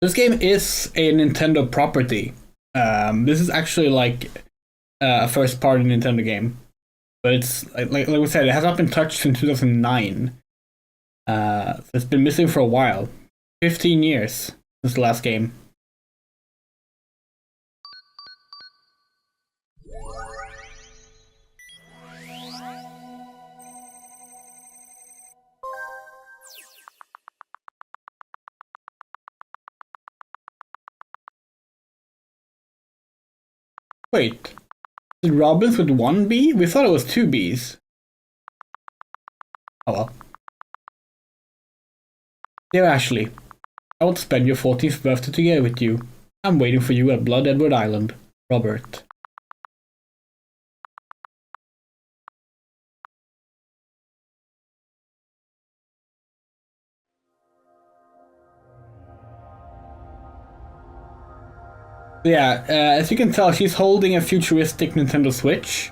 This game is a Nintendo property. This is actually like a first-party Nintendo game, but it's like we said, it has not been touched since 2009. So it's been missing for a while, 15 years since the last game. Wait, did Robins with 1B? We thought it was 2Bs. Oh well. Dear Ashley, I will spend your 14th birthday together with you. I'm waiting for you at Blood Edward Island. Robert. Yeah, as you can tell, she's holding a futuristic Nintendo Switch.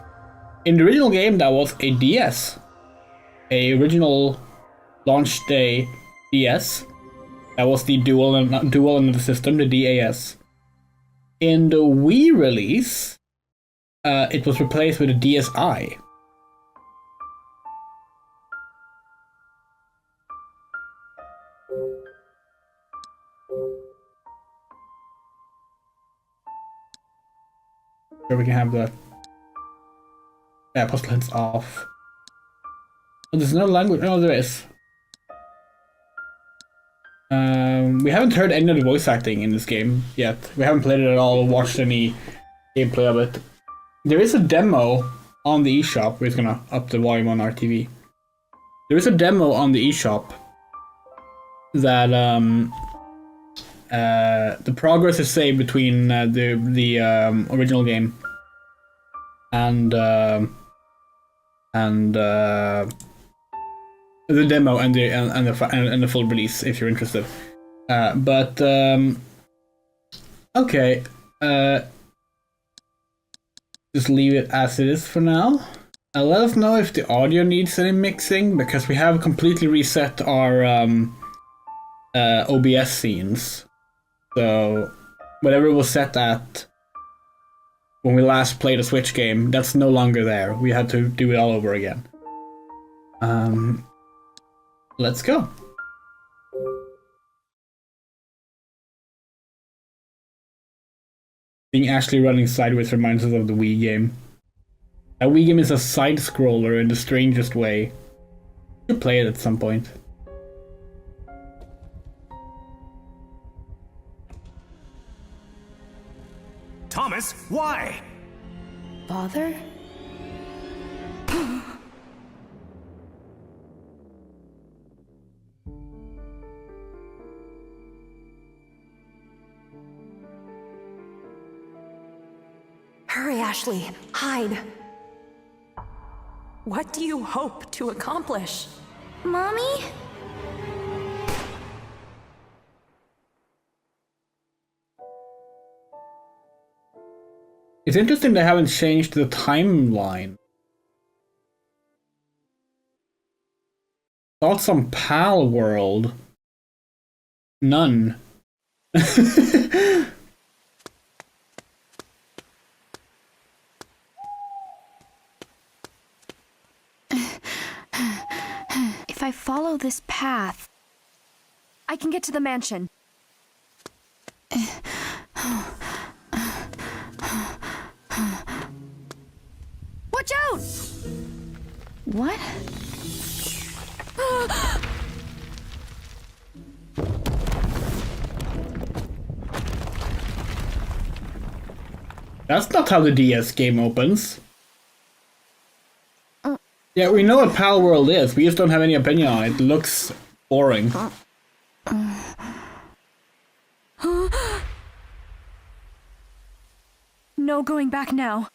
In the original game, that was a DS. A original launch day DS. That was the dual end of the system, the DAS. In the Wii release, it was replaced with a DSi. Here we can have the puzzle hints off. Oh, there's no language. No, there is. We haven't heard any of the voice acting in this game yet. We haven't played it at all, watched any gameplay of it. There is a demo on the eShop. We're just gonna up the volume on our TV. There is a demo on the eShop that the progress is saved between the original game and the demo and the full release, if you're interested. Okay, just leave it as it is for now. Let us know if the audio needs any mixing, because we have completely reset our OBS scenes. So whatever it was set at when we last played a Switch game, that's no longer there. We had to do it all over again. Let's go. Seeing Ashley running sideways reminds us of the Wii game. That Wii game is a side-scroller in the strangest way. You should play it at some point. Thomas, why? Father? Hurry, Ashley. Hide. What do you hope to accomplish? Mommy? It's interesting they haven't changed the timeline. Thoughts on Pal World? None. If I follow this path, I can get to the mansion. Watch out! What? That's not how the DS game opens. Yeah, we know what Pal World is. We just don't have any opinion on it. It looks boring. No going back now.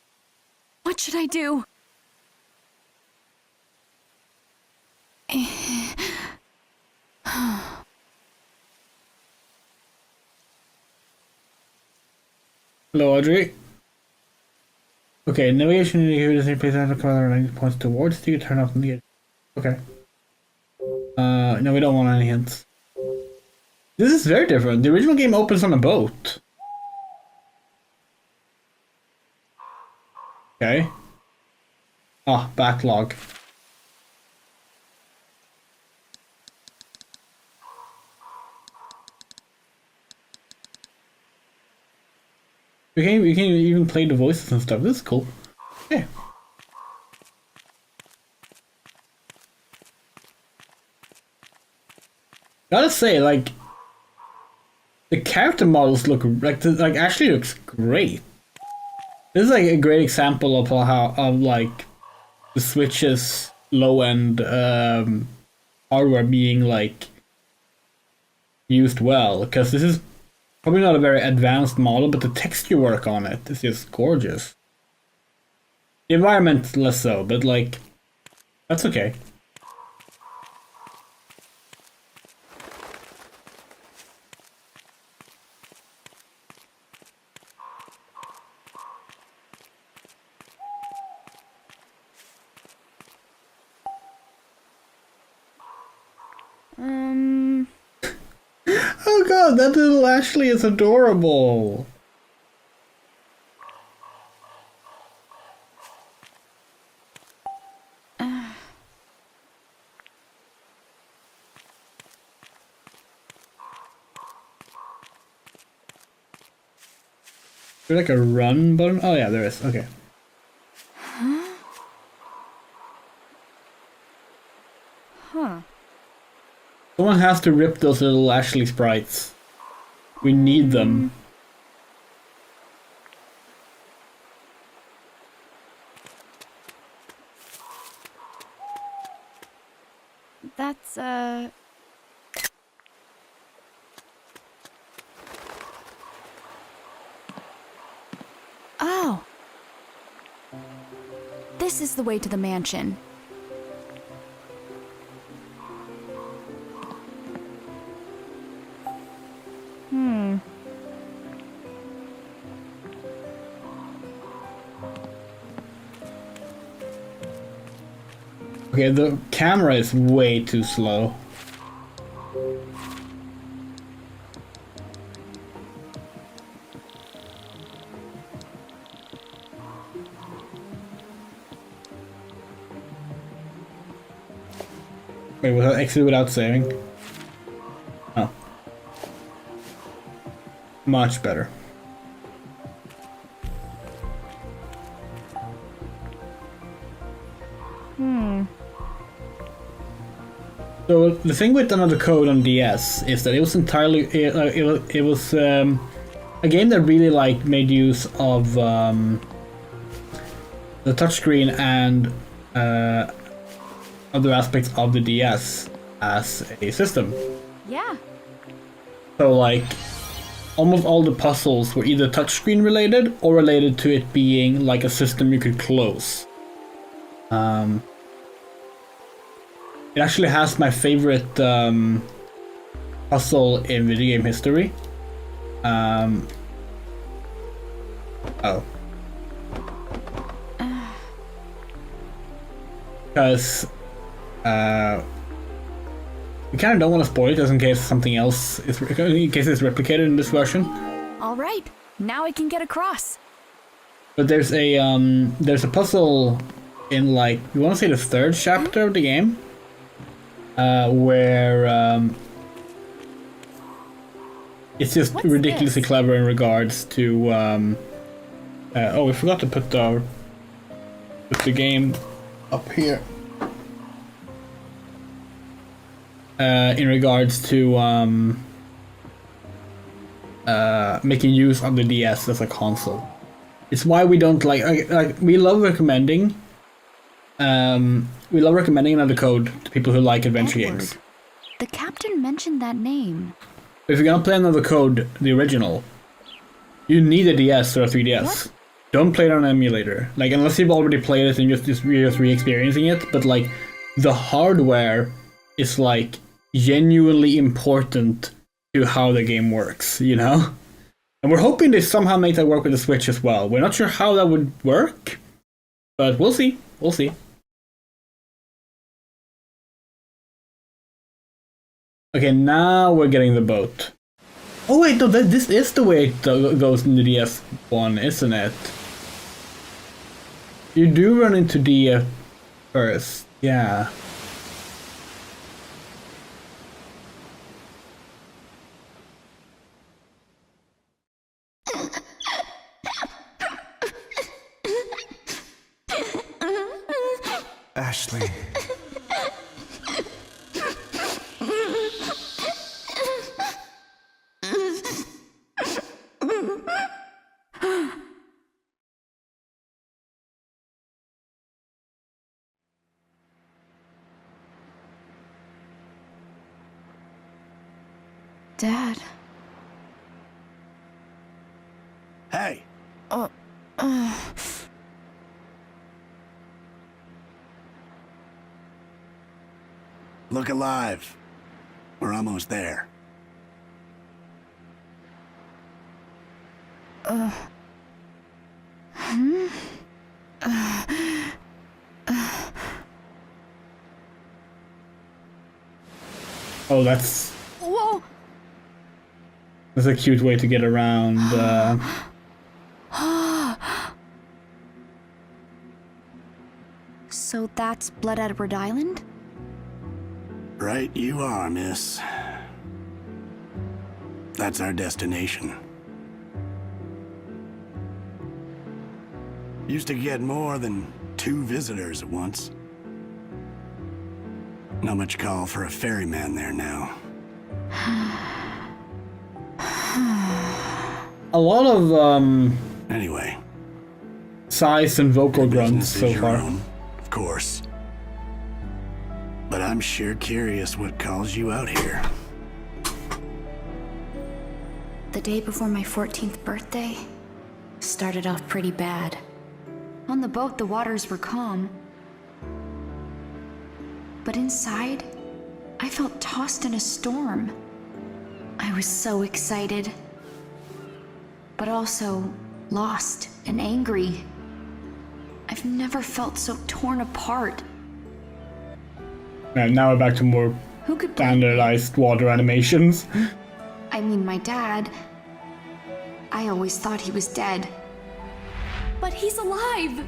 What should I do? Hello, Audrey. Okay, navigation indicator is place on the color and points towards you. Turn off the. Okay. No, we don't want any hints. This is very different. The original game opens on a boat. Okay. Ah, backlog. We can even play the voices and stuff. This is cool. Yeah. Gotta say, like, the character models look like actually looks great. This is like a great example of how like the Switch's low end hardware being like used well, because this is probably not a very advanced model, but the texture work on it is just gorgeous. The environment less so, but like that's okay. Oh god, that little Ashley is adorable. Is there like a run button? Oh yeah, there is. Okay. Huh. Someone has to rip those little Ashley sprites. We need them. That's, Oh! This is the way to the mansion. Okay, the camera is way too slow. Wait, was that exit without saving? Oh. Much better. So the thing with Another Code on DS is that it was entirely it was a game that really like made use of the touchscreen and other aspects of the DS as a system. Yeah. So like almost all the puzzles were either touchscreen related or related to it being like a system you could close. It actually has my favorite puzzle in video game history. Oh. Because we kind of don't want to spoil it just in case something else is in case it's replicated in this version. All right. Now I can get across. But there's a puzzle in like you want to say the third chapter of the game. Where it's just What's ridiculously this? clever in regards to oh, we forgot to put the game up here. In regards to making use of the DS as a console. It's why we don't like we love recommending Another Code to people who like adventure Edward. games. The captain mentioned that name. If you're gonna play Another Code, the original, you need a DS or a 3DS. What? Don't play it on an emulator. Like, unless you've already played it and you're just re-experiencing it, but like, the hardware is like genuinely important to how the game works, you know? And we're hoping they somehow make that work with the Switch as well. We're not sure how that would work, but we'll see. We'll see. Okay, now we're getting the boat. Oh wait, no, this is the way it goes in the DS1, isn't it? You do run into DF first, yeah. Ashley. Dad. Hey. Look alive. We're almost there. Oh, that's Whoa! a cute way to get around. So that's Blood Edward Island? Right you are, miss. That's our destination. Used to get more than 2 visitors at once. Not much call for a ferryman there now. A lot of Anyway, sighs and vocal grunts business so is your far. own, of course. But I'm sure curious what calls you out here. The day before my 14th birthday started off pretty bad. On the boat, the waters were calm. But inside, I felt tossed in a storm. I was so excited, but also lost and angry. I've never felt so torn apart. And now we're back to more Who could blame me? standardized water animations. I mean, my dad. I always thought he was dead. But he's alive!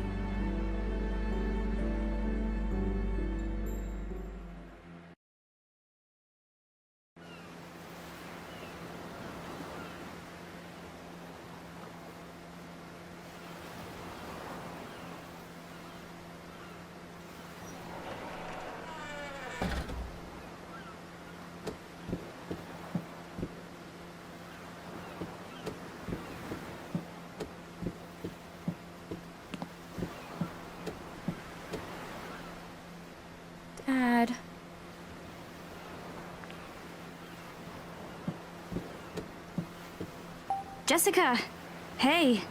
Dad. Jessica! Hey!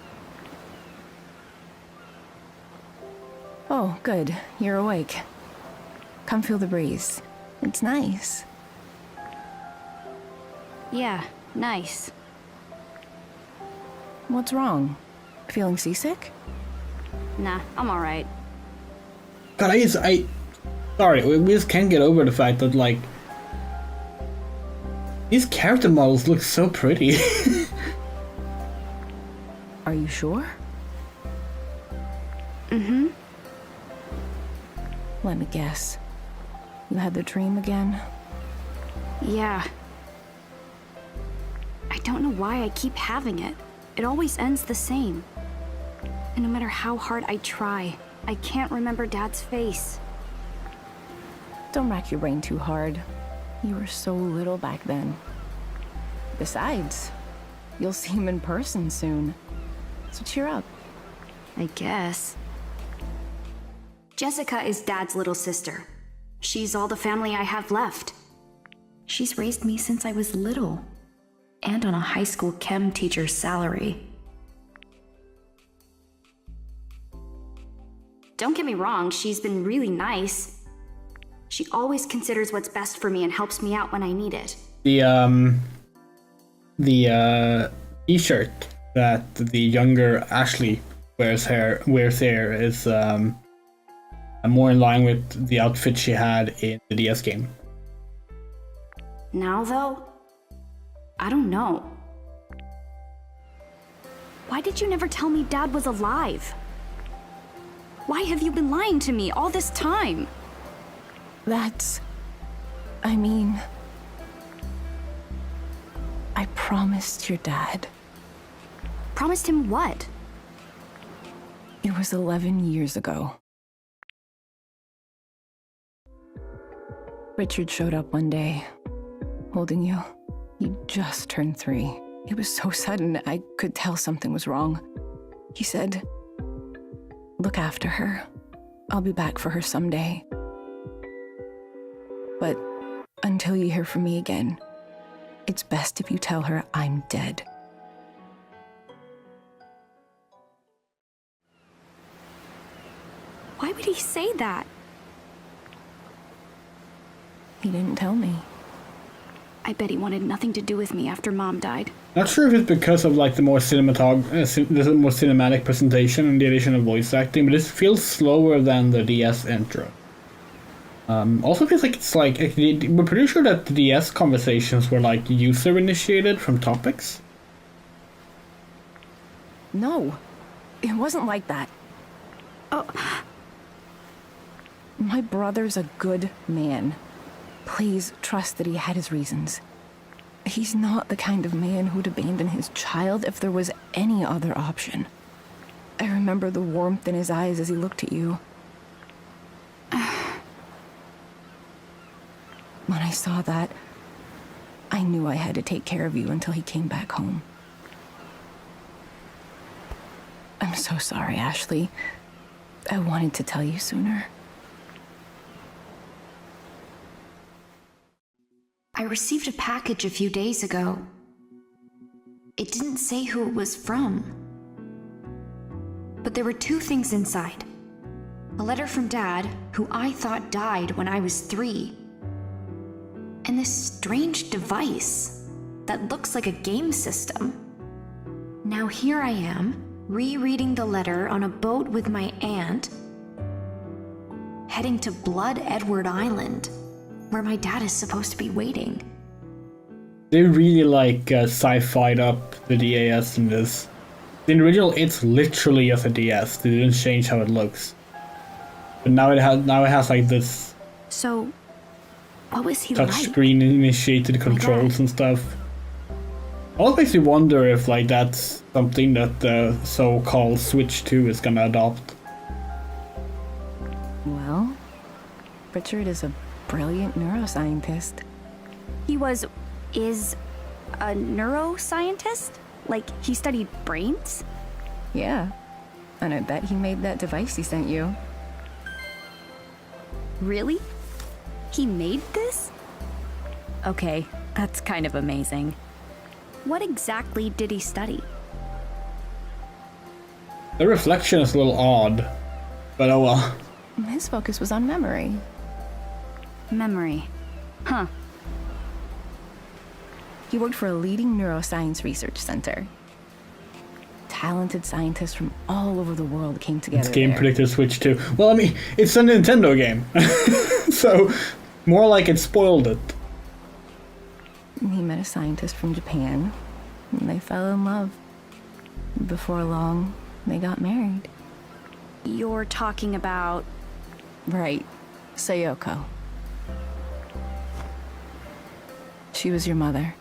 Oh, good. You're awake. Come feel the breeze. It's nice. Yeah, nice. What's wrong? Feeling seasick? Nah, I'm alright. God, sorry, we just can't get over the fact that, like, these character models look so pretty. Are you sure? Mm-hmm. Let me guess. You had the dream again? Yeah. I don't know why I keep having it. It always ends the same. And no matter how hard I try, I can't remember Dad's face. Don't rack your brain too hard. You were so little back then. Besides, you'll see him in person soon. So cheer up. I guess. Jessica is Dad's little sister. She's all the family I have left. She's raised me since I was little, and on a high school chem teacher's salary. Don't get me wrong, she's been really nice. She always considers what's best for me and helps me out when I need it. The t-shirt that the younger Ashley wears here is more in line with the outfit she had in the DS game. Now, though, I don't know. Why did you never tell me Dad was alive? Why have you been lying to me all this time? I promised your dad. Promised him what? It was 11 years ago. Richard showed up one day, holding you. He just turned 3. It was so sudden, I could tell something was wrong. He said, "Look after her. I'll be back for her someday. But until you hear from me again, it's best if you tell her I'm dead." Why would he say that? He didn't tell me. I bet he wanted nothing to do with me after Mom died. Not sure if it's because of like the more cinematic presentation and the addition of voice acting, but this feels slower than the DS intro. Also feels like it's like we're pretty sure that the DS conversations were like user initiated from topics. No, it wasn't like that. Oh, My brother's a good man. Please trust that he had his reasons. He's not the kind of man who'd abandon his child if there was any other option. I remember the warmth in his eyes as he looked at you. When I saw that, I knew I had to take care of you until he came back home. I'm so sorry, Ashley. I wanted to tell you sooner. I received a package a few days ago. It didn't say who it was from. But there were 2 things inside. A letter from Dad, who I thought died when I was 3. And this strange device that looks like a game system. Now here I am, rereading the letter on a boat with my aunt, heading to Blood Edward Island, where my dad is supposed to be waiting. They really like sci-fi'd up the DAS in this. In the original, it's literally just a DS. They didn't change how it looks, but now it has like this so what was he like? touchscreen initiated controls and stuff. Always makes me wonder if like that's something that the so-called Switch 2 is gonna adopt. Well, Richard is a brilliant neuroscientist. He is a neuroscientist? Like, he studied brains? Yeah, and I bet he made that device he sent you. Really? He made this? Okay, that's kind of amazing. What exactly did he study? The reflection is a little odd, but oh well. His focus was on memory. Memory. Huh. He worked for a leading neuroscience research center. Talented scientists from all over the world came together. It's Game there. Predictor Switch 2. Well, I mean, it's a Nintendo game, so more like it spoiled it. He met a scientist from Japan, and they fell in love. Before long, they got married. You're talking about... Right, Sayoko. She was your mother.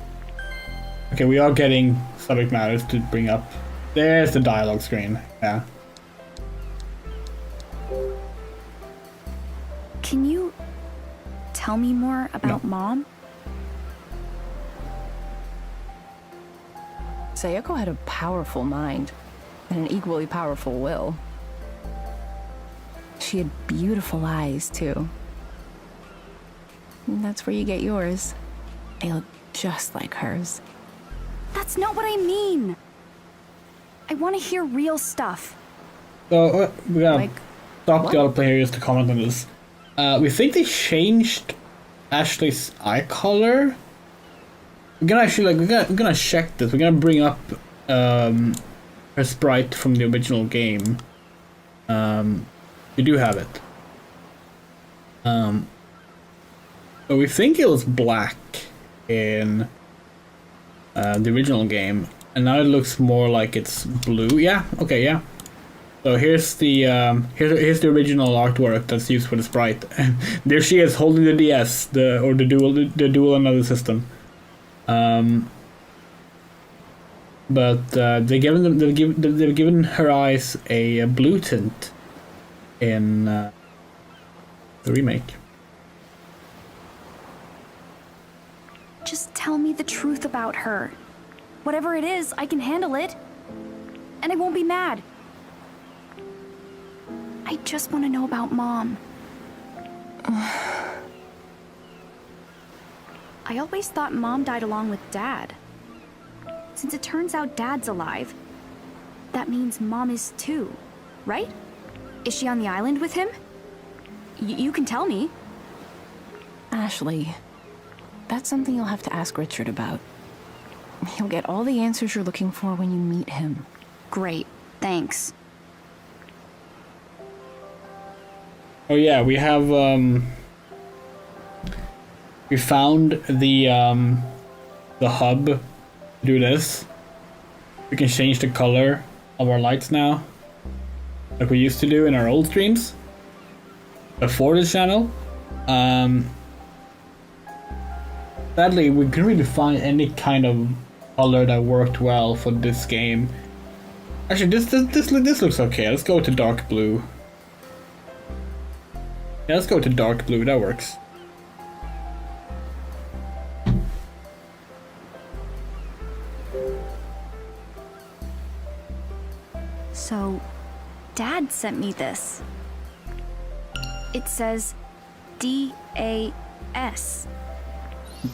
Okay, we are getting subject matters to bring up. There's the dialogue screen. Yeah. Can you tell me more about No. Mom? Sayoko had a powerful mind and an equally powerful will. She had beautiful eyes, too. And that's where you get yours. They look just like hers. That's not what I mean! I want to hear real stuff. So we're gonna Like, stop what? the other players to comment on this. We think they changed Ashley's eye color. We're gonna actually we're gonna check this. We're gonna bring up her sprite from the original game. We do have it. But we think it was black. in the original game, and now it looks more like it's blue. Yeah, okay, yeah. So here's the here's the original artwork that's used for the sprite. There she is holding the DS, the dual another system. But they've given her eyes a blue tint in the remake. Just tell me the truth about her. Whatever it is, I can handle it. And I won't be mad. I just want to know about Mom. I always thought Mom died along with Dad. Since it turns out Dad's alive, that means Mom is too, right? Is she on the island with him? You can tell me. Ashley, that's something you'll have to ask Richard about. He'll get all the answers you're looking for when you meet him. Great, thanks. Oh yeah, we have we found the hub to do this. We can change the color of our lights now, like we used to do in our old streams before this channel. Sadly, we couldn't really find any kind of color that worked well for this game. Actually, this looks okay. Let's go to dark blue. Yeah, let's go to dark blue, that works. So, Dad sent me this. It says DAS.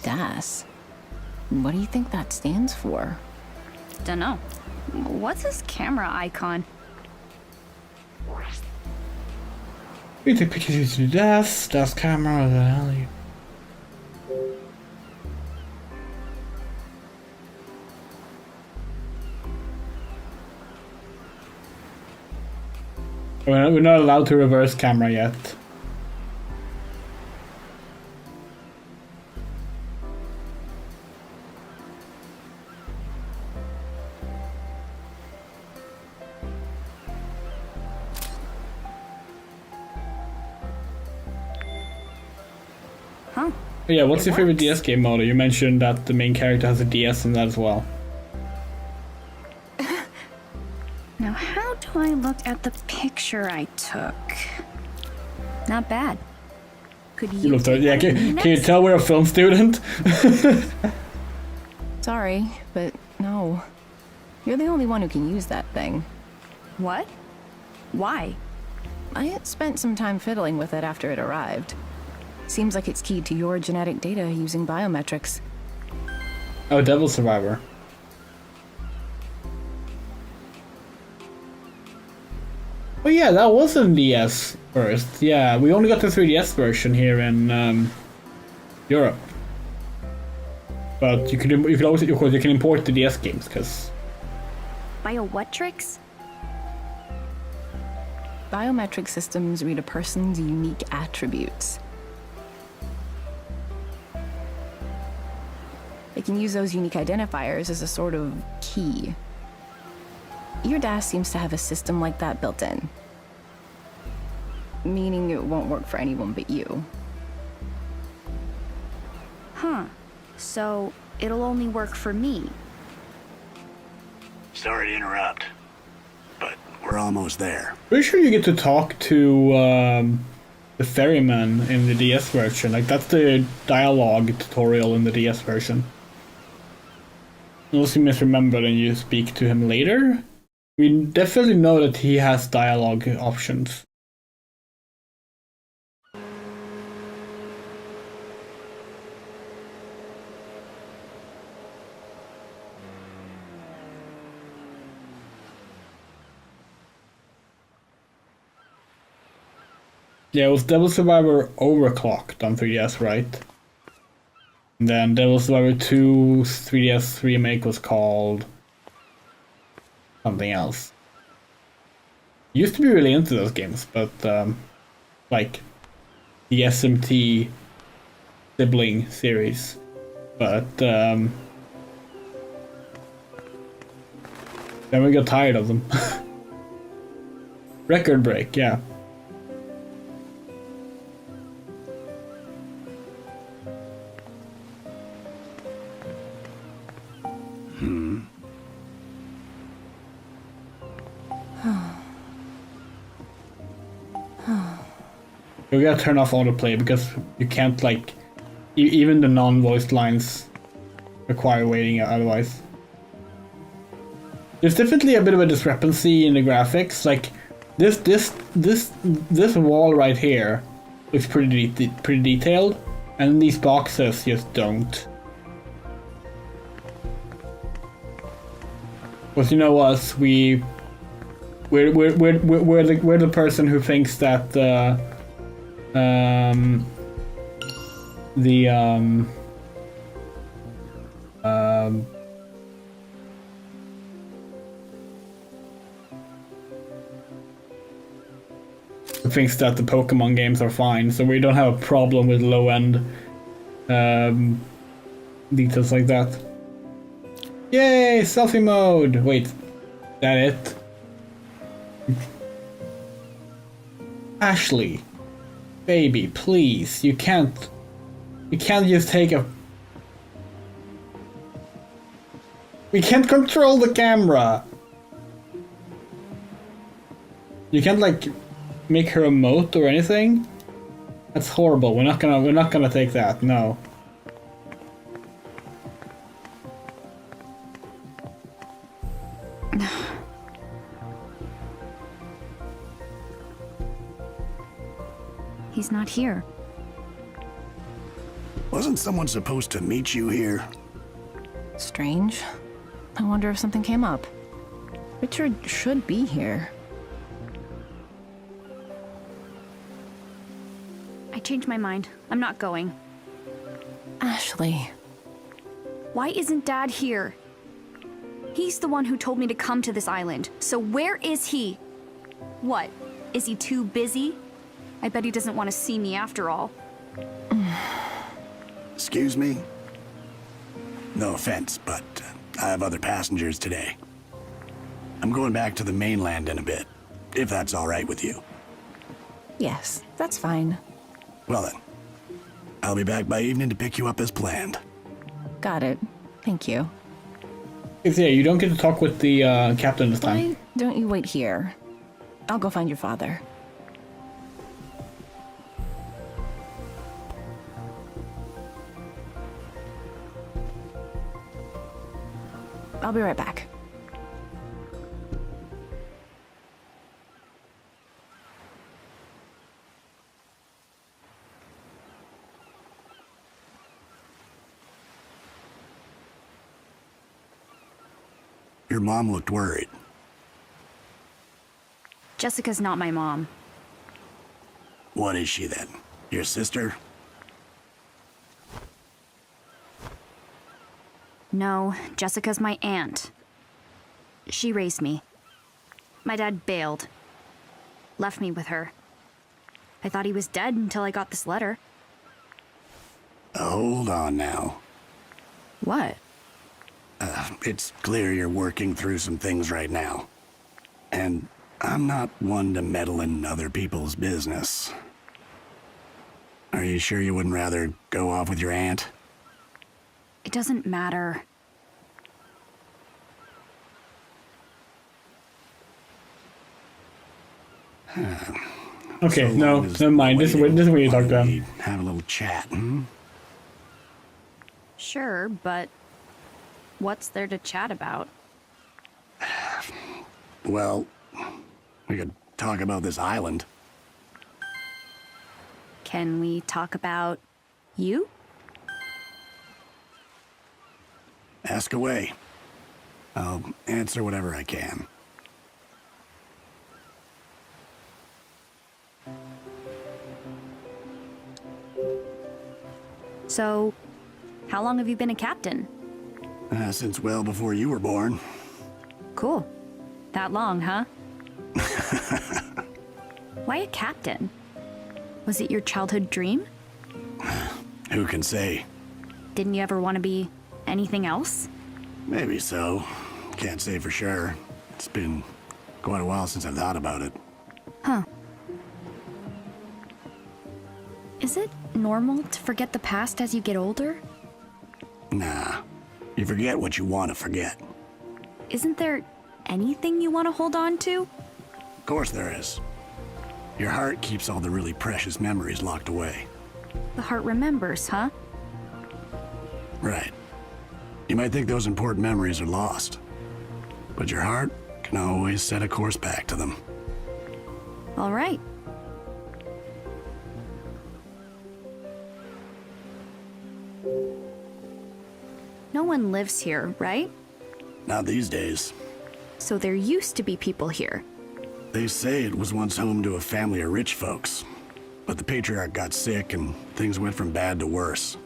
DAS? What do you think that stands for? Dunno. What's his camera icon? We take pictures using the DAS camera, the hell you. We're not allowed to reverse camera yet. Huh. Yeah, what's your favorite works. DS game mode? You mentioned that the main character has a DS in that as well. Now, how do I look at the picture I took? Not bad. Could you? Yeah, take can one you next? tell we're a film student? Sorry, but no. You're the only one who can use that thing. What? Why? I had spent some time fiddling with it after it arrived. Seems like it's keyed to your genetic data using biometrics. Oh, Devil Survivor. Oh yeah, that was in DS first. Yeah, we only got the 3DS version here in Europe. But you could always, of course, you can import the DS games because Biometrics? Biometric systems read a person's unique attributes. They can use those unique identifiers as a sort of key. Your DAS seems to have a system like that built in. Meaning it won't work for anyone but you. Huh. So, it'll only work for me. Sorry to interrupt, but we're almost there. pretty sure you get to talk to the ferryman in the DS version. Like that's the dialogue tutorial in the DS version. Unless you misremembered and you speak to him later. We definitely know that he has dialogue options. Yeah, it was Devil Survivor overclocked on 3DS, right? And then Devil Survivor 2 3DS remake was called something else. Used to be really into those games, but like the SMT sibling series But then we got tired of them. Record break, yeah. We gotta turn off autoplay because you can't, like, even the non-voiced lines require waiting otherwise. There's definitely a bit of a discrepancy in the graphics. Like this wall right here looks pretty detailed, and these boxes just don't. But you know us, we're the person who thinks that thinks that the Pokemon games are fine, so we don't have a problem with low-end details like that. Yay, selfie mode! Wait, that it? Ashley, baby, please, you can't just take a... We can't control the camera! You can't, like, make her emote or anything? That's horrible. We're not gonna take that. No. He's not here. Wasn't someone supposed to meet you here? Strange. I wonder if something came up. Richard should be here. I changed my mind. I'm not going. Ashley. Why isn't Dad here? He's the one who told me to come to this island. So where is he? What? Is he too busy? I bet he doesn't want to see me after all. Excuse me? No offense, but I have other passengers today. I'm going back to the mainland in a bit, if that's all right with you. Yes, that's fine. Well then, I'll be back by evening to pick you up as planned. Got it. Thank you. Yeah, you don't get to talk with the captain this time. Why don't you wait here? I'll go find your father. I'll be right back. Your mom looked worried. Jessica's not my mom. What is she then? Your sister? No, Jessica's my aunt. She raised me. My dad bailed. Left me with her. I thought he was dead until I got this letter. Hold on now. What? It's clear you're working through some things right now. And I'm not one to meddle in other people's business. Are you sure you wouldn't rather go off with your aunt? It doesn't matter. Okay, So no, long as never mind. This is waiting, where you why talk to don't him. we have a little chat, hmm? Sure, but what's there to chat about? Well, we could talk about this island. Can we talk about you? Ask away. I'll answer whatever I can. So, how long have you been a captain? Since well before you were born. Cool. That long, huh? Why a captain? Was it your childhood dream? Who can say? Didn't you ever want to be anything else? Maybe so. Can't say for sure. It's been quite a while since I've thought about it. Huh. Is it normal to forget the past as you get older? Nah. You forget what you want to forget. Isn't there anything you want to hold on to? Of course there is. Your heart keeps all the really precious memories locked away. The heart remembers, huh? Right. You might think those important memories are lost, but your heart can always set a course back to them. All right. No one lives here, right? Not these days. So there used to be people here. They say it was once home to a family of rich folks, but the patriarch got sick and things went from bad to worse.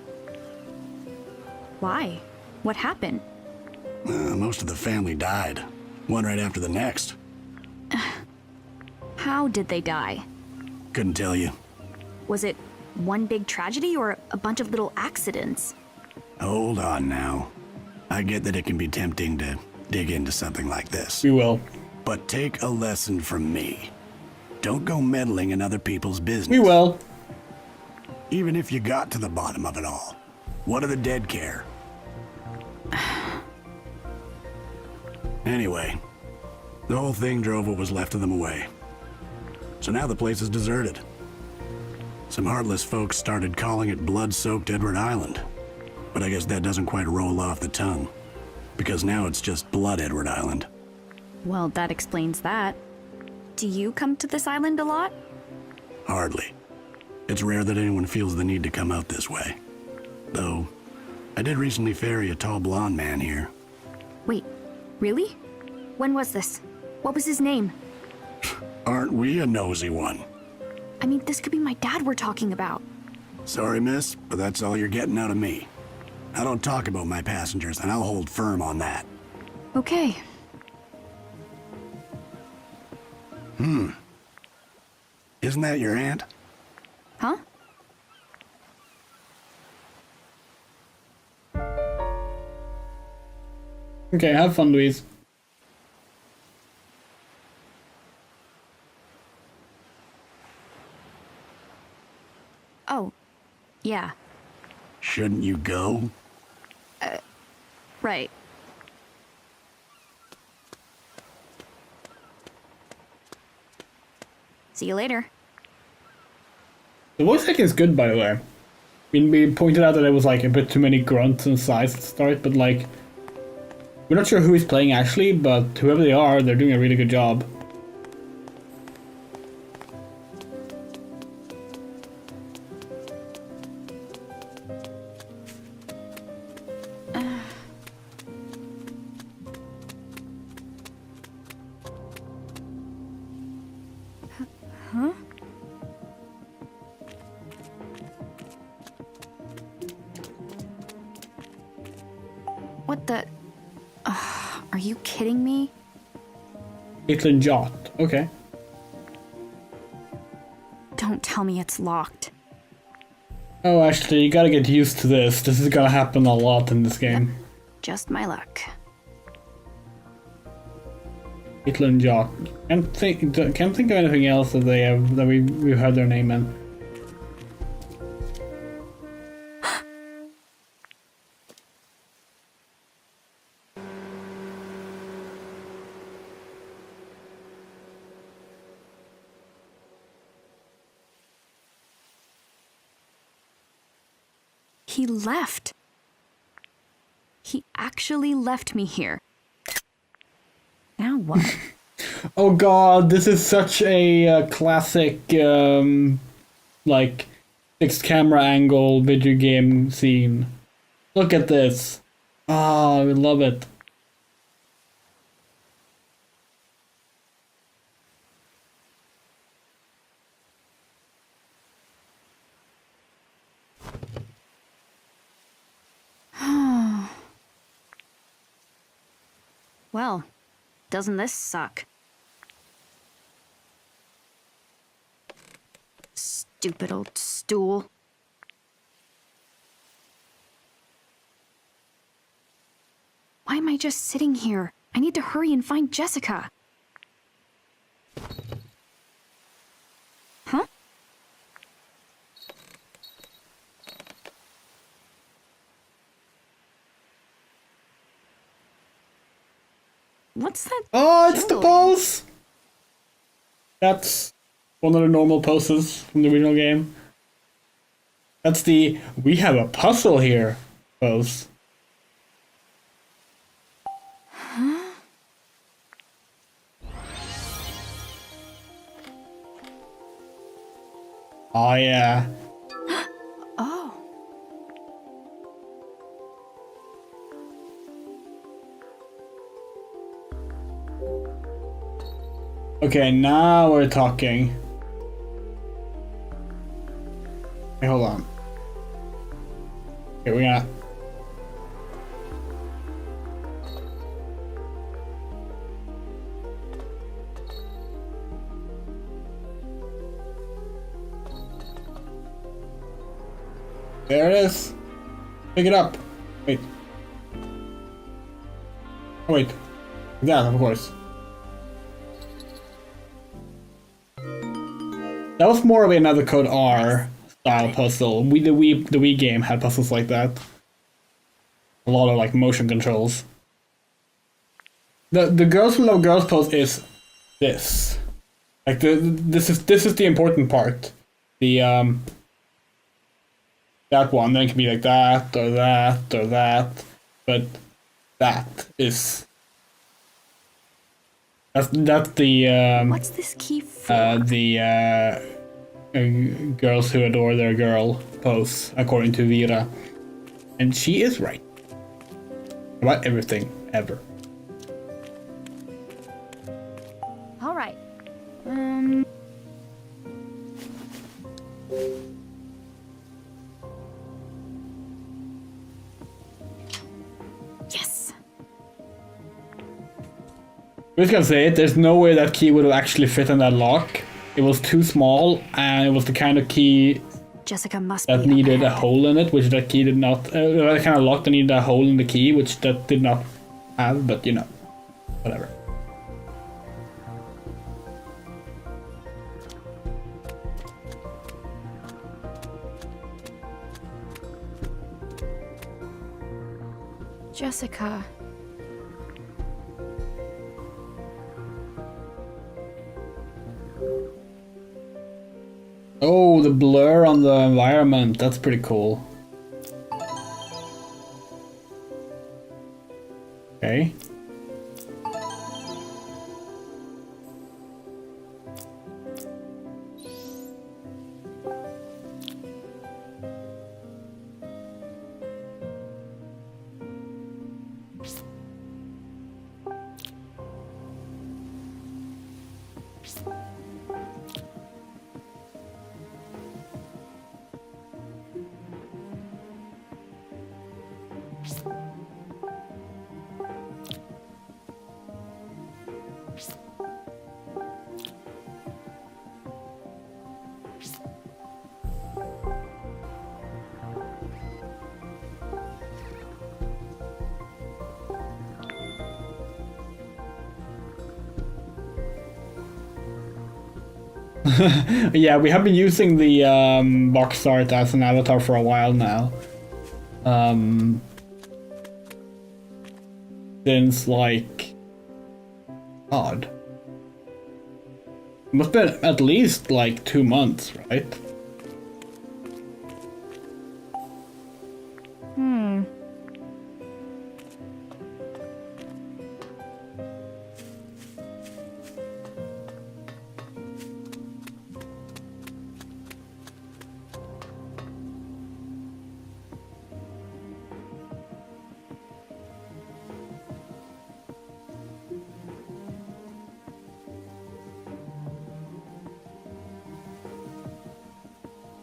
Why? What happened? Most of the family died, one right after the next. How did they die? Couldn't tell you. Was it one big tragedy or a bunch of little accidents? Hold on now. I get that it can be tempting to dig into something like this. We will. But take a lesson from me. Don't go meddling in other people's business. We will. Even if you got to the bottom of it all. What do the dead care? Anyway, the whole thing drove what was left of them away. So now the place is deserted. Some heartless folks started calling it blood-soaked Edward Island. But I guess that doesn't quite roll off the tongue. Because now it's just Blood Edward Island. Well, that explains that. Do you come to this island a lot? Hardly. It's rare that anyone feels the need to come out this way. Though, I did recently ferry a tall blonde man here. Wait, really? When was this? What was his name? Aren't we a nosy one? I mean, this could be my dad we're talking about. Sorry, miss, but that's all you're getting out of me. I don't talk about my passengers, and I'll hold firm on that. Okay. Isn't that your aunt? Huh? Okay, have fun, Louise. Oh, yeah, Shouldn't you go? right. See you later. The voice acting is good, by the way. I mean, we pointed out that there was like a bit too many grunts and sighs at the start, but like, we're not sure who he's playing actually, but whoever they are, they're doing a really good job. What the... are you kidding me? Caitlin Jot. Okay. Don't tell me it's locked. Oh, actually, you gotta get used to this. This is gonna happen a lot in this game. Just my luck. Caitlin Jot. Can't think of anything else that they have that we've heard their name in. He left. He actually left me here. Now what? Oh god, this is such a classic, like, fixed camera angle video game scene. Look at this. Ah, I love it. Well, doesn't this suck? Stupid old stool. Why am I just sitting here? I need to hurry and find Jessica. Huh? What's that? Oh, it's the jingling? pose! That's one of the normal poses from the original game. That's the "we have a puzzle here" pose. Oh yeah. Oh. Okay, now we're talking. Hey, hold on. Okay, we're gonna... There it is. Pick it up. Wait. Oh, wait. That, of course. That was more of another Code R style puzzle. The Wii game had puzzles like that. A lot of like motion controls. The Girls Who Love Girls pose is this. Like this is the important part. The that one, then it can be like that or that or that, but that is that's the What's this key for? girls who adore their girl pose, according to Vera, and she is right about everything ever. All right. Yes. I'm just gonna say it, there's no way that key would have actually fit in that lock. It was too small, and it was the kind of key Jessica must that be needed up a ahead. hole in it, which that key did not. That kind of lock that needed a hole in the key, which that did not have, but you know, whatever. Jessica. Oh, the blur on the environment, that's pretty cool. Okay. Yeah, we have been using the box art as an avatar for a while now. Since like... odd. It must have been at least like 2 months, right?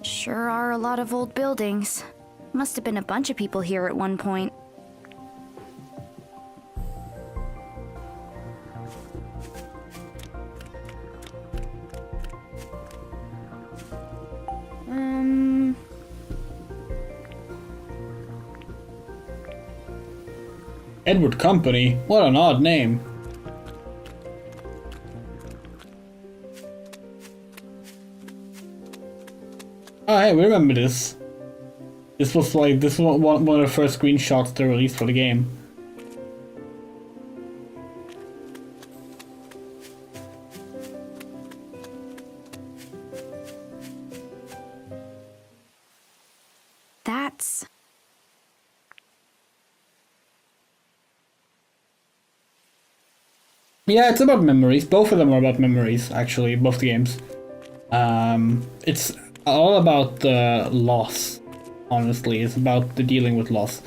Sure are a lot of old buildings. Must have been a bunch of people here at one point. Edward Company? What an odd name. Oh hey, we remember this. This was one of the first screenshots they released for the game. That's... Yeah, it's about memories. Both of them are about memories, actually, both the games. It's all about the loss, honestly. It's about the dealing with loss.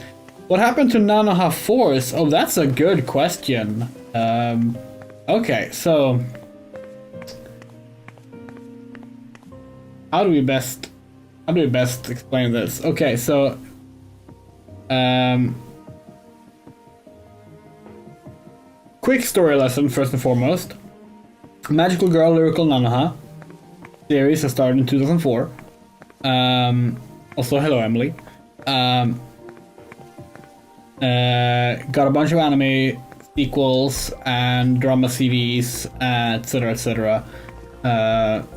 What happened to Nanoha Force? Oh, that's a good question. Okay, so... How do we best explain this? Okay, so... Quick story lesson, first and foremost. Magical Girl Lyrical Nanoha series has started in 2004. Also, hello, Emily. Got a bunch of anime sequels and drama CDs, etc.,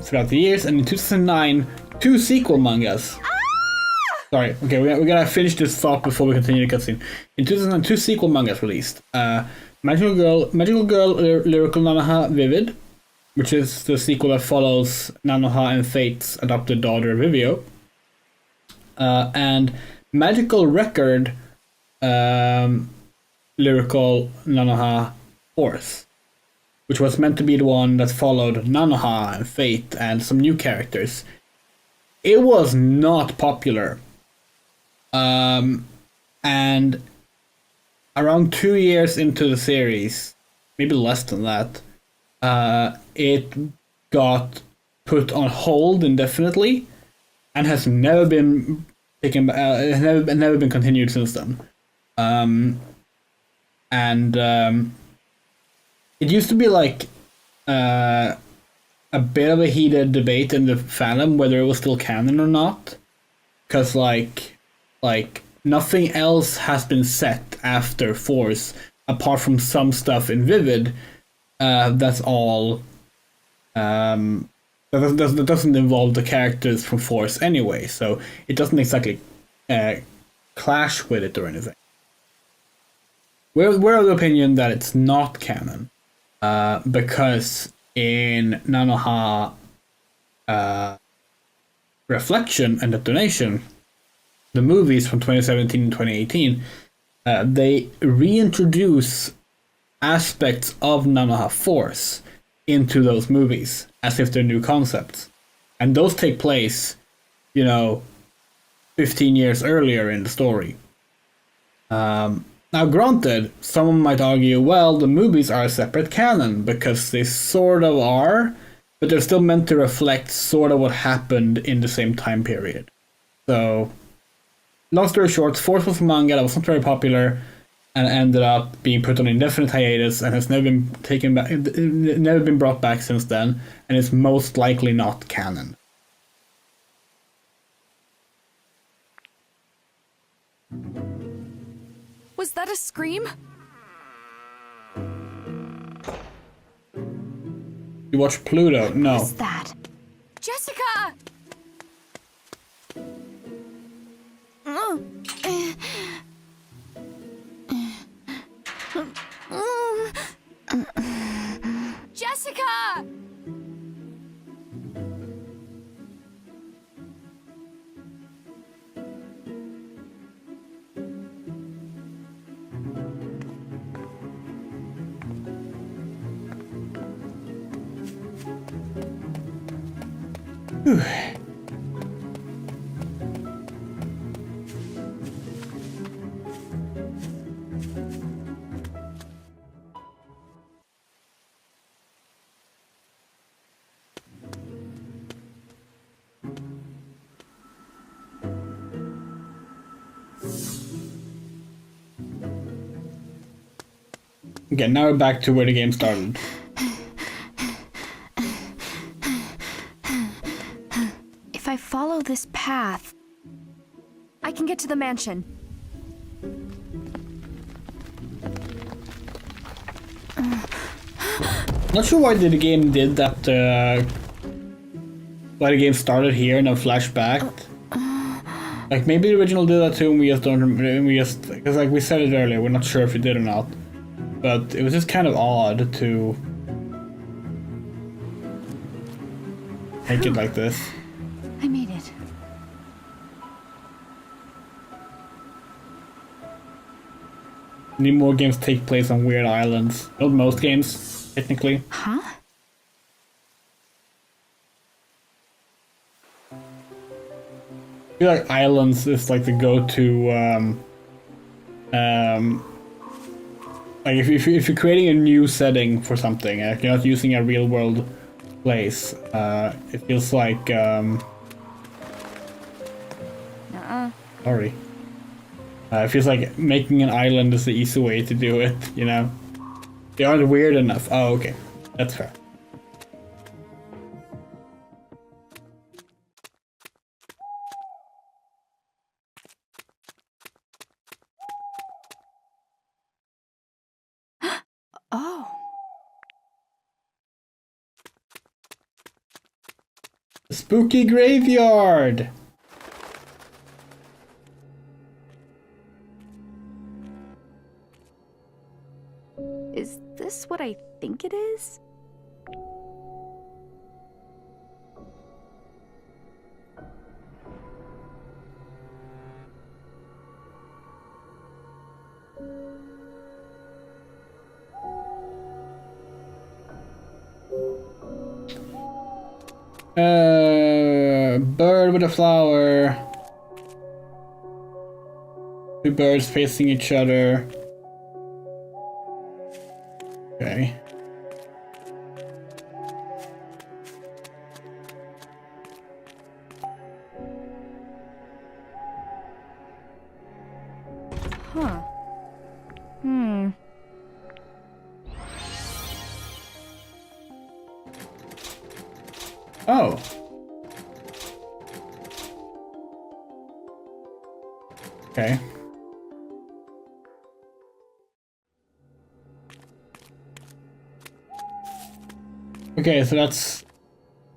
throughout the years. And in 2009, 2 sequel mangas. Sorry, okay, we gotta finish this thought before we continue the cutscene. In 2002, sequel mangas released. Magical Girl Lyrical Nanoha Vivid, which is the sequel that follows Nanoha and Fate's adopted daughter Vivio. And Magical Record Lyrical Nanoha Force, which was meant to be the one that followed Nanoha and Fate and some new characters. It was not popular. And around 2 years into the series, maybe less than that, it got put on hold indefinitely and has never been taken. Never been continued since then. It used to be like a bit of a heated debate in the fandom whether it was still canon or not, because like nothing else has been set after Force apart from some stuff in Vivid. That's all. That doesn't involve the characters from Force anyway, so it doesn't exactly clash with it or anything. We're of the opinion that it's not canon, because in Nanoha Reflection and Detonation, the movies from 2017 and 2018, they reintroduce aspects of Nanoha Force into those movies as if they're new concepts. And those take place, 15 years earlier in the story. Now granted, someone might argue, well, the movies are a separate canon, because they sort of are, but they're still meant to reflect sort of what happened in the same time period. So, long story short, Force was a manga that was not very popular and ended up being put on indefinite hiatus and has never been taken back, never been brought back since then, and is most likely not canon. Was that a scream? You watch Pluto? No. What's that? Jessica! Jessica! Okay, now we're back to where the game started. If I follow this path, I can get to the mansion. Not sure why the game did that. Why the game started here and then flashed back. Like maybe the original did that too, and we just don't. Because like we said it earlier, we're not sure if it did or not. But it was just kind of odd to make it like this. I made it. Need more games take place on weird islands. Not most games, technically. Huh? I feel like islands is like the go-to. Like if you're creating a new setting for something, like you're not using a real-world place, it feels like. Sorry. It feels like making an island is the easy way to do it, you know? They aren't weird enough. Oh, okay. That's fair. Oh. The spooky graveyard! Is this what I think it is? Bird with a flower. Two birds facing each other. Okay. Huh. Oh. Okay. Okay, so that's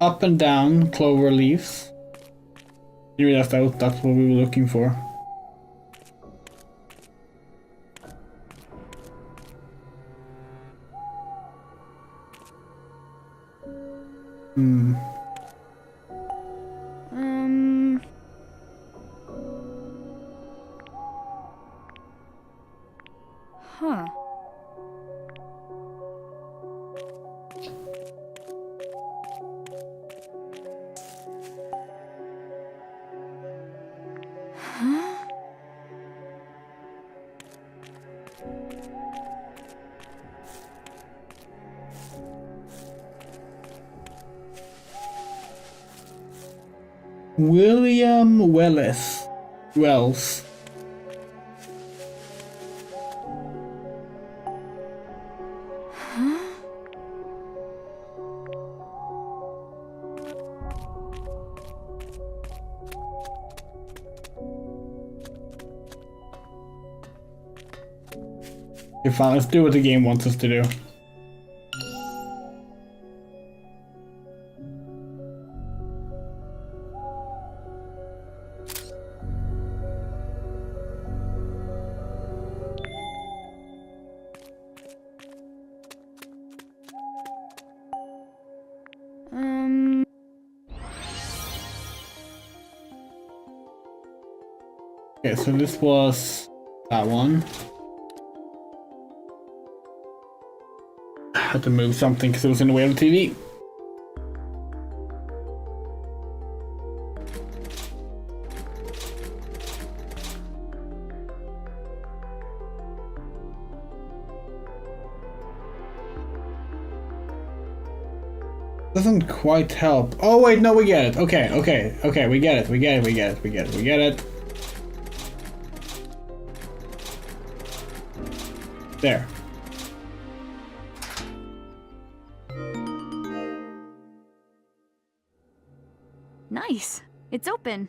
up and down clover leaves. Maybe that's what we were looking for. Hmm. Huh. William Wells. Okay, fine, let's do what the game wants us to do. Okay, so this was that one. I had to move something because it was in the way of the TV. Doesn't quite help. Oh wait, no, we get it. Okay, we get it. We get it. There. Nice. It's open.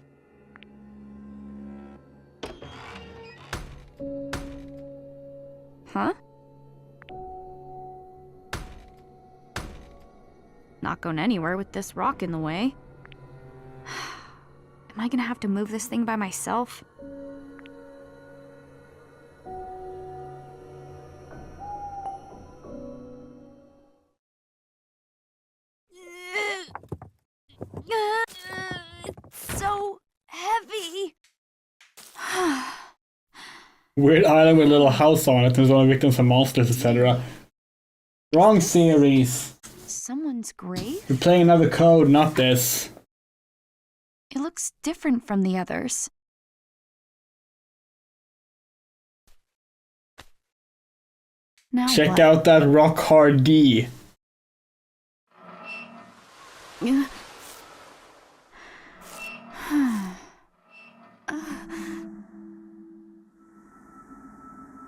Huh? Not going anywhere with this rock in the way. Am I gonna have to move this thing by myself? It's so heavy. Weird island with a little house on it. There's only victims of monsters, etc. Wrong series. Someone's grave? We're playing another code, not this. It looks different from the others. Now Check what? out that rock hard D.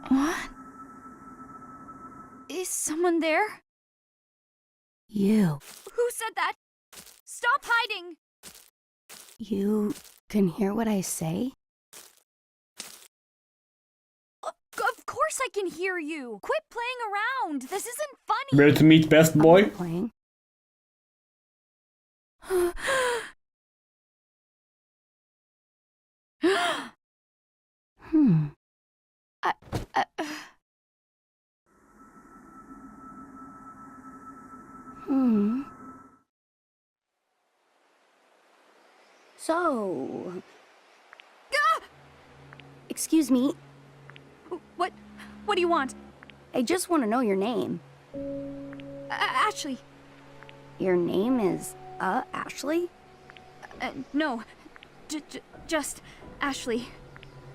What? Is someone there? You. Who said that? Stop hiding! You can hear what I say? Of course I can hear you! Quit playing around! This isn't funny! Ready to meet best boy? I'm not playing. So... Excuse me, What do you want? I just want to know your name. Ashley. Your name is, Ashley? No. Just Ashley.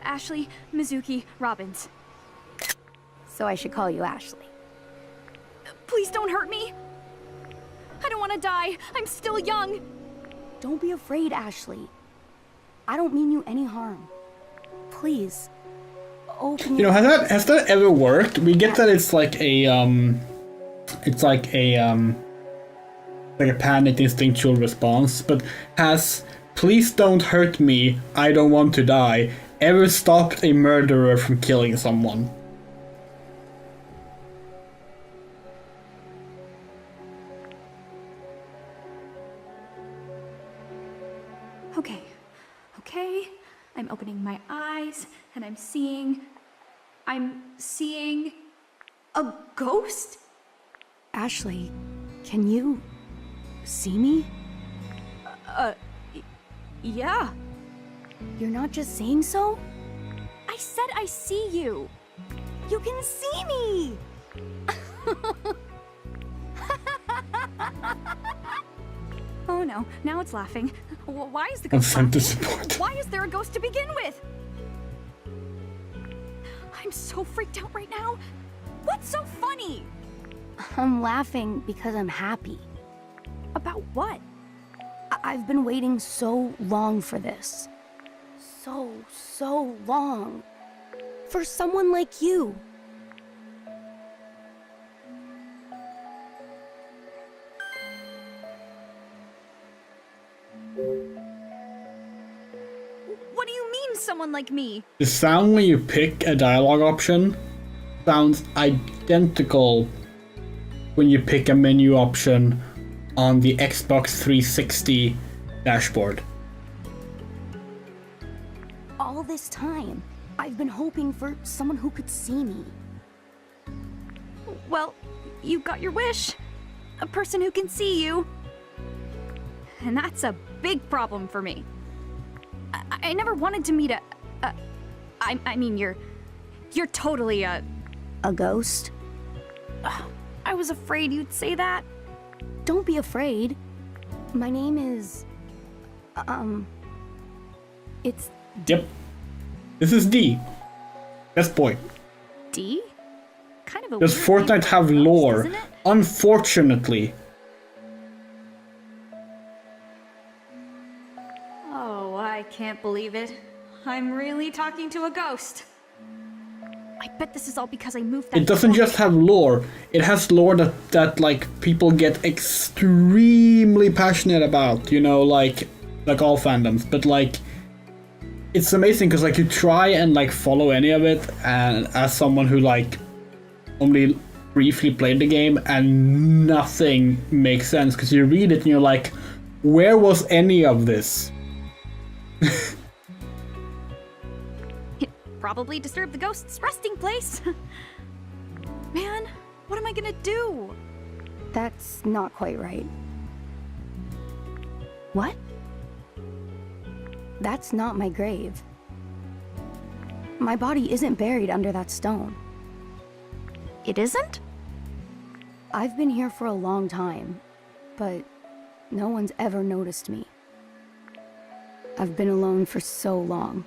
Ashley Mizuki Robbins. So I should call you Ashley. Please don't hurt me! I don't want to die! I'm still young! Don't be afraid, Ashley. I don't mean you any harm. Please, open You know, your has that ever worked? We get that it's like a panicked instinctual response, but has "please don't hurt me, I don't want to die" ever stopped a murderer from killing someone? Okay. I'm opening my eyes, and I'm seeing a ghost? Ashley, can you see me? Yeah. You're not just saying so? I said I see you. You can see me! Oh no, now it's laughing. Why is the I'm ghost sent to laughing? support. Why is there a ghost to begin with? I'm so freaked out right now. What's so funny? I'm laughing because I'm happy. About what? I've been waiting so long for this. So long. For someone like you. What do you mean, someone like me? The sound when you pick a dialogue option sounds identical when you pick a menu option on the Xbox 360 dashboard. All this time, I've been hoping for someone who could see me. Well, you got your wish. A person who can see you. And that's a big problem for me. I never wanted to meet I mean, you're totally a ghost? I was afraid you'd say that. Don't be afraid. My name is... It's... Yep. This is D. Best boy. D? Kind of a Does weird name Fortnite for a have ghost, lore? isn't it? Unfortunately. Oh, I can't believe it. I'm really talking to a ghost. I bet this is all because I moved that. It doesn't just have lore. It has lore that like people get extremely passionate about. You know, like all fandoms. But like, it's amazing because like you try and like follow any of it, and as someone who like only briefly played the game and nothing makes sense because you read it and you're like, where was any of this? It probably disturbed the ghost's resting place. Man, what am I gonna do? That's not quite right. What? That's not my grave. My body isn't buried under that stone. It isn't? I've been here for a long time, but no one's ever noticed me. I've been alone for so long.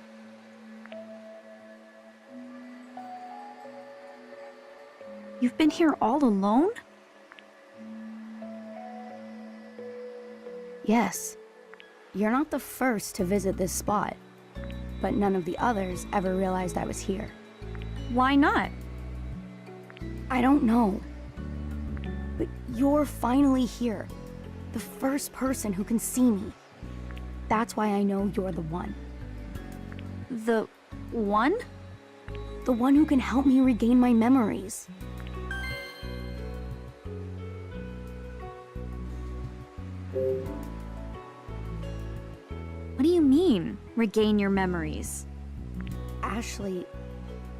You've been here all alone? Yes. You're not the first to visit this spot, but none of the others ever realized I was here. Why not? I don't know. But you're finally here. The first person who can see me. That's why I know you're the one. The one? The one who can help me regain my memories. What do you mean, regain your memories? Ashley,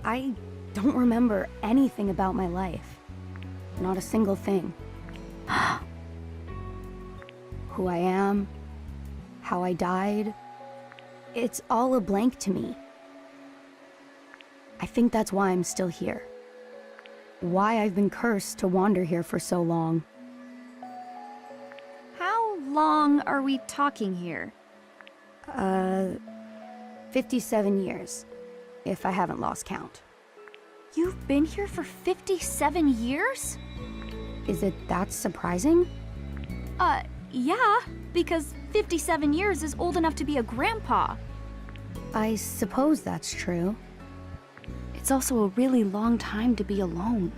I don't remember anything about my life. Not a single thing. Who I am, how I died, it's all a blank to me. I think that's why I'm still here. Why I've been cursed to wander here for so long. How long are we talking here? 57 years, if I haven't lost count. You've been here for 57 years? Is it that surprising? Yeah, because 57 years is old enough to be a grandpa. I suppose that's true. It's also a really long time to be alone.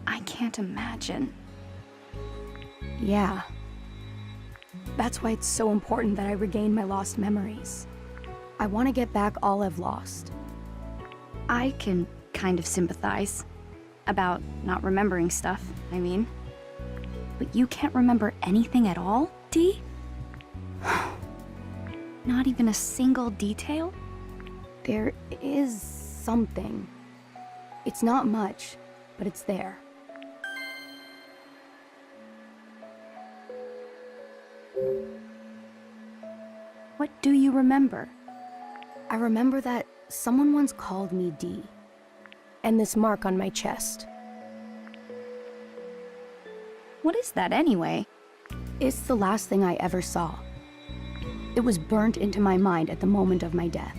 I can't imagine. Yeah. That's why it's so important that I regain my lost memories. I want to get back all I've lost. I can kind of sympathize. About not remembering stuff, I mean. But you can't remember anything at all, Dee? Not even a single detail? There is something. It's not much, but it's there. What do you remember? I remember that someone once called me Dee, and this mark on my chest. What is that anyway? It's the last thing I ever saw. It was burnt into my mind at the moment of my death.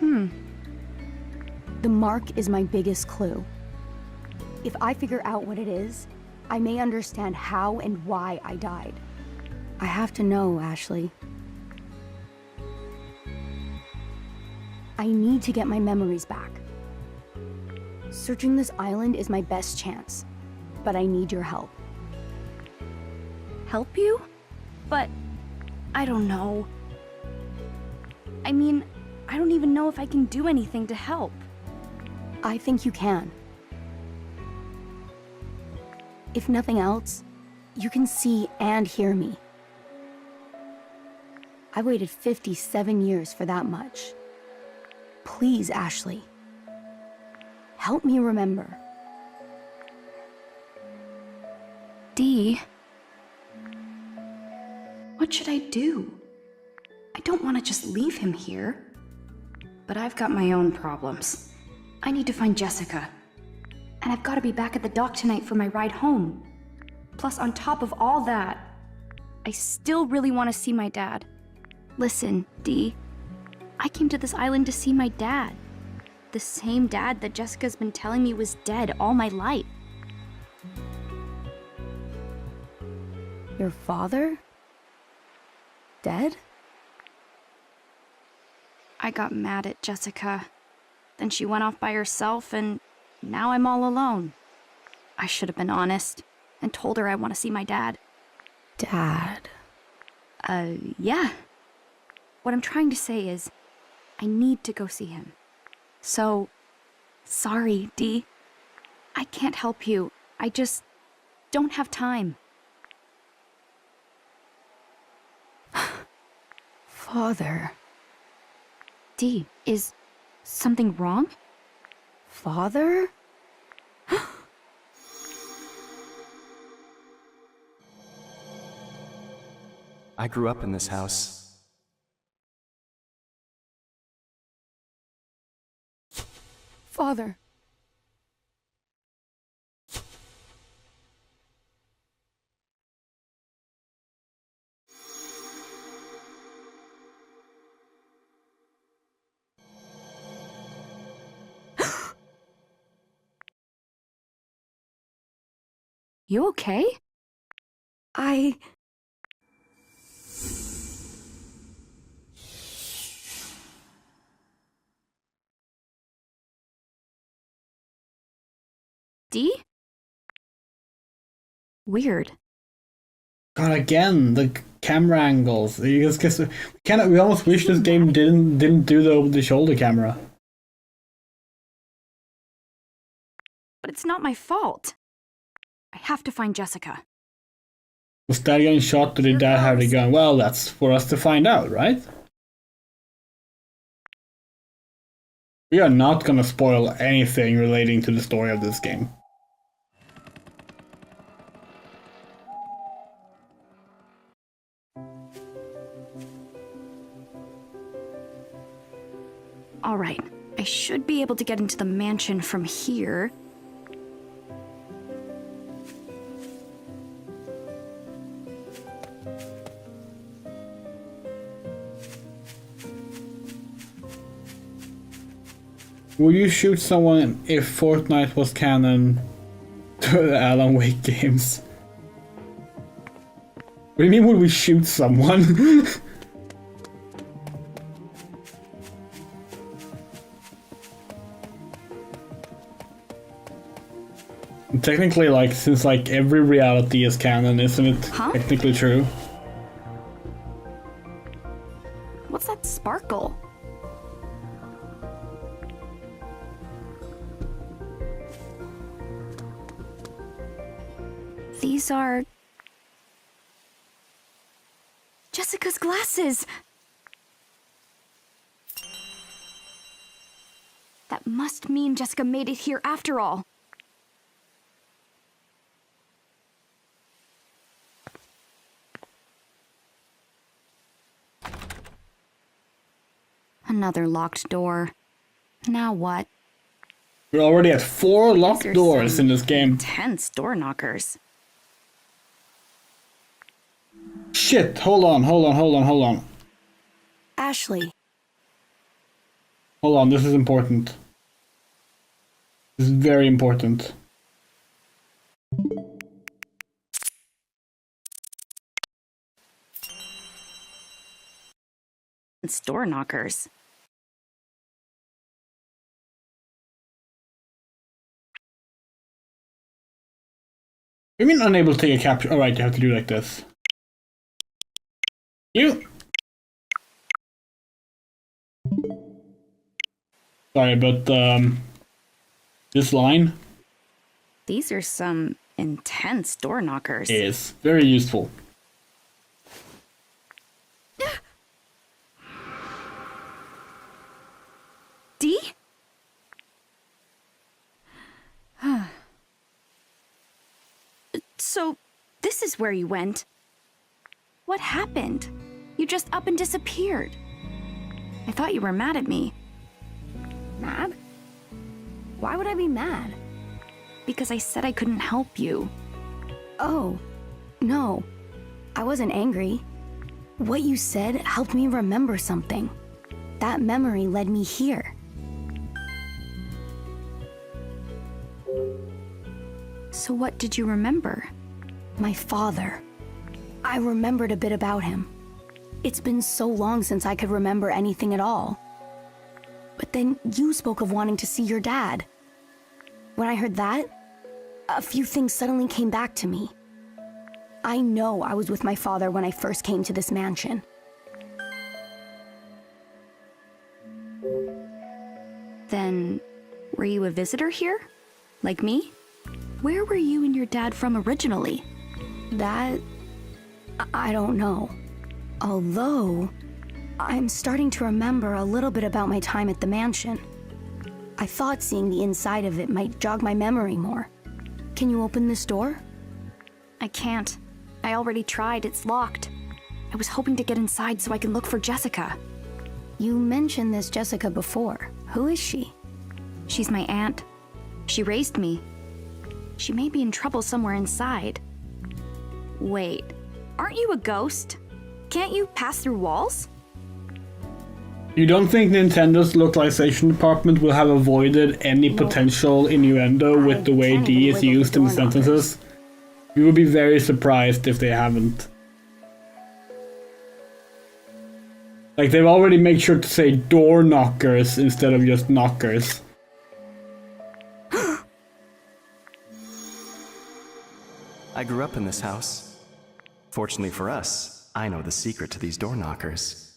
The mark is my biggest clue. If I figure out what it is, I may understand how and why I died. I have to know, Ashley. I need to get my memories back. Searching this island is my best chance, but I need your help. Help you? But I don't know. I mean, I don't even know if I can do anything to help. I think you can. If nothing else, you can see and hear me. I waited 57 years for that much. Please, Ashley. Help me remember. Dee, what should I do? I don't want to just leave him here. But I've got my own problems. I need to find Jessica. And I've got to be back at the dock tonight for my ride home. Plus, on top of all that, I still really want to see my dad. Listen, Dee, I came to this island to see my dad. The same dad that Jessica's been telling me was dead all my life. Your father? Dead? I got mad at Jessica. Then she went off by herself, and now I'm all alone. I should have been honest and told her I want to see my dad. Dad. Yeah. What I'm trying to say is, I need to go see him. So, sorry, Dee. I can't help you. I just don't have time. Father. Dee, is something wrong? Father? I grew up in this house. Father. You okay? Dee? Weird. God, again, the camera angles. We almost wish this game didn't do the over-the-shoulder camera. But it's not my fault. I have to find Jessica. Was Dad getting shot, or did Dad have the gun? Well, that's for us to find out, right? We are not gonna spoil anything relating to the story of this game. All right, I should be able to get into the mansion from here. Would you shoot someone if Fortnite was canon to the Alan Wake games? What do you mean, would we shoot someone? Technically, like, since like every reality is canon, isn't it technically true? What's that sparkle? These are... Jessica's glasses! That must mean Jessica made it here after all. Another locked door. Now what? We're already at 4 locked doors in this game. Intense door knockers. Shit, hold on. Ashley. Hold on, this is important. This is very important. It's door knockers. You mean unable to take a capture? Alright, you have to do like this. You! Sorry, but, this line These are some intense door knockers. is very useful. Dee? So, this is where you went. What happened? You just up and disappeared. I thought you were mad at me. Mad? Why would I be mad? Because I said I couldn't help you. Oh, no. I wasn't angry. What you said helped me remember something. That memory led me here. So what did you remember? My father. I remembered a bit about him. It's been so long since I could remember anything at all. But then you spoke of wanting to see your dad. When I heard that, a few things suddenly came back to me. I know I was with my father when I first came to this mansion. Then, were you a visitor here? Like me? Where were you and your dad from originally? That... I don't know. Although, I'm starting to remember a little bit about my time at the mansion. I thought seeing the inside of it might jog my memory more. Can you open this door? I can't. I already tried, it's locked. I was hoping to get inside so I can look for Jessica. You mentioned this Jessica before. Who is she? She's my aunt. She raised me. She may be in trouble somewhere inside. Wait, aren't you a ghost? Can't you pass through walls? You don't think Nintendo's localization department will have avoided any potential innuendo with the way D is used in sentences? You would be very surprised if they haven't. Like, they've already made sure to say door knockers instead of just knockers. I grew up in this house. Fortunately for us, I know the secret to these door knockers.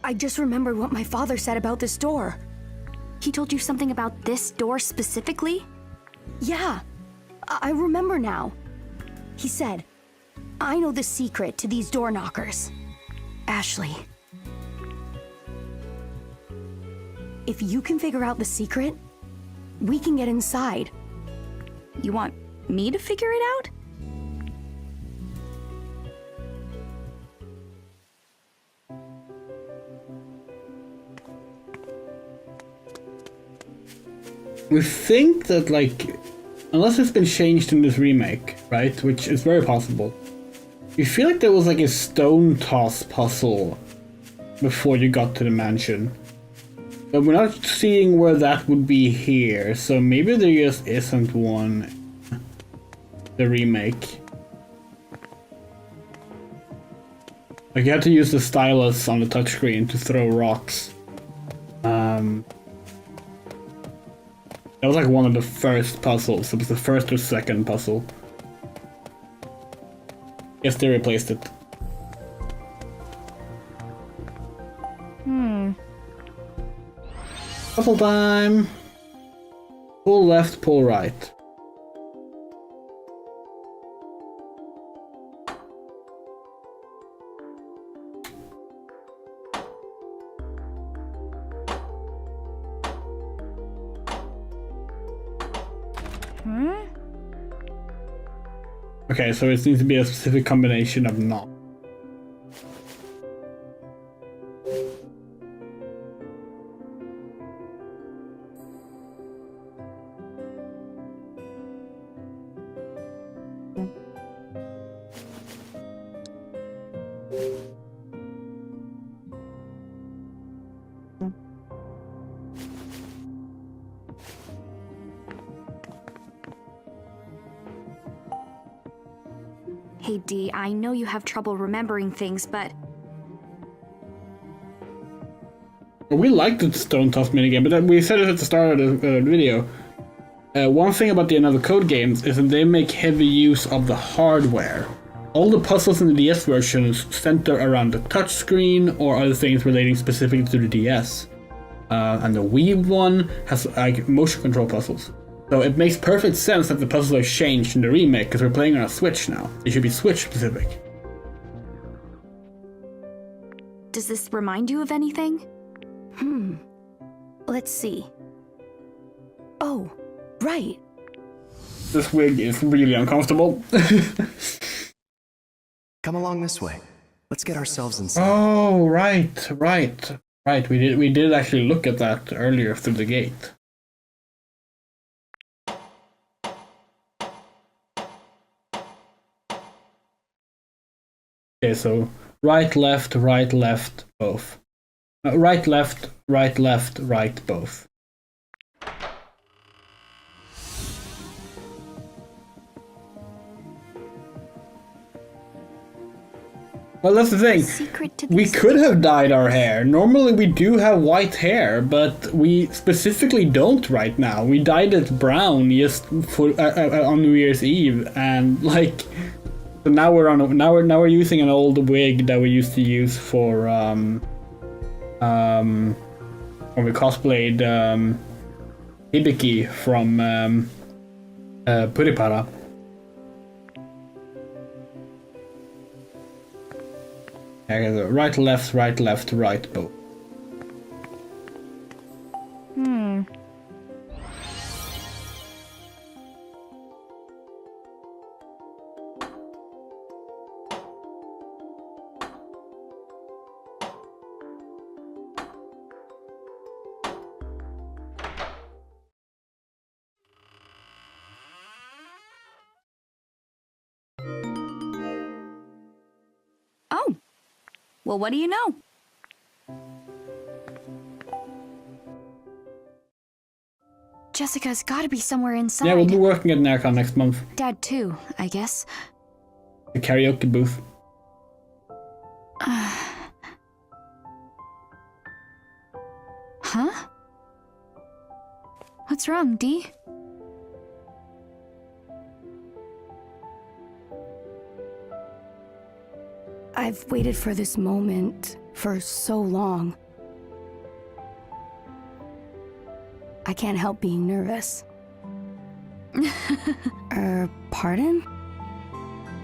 I just remembered what my father said about this door. He told you something about this door specifically? Yeah, I remember now. He said, I know the secret to these door knockers. Ashley. If you can figure out the secret, we can get inside. You want me to figure it out? We think that, like, unless it's been changed in this remake, right, which is very possible, we feel like there was like a stone toss puzzle before you got to the mansion. But we're not seeing where that would be here, so maybe there just isn't one in the remake. Like, you had to use the stylus on the touchscreen to throw rocks. That was like one of the first puzzles. It was the first or second puzzle. Guess they replaced it. Puzzle time! Pull left, pull right. Okay, so it needs to be a specific combination of not. Hey Dee, I know you have trouble remembering things, but We liked the Stone Toss minigame, but we said it at the start of the video. One thing about the Another Code games is that they make heavy use of the hardware. All the puzzles in the DS versions center around the touchscreen or other things relating specifically to the DS. And the Wii one has like motion control puzzles. So it makes perfect sense that the puzzles are changed in the remake because we're playing on a Switch now. They should be Switch specific. does this remind you of anything? Let's see. Oh, right. This wig is really uncomfortable. Come along this way. Let's get ourselves inside. Oh, right. We did actually look at that earlier through the gate. Okay, so right, left, both. Right, left, right, both. Well, that's the thing. We could have dyed our hair. Normally we do have white hair, but we specifically don't right now. We dyed it brown just for on New Year's Eve, and like, so now we're using an old wig that we used to use for when we cosplayed Hibiki from Puripara. Okay, right, left, both. Oh, well, what do you know? Jessica's gotta be somewhere inside. Yeah, we'll be working at NARCON next month. Dad, too, I guess. The karaoke booth. Huh? What's wrong, Dee? I've waited for this moment for so long. I can't help being nervous. Pardon?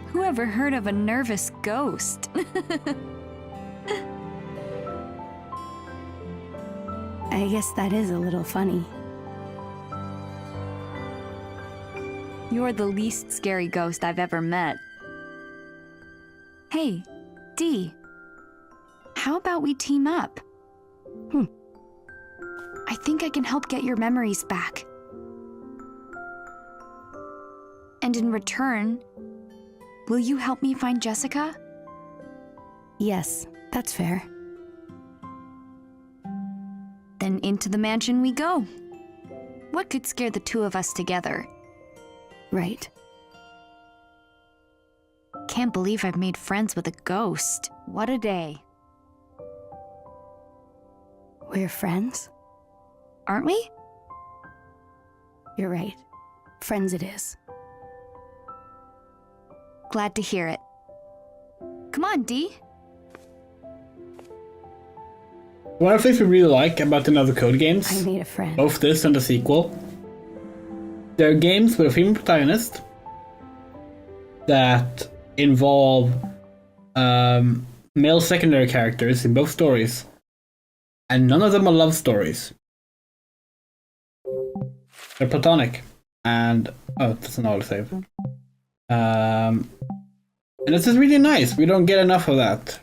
Whoever heard of a nervous ghost? I guess that is a little funny. You're the least scary ghost I've ever met. Hey, Dee. How about we team up? I think I can help get your memories back. And in return, will you help me find Jessica? Yes, that's fair. Then into the mansion we go. What could scare the two of us together? Right. Can't believe I've made friends with a ghost. What a day. We're friends? Aren't we? You're right. Friends it is. Glad to hear it. Come on, Dee. One of the things we really like about the Another Code games, I made a friend. both this and the sequel, they're games with a female protagonist that involve male secondary characters in both stories, and none of them are love stories. They're platonic, and oh, that's an autosave. And this is really nice. We don't get enough of that.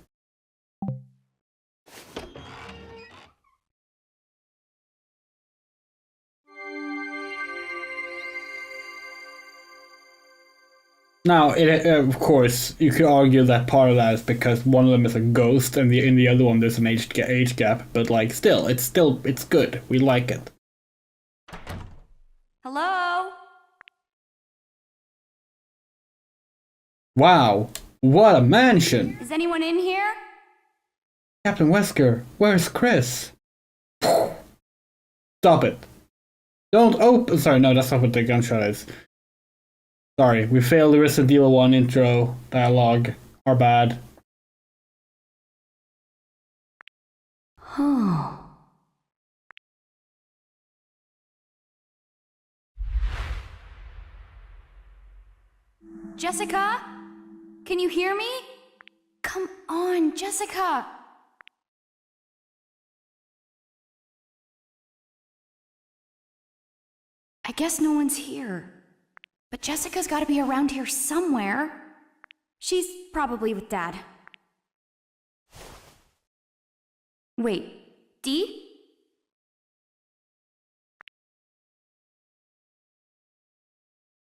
Now, of course, you could argue that part of that is because one of them is a ghost, and in the other one there's an age gap. But like, it's good. We like it. Hello? Wow, what a mansion! Is anyone in here? Captain Wesker, where's Chris? Stop it! Don't open. Sorry, no, that's not what the gunshot is. Sorry, we failed the Resident Evil 1 intro dialogue. Our bad. Oh. Jessica? Can you hear me? Come on, Jessica! I guess no one's here. But Jessica's gotta be around here somewhere. She's probably with Dad. Wait, Dee?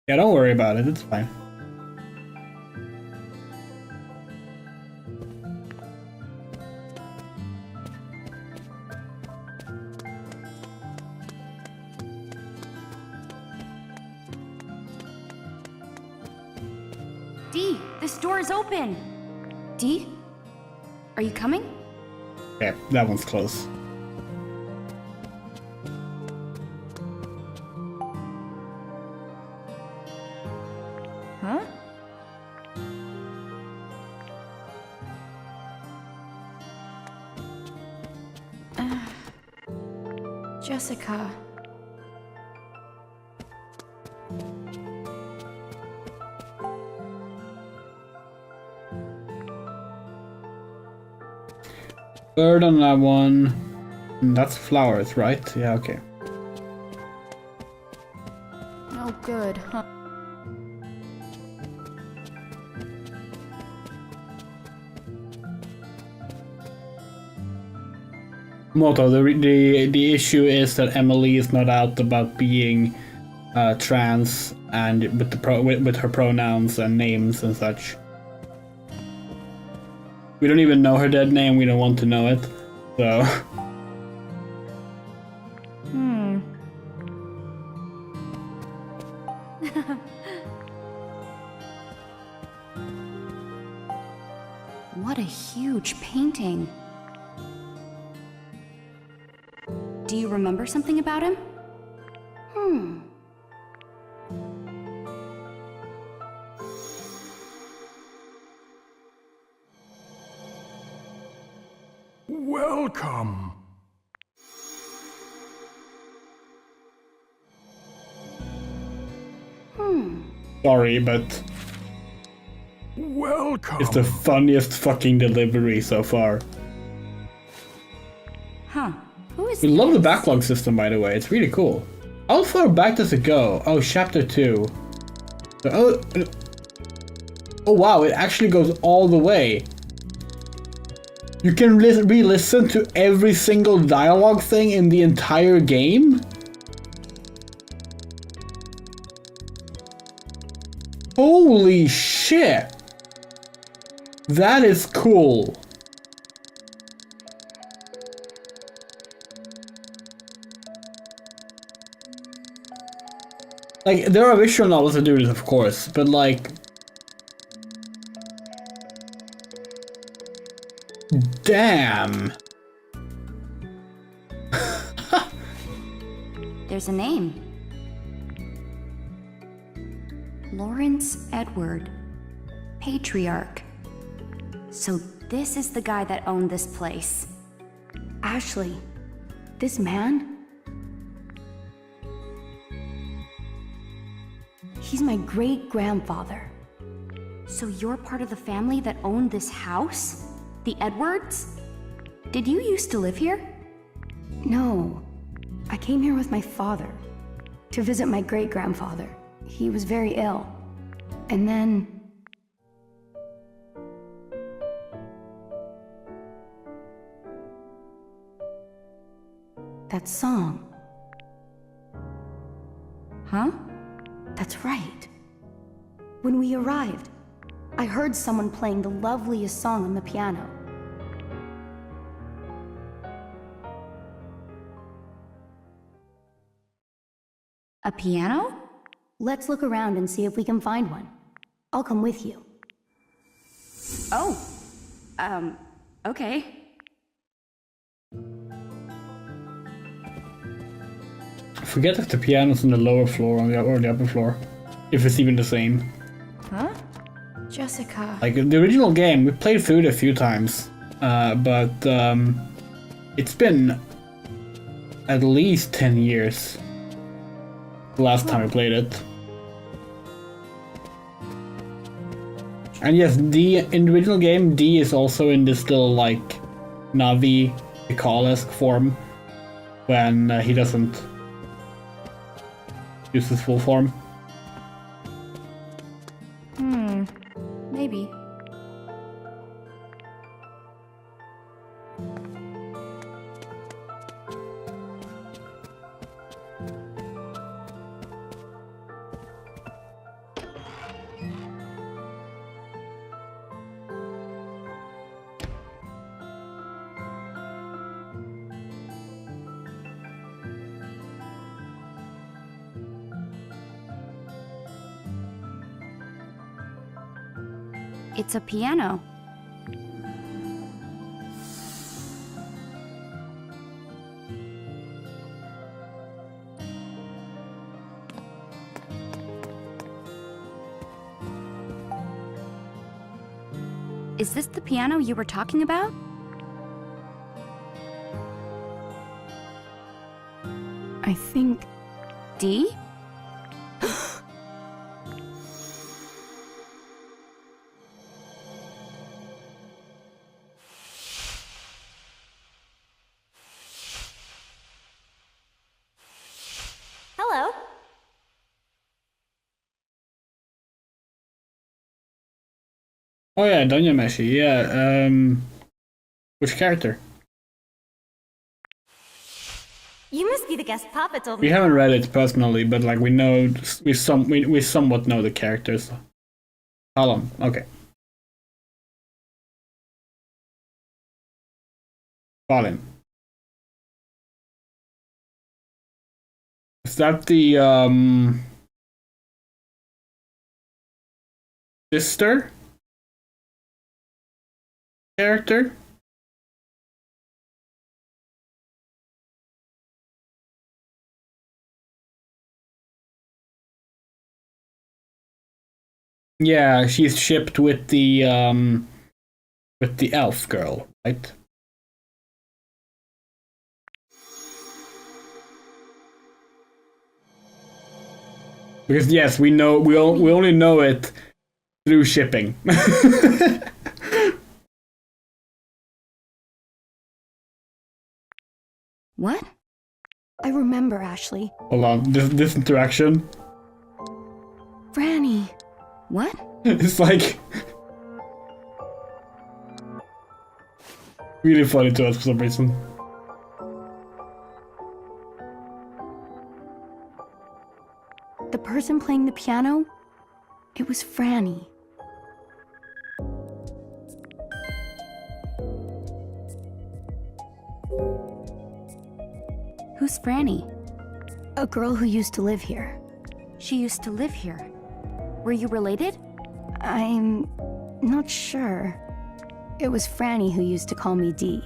Yeah, don't worry about it. It's fine. Dee, this door is open. Dee? Are you coming? Yeah, that one's close. Huh? Jessica. Bird on that one. That's flowers, right? Yeah, okay. No good, huh? Moto, the issue is that Emily is not out about being trans and with her pronouns and names and such. We don't even know her dead name. We don't want to know it, so. What a huge painting. Do you remember something about him? Welcome. Sorry, but Welcome. it's the funniest fucking delivery so far. Huh. Who is We love the this? backlog system, by the way. It's really cool. How far back does it go? Oh, chapter 2. So, oh wow, it actually goes all the way. You can re-listen to every single dialogue thing in the entire game? Holy shit! That is cool. Like, there are visual novels that do this, of course, but like... Damn! There's a name. Lawrence Edward, Patriarch. So this is the guy that owned this place. Ashley, this man? He's my great-grandfather. So you're part of the family that owned this house? The Edwards? Did you used to live here? No. I came here with my father to visit my great-grandfather. He was very ill. And then... that song. Huh? That's right. When we arrived, I heard someone playing the loveliest song on the piano. A piano? Let's look around and see if we can find one. I'll come with you. Oh, okay. Forget if the piano's on the lower floor or the upper floor. If it's even the same. Huh? Jessica. Like, the original game, we played through it a few times. But it's been at least 10 years. The last time we played it. And yes, D in the original game, D is also in this little like Navi Recollection form when he doesn't use his full form. Maybe. It's a piano. Is this the piano you were talking about? I think... D? Hello. Oh yeah, Donya Meshi, yeah. Which character? You must be the guest Papa told We me. haven't read it personally, but like we know, we somewhat know the characters. Hallam, okay. Balin. Is that the sister character? Yeah, she's shipped with the elf girl, right? Because yes, we know we only know it through shipping. What? I remember, Ashley. Hold on, this interaction. Franny. What? It's like really funny to us for some reason. The person playing the piano? It was Franny. Who's Franny? A girl who used to live here. She used to live here. Were you related? I'm not sure. It was Franny who used to call me Dee.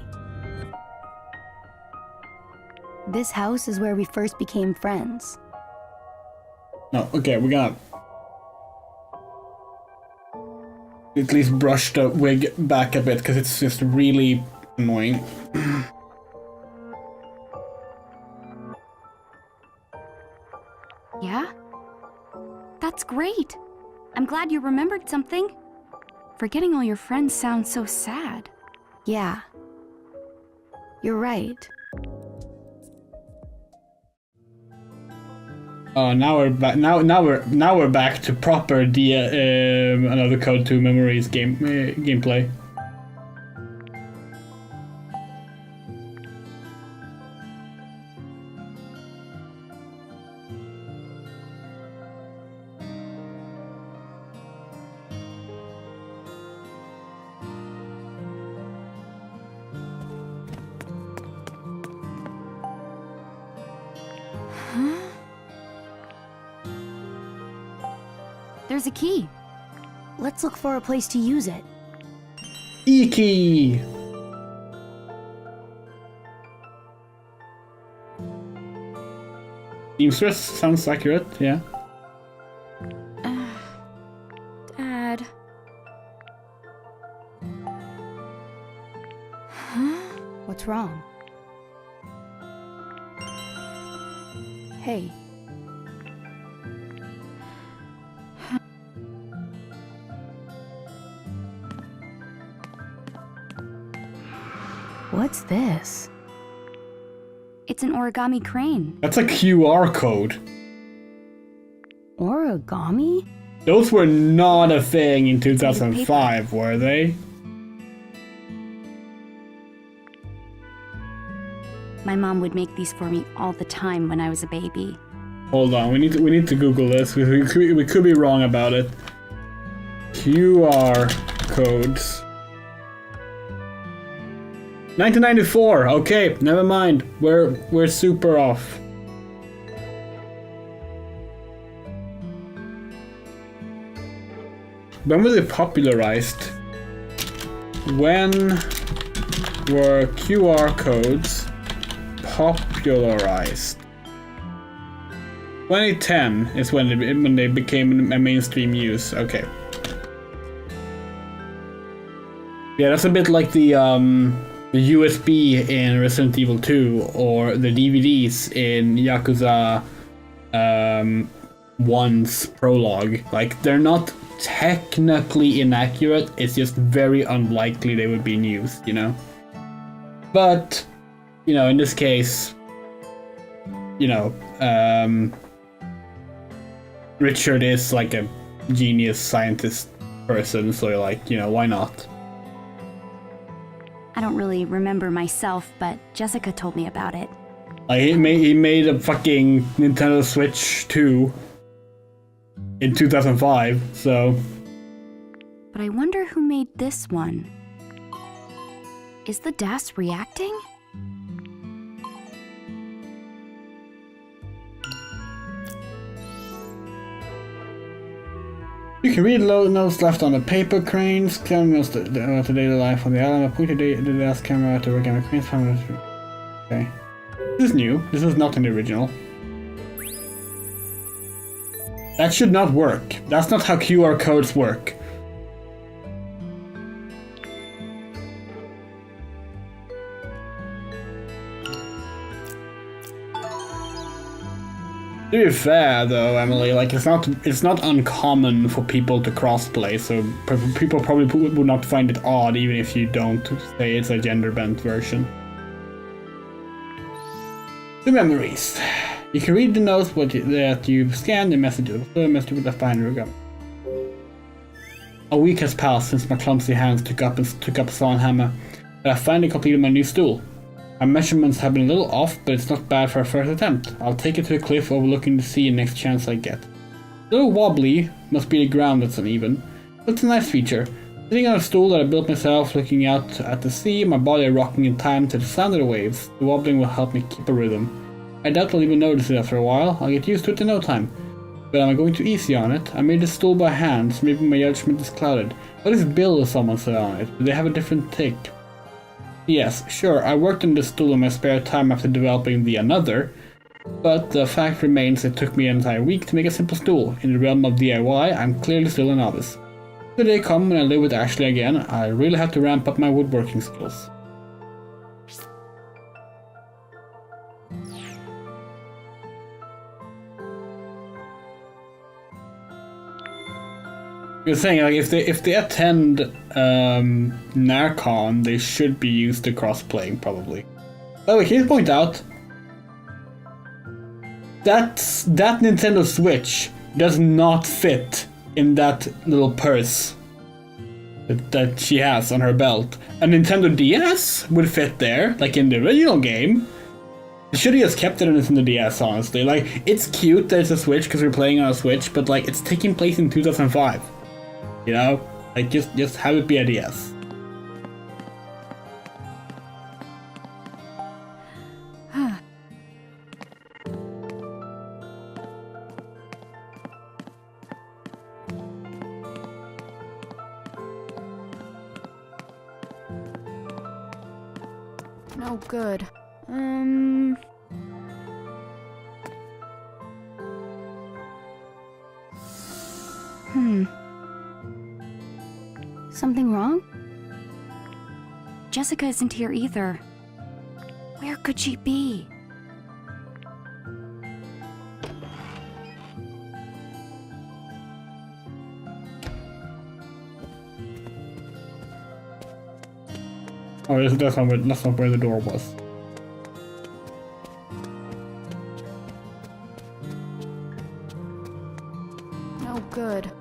This house is where we first became friends. No, okay, we're gonna at least brush the wig back a bit because it's just really annoying. Yeah? That's great. I'm glad you remembered something. Forgetting all your friends sounds so sad. Yeah. You're right. Oh, now we're back. Now we're back to proper another Code 2 Memories gameplay. There's a key. Let's look for a place to use it. E-key! Seamstress sounds accurate, yeah. Dad. What's wrong? Hey. What's this? It's an origami crane. That's a QR code. Origami? Those were not a thing in 2005, were they? My mom would make these for me all the time when I was a baby. Hold on, we need to Google this. We could be wrong about it. QR codes. 1994. Okay, never mind. We're super off. When was it popularized? When were QR codes popularized? 2010 is when they became a mainstream use. Okay. Yeah, that's a bit like the the USB in Resident Evil 2 or the DVDs in Yakuza 1's prologue. Like, they're not technically inaccurate, it's just very unlikely they would be in use, you know? But, you know, in this case, you know, Richard is like a genius scientist person, so you're like, you know, why not? I don't really remember myself, but Jessica told me about it. Like, he made a fucking Nintendo Switch 2 in 2005, so... But I wonder who made this one. Is the DAS reacting? You can read low notes left on the paper cranes, telling us the daily life on the island. Point the DAS camera at the origami cranes. Okay. This is new. This is not in the original. That should not work. That's not how QR codes work. To be fair, though, Emily, like it's not uncommon for people to crossplay, so people probably would not find it odd, even if you don't say it's a gender-bent version. The memories. You can read the notes that you've scanned, the messages left behind your gun. A week has passed since my clumsy hands took up a saw and hammer, but I finally completed my new stool. My measurements have been a little off, but it's not bad for a first attempt. I'll take it to the cliff overlooking the sea next chance I get. A little wobbly, must be the ground that's uneven, but it's a nice feature. Sitting on a stool that I built myself, looking out at the sea, my body rocking in time to the sound of the waves. The wobbling will help me keep a rhythm. I doubt I'll even notice it after a while. I'll get used to it in no time. But am I going too easy on it? I made this stool by hand, so maybe my judgment is clouded. What if Bill or someone sat on it? Do they have a different take? Yes, sure, I worked on this stool in my spare time after developing the Another, but the fact remains it took me an entire week to make a simple stool. In the realm of DIY, I'm clearly still a novice. The day come when I live with Ashley again, I really have to ramp up my woodworking skills. You're saying, like, if they attend Narcon, they should be used to cross-playing, probably. By the way, can you point out that Nintendo Switch does not fit in that little purse that she has on her belt. A Nintendo DS would fit there, like in the original game. They should have just kept it in the Nintendo DS, honestly. Like, it's cute that it's a Switch because we're playing on a Switch, but like, it's taking place in 2005. You know? Like, just have it be a DS. No good. Something wrong? Jessica isn't here either. Where could she be? Oh, that's not where the door was. No good.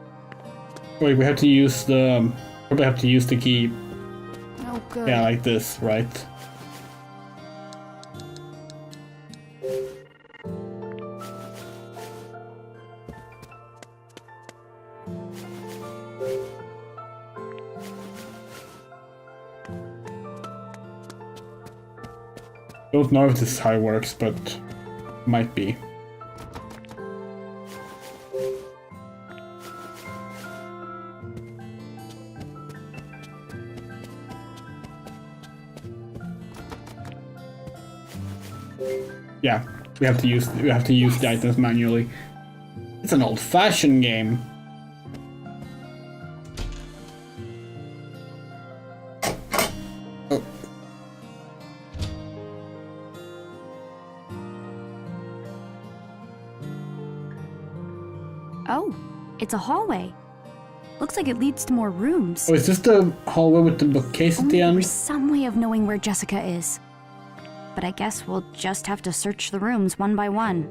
Wait, we have to use the... Probably have to use the key. No good. Yeah, like this, right? Don't know if this is how it works, but might be. Yeah, we have to use the items manually. It's an old-fashioned game. Oh. Oh, it's a hallway. Looks like it leads to more rooms. Oh, is this the hallway with the bookcase at the end? There's some way of knowing where Jessica is. But I guess we'll just have to search the rooms one by one.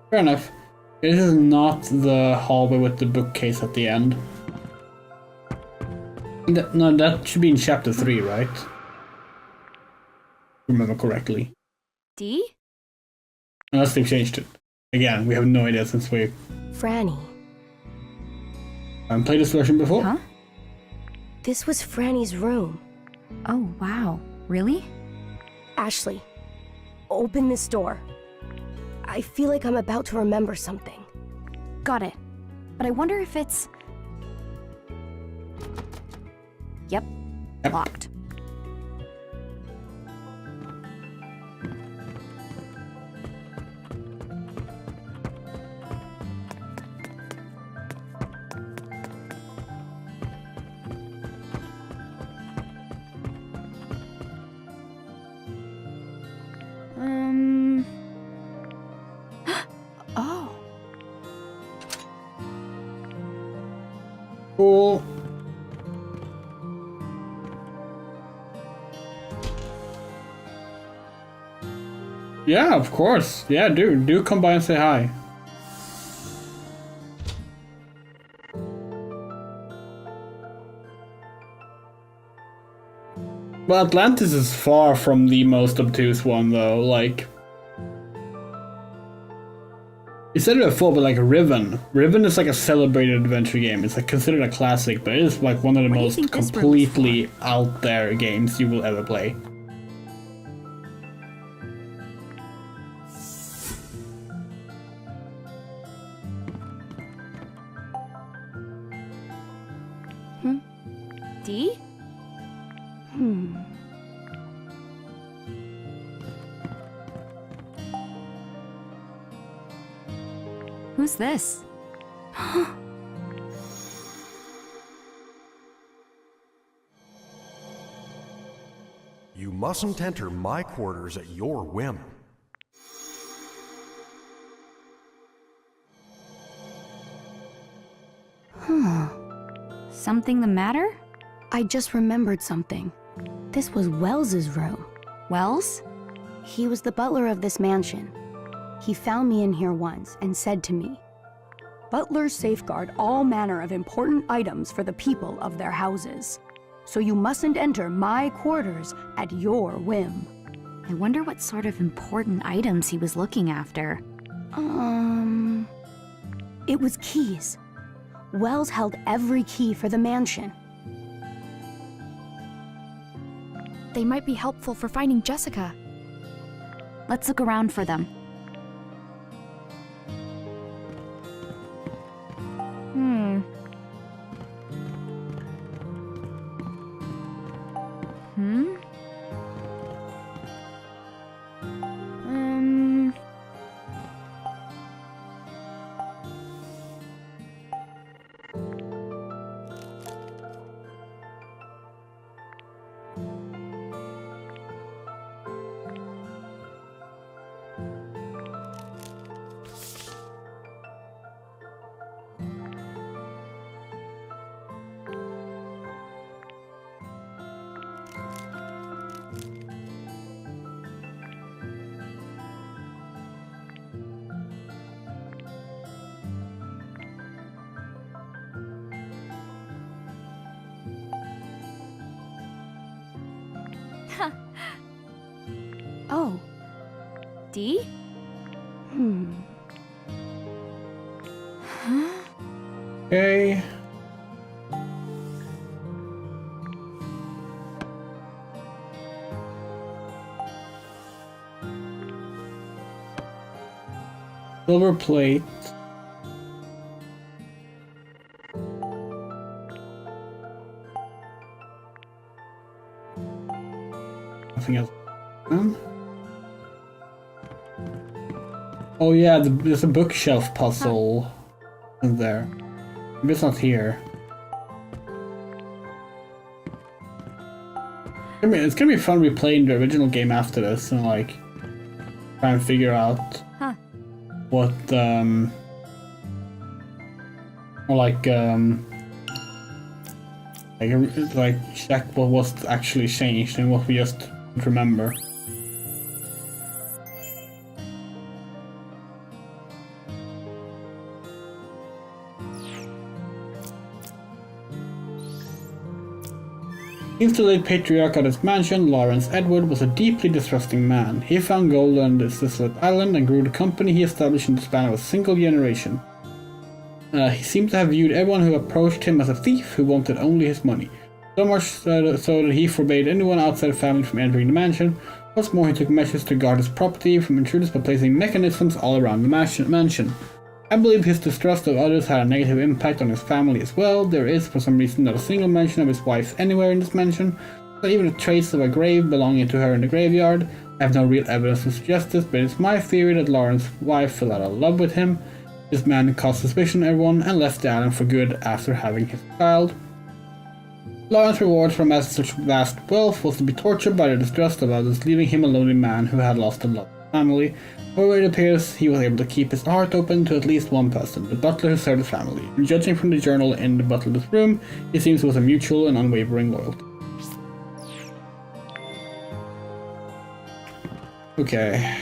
Fair enough. This is not the hallway with the bookcase at the end. No, that should be in chapter 3, right? Remember correctly. D? Unless they've changed it. Again, we have no idea since we Franny. haven't played this version before. Huh? This was Franny's room. Oh, wow. Really? Ashley, open this door. I feel like I'm about to remember something. Got it. But I wonder if it's... Yep. Locked. Oh. Cool. Yeah, of course. Yeah, do come by and say hi. Well, Atlantis is far from the most obtuse one, though. Like, you said it before, but like Riven. Riven is like a celebrated adventure game. It's like considered a classic, but it is like one of the What do you most think this room is completely out there games you will ever play. D? Who's this? You mustn't enter my quarters at your whim. Something the matter? I just remembered something. This was Wells's room. Wells? He was the butler of this mansion. He found me in here once and said to me, "Butlers safeguard all manner of important items for the people of their houses. So you mustn't enter my quarters at your whim." I wonder what sort of important items he was looking after. It was keys. Wells held every key for the mansion. They might be helpful for finding Jessica. Let's look around for them. Oh, D? Okay. Silver plate. Nothing else. Oh yeah, there's a bookshelf puzzle in there. Maybe it's not here. I mean, it's gonna be fun replaying the original game after this and like try and figure out what like check what was actually changed and what we just remember. Since the late patriarch at his mansion, Lawrence Edward was a deeply distrusting man. He found gold on this desolate island and grew the company he established in the span of a single generation. He seemed to have viewed everyone who approached him as a thief who wanted only his money. So much so that he forbade anyone outside the family from entering the mansion. What's more, he took measures to guard his property from intruders by placing mechanisms all around the mansion. I believe his distrust of others had a negative impact on his family as well. There is, for some reason, not a single mention of his wife anywhere in this mansion, not even a trace of a grave belonging to her in the graveyard. I have no real evidence to suggest this, but it's my theory that Lauren's wife fell out of love with him. This man caused suspicion on everyone and left the island for good after having his child. Lawrence's reward for amassing such vast wealth was to be tortured by the distrust of others, leaving him a lonely man who had lost a loved family. However, it appears he was able to keep his heart open to at least one person, the butler who served his family. And judging from the journal in the butler's room, it seems it was a mutual and unwavering loyalty. Okay.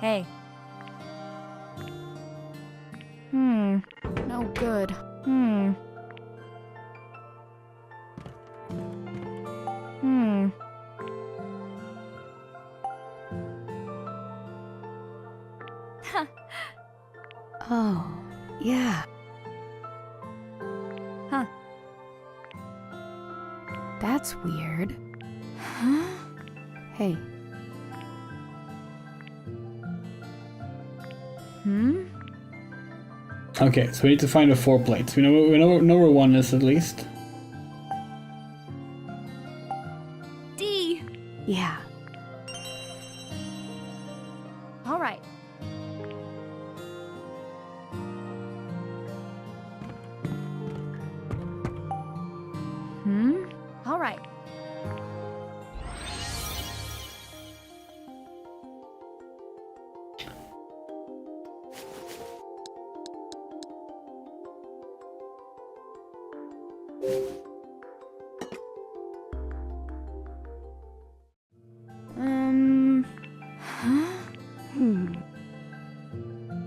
Hey. No good. Oh, yeah. Huh. That's weird. Huh? Hey. Okay, so we need to find the 4 plates. We know where one is at least. D! Yeah. All right. All right.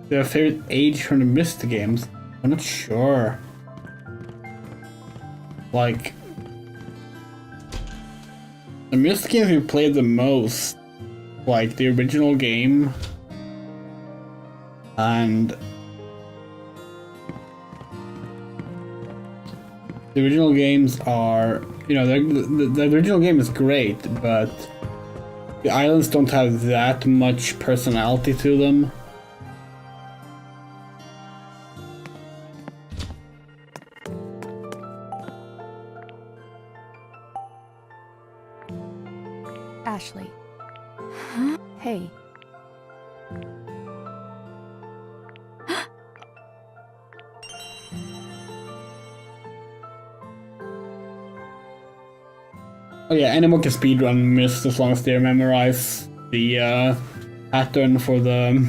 Their favorite age from the Myst games? I'm not sure. Like, the Myst games we played the most, like the original game, and the original games are, you know, the original game is great, but the islands don't have that much personality to them. Ashley. Hey. Oh yeah, anyone can speedrun Myst as long as they memorize the pattern for the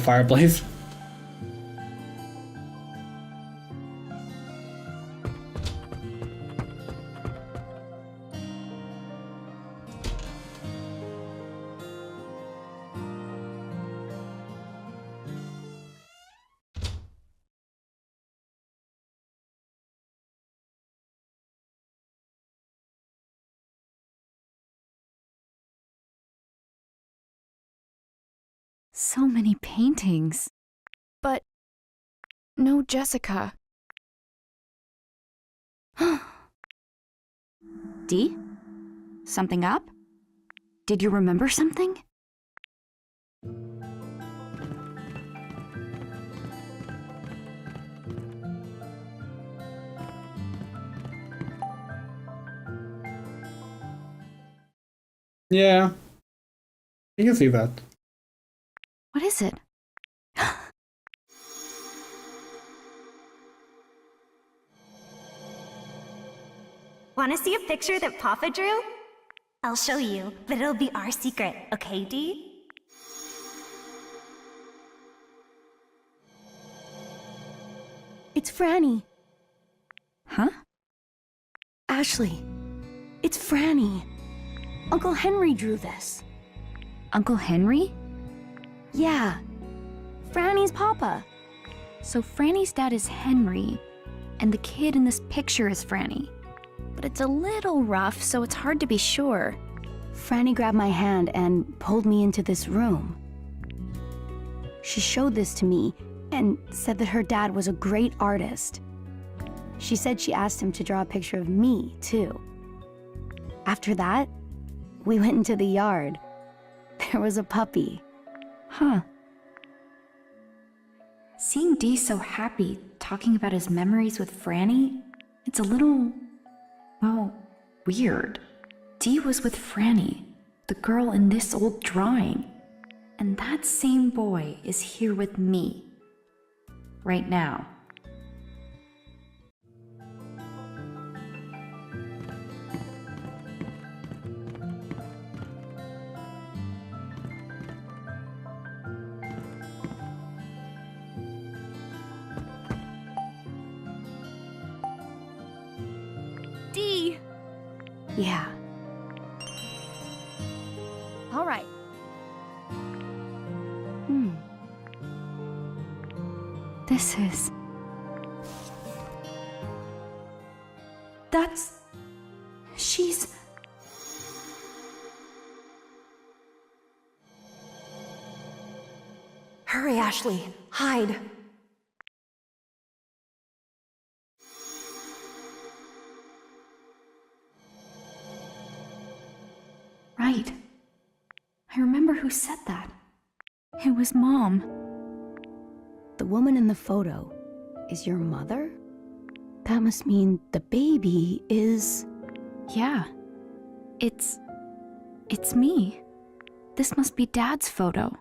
fireplace. So many paintings. But no Jessica. D? Something up? Did you remember something? Yeah, you can see that. What is it? wanna see a picture that Papa drew? I'll show you, but it'll be our secret, okay, Dee? It's Franny. Huh? Ashley, it's Franny. Uncle Henry drew this. Uncle Henry? Yeah, Franny's papa. So Franny's dad is Henry, and the kid in this picture is Franny. But it's a little rough, so it's hard to be sure. Franny grabbed my hand and pulled me into this room. She showed this to me and said that her dad was a great artist. She said she asked him to draw a picture of me, too. After that, we went into the yard. There was a puppy. Huh. Seeing Dee so happy, talking about his memories with Franny, it's a little, well, weird. Dee was with Franny, the girl in this old drawing. And that same boy is here with me. Right now. Dee! Yeah. All right. This is... She's... Hurry, Ashley. Hide. Right. I remember who said that. It was Mom. The woman in the photo is your mother? That must mean the baby is... Yeah. It's me. This must be Dad's photo.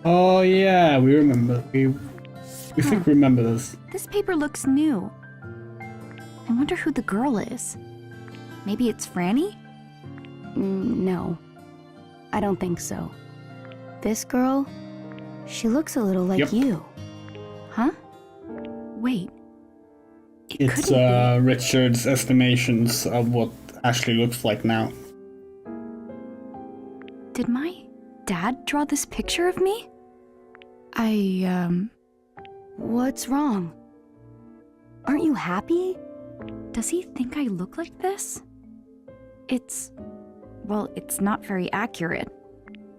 Oh yeah, we remember. We think we remember this. This paper looks new. I wonder who the girl is. Maybe it's Franny? No. I don't think so. This girl, she looks a little like Yep. you. Huh? Wait. It's couldn't Richard's estimations of what Ashley looks like now. Did my dad draw this picture of me? What's wrong? Aren't you happy? Does he think I look like this? Well, it's not very accurate.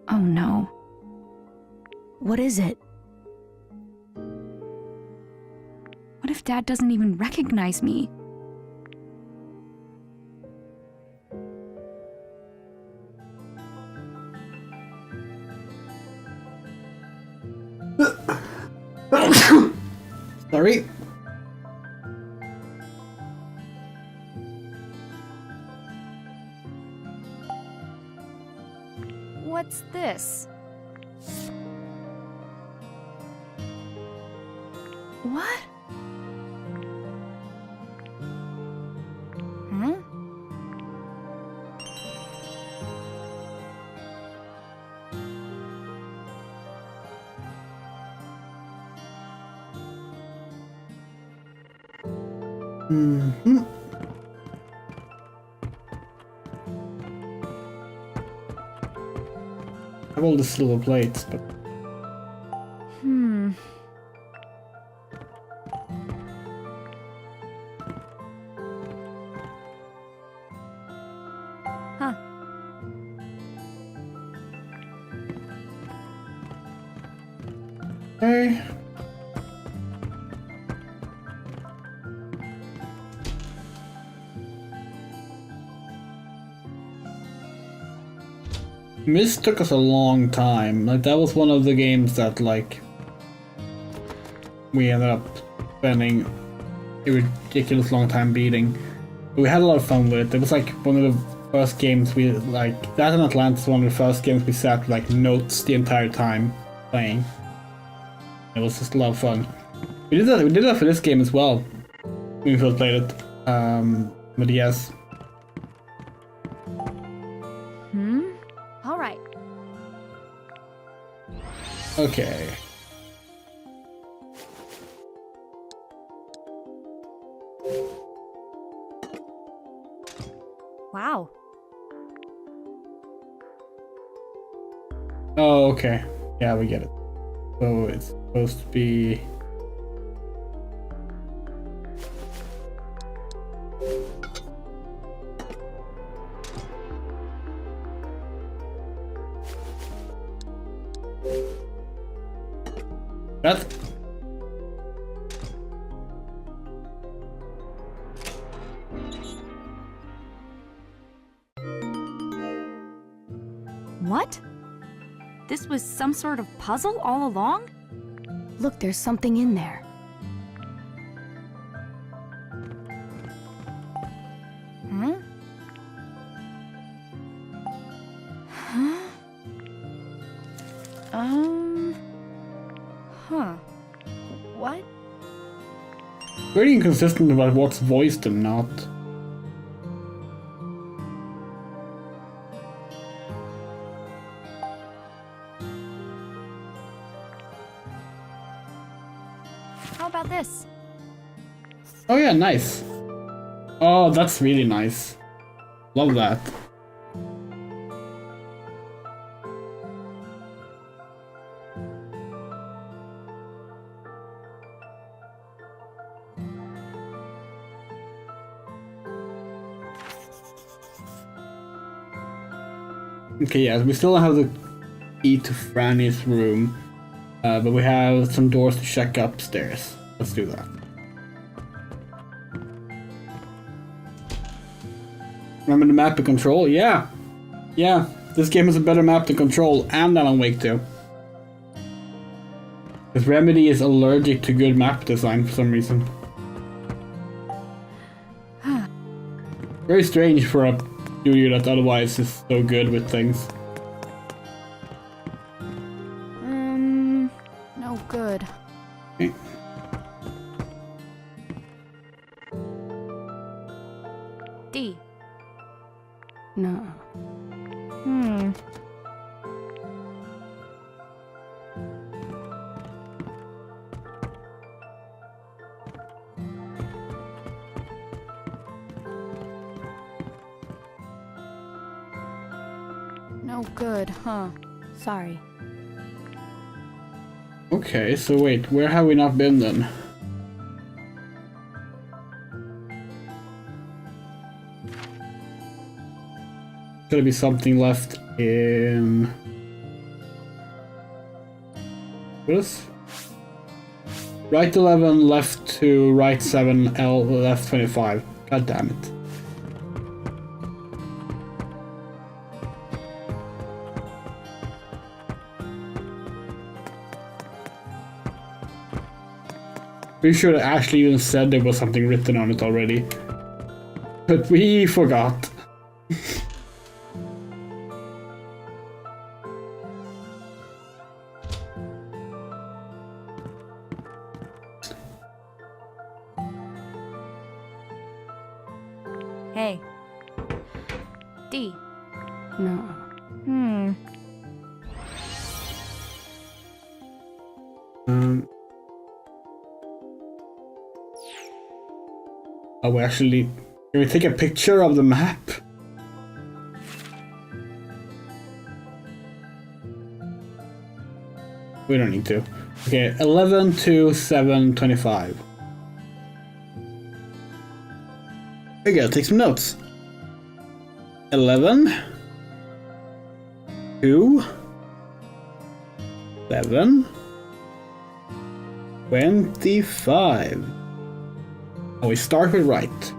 Oh no. What is it? What if Dad doesn't even recognize me? Sorry. What's this? What? Huh? Mm-hmm. I have all the silver plates, but Huh. okay. This took us a long time. Like, that was one of the games that, like, we ended up spending a ridiculous long time beating. But we had a lot of fun with it. It was like one of the first games we, like, that and Atlantis was one of the first games we sat, like, notes the entire time playing. It was just a lot of fun. We did that for this game as well. When we first played it. But yes. All right. Okay. Wow. Oh, okay. Yeah, we get it. So it's supposed to be... That... What? This was some sort of puzzle all along? Look, there's something in there. Huh? Huh? Huh. What? Very inconsistent about what's voiced and not. How about this? Oh yeah, nice. Oh, that's really nice. Love that. Okay, yeah, we still don't have the key to Franny's room, but we have some doors to check upstairs. Let's do that. Remember the map to control? Yeah! Yeah, this game has a better map to control and Alan Wake 2. Because Remedy is allergic to good map design for some reason. Very strange for a studio that otherwise is so good with things. No good. Okay. D. No. No good, huh? Sorry. Okay, so wait, where have we not been then? Gotta be something left in... This? Right 11, left 2, right 7, L, left 25. God damn it. Pretty sure that Ashley even said there was something written on it already. But we forgot. Hey. D. No. Oh, we actually... Can we take a picture of the map? We don't need to. Okay, 11 to 7:25. We gotta take some notes. 11 to 7:25. And we start with right.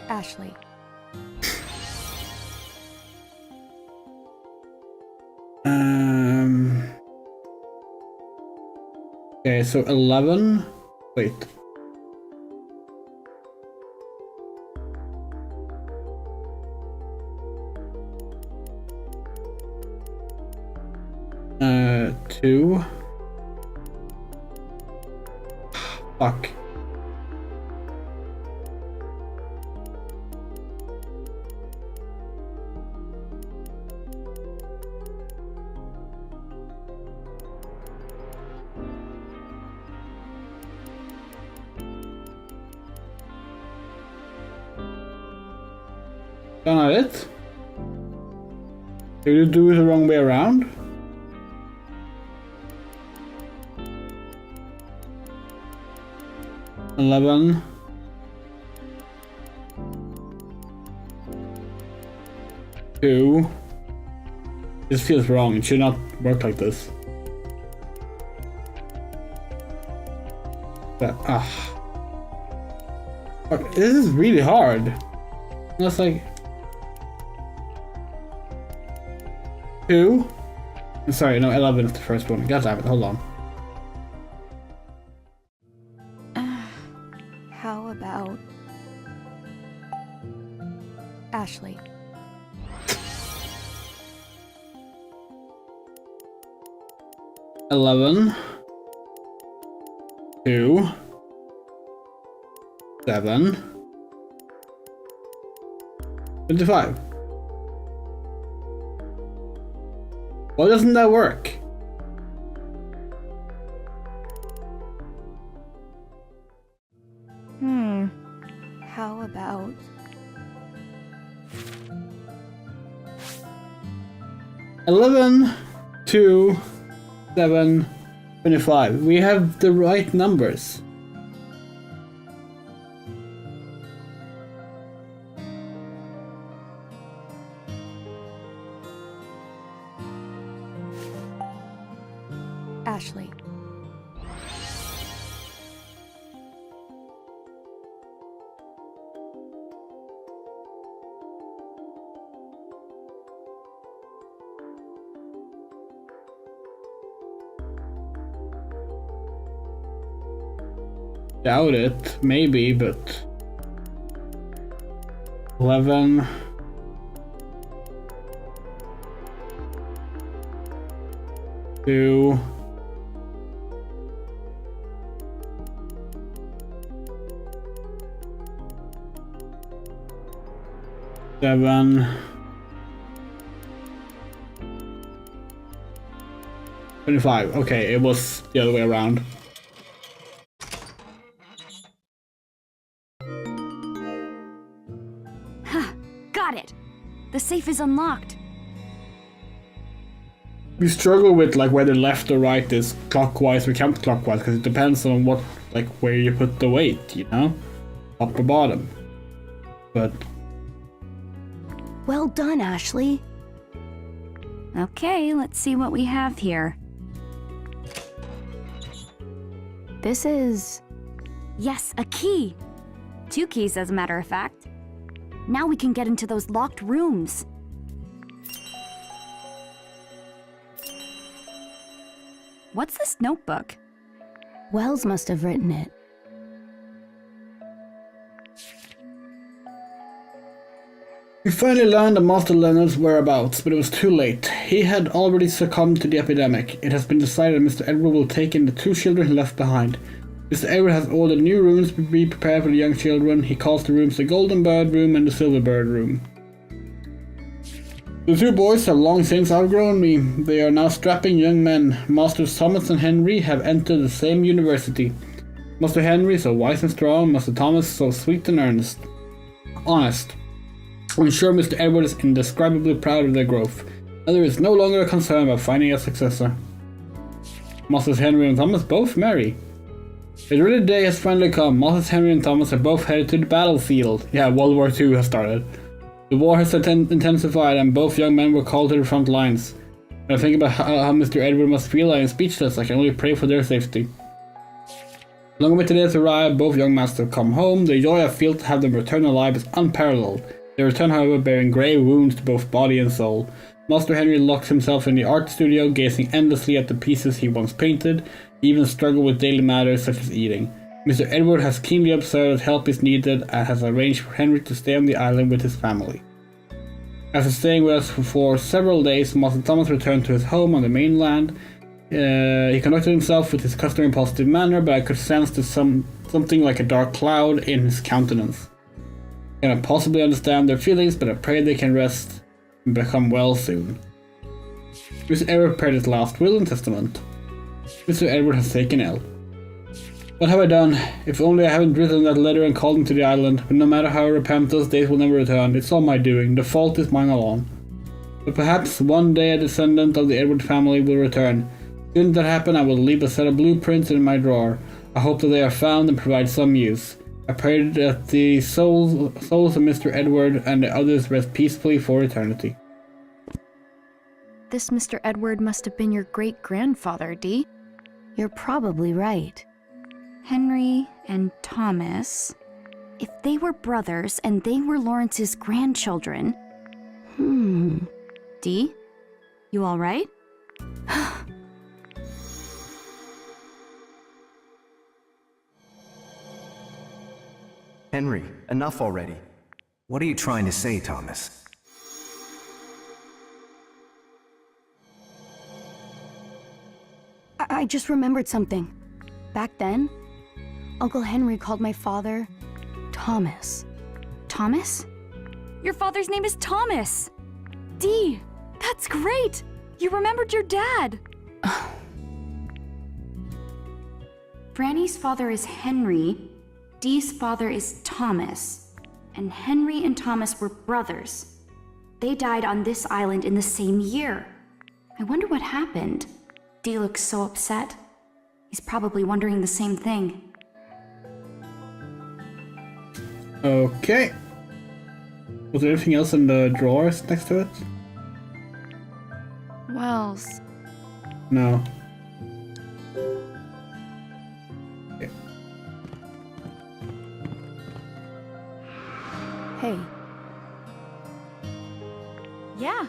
Ashley. Okay, so 11. Wait. 2. Fuck. That's not it? Did you do it the wrong way around? $11. 2. This feels wrong. It should not work like this. But, fuck, this is really hard. That's like 2. Sorry, no, 11 is the first one. God damn it, hold on. How about Ashley? $11, 2, 7, 25. Why doesn't that work? How about 11, 2, 7, 25. We have the right numbers. Ashley? Doubt it, maybe, but 11, 2, 7, 25. Okay, it was the other way around. Got it! The safe is unlocked. We struggle with like whether left or right is clockwise or counterclockwise because it depends on what, like, where you put the weight, you know? Top or bottom. But Well done, Ashley. Okay, let's see what we have here. This is... Yes, a key! 2 keys, as a matter of fact. Now we can get into those locked rooms. What's this notebook? Wells must have written it. we finally learned of Master Leonard's whereabouts, but it was too late. He had already succumbed to the epidemic. It has been decided Mr. Edward will take in the 2 children he left behind. Mr. Edward has ordered new rooms to be prepared for the young children. He calls the rooms the Golden Bird Room and the Silver Bird Room. The 2 boys have long since outgrown me. They are now strapping young men. Masters Thomas and Henry have entered the same university. Master Henry, so wise and strong. Master Thomas, so sweet and honest. I'm sure Mr. Edward is indescribably proud of their growth. Now there is no longer a concern about finding a successor. Masters Henry and Thomas both marry. The dreaded day has finally come. Masters Henry and Thomas are both headed to the battlefield. Yeah, World War II has started. The war has intensified and both young men were called to the front lines. When I think about how Mr. Edward must feel, I am speechless. I can only pray for their safety. Long with today's arrival, both young masters have come home. The joy I feel to have them return alive is unparalleled. They return, however, bearing grave wounds to both body and soul. Master Henry locks himself in the art studio, gazing endlessly at the pieces he once painted. He even struggled with daily matters such as eating. Mr. Edward has keenly observed that help is needed and has arranged for Henry to stay on the island with his family. After staying with us for several days, Master Thomas returned to his home on the mainland. He conducted himself with his customary positive manner, but I could sense something like a dark cloud in his countenance. I cannot possibly understand their feelings, but I pray they can rest and become well soon. Mr. Edward prepared his last will and testament. Mr. Edward has taken ill. What have I done? If only I haven't written that letter and called him to the island, but no matter how I repent, those days will never return. It's all my doing. The fault is mine alone. But perhaps one day a descendant of the Edward family will return. Soon that happen, I will leave a set of blueprints in my drawer. I hope that they are found and provide some use. I pray that the souls of Mr. Edward and the others rest peacefully for eternity. This Mr. Edward must have been your great-grandfather, Dee. You're probably right. Henry and Thomas. If they were brothers and they were Lawrence's grandchildren... Dee? You alright? Henry, enough already. What are you trying to say, Thomas? I just remembered something. Back then, Uncle Henry called my father Thomas. Thomas? Your father's name is Thomas! Dee, that's great! You remembered your dad! Franny's father is Henry, Dee's father is Thomas, and Henry and Thomas were brothers. They died on this island in the same year. I wonder what happened. Dee looks so upset. He's probably wondering the same thing. Okay. Was there anything else in the drawers next to it? Wells. No. Okay. Hey. Yeah.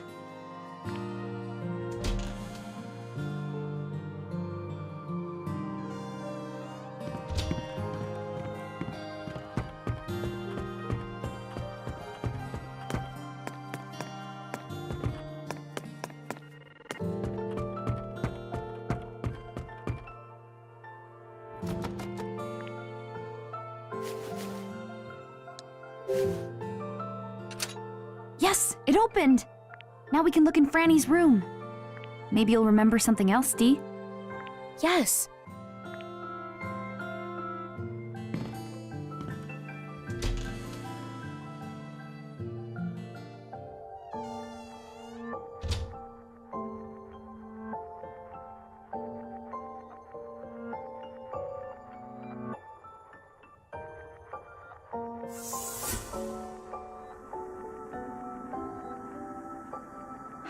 Yes, it opened! Now we can look in Franny's room. Maybe you'll remember something else, Dee? Yes.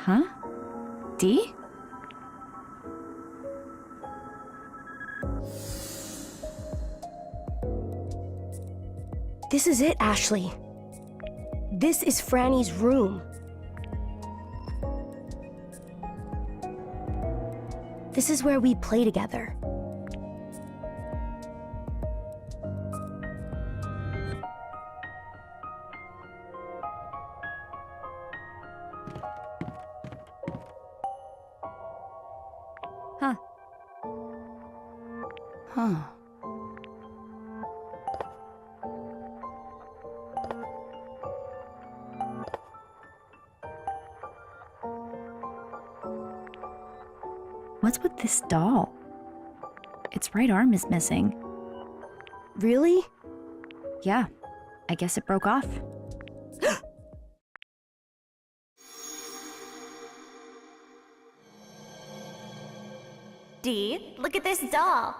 Huh? Dee? This is it, Ashley. This is Franny's room. This is where we play together. Huh. Huh. What's with this doll? Its right arm is missing. Really? Yeah, I guess it broke off. Dee, look at this doll.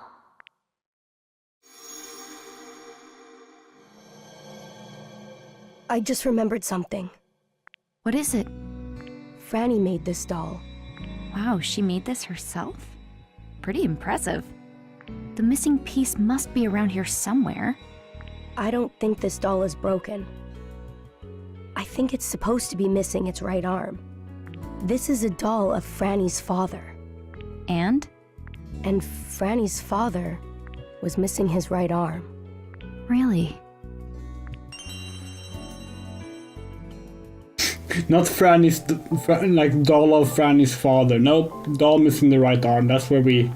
I just remembered something. What is it? Franny made this doll. Wow, she made this herself? Pretty impressive. The missing piece must be around here somewhere. I don't think this doll is broken. I think it's supposed to be missing its right arm. This is a doll of Franny's father. And? And Franny's father was missing his right arm. Really? Not Franny's, like doll of Franny's father. Nope, doll missing the right arm. That's where we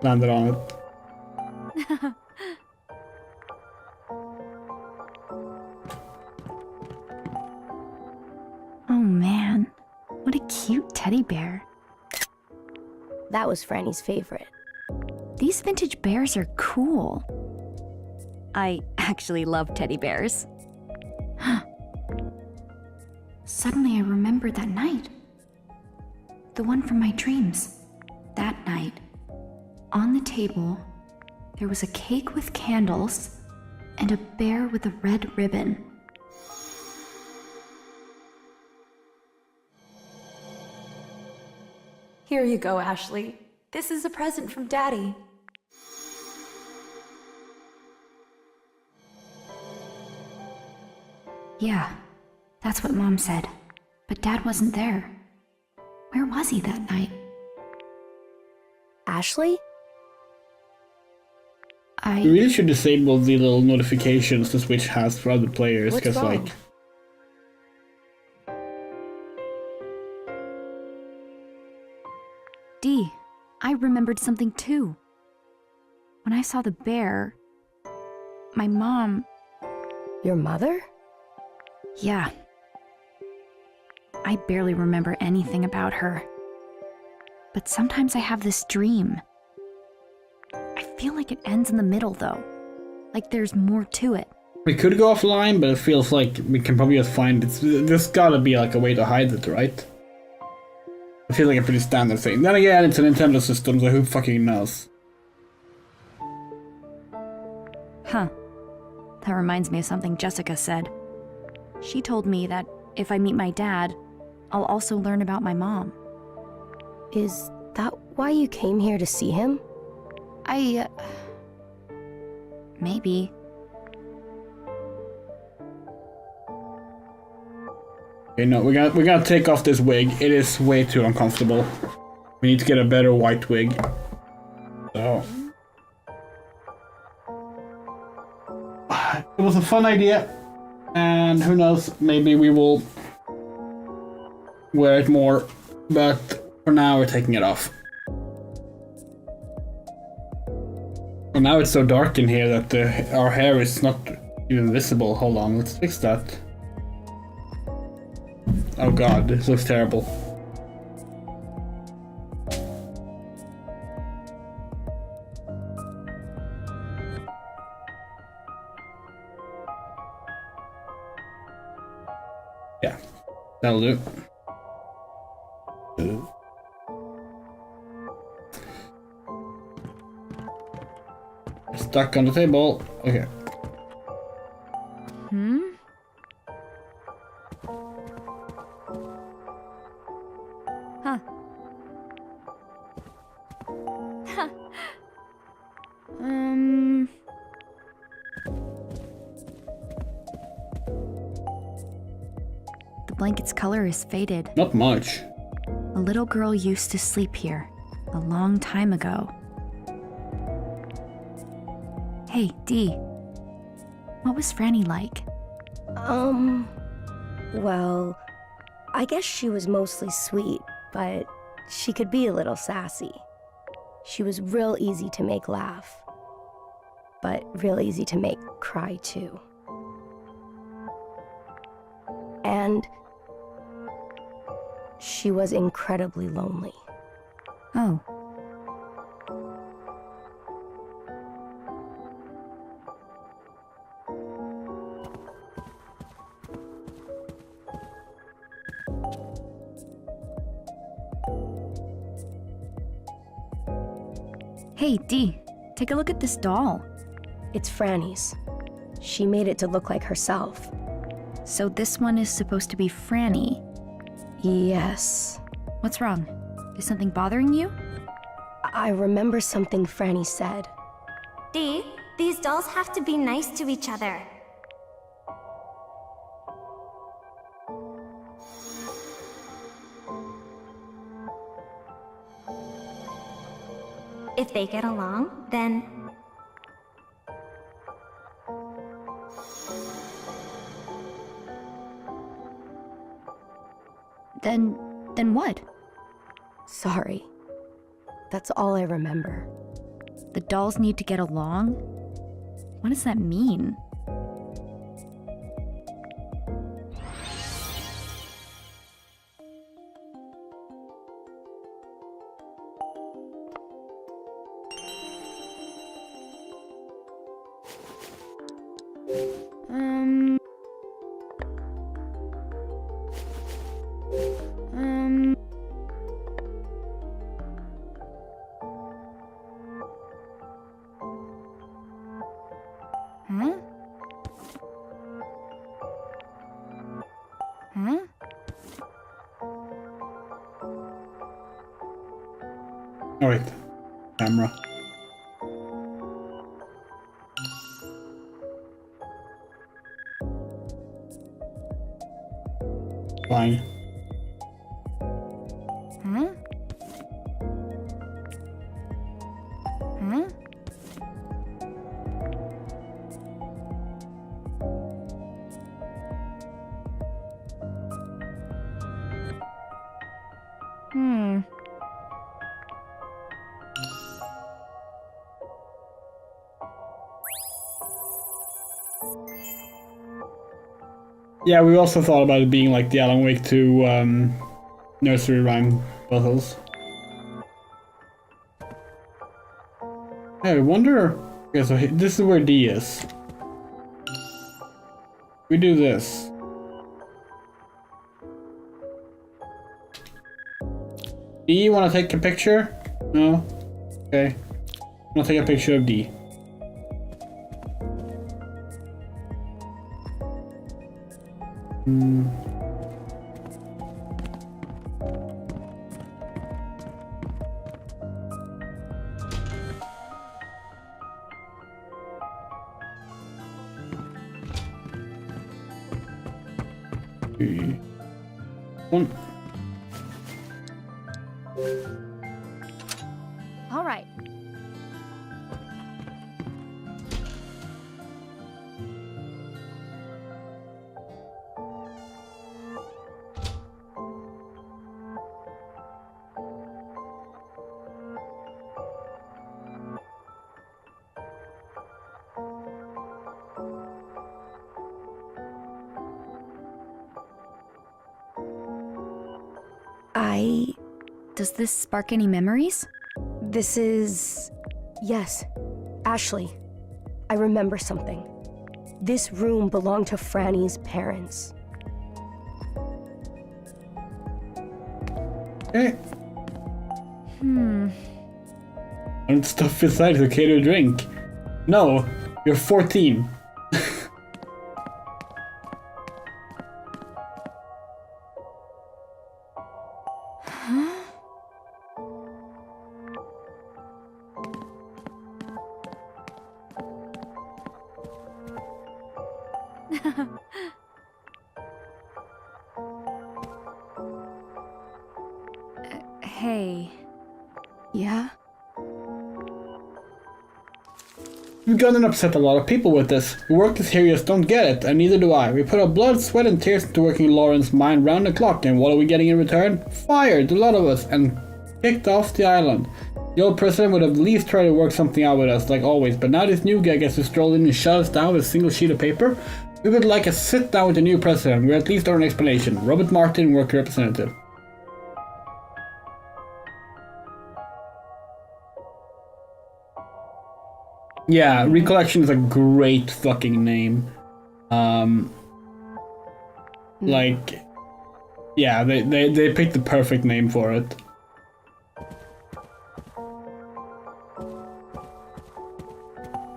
landed on it. Oh man, what a cute teddy bear. That was Franny's favorite. These vintage bears are cool. I actually love teddy bears. Suddenly I remembered that night. The one from my dreams. That night, on the table, there was a cake with candles and a bear with a red ribbon. Here you go, Ashley. This is a present from Daddy. Yeah, that's what Mom said. But Dad wasn't there. Where was he that night? Ashley? You really should disable the little notifications the Switch has for other players, because like... Dee, I remembered something too. When I saw the bear, my mom... Your mother? Yeah. I barely remember anything about her. But sometimes I have this dream. I feel like it ends in the middle though. Like there's more to it. We could go offline, but it feels like we can probably just find it. There's gotta be like a way to hide it, right? I feel like a pretty standard thing. Then again, it's a Nintendo system, so who fucking knows? Huh. That reminds me of something Jessica said. She told me that if I meet my dad, I'll also learn about my mom. Is that why you came here to see him? Maybe. Okay, no, we gotta take off this wig. It is way too uncomfortable. We need to get a better white wig. So... It was a fun idea. And who knows, maybe we will wear it more. But for now, we're taking it off. And now it's so dark in here that our hair is not even visible. Hold on, let's fix that. Oh god, this looks terrible. Yeah, that'll do. Stuck on the table. Okay. Huh. The blanket's color is faded. Not much. A little girl used to sleep here a long time ago. Hey, Dee. What was Franny like? Well, I guess she was mostly sweet, but she could be a little sassy. She was real easy to make laugh, but real easy to make cry too. And she was incredibly lonely. Oh. Hey, Dee, take a look at this doll. It's Franny's. She made it to look like herself. So this one is supposed to be Franny? Yes. What's wrong? Is something bothering you? I remember something Franny said. Dee, these dolls have to be nice to each other. If they get along, then... Then what? Sorry. That's all I remember. The dolls need to get along? What does that mean? Oh wait, camera. Fine. Yeah, we also thought about it being like the Alan Wake 2 nursery rhyme puzzles. Hey, I wonder... Okay, so this is where D is. We do this. D, you wanna take a picture? No? Okay. I'm gonna take a picture of D. One. All right. Does this spark any memories? This is... Yes, Ashley. I remember something. This room belonged to Franny's parents. Okay. And stuff inside is okay to drink. No, you're 14. Hey. Yeah? We've gone and upset a lot of people with this. We work as heroes don't get it, and neither do I. We put our blood, sweat, and tears into working Lauren's mind round the clock, and what are we getting in return? Fired, a lot of us, and kicked off the island. The old president would have at least tried to work something out with us, like always, but now this new guy gets to stroll in and shut us down with a single sheet of paper? We would like a sit down with the new president, where at least our explanation. Robert Martin, worker representative. Yeah, Recollection is a great fucking name. Like, yeah, they picked the perfect name for it.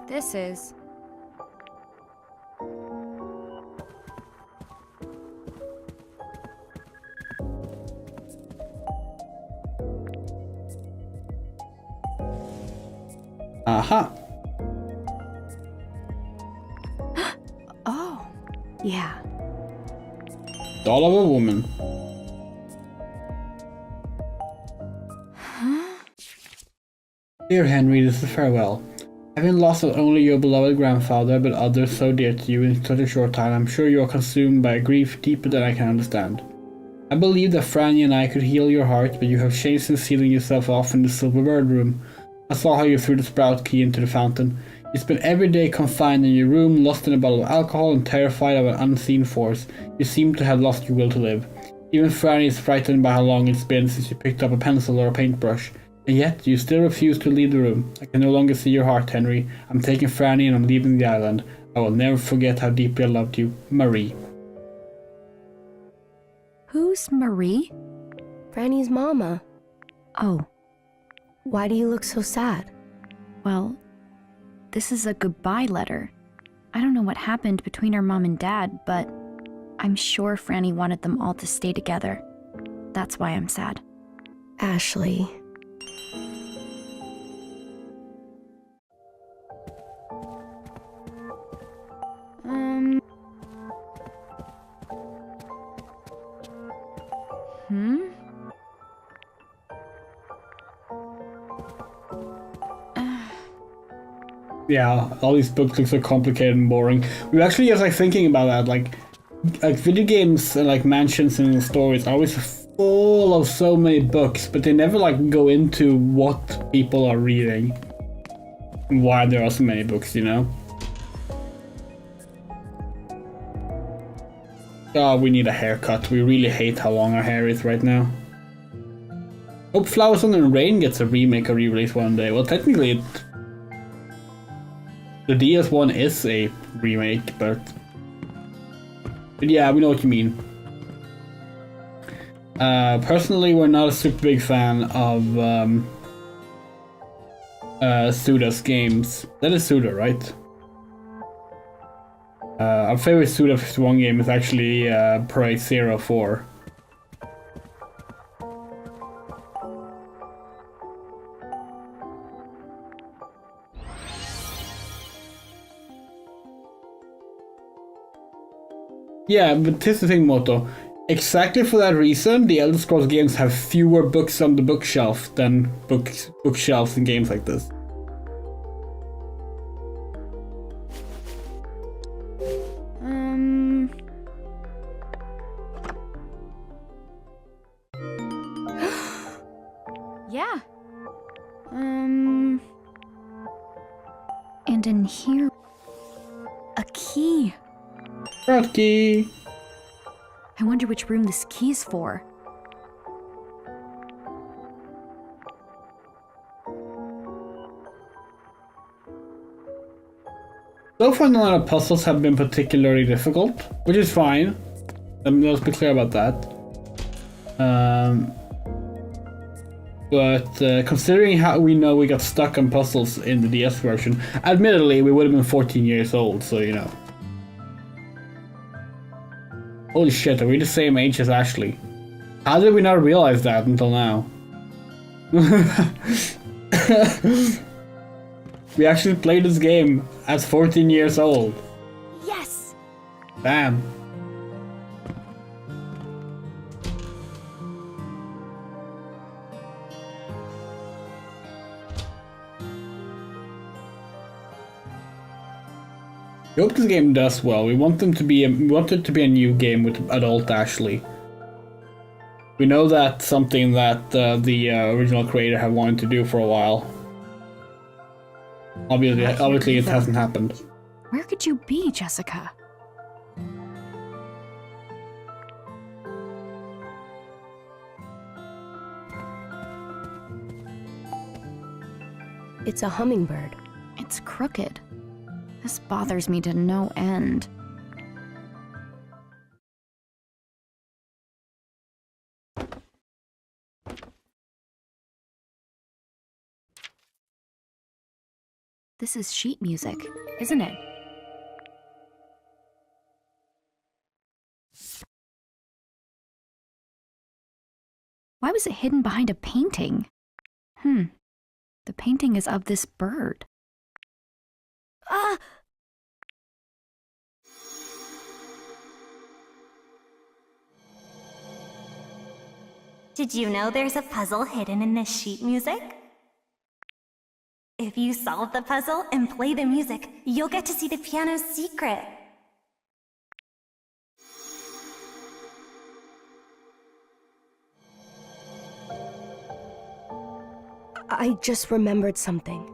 This is... Aha. Oh, yeah. Doll of a woman. Dear Henry, this is farewell. Having lost not only your beloved grandfather, but others so dear to you in such a short time, I'm sure you are consumed by a grief deeper than I can understand. I believed that Franny and I could heal your heart, but you have changed since sealing yourself off in the Silver Bird room. I saw how you threw the sprout key into the fountain. You spent every day confined in your room, lost in a bottle of alcohol and terrified of an unseen force. You seem to have lost your will to live. Even Franny is frightened by how long it's been since you picked up a pencil or a paintbrush. And yet, you still refuse to leave the room. I can no longer see your heart, Henry. I'm taking Franny and I'm leaving the island. I will never forget how deeply I loved you. Marie. Who's Marie? Franny's mama. Oh, Why do you look so sad? well, this is a goodbye letter. I don't know what happened between her mom and dad, but I'm sure Franny wanted them all to stay together. That's why I'm sad. Ashley. Yeah, all these books look so complicated and boring. We were actually just like thinking about that, like video games and like mansions and stories are always full of so many books, but they never like go into what people are reading and why there are so many books, you know? Oh, we need a haircut. We really hate how long our hair is right now. Hope Flowers on the Rain gets a remake or re-release one day. Well, technically the DS1 is a remake, but yeah, we know what you mean. Personally, we're not a super big fan of Suda's games. That is Suda, right? Our favorite Suda 51 game is actually Parade 04. Yeah, but here's the thing, Moto. Exactly for that reason, the Elder Scrolls games have fewer books on the bookshelf than bookshelves in games like this. Yeah. And in here, a key. Key. I wonder which room this key's for. So far, none of the puzzles have been particularly difficult, which is fine. Let's be clear about that. But considering how we know we got stuck on puzzles in the DS version, admittedly, we would have been 14 years old, so you know. Holy shit, are we the same age as Ashley? How did we not realize that until now? We actually played this game as 14 years old. Yes! Damn. We hope this game does well. We want it to be a new game with adult Ashley. We know that's something that the original creator have wanted to do for a while. Obviously, it hasn't happened. Where could you be, Jessica? It's a hummingbird. It's crooked. This bothers me to no end. This is sheet music, isn't it? Why was it hidden behind a painting? The painting is of this bird. Ah! Did you know there's a puzzle hidden in this sheet music? If you solve the puzzle and play the music, you'll get to see the piano's secret. I just remembered something.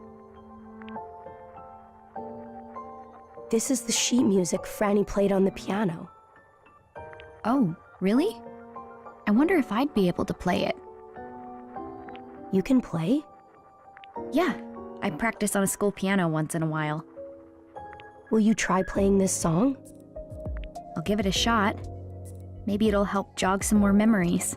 This is the sheet music Franny played on the piano. Oh, really? I wonder if I'd be able to play it. You can play? Yeah, I practice on a school piano once in a while. Will you try playing this song? I'll give it a shot. Maybe it'll help jog some more memories.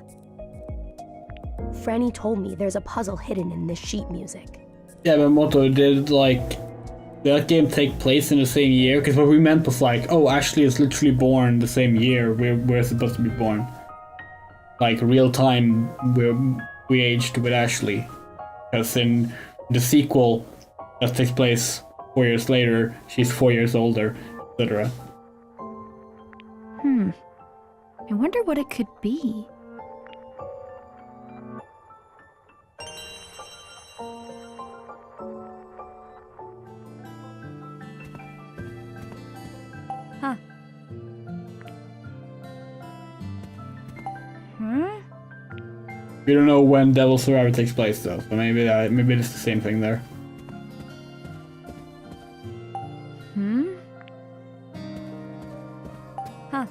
Franny told me there's a puzzle hidden in this sheet music. Yeah, but Moto, did that game take place in the same year? Because what we meant was like, oh, Ashley is literally born the same year we're supposed to be born. Like real time, we aged with Ashley. Because in the sequel that takes place 4 years later, she's 4 years older, etc. I wonder what it could be. Huh. We don't know when Devil Survivor takes place though, so maybe it's the same thing there. Huh.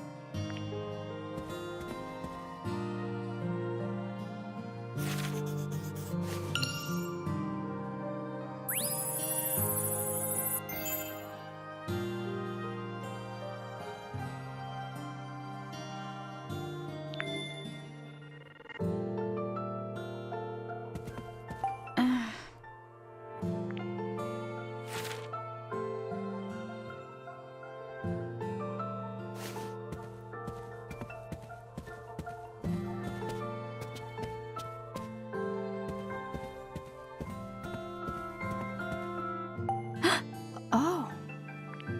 Oh,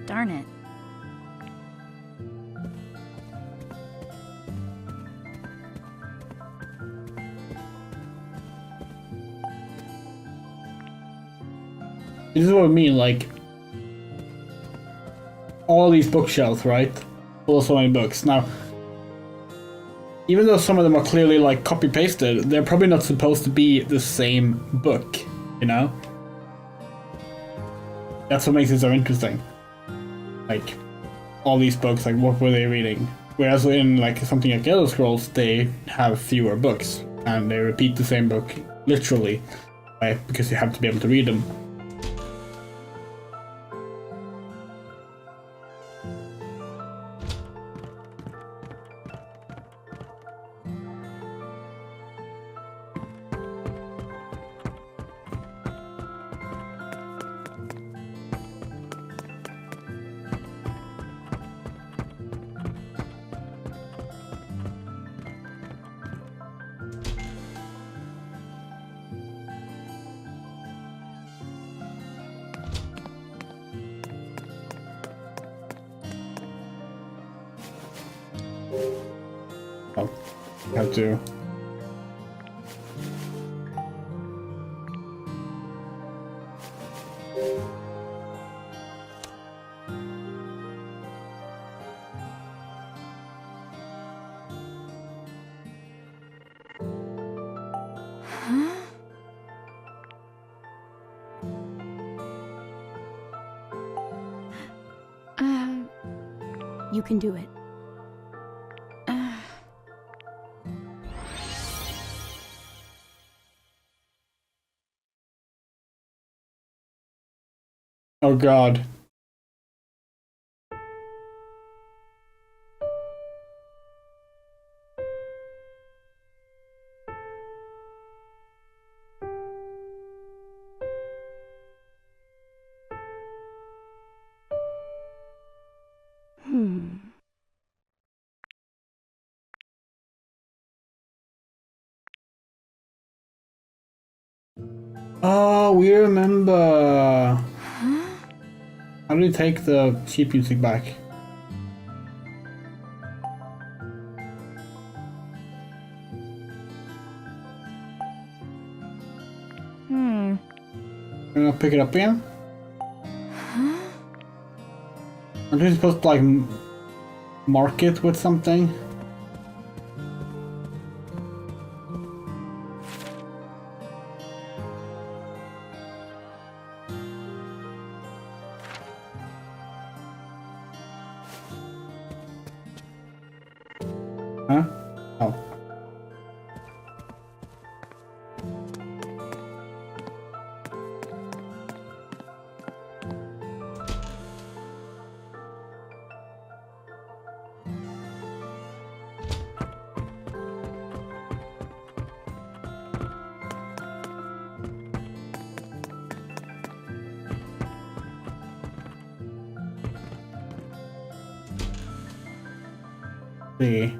darn it. This is what I mean, like all these bookshelves, right? Full of so many books. Now, even though some of them are clearly like copy-pasted, they're probably not supposed to be the same book, you know? That's what makes it so interesting. Like, all these books, like, what were they reading? Whereas in, like, something like Elder Scrolls, they have fewer books, and they repeat the same book, literally, right? Because you have to be able to read them. I'll have to. You can do it. Oh God. Oh, we remember. How do we take the sheet music back? Can I pick it up again? Aren't we supposed to like mark it with something? Huh? Oh. See.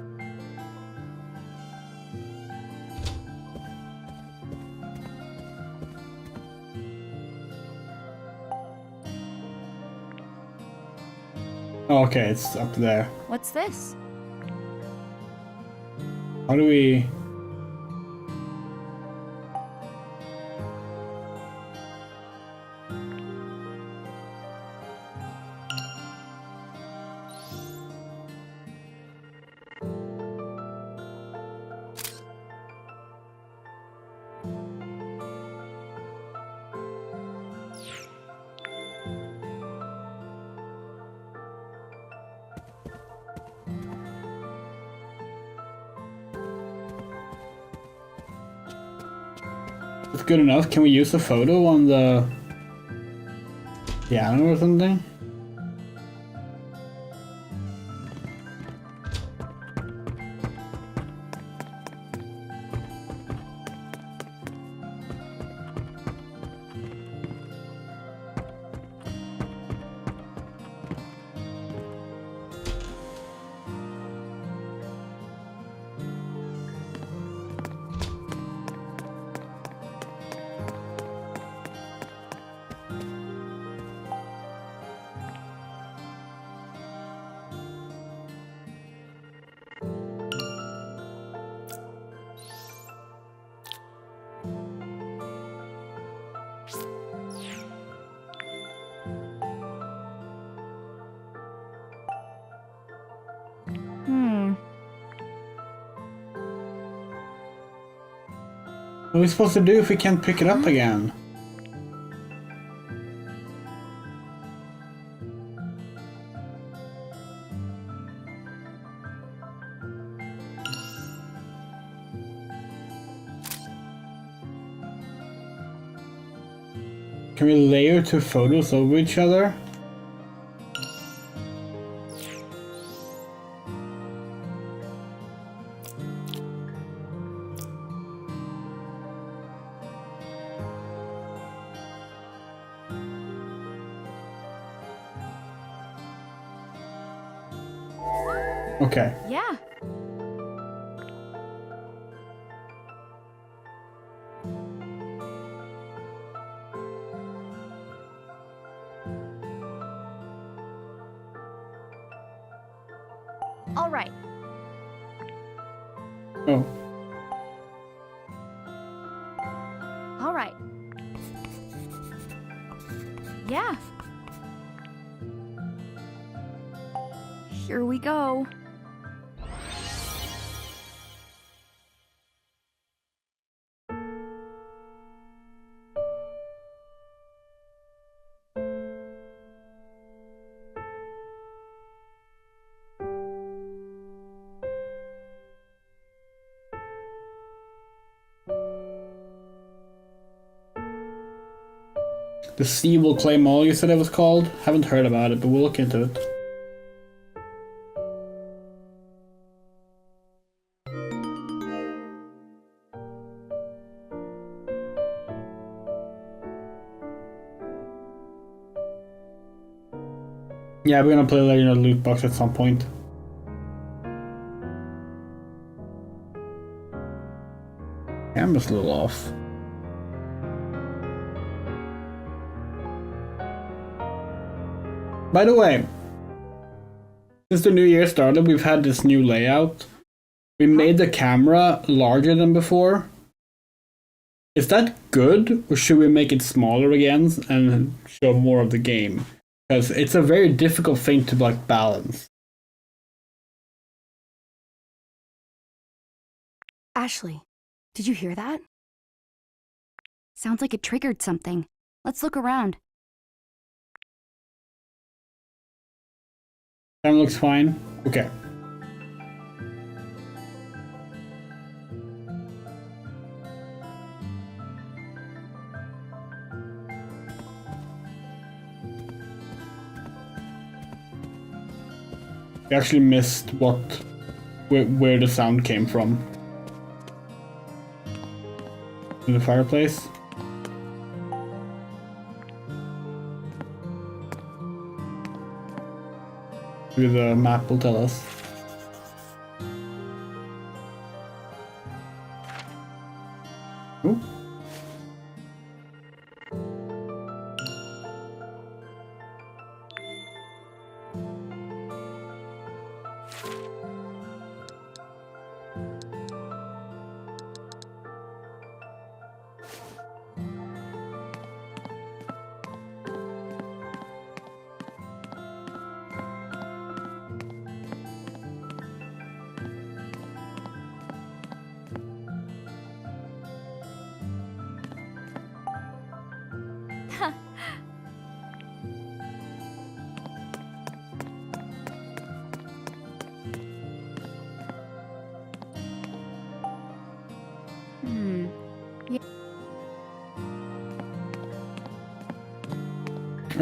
Okay, it's up there. What's this? How do we... It's good enough. Can we use the photo on the piano or something? What are we supposed to do if we can't pick it up again? Can we layer two photos over each other? Okay. Yeah. All right. Oh. All right. Yeah. Here we go. The Sea Will Claim All, you said it was called? Haven't heard about it, but we'll look into it. Yeah, we're gonna play Legend of the Loot Box at some point. Camera's a little off. By the way, since the new year started, we've had this new layout. We made the camera larger than before. Is that good, or should we make it smaller again and show more of the game? Because it's a very difficult thing to like balance. Ashley, did you hear that? Sounds like it triggered something. Let's look around. Camera looks fine. Okay. We actually missed where the sound came from. In the fireplace. Maybe the map will tell us. Ooh.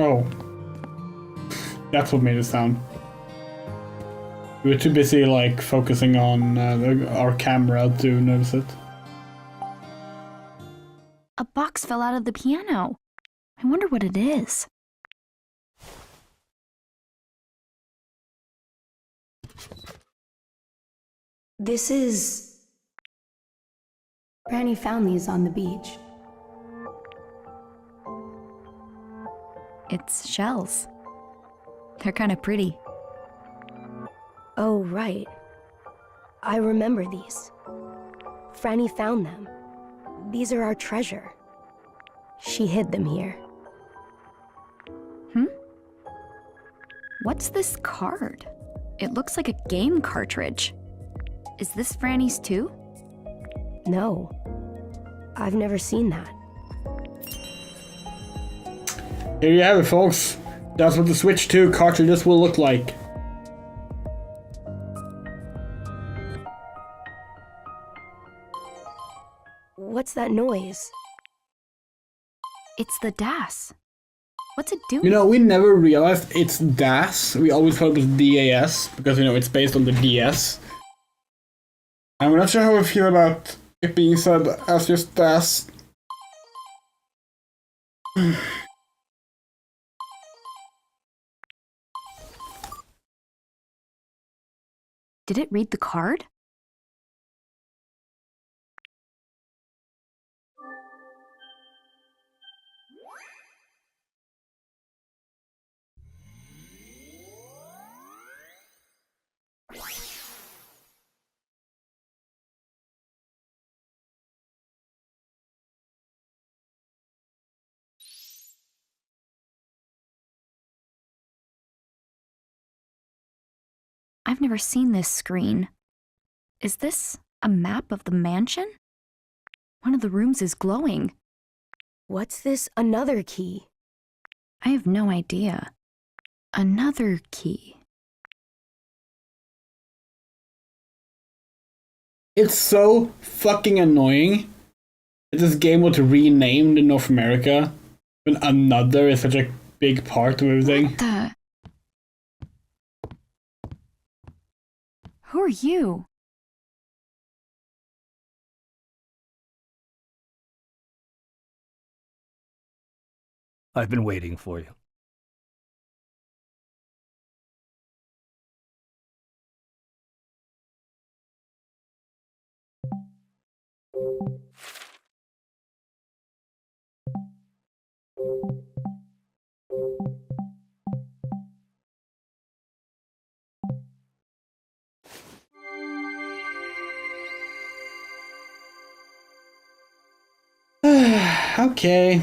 Oh. That's what made it sound. We were too busy, like, focusing on our camera to notice it. A box fell out of the piano. I wonder what it is. This is... Granny found these on the beach. It's shells. They're kind of pretty. Oh, right. I remember these. Franny found them. These are our treasure. She hid them here. What's this card? It looks like a game cartridge. Is this Franny's too? No. I've never seen that. Here you have it, folks. That's what the Switch 2 cartridges will look like. What's that noise? It's the DAS. What's it doing? You know, we never realized it's DAS. We always thought it was DAS, because, you know, it's based on the DS. And we're not sure how we feel about it being said as just DAS. Did it read the card? I've never seen this screen. Is this a map of the mansion? One of the rooms is glowing. What's this another key? I have no idea. Another key. It's so fucking annoying that this game was renamed in North America when another is such a big part of everything. What the? Who are you? I've been waiting for you. Okay.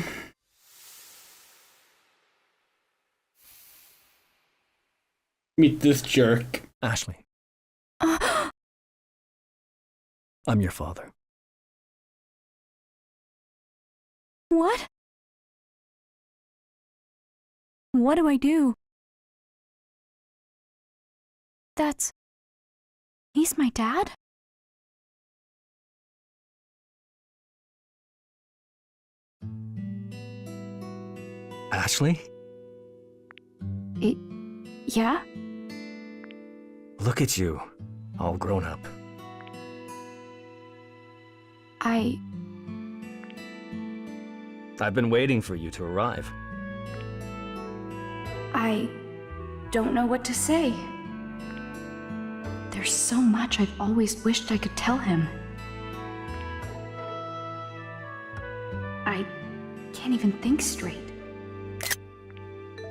Meet this jerk. Ashley. I'm your father. What? What do I do? He's my dad? Ashley? Yeah? Look at you, all grown up. I've been waiting for you to arrive. I don't know what to say. There's so much I've always wished I could tell him. I can't even think straight.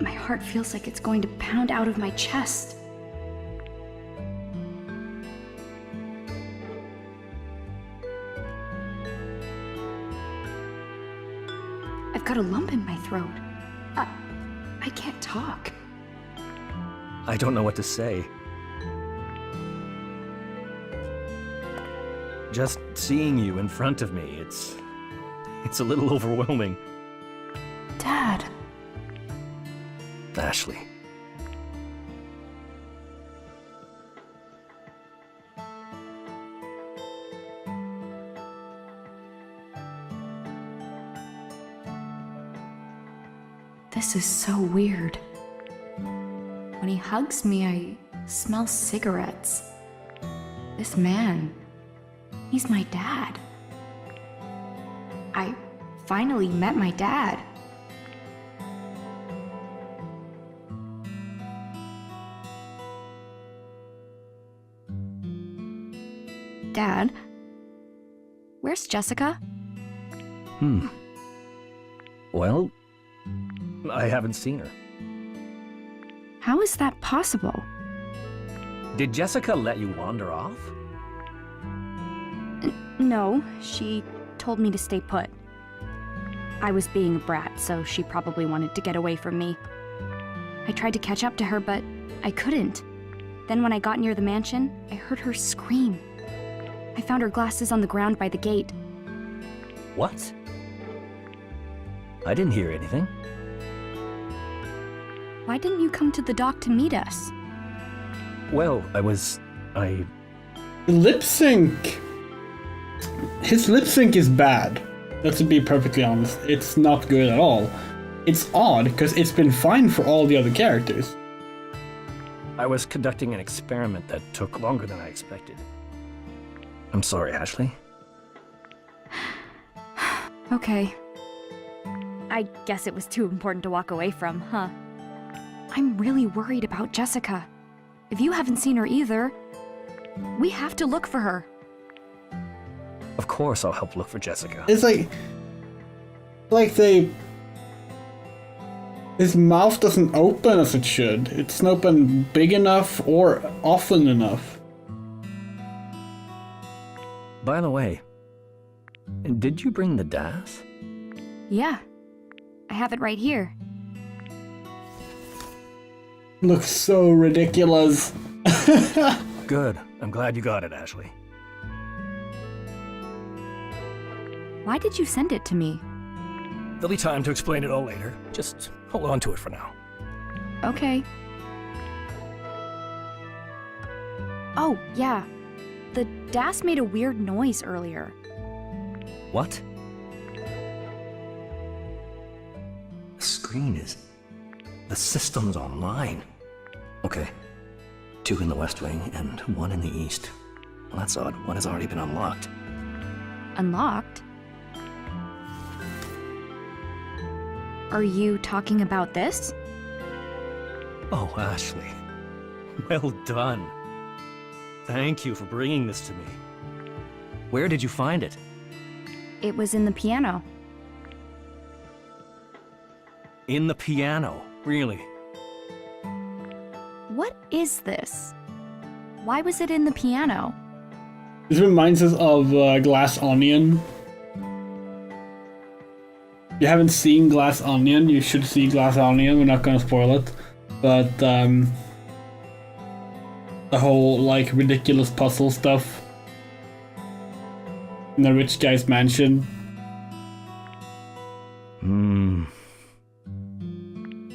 My heart feels like it's going to pound out of my chest. I've got a lump in my throat. I can't talk. I don't know what to say. Just seeing you in front of me, it's a little overwhelming. Dad. Ashley. This is so weird. When he hugs me, I smell cigarettes. This man, he's my dad. I finally met my dad. Dad, where's Jessica? Well, I haven't seen her. How is that possible? Did Jessica let you wander off? No, she told me to stay put. I was being a brat, so she probably wanted to get away from me. I tried to catch up to her, but I couldn't. Then when I got near the mansion, I heard her scream. I found her glasses on the ground by the gate. What? I didn't hear anything. Why didn't you come to the dock to meet us? Well, Lip sync. His lip sync is bad. Let's be perfectly honest. It's not good at all. It's odd because it's been fine for all the other characters. I was conducting an experiment that took longer than I expected. I'm sorry, Ashley. Okay. I guess it was too important to walk away from, huh? I'm really worried about Jessica. If you haven't seen her either, we have to look for her. Of course I'll help look for Jessica. It's like his mouth doesn't open as it should. It doesn't open big enough or often enough. By the way, did you bring the DAS? Yeah. I have it right here. Looks so ridiculous. Good. I'm glad you got it, Ashley. Why did you send it to me? There'll be time to explain it all later. Just hold on to it for now. Okay. Oh, yeah. The DAS made a weird noise earlier. What? The screen is... The system's online. Okay. 2 in the West Wing and 1 in the East. Well, that's odd. 1 has already been unlocked. Unlocked? Are you talking about this? Oh, Ashley. Well done. Thank you for bringing this to me. Where did you find it? It was in the piano. In the piano? Really? What is this? Why was it in the piano? This reminds us of Glass Onion. If you haven't seen Glass Onion, you should see Glass Onion. We're not gonna spoil it. But the whole like ridiculous puzzle stuff in the rich guy's mansion.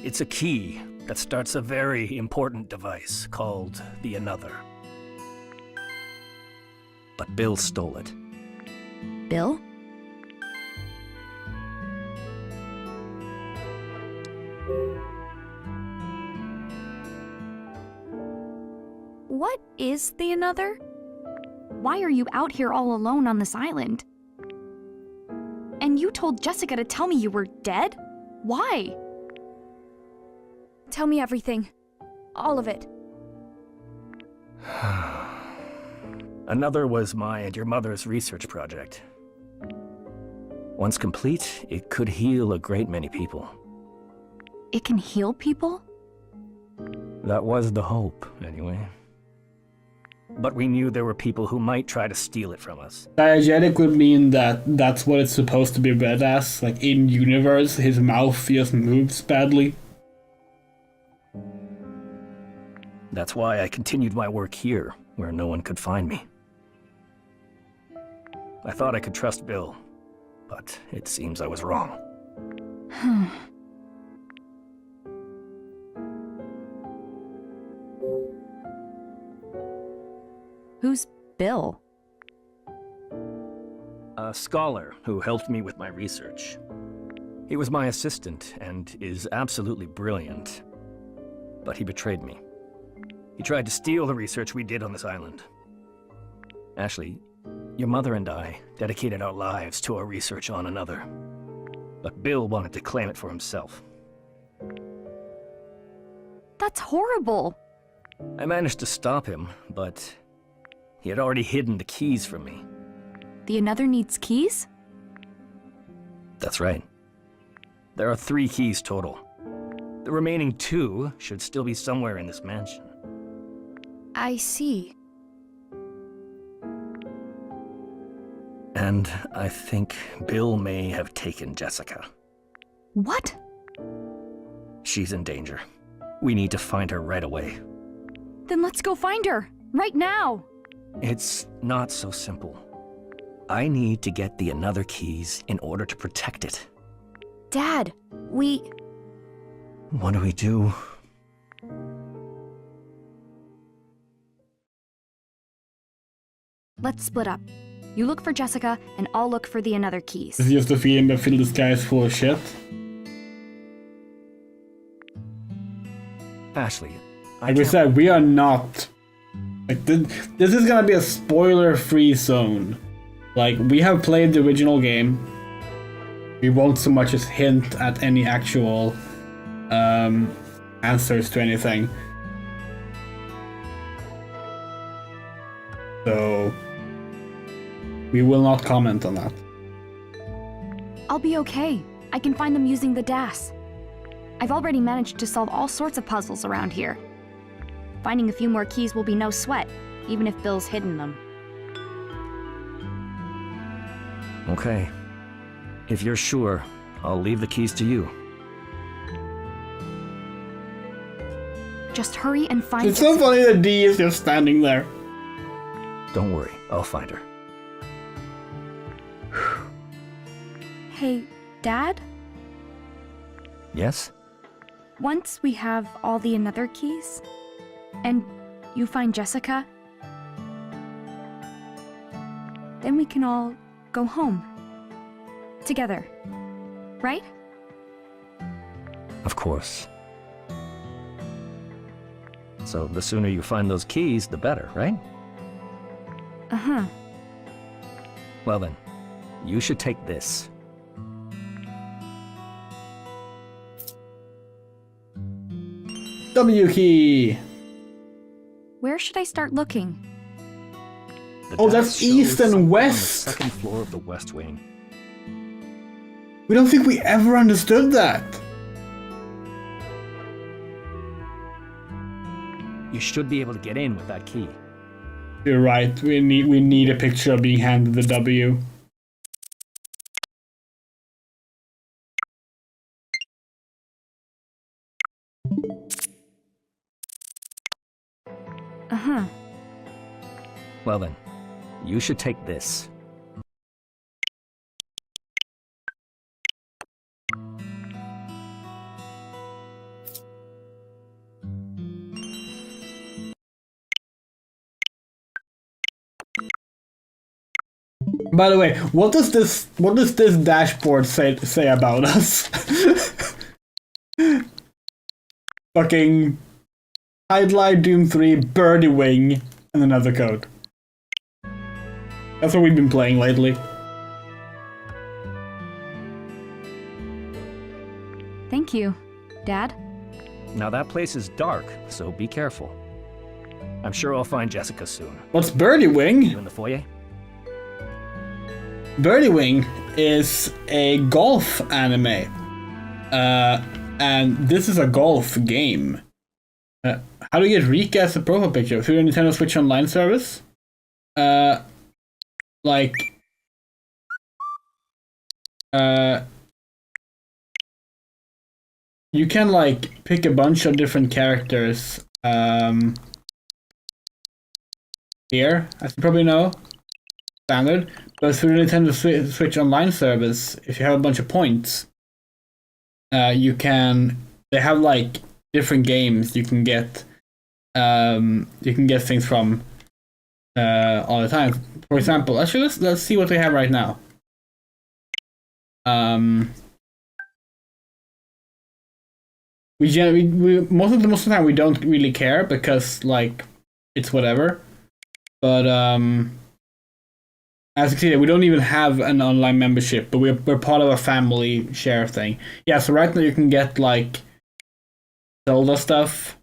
It's a key that starts a very important device called the Another. But Bill stole it. Bill? What is the another? Why are you out here all alone on this island? And you told Jessica to tell me you were dead? Why? Tell me everything. All of it. Another was my and your mother's research project. Once complete, it could heal a great many people. It can heal people? That was the hope, anyway. But we knew there were people who might try to steal it from us. Diegetic would mean that that's what it's supposed to be read as. Like, in universe, his mouth just moves badly. That's why I continued my work here, where no one could find me. I thought I could trust Bill, but it seems I was wrong. Who's Bill? A scholar who helped me with my research. He was my assistant and is absolutely brilliant. But he betrayed me. He tried to steal the research we did on this island. Ashley, your mother and I dedicated our lives to our research on another. But Bill wanted to claim it for himself. That's horrible. I managed to stop him, but he had already hidden the keys from me. The another needs keys? That's right. There are 3 keys total. The remaining 2 should still be somewhere in this mansion. I see. And I think Bill may have taken Jessica. What? She's in danger. We need to find her right away. Then let's go find her, right now! It's not so simple. I need to get the another keys in order to protect it. Dad, we... What do we do? Let's split up. You look for Jessica, and I'll look for the another keys. It's just the feeling that feel this guy is full of shit. Ashley, Like we said, we are not... Like, this is gonna be a spoiler-free zone. Like, we have played the original game. We won't so much as hint at any actual answers to anything. So... we will not comment on that. I'll be okay. I can find them using the DAS. I've already managed to solve all sorts of puzzles around here. Finding a few more keys will be no sweat, even if Bill's hidden them. Okay. If you're sure, I'll leave the keys to you. Just hurry and find It's so funny that Dee is just standing there. Don't worry, I'll find her. Hey, Dad? Yes? Once we have all the another keys, and you find Jessica, then we can all go home. Together. Right? Of course. So the sooner you find those keys, the better, right? Uh-huh. Well then, you should take this. W key! Where should I start looking? Oh, that's east and west! On the second floor of the West Wing. We don't think we ever understood that. You should be able to get in with that key. You're right, we need a picture of being handed the W. Uh-huh. Well then, you should take this. By the way, what does this dashboard say about us? Fucking Hydlide, Doom 3, Birdie Wing, and another code. That's what we've been playing lately. Thank you, Dad. Now that place is dark, so be careful. I'm sure I'll find Jessica soon. What's Birdie Wing? You in the foyer? Birdie Wing is a golf anime. And this is a golf game. How do you get Rika as a profile picture? Through the Nintendo Switch Online service? You can like pick a bunch of different characters here, as you probably know, standard. But through the Nintendo Switch Online service, if you have a bunch of points, you can. They have like different games you can get. You can get things from all the time. For example, actually, let's see what they have right now. We most of the time we don't really care because like it's whatever. But as you can see, we don't even have an online membership, but we're part of a family share thing. Yeah, so right now you can get like Zelda stuff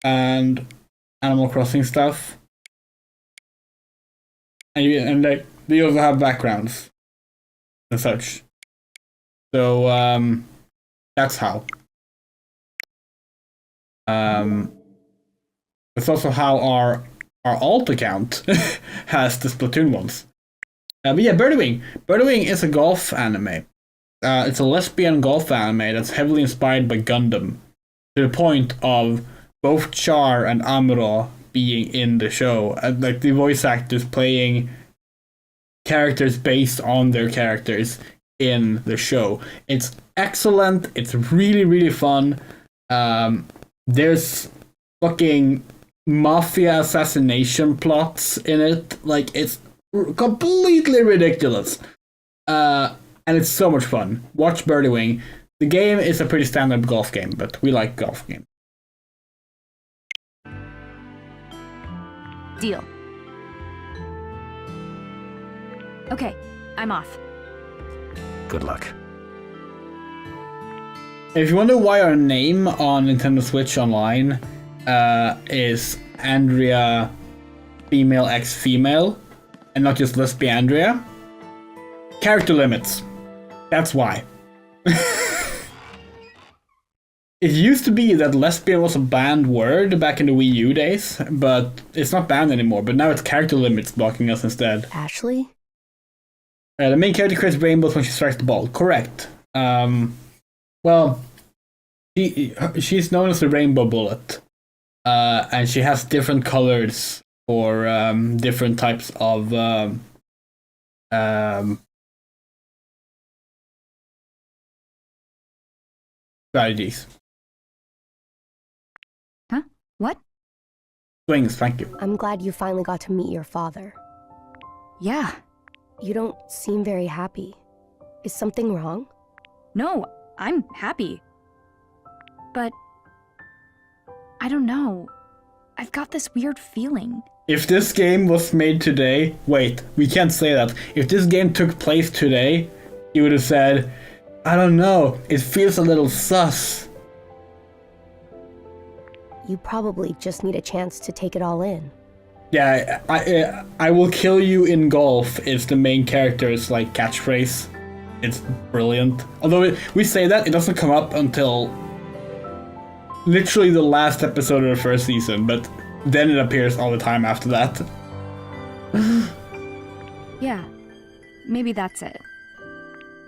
and Animal Crossing stuff, and like they also have backgrounds and such. So that's how. It's also how our alt account has the Splatoon ones. But yeah, Birdie Wing. Birdie Wing is a golf anime. It's a lesbian golf anime that's heavily inspired by Gundam, to the point of both Char and Amuro being in the show, and like the voice actors playing characters based on their characters in the show. It's excellent. It's really, really fun. There's fucking mafia assassination plots in it. Like, it's completely ridiculous. And it's so much fun. Watch Birdie Wing. The game is a pretty standard golf game, but we like golf games. Deal. Okay, I'm off. Good luck. If you wonder why our name on Nintendo Switch Online is Andrea female x female and not just Lesbiandrea, character limits. That's why. It used to be that lesbian was a banned word back in the Wii U days, but it's not banned anymore. But now it's character limits blocking us instead. Ashley? The main character creates rainbows when she strikes the ball. Correct. Well, she's known as the Rainbow Bullet, and she has different colors for different types of strategies. Huh? What? Swings, thank you. I'm glad you finally got to meet your father. Yeah. You don't seem very happy. Is something wrong? No, I'm happy. But I don't know. I've got this weird feeling. If this game was made today... Wait, we can't say that. If this game took place today, you would have said, I don't know, it feels a little sus. You probably just need a chance to take it all in. Yeah, I will kill you in golf is the main character's like catchphrase. It's brilliant. Although we say that, it doesn't come up until literally the last episode of the first season, but then it appears all the time after that. Yeah, maybe that's it.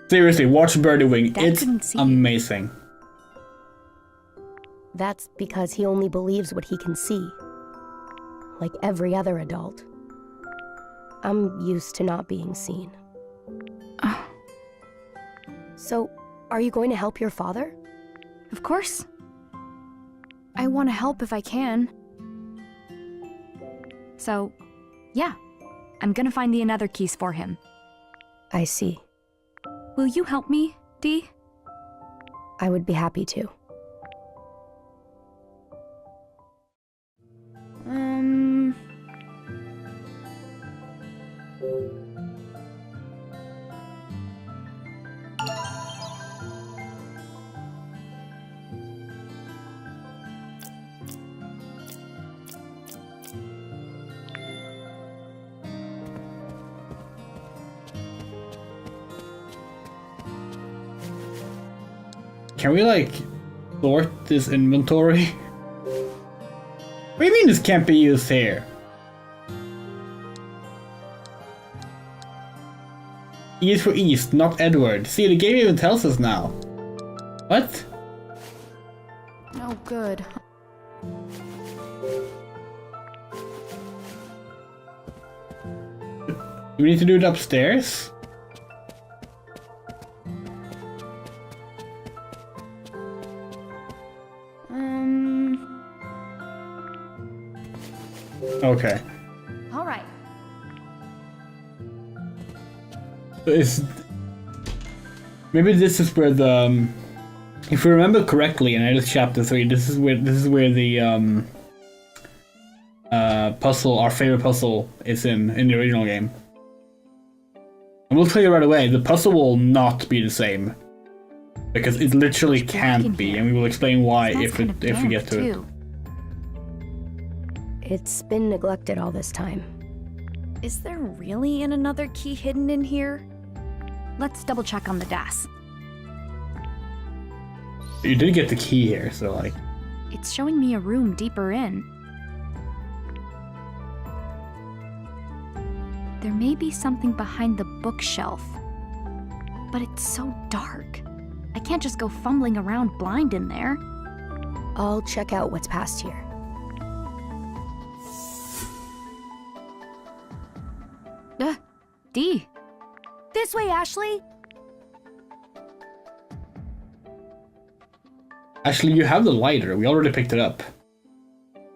Seriously, watch Birdie Wing. Dad It's amazing. That's because he only believes what he can see. Like every other adult. I'm used to not being seen. So, are you going to help your father? Of course. I want to help if I can. So, yeah. I'm gonna find the Another keys for him. I see. Will you help me, Dee? I would be happy to. Can we, like, sort this inventory? What do you mean this can't be used here? E is for East, not Edward. See, the game even tells us now. What? No good. Do we need to do it upstairs? Okay. All right. Maybe this is where the if we remember correctly, and it is chapter 3. This is where the puzzle, our favorite puzzle, is in the original game. And we'll tell you right away, the puzzle will not be the same because it literally can't be, and we will explain why if we get to it. It's been neglected all this time. Is there really another key hidden in here? Let's double check on the DAS. You did get the key here, so like... It's showing me a room deeper in. There may be something behind the bookshelf, but it's so dark. I can't just go fumbling around blind in there. I'll check out what's past here. D. This way, Ashley! Actually, you have the lighter. We already picked it up.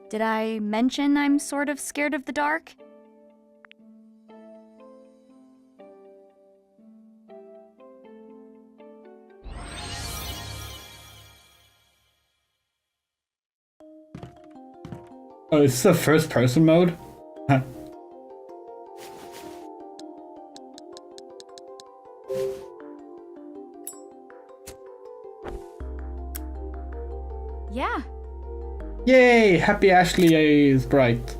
Did I mention I'm sort of scared of the dark? Oh, is this a first-person mode? Huh. Yeah. Yay! Happy Ashley is bright.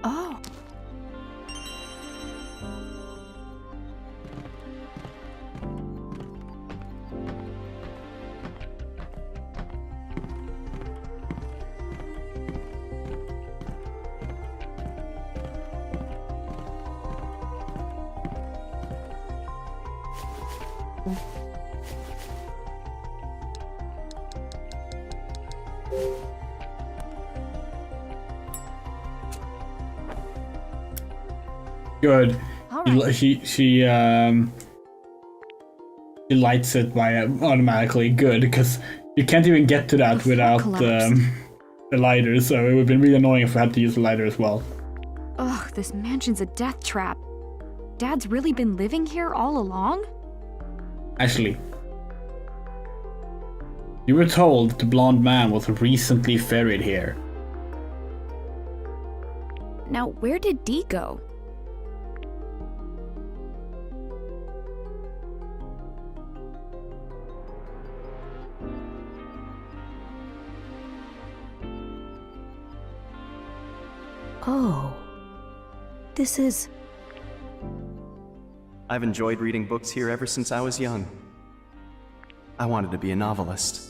Oh. Good. Right. She lights it by automatically. Good, because you can't even get to that without the lighter. So it would have been really annoying if we had to use the lighter as well. Ugh, this mansion's a death trap. Dad's really been living here all along? Ashley, you were told the blonde man was recently ferried here. Now, where did Dee go? Oh. This is... I've enjoyed reading books here ever since I was young. I wanted to be a novelist.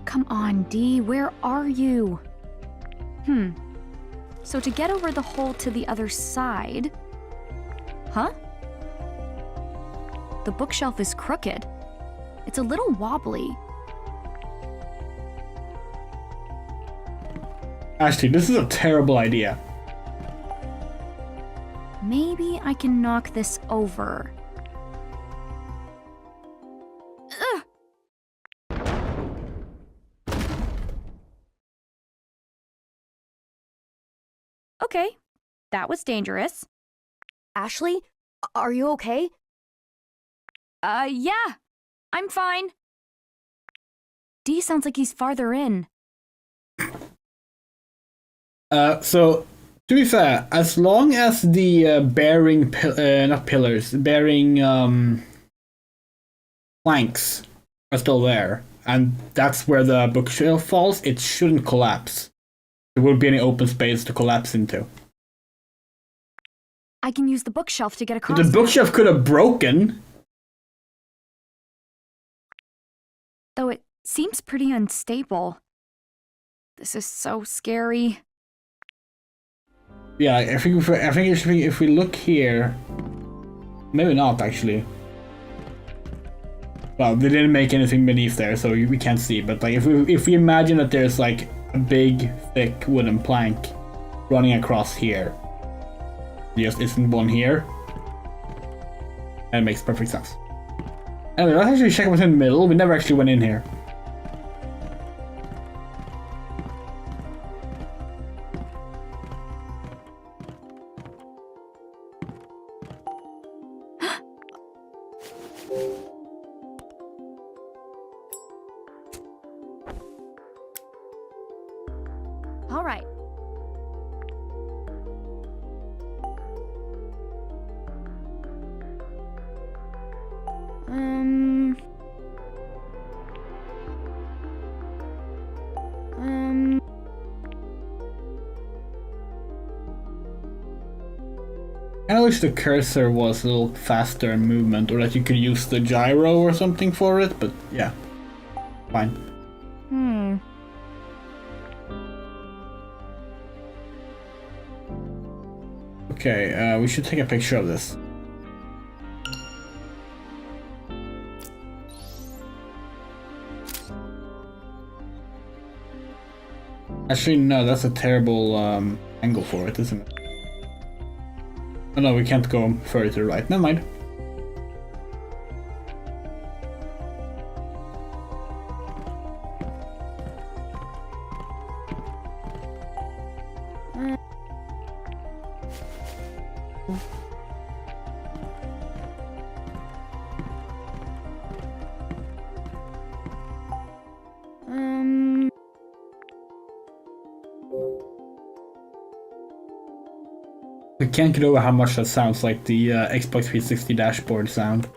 Come on, Dee, where are you? So to get over the hole to the other side... Huh? The bookshelf is crooked. It's a little wobbly. Ashley, this is a terrible idea. Maybe I can knock this over. Okay, that was dangerous. Ashley, are you okay? Yeah, I'm fine. D sounds like he's farther in. So, to be fair, as long as the bearing, not pillars, bearing planks are still there, and that's where the bookshelf falls, it shouldn't collapse. There won't be any open space to collapse into. I can use the bookshelf to get across. The bookshelf could have broken. Though it seems pretty unstable. This is so scary. Yeah, I think if we look here, maybe not actually. Well, they didn't make anything beneath there, so we can't see. But like, if we imagine that there's like a big, thick wooden plank running across here, just isn't one here. That makes perfect sense. Anyway, let's actually check what's in the middle. We never actually went in here. All right. I wish the cursor was a little faster in movement, or that you could use the gyro or something for it, but yeah, fine. Okay, we should take a picture of this. Actually, no, that's a terrible angle for it, isn't it? Oh no, we can't go further to the right. Never mind. I can't get over how much that sounds like the Xbox 360 dashboard sound.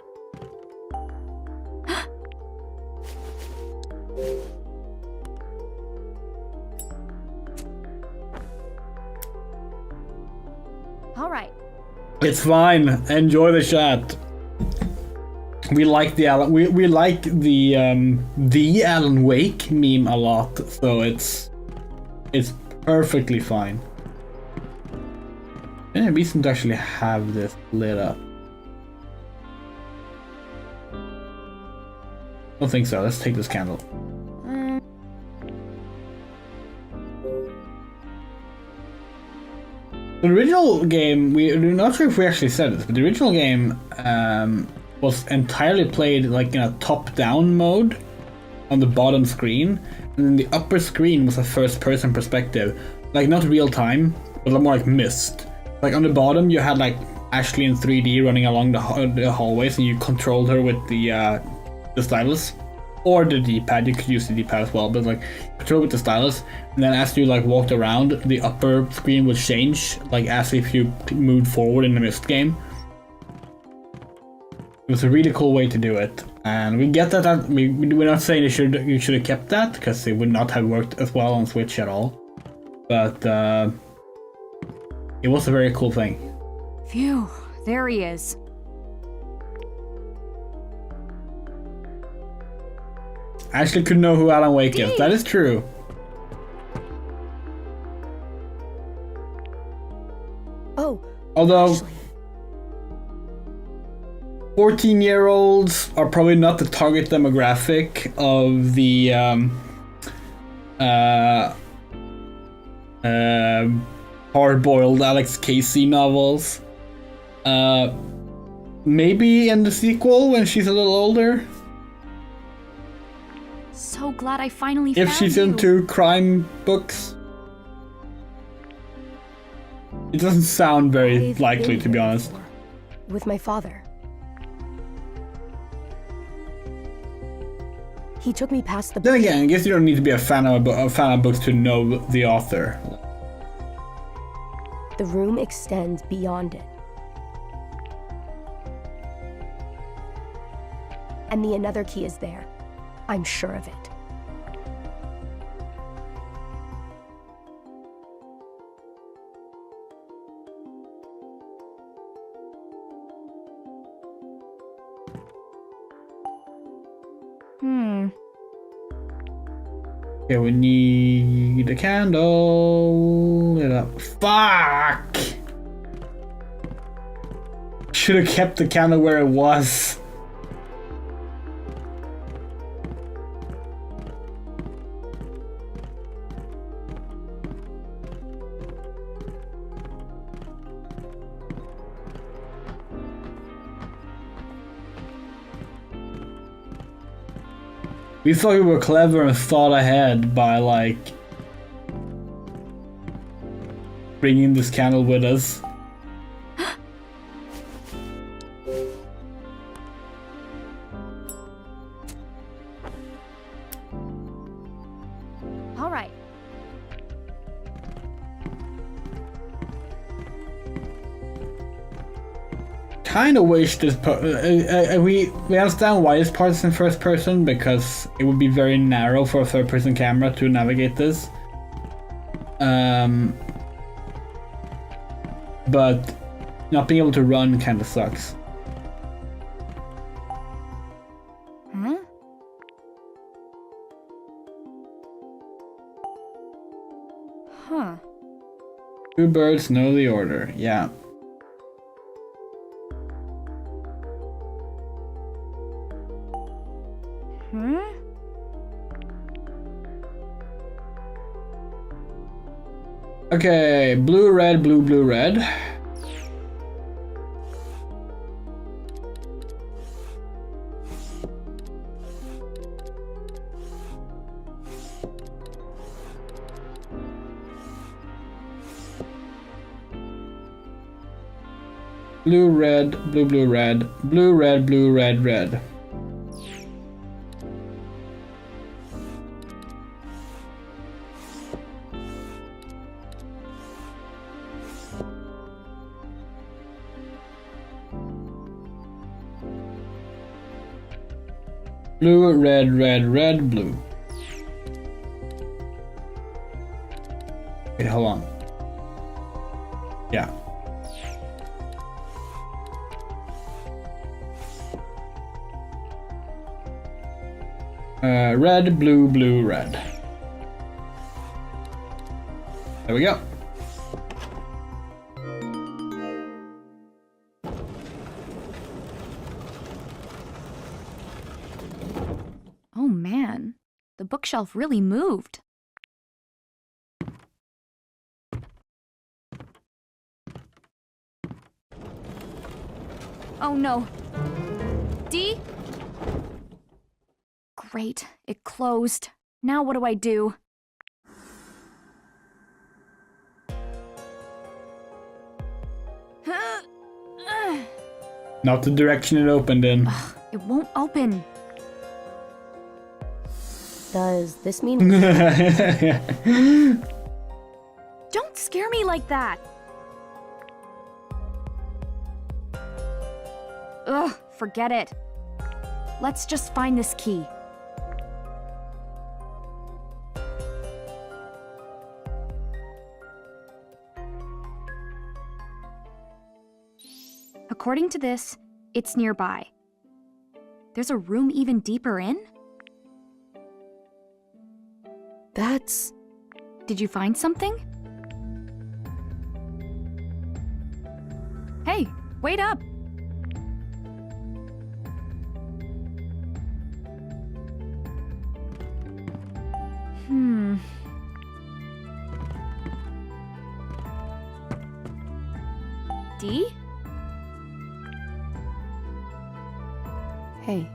All right. It's fine. Enjoy the chat. We like the Alan. We like the Alan Wake meme a lot, so it's perfectly fine. Any reason to actually have this lit up? Don't think so. Let's take this candle. The original game, we're not sure if we actually said this, but the original game was entirely played like in a top-down mode on the bottom screen, and then the upper screen was a first-person perspective, like not real time, but more like Myst. Like on the bottom, you had like Ashley in 3D running along the hallways, and you controlled her with the stylus or the D-pad. You could use the D-pad as well, but like control with the stylus. And then as you like walked around, the upper screen would change, like as if you moved forward in the Myst game. It was a really cool way to do it, and we get that. We're not saying you should have kept that, because it would not have worked as well on Switch at all. But it was a very cool thing. Phew, there he is. I actually could know who Alan Wake is. That is true. Oh. Although, Ashley. 14-year-olds are probably not the target demographic of the hard-boiled Alex Casey novels. Maybe in the sequel when she's a little older. So glad I finally found you. If she's into crime books. It doesn't sound very I've likely, been to be here honest. before, with my father. He took me past the... Then again, I guess you don't need to be a fan of books to know the author. The room extends beyond it. And the another key is there. I'm sure of it. Okay, we need a candle. Lit up. Fuck! Should have kept the candle where it was. We thought we were clever and thought ahead by, like, bringing this candle with us. All right. Kind of wish this we understand why this part is in first person, because it would be very narrow for a third person camera to navigate this. But not being able to run kind of sucks. Huh? Huh. Two birds know the order. Yeah. Okay, blue, red, blue, blue, red. Blue, red, blue, blue, red, blue, red, blue, red, red. Blue, red, red, red, blue. Wait, hold on. Yeah. Red, blue, blue, red. There we go. Oh man, the bookshelf really moved. Oh no. Dee? Great, it closed. Now what do I do? Not the direction it opened in. Ugh, it won't open. Does this mean... Don't scare me like that! Ugh, forget it. Let's just find this key. According to this, it's nearby. There's a room even deeper in? That's... Did you find something? Hey, wait up! Dee? Hey.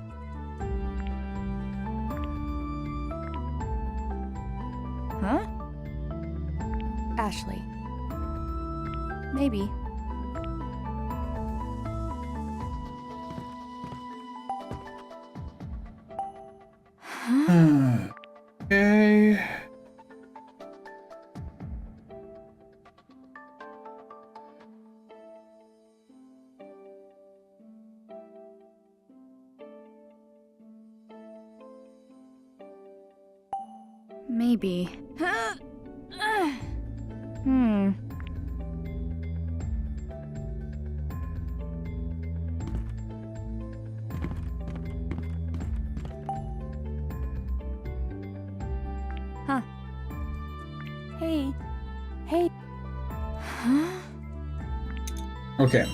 Huh? Ashley. Maybe. Okay. Maybe. Hmm. Huh. Hey. Hey. Huh? Okay.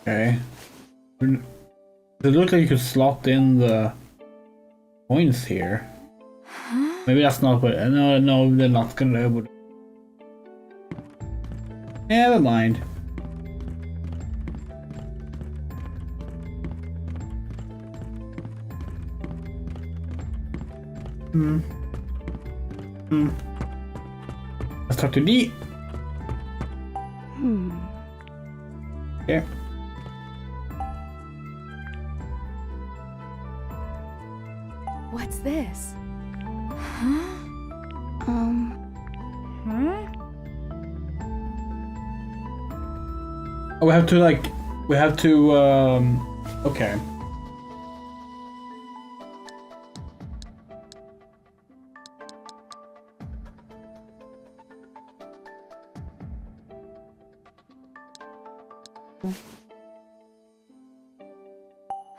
Okay. It looks like you could slot in the coins here. Maybe that's not what. No, they're not gonna be able to. Never mind. Let's talk to D. Okay. What's this? Oh, we have to okay.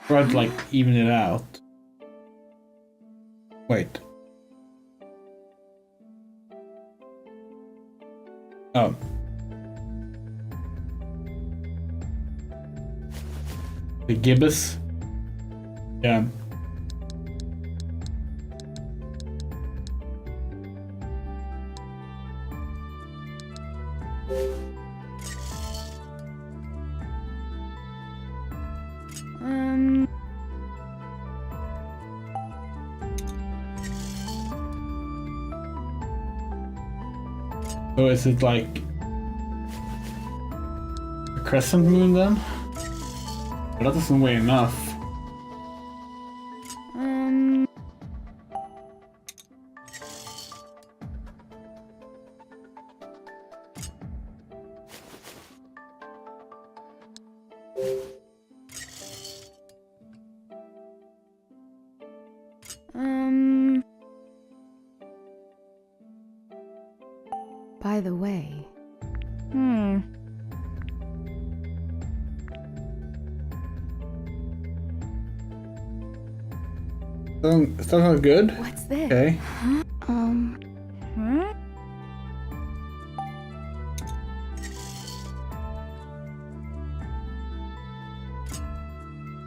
Try to like even it out. Wait. Oh. The gibbous? Yeah. So is it like a crescent moon then? But that doesn't weigh enough. By the way. Still not good? What's this? Okay.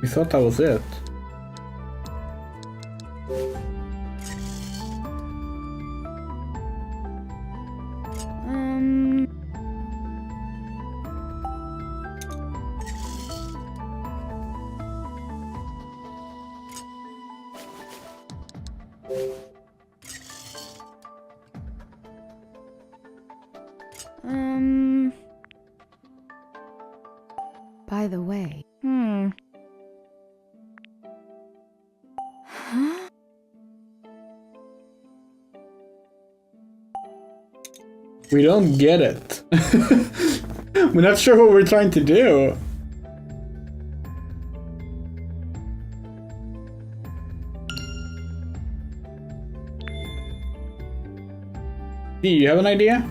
We thought that was it. By the way. We don't get it. We're not sure what we're trying to do. Do you have an idea?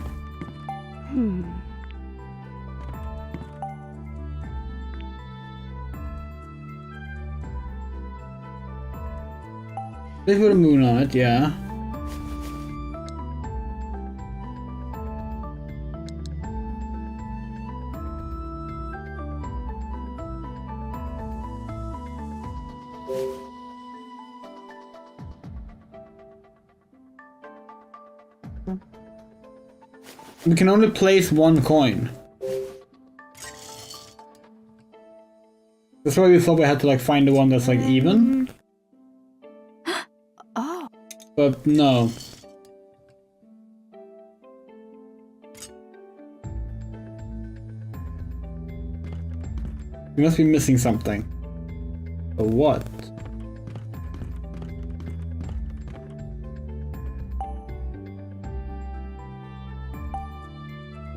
They put a moon on it, yeah. We can only place one coin. That's why we thought we had to like find the one that's like even. Oh. But no. We must be missing something. But what?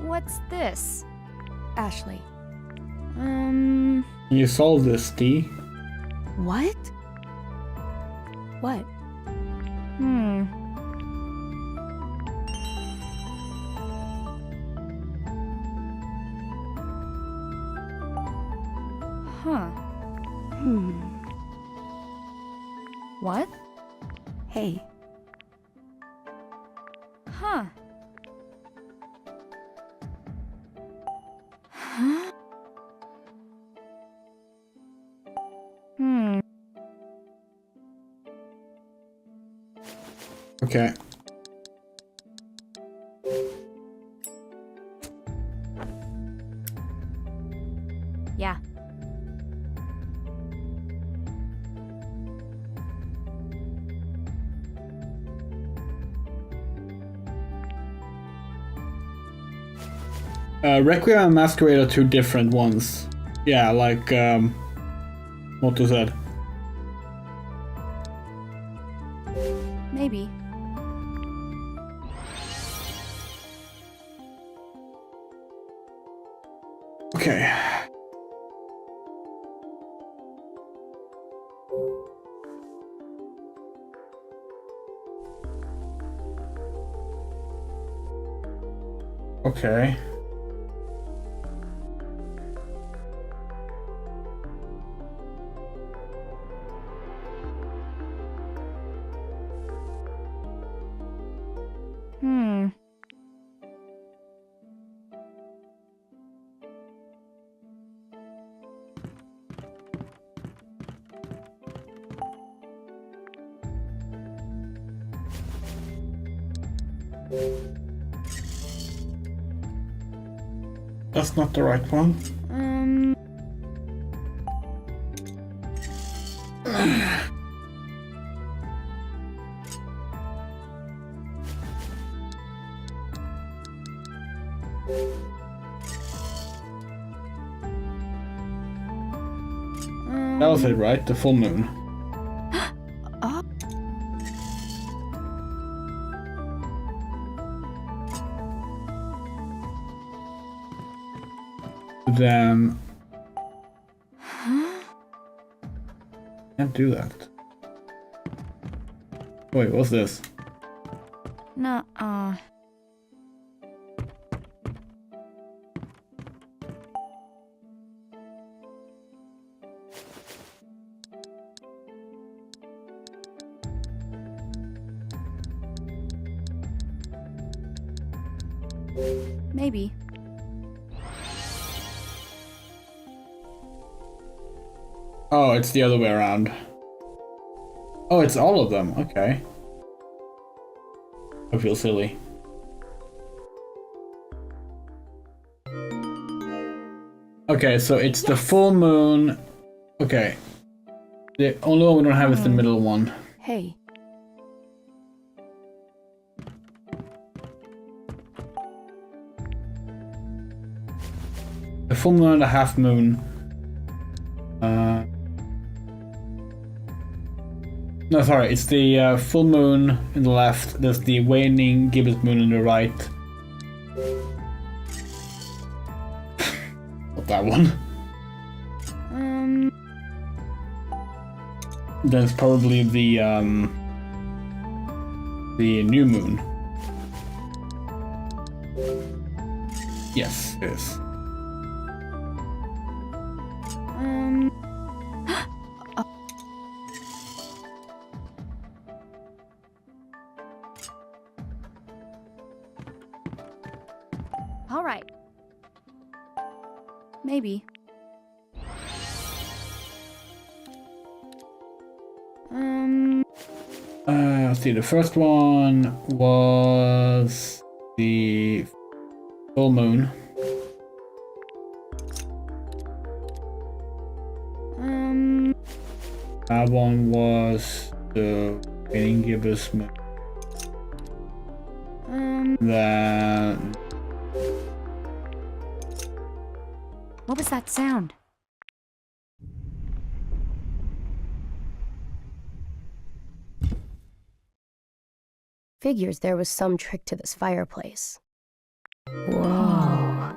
What's this? Ashley. Can you solve this, D? What? What? Hmm. Huh. What? Hey. Huh. Huh? Hmm. Okay. Yeah. Requiem and Masquerade are two different ones. Yeah, like, what was that? Maybe. Okay. Okay. Hmm. That's not the right one. That was it, right? The full moon. Oh. Then can't do that. Wait, what's this? Nuh-uh. Maybe. Oh, it's the other way around. Oh, it's all of them. Okay. I feel silly. Okay, so it's the full moon. Okay. The only one we don't have is the middle one. Hey. The full moon and the half moon. No, sorry, it's the full moon in the left, there's the waning gibbous moon in the right. Not that one. Then it's probably the new moon. Yes, it is. All right. Maybe. see. The first one was the full moon. That one was the raining gibbous moon. Then What was that sound? Figures there was some trick to this fireplace. Whoa.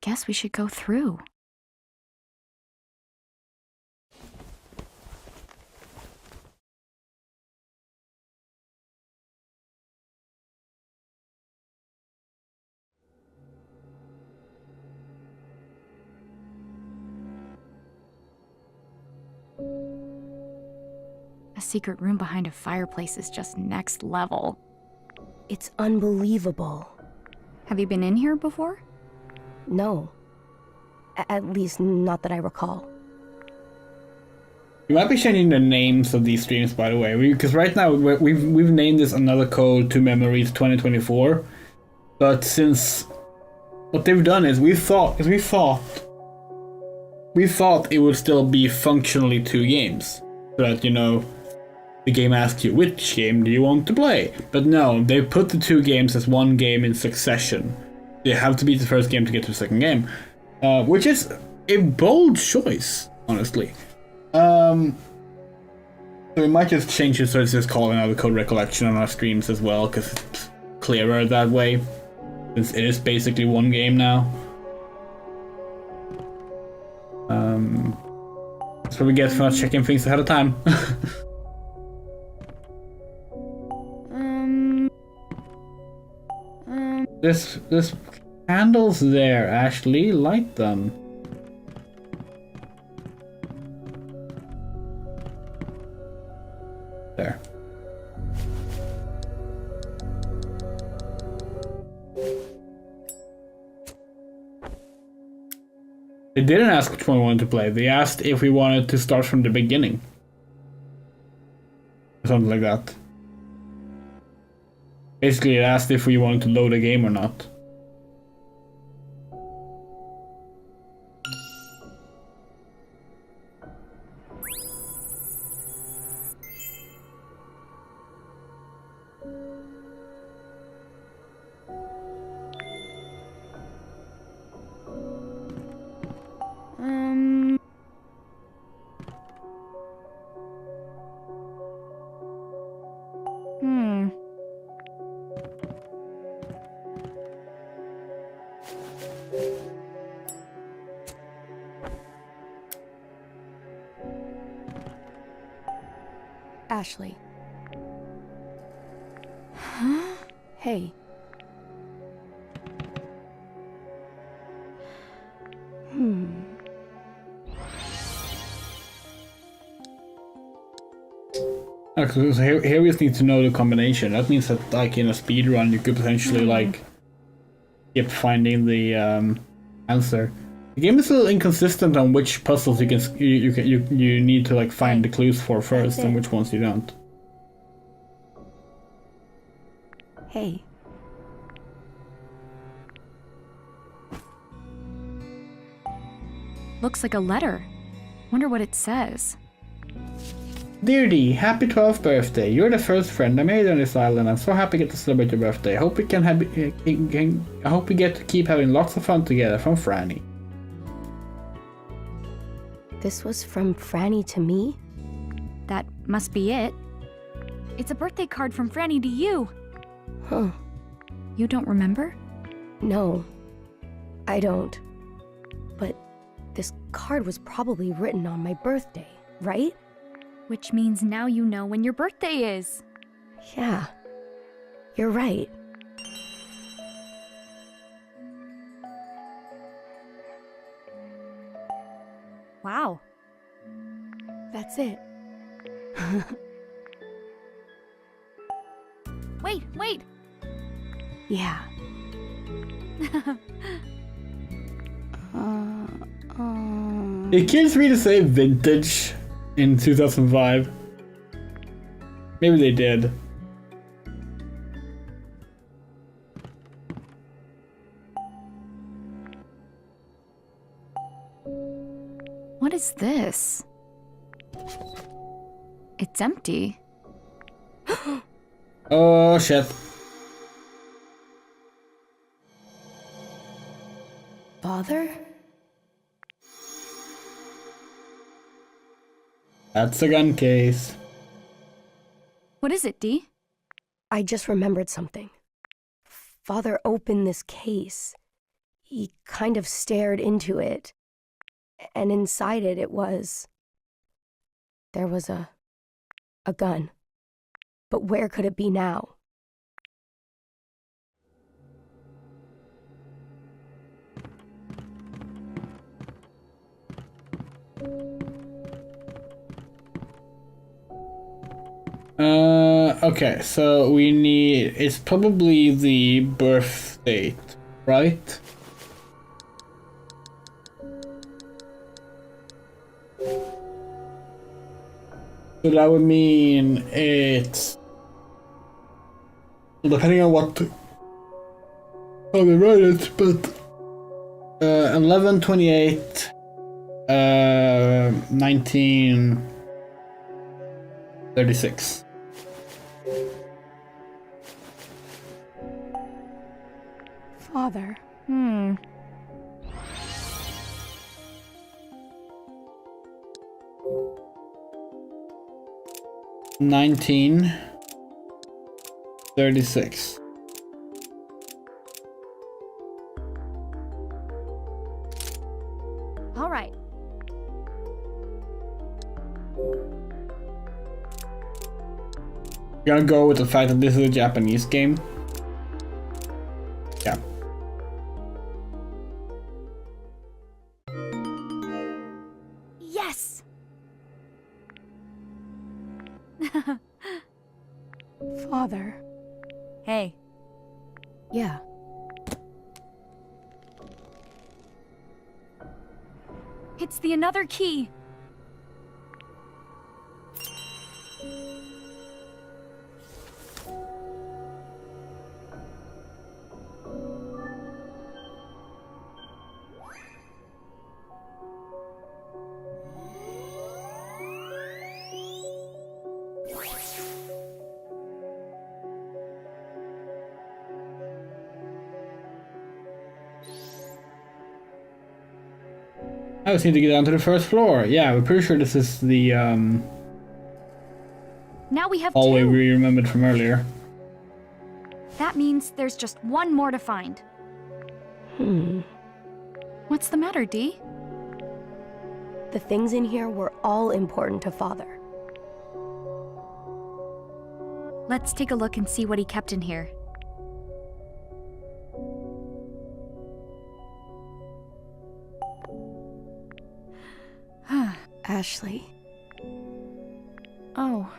Guess we should go through. A secret room behind a fireplace is just next level. It's unbelievable. Have you been in here before? No. At least not that I recall. we might be changing the names of these streams, by the way, because right now we've named this Another Code to Memories 2024, but since what they've done is we thought it would still be functionally 2 games, so that, you know, the game asks you which game do you want to play. But no, they put the 2 games as 1 game in succession. You have to beat the first game to get to the second game, which is a bold choice, honestly. So we might just change it so it's just called Another Code Recollection on our streams as well, because it's clearer that way, since it is basically 1 game now. That's what we get for not checking things ahead of time. This candles there, Ashley. Light them. There. They didn't ask which one we wanted to play. They asked if we wanted to start from the beginning. Or something like that. Basically, it asked if we wanted to load a game or not. Ashley. Huh? Hey. Okay, so here we just need to know the combination. That means that, like, in a speed run, you could potentially like keep finding the answer. The game is a little inconsistent on which puzzles you need to like find the clues for first, and which ones you don't. Hey. Looks like a letter. Wonder what it says. Dear Dee, happy 12th birthday. You're the first friend I made on this island. I'm so happy to get to celebrate your birthday. I hope we I hope we get to keep having lots of fun together. From Franny. This was from Franny to me? That must be it. It's a birthday card from Franny to you. Huh. You don't remember? No, I don't. But this card was probably written on my birthday, right? Which means now you know when your birthday is. Yeah, you're right. Wow. That's it. Wait! Yeah. It kills me to say vintage in 2005. Maybe they did. What is this? It's empty. Oh shit. Father? That's a gun case. What is it, Dee? I just remembered something. Father opened this case. He kind of stared into it. And inside it, there was a gun. But where could it be now? Okay, so we need, it's probably the birth date, right? So that would mean it's, depending on how they write it, but 11/28, 1936. Father. 1936. All right. You're gonna go with the fact that this is a Japanese game? Yeah. Yes! Father. Hey. Yeah. It's the another key. I just need to get down to the first floor. Yeah, we're pretty sure this is the Now we have hallway two. we remembered from earlier. That means there's just one more to find. What's the matter, Dee? The things in here were all important to Father. Let's take a look and see what he kept in here. Ashley. Oh.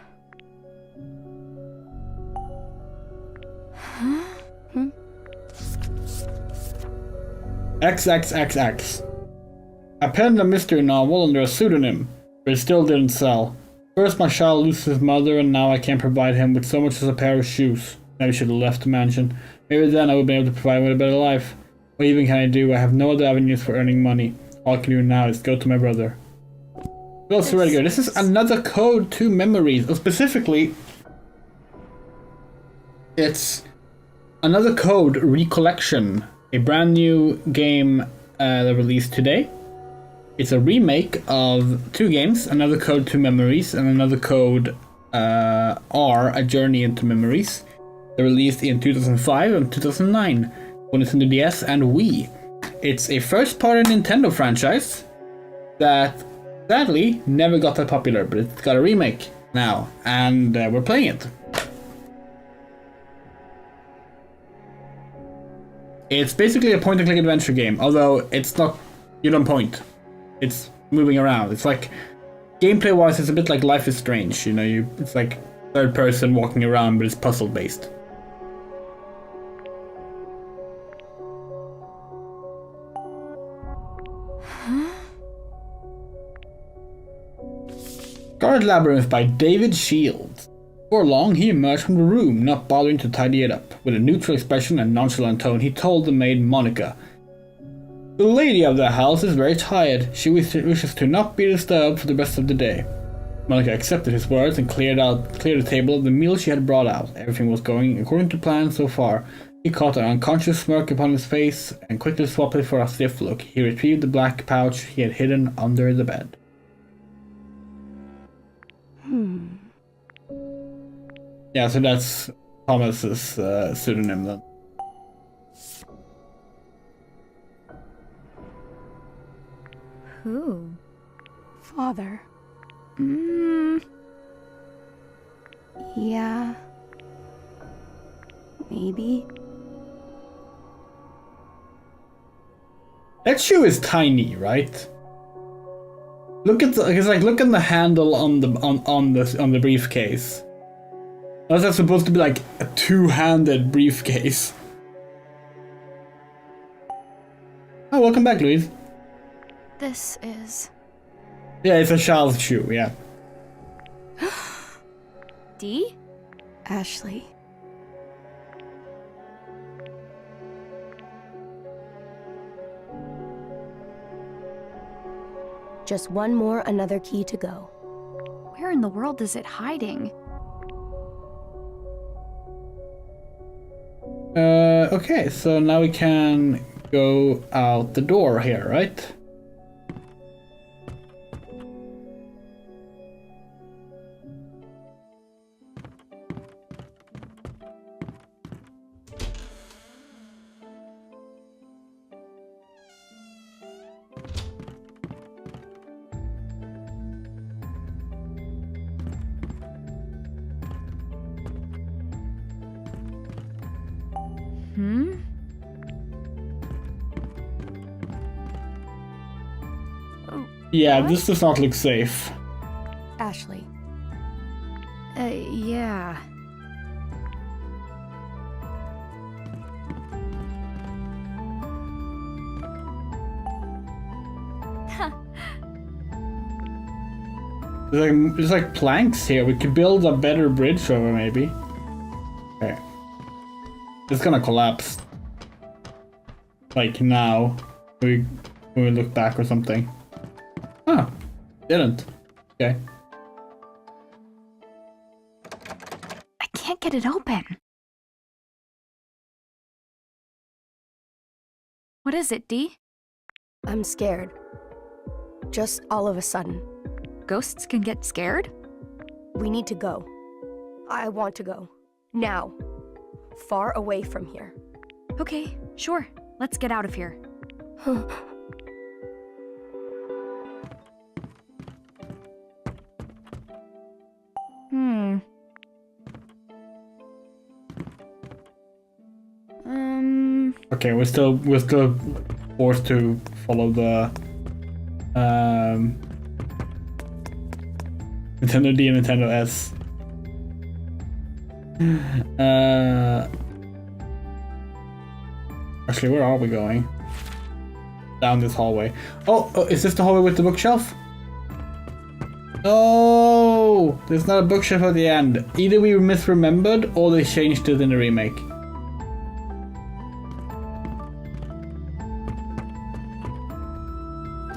XXXX. I penned a mystery novel under a pseudonym, but it still didn't sell. First my child loses his mother, and now I can't provide him with so much as a pair of shoes. Maybe I should have left the mansion. Maybe then I would be able to provide him with a better life. What even can I do? I have no other avenues for earning money. All I can do now is go to my brother. Well, so really good. This is another code to memories. Or specifically, it's another code, Recollection. A brand new game that released today. It's a remake of two games, Another Code to Memories and Another Code R, A Journey into Memories. They released in 2005 and 2009 on Nintendo DS and Wii. It's a first-party Nintendo franchise that sadly never got that popular, but it's got a remake now, and we're playing it. It's basically a point-and-click adventure game, although it's not, you don't point. It's moving around. It's like, gameplay-wise, it's a bit like Life is Strange, you know, it's like third person walking around, but it's puzzle-based. Scarlet Labyrinth by David Shields. Before long, he emerged from the room, not bothering to tidy it up. With a neutral expression and nonchalant tone, he told the maid Monica, "The lady of the house is very tired. She wishes to not be disturbed for the rest of the day." Monica accepted his words and cleared the table of the meal she had brought out. Everything was going according to plan so far. He caught an unconscious smirk upon his face and quickly swapped it for a stiff look. He retrieved the black pouch he had hidden under the bed. Yeah, so that's Thomas's pseudonym then. Who? Father. Yeah. Maybe. That shoe is tiny, right? Look at look at the handle on the briefcase. That's supposed to be like a two-handed briefcase. Oh, welcome back, Louise. This is... Yeah, it's a child's shoe, yeah. Dee? Ashley. Just one more, another key to go. Where in the world is it hiding? Okay, so now we can go out the door here, right? Yeah, this does not look safe. Ashley. Yeah. There's like planks here. We could build a better bridge over, maybe. Okay. It's gonna collapse. Like now. When we look back or something. Huh. Didn't. Okay. I can't get it open. What is it, Dee? I'm scared. Just all of a sudden. Ghosts can get scared? We need to go. I want to go. Now. Far away from here. Okay, sure. Let's get out of here. Okay, we're still forced to follow the Nintendo D and Nintendo S. Actually, where are we going? Down this hallway. Oh, is this the hallway with the bookshelf? Oh, there's not a bookshelf at the end. Either we misremembered or they changed it in the remake.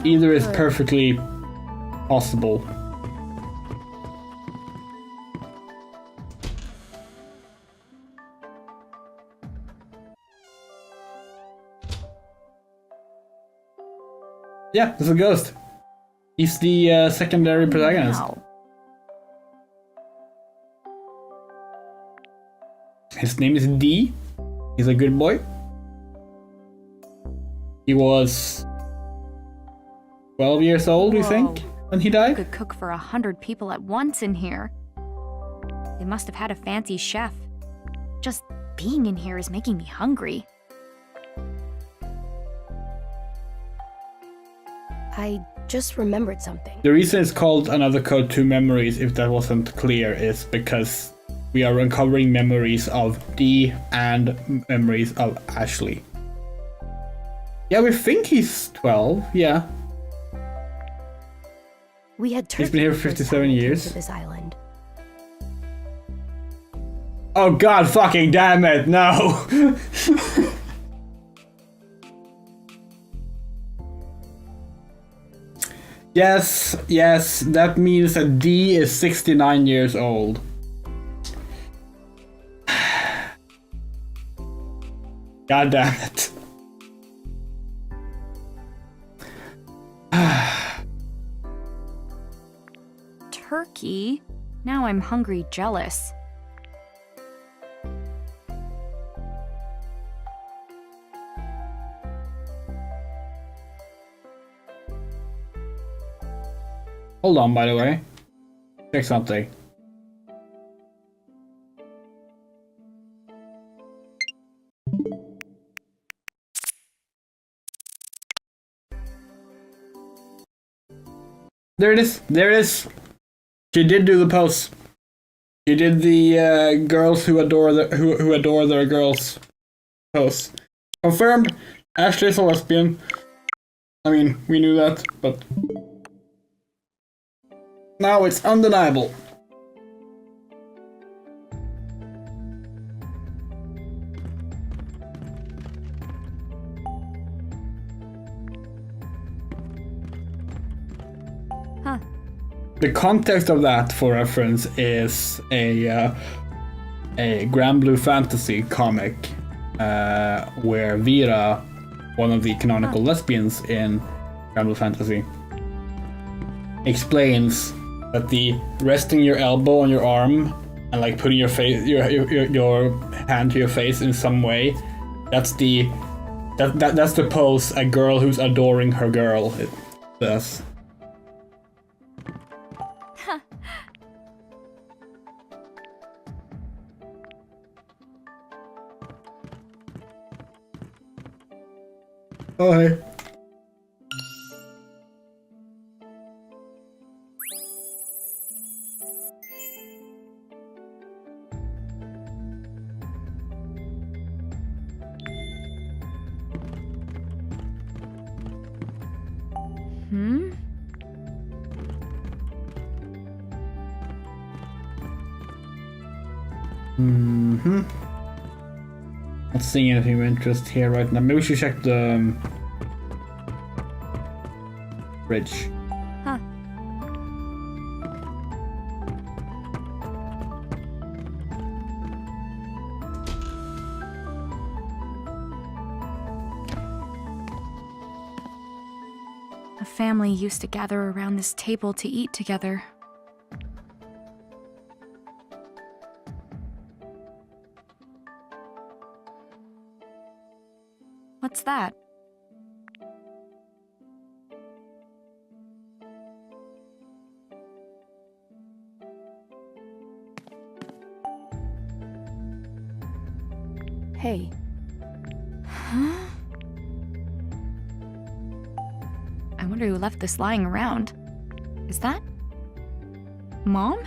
Either is perfectly possible. Yeah, there's a ghost. He's the secondary protagonist. Wow. His name is D. He's a good boy. He was 12 years old, we think, when he You died. could cook for 100 people at once in here. They must have had a fancy chef. Just being in here is making me hungry. I just remembered something. The reason it's called Another Code to Memories, if that wasn't clear, is because we are uncovering memories of Dee and memories of Ashley. Yeah, we think he's 12, yeah. We had He's been here for 57 years. To this island. Oh god fucking damn it, no! Yes, that means that D is 69 years old. God damn it. Turkey? Now I'm hungry jealous. Hold on, by the way. Check something. There it is. She did do the pose. She did the girls who adore who adore their girls pose. Confirmed. Ashley's a lesbian. I mean, we knew that, but now it's undeniable. Huh. The context of that, for reference, is a Grand Blue Fantasy comic where Vera, one of the canonical lesbians in Grand Blue Fantasy, explains that the resting your elbow on your arm and like putting your face, your hand to your face in some way, that's the pose a girl who's adoring her girl does. Oh, hey. Not seeing anything of interest here right now. Maybe we should check the bridge. Huh. A family used to gather around this table to eat together. What's that? Hey. Huh? I wonder who left this lying around. Is that Mom?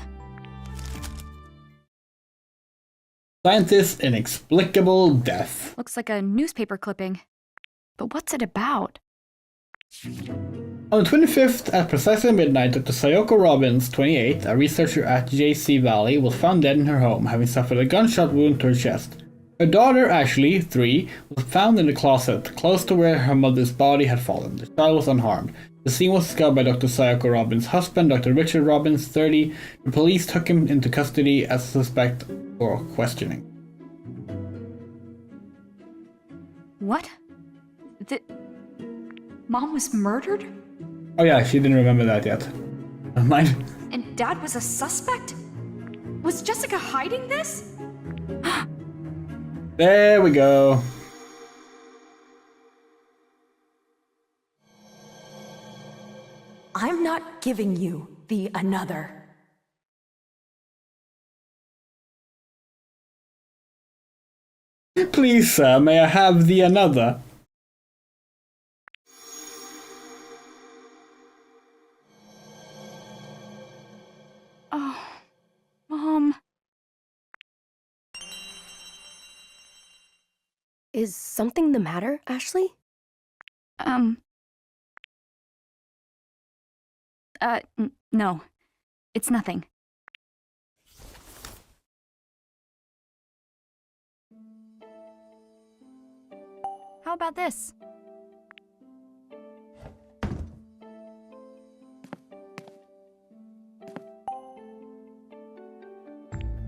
Scientist's inexplicable death. Looks like a newspaper clipping. But what's it about? On the 25th, at precisely midnight, Dr. Sayoko Robbins, 28, a researcher at JC Valley, was found dead in her home, having suffered a gunshot wound to her chest. Her daughter, Ashley, 3, was found in the closet, close to where her mother's body had fallen. The child was unharmed. The scene was discovered by Dr. Sayoko Robbins' husband, Dr. Richard Robbins, 30. The police took him into custody as a suspect for questioning. What? Mom was murdered? Oh yeah, she didn't remember that yet. Never mind. And Dad was a suspect? Was Jessica hiding this? There we go. I'm not giving you the another. Please, sir, may I have the another? Oh, Mom. Is something the matter, Ashley? No. It's nothing. How about this?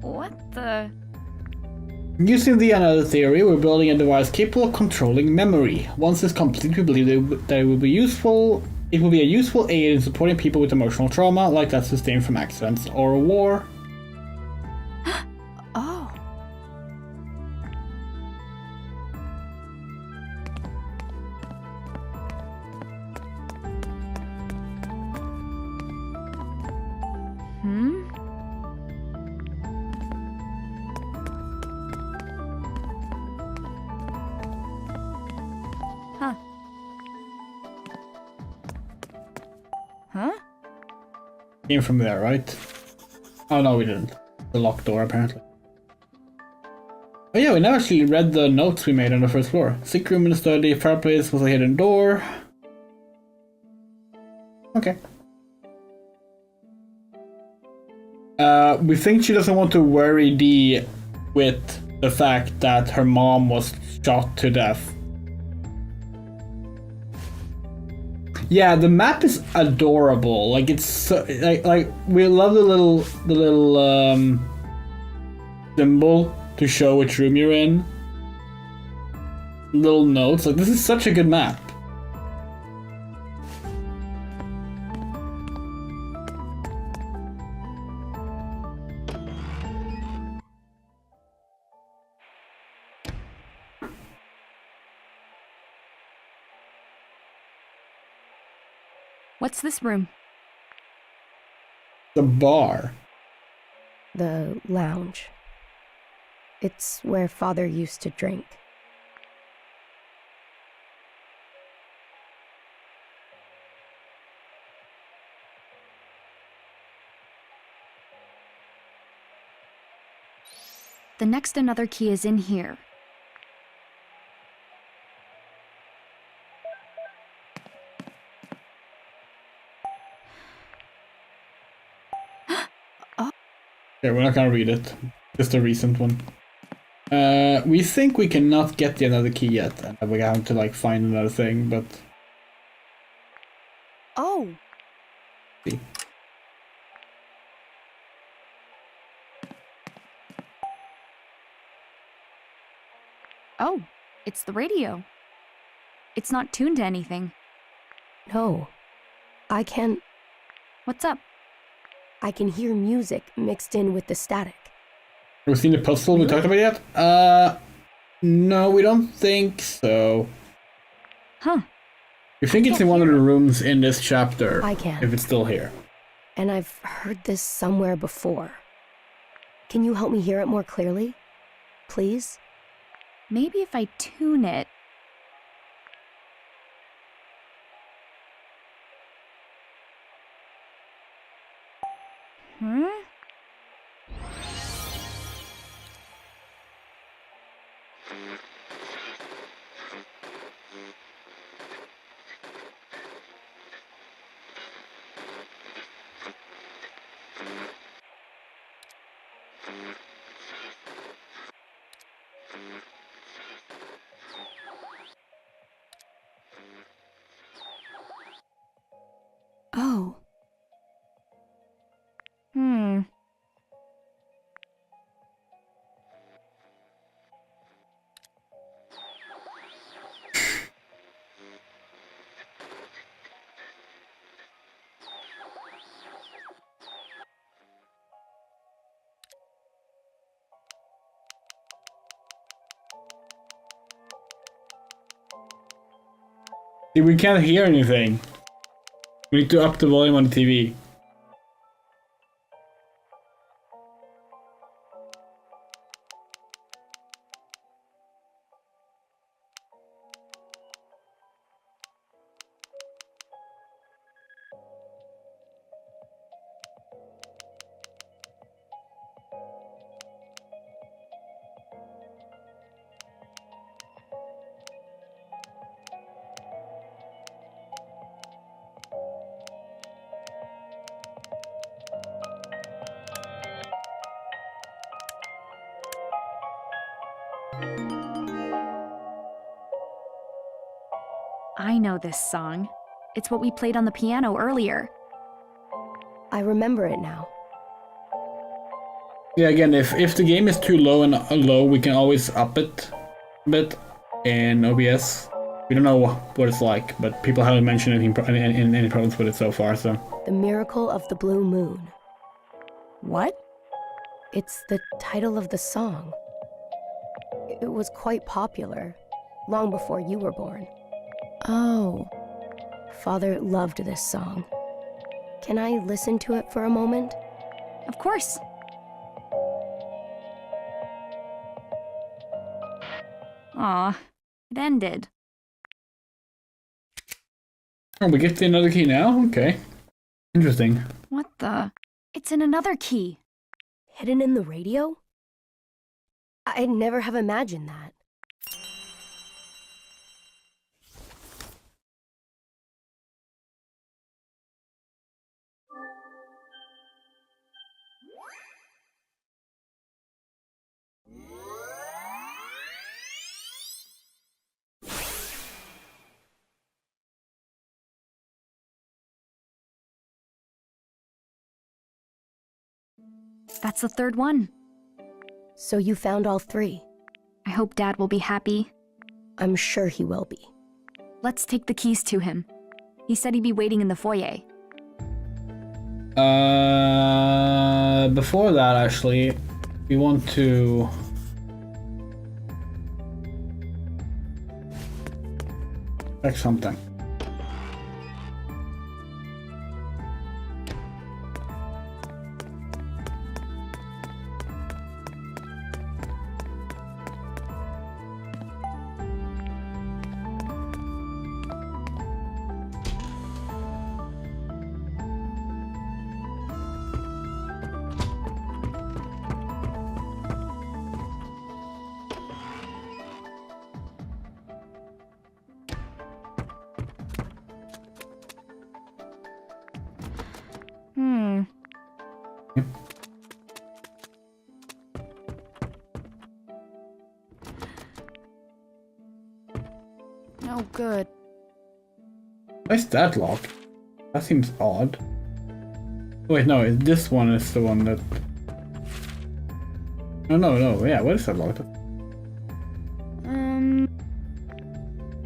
What the? Using the another theory, we're building a device capable of controlling memory. Once it's complete, we believe that it will be useful. It will be a useful aid in supporting people with emotional trauma, like that sustained from accidents or war. Oh. Hmm? Huh. Huh? Came from there, right? Oh no, we didn't. The locked door, apparently. Oh yeah, we never actually read the notes we made on the first floor. Sick room in the study, fireplace was a hidden door. Okay. We think she doesn't want to worry Dee with the fact that her mom was shot to death. Yeah, the map is adorable. Like it's so, like we love the little symbol to show which room you're in. Little notes. Like this is such a good map. What's this room? The bar. The lounge. It's where Father used to drink. The next another key is in here. Okay, we're not gonna read it. Just a recent one. We think we cannot get the another key yet, and we're going to like find another thing, but Oh. see. Oh, it's the radio. It's not tuned to anything. No. I can... What's up? I can hear music mixed in with the static. Have we seen the puzzle we talked about yet? No, we don't think so. Huh. We think it's in one of the rooms in this chapter. I can. If it's still here. And I've heard this somewhere before. Can you help me hear it more clearly? Please? Maybe if I tune it. Hmm? Oh. Hmm. See, we can't hear anything. We need to up the volume on the TV. I know this song. It's what we played on the piano earlier. I remember it now. Yeah, again, if the game is too low and low, we can always up it a bit in OBS. We don't know what it's like, but people haven't mentioned any problems with it so far, so... The Miracle of the Blue Moon. What? It's the title of the song. It was quite popular, long before you were born. Oh. Father loved this song. Can I listen to it for a moment? Of course. Aw, it ended. Oh, we get another key now? Okay. Interesting. What the? It's in another key. Hidden in the radio? I'd never have imagined that. That's the third one. So you found all three? I hope Dad will be happy. I'm sure he will be. Let's take the keys to him. He said he'd be waiting in the foyer. Before that, actually, we want to... check something. No good. Where's that lock? That seems odd. Wait, no, this one is the one that... No, yeah, what is that lock?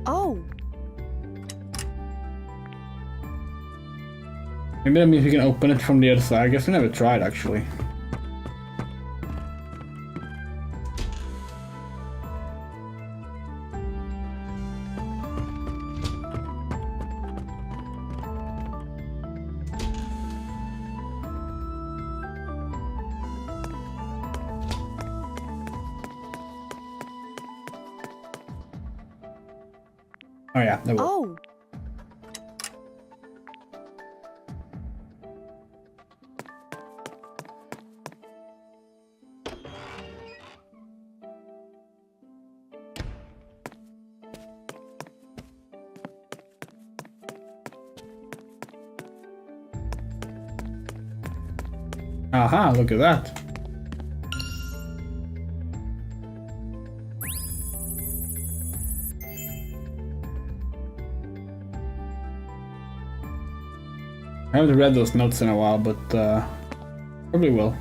Oh! Maybe that means we can open it from the other side. I guess we never tried, actually. Oh yeah, that will. Oh! Aha, look at that. I haven't read those notes in a while, but probably will.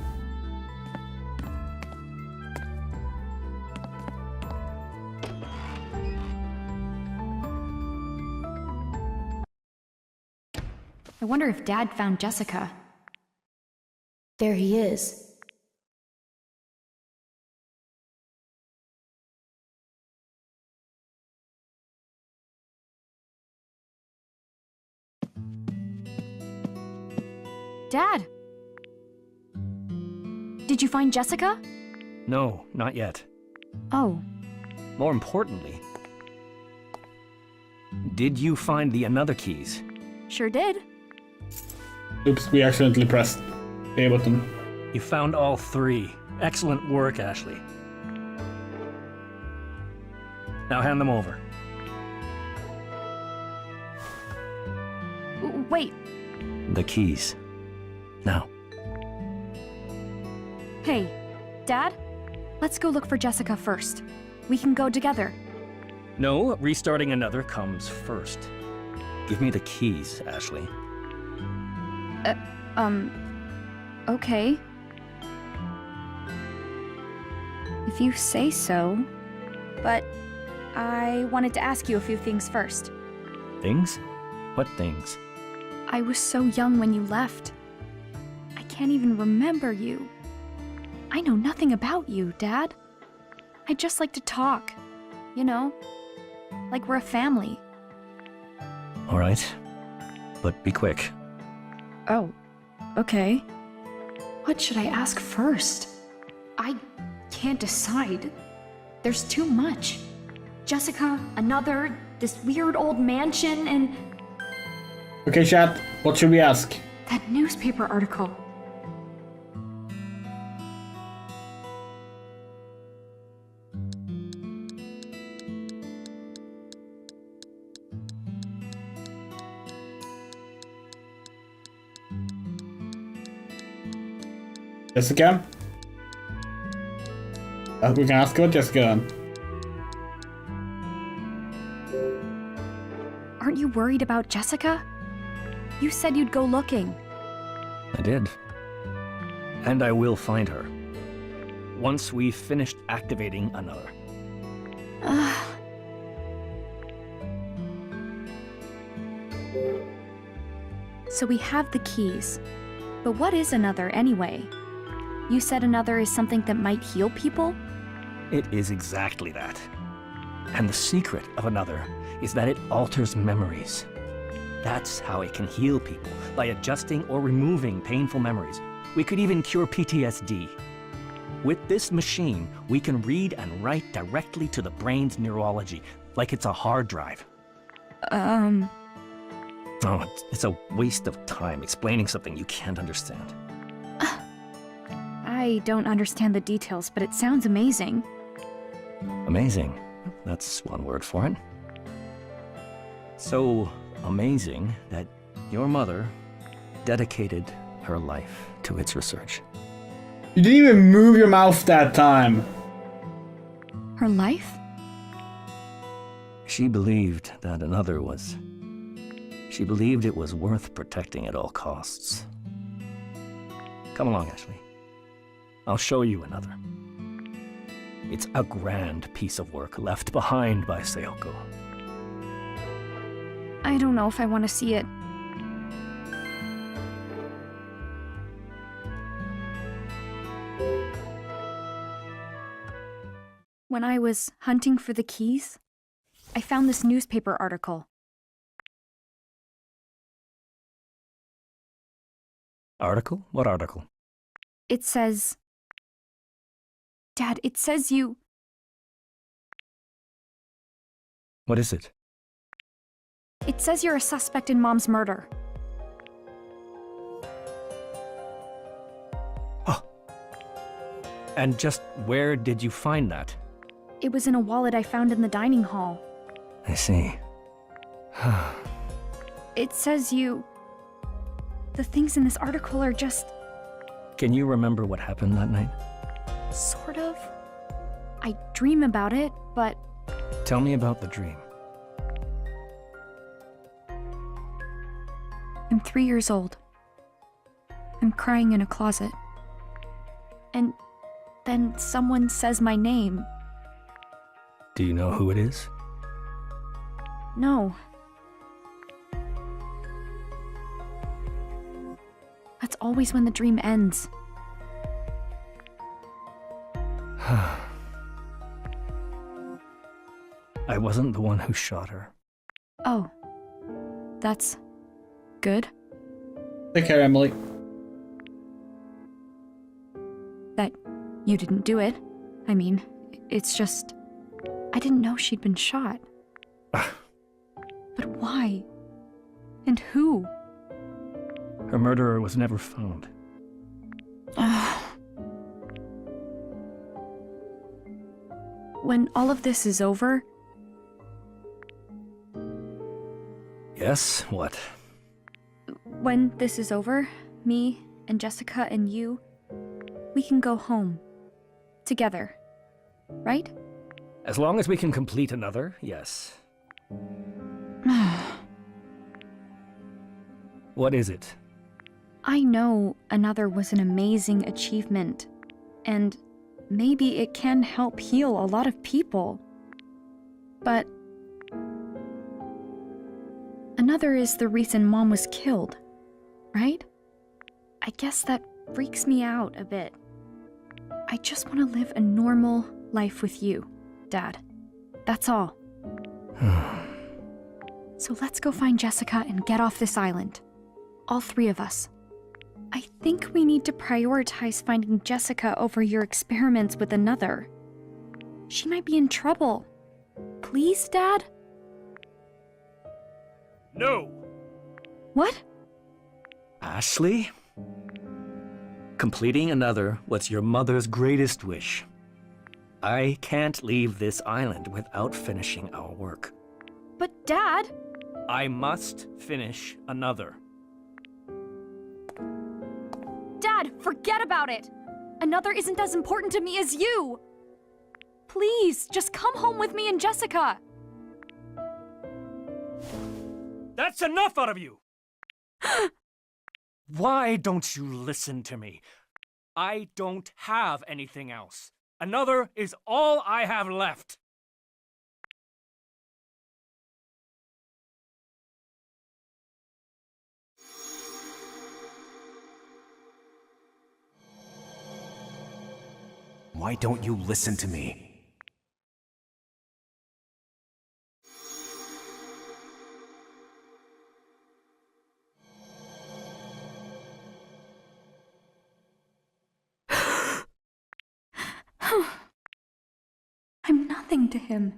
I wonder if Dad found Jessica. There he is. Dad! Did you find Jessica? No, not yet. Oh. More importantly, did you find the another keys? Sure did. Oops, we accidentally pressed the A button. You found all three. Excellent work, Ashley. Now hand them over. Wait. The keys. Now. Hey, Dad? Let's go look for Jessica first. We can go together. No, restarting another comes first. Give me the keys, Ashley. Okay. If you say so. But I wanted to ask you a few things first. Things? What things? I was so young when you left. I can't even remember you. I know nothing about you, Dad. I'd just like to talk. You know? Like we're a family. All right. But be quick. Oh, okay. What should I ask first? I can't decide. There's too much. Jessica, another, this weird old mansion, and Okay, chat, what should we ask? that newspaper article. Jessica? We can ask about Jessica then. Aren't you worried about Jessica? You said you'd go looking. I did. And I will find her. Once we've finished activating another. So we have the keys. But what is another anyway? You said another is something that might heal people? It is exactly that. And the secret of another is that it alters memories. That's how it can heal people, by adjusting or removing painful memories. We could even cure PTSD. With this machine, we can read and write directly to the brain's neurology, like it's a hard drive. Oh, it's a waste of time explaining something you can't understand. I don't understand the details, but it sounds amazing. Amazing. That's one word for it. So amazing that your mother dedicated her life to its research. You didn't even move your mouth that time. Her life? She believed that another was... She believed it was worth protecting at all costs. Come along, Ashley. I'll show you another. It's a grand piece of work left behind by Sayoko. I don't know if I want to see it. When I was hunting for the keys, I found this newspaper article. Article? What article? It says... Dad, it says you... What is it? It says you're a suspect in Mom's murder. Oh. And just where did you find that? It was in a wallet I found in the dining hall. I see. It says you... The things in this article are just... Can you remember what happened that night? Sort of. I dream about it, but... Tell me about the dream. I'm 3 years old. I'm crying in a closet. And then someone says my name. Do you know who it is? No. That's always when the dream ends. I wasn't the one who shot her. Oh. That's... good? Take care, Emily. That you didn't do it. I mean, it's just... I didn't know she'd been shot. But why? And who? Her murderer was never found. When all of this is over... Yes, what? When this is over, me and Jessica and you, we can go home. Together. Right? As long as we can complete another, yes. What is it? I know another was an amazing achievement, and maybe it can help heal a lot of people. But another is the reason Mom was killed, right? I guess that freaks me out a bit. I just want to live a normal life with you, Dad. That's all. So let's go find Jessica and get off this island. All three of us. I think we need to prioritize finding Jessica over your experiments with another. She might be in trouble. Please, Dad? No! What? Ashley? Completing another was your mother's greatest wish. I can't leave this island without finishing our work. But Dad... I must finish another. Dad, forget about it! Another isn't as important to me as you! Please, just come home with me and Jessica! That's enough out of you! Why don't you listen to me? I don't have anything else. Another is all I have left. Why don't you listen to me? I'm nothing to him.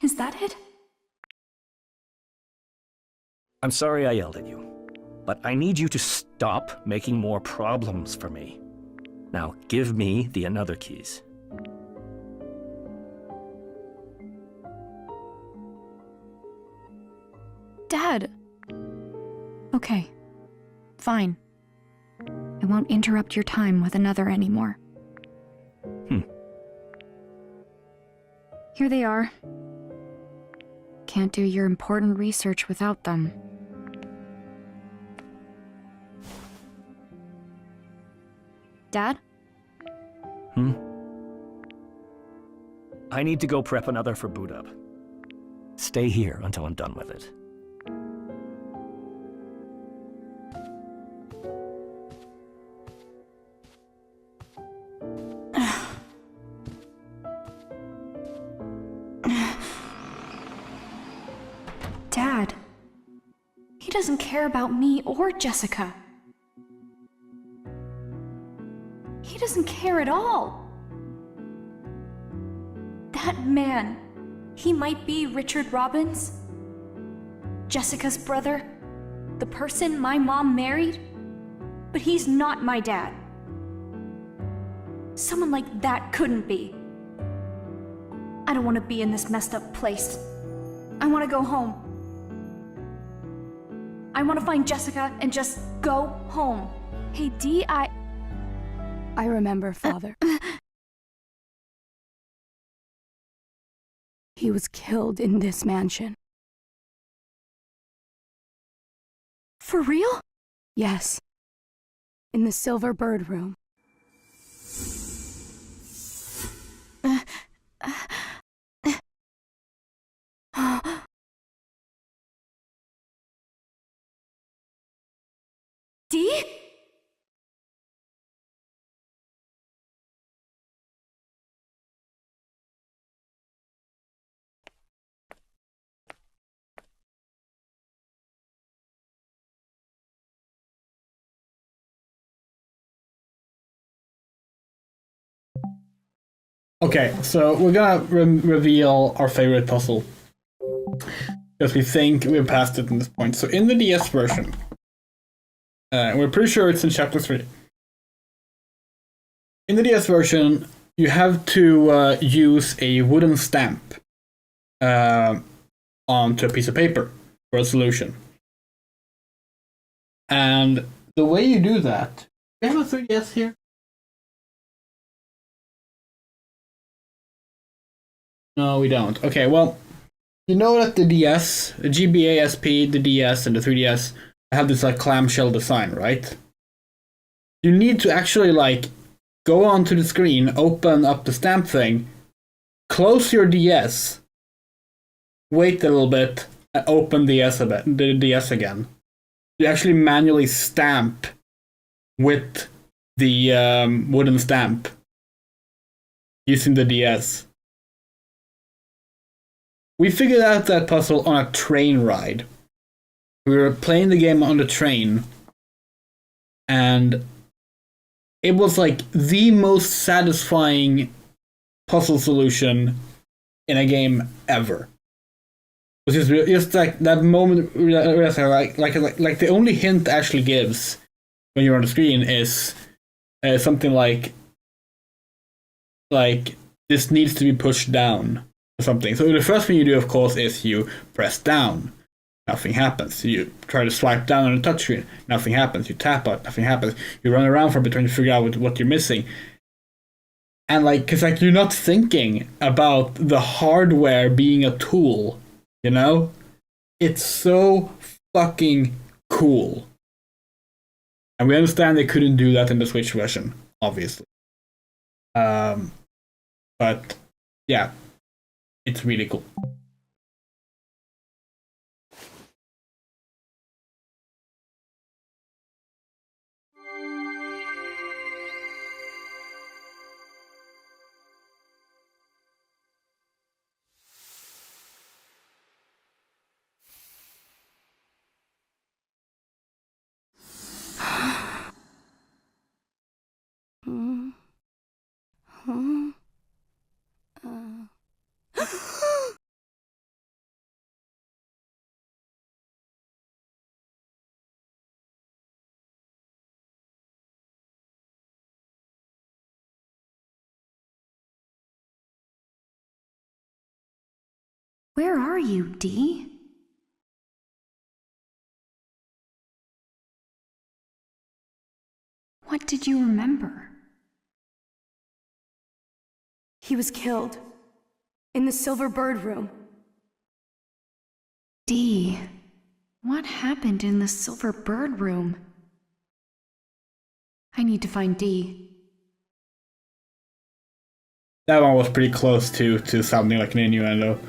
Is that it? I'm sorry I yelled at you, but I need you to stop making more problems for me. Now, give me the another keys. Dad! Okay. Fine. I won't interrupt your time with another anymore. Here they are. Can't do your important research without them. Dad? I need to go prep another for boot up. Stay here until I'm done with it. Dad. He doesn't care about me or Jessica. He doesn't care at all. That man, he might be Richard Robbins, Jessica's brother, the person my mom married, but he's not my dad. Someone like that couldn't be. I don't want to be in this messed up place. I want to go home. I want to find Jessica and just go home. Hey, Dee, I remember, Father. He was killed in this mansion. For real? Yes. In the Silver Bird room. Dee? Okay, so we're gonna reveal our favorite puzzle. Because we think we're past it at this point. So in the DS version, we're pretty sure it's in chapter 3. In the DS version, you have to use a wooden stamp onto a piece of paper for a solution. And the way you do that... Do we have a 3DS here? No, we don't. Okay, well, you know that the DS, the GBA SP, the DS, and the 3DS have this like clamshell design, right? You need to actually like go onto the screen, open up the stamp thing, close your DS, wait a little bit, and open the DS again. You actually manually stamp with the wooden stamp using the DS. We figured out that puzzle on a train ride. We were playing the game on the train, and it was like the most satisfying puzzle solution in a game ever. Which is just like that moment, like the only hint actually gives when you're on the screen is something like this needs to be pushed down or something. So the first thing you do, of course, is you press down. Nothing happens. You try to swipe down on the touchscreen. Nothing happens. You tap it. Nothing happens. You run around for a bit trying to figure out what you're missing. And like, cause like you're not thinking about the hardware being a tool, you know? It's so fucking cool. And we understand they couldn't do that in the Switch version, obviously. But yeah, it's really cool. Where are you, Dee? What did you remember? He was killed. In the Silver Bird room. Dee, what happened in the Silver Bird room? I need to find Dee. That one was pretty close to sounding like an innuendo.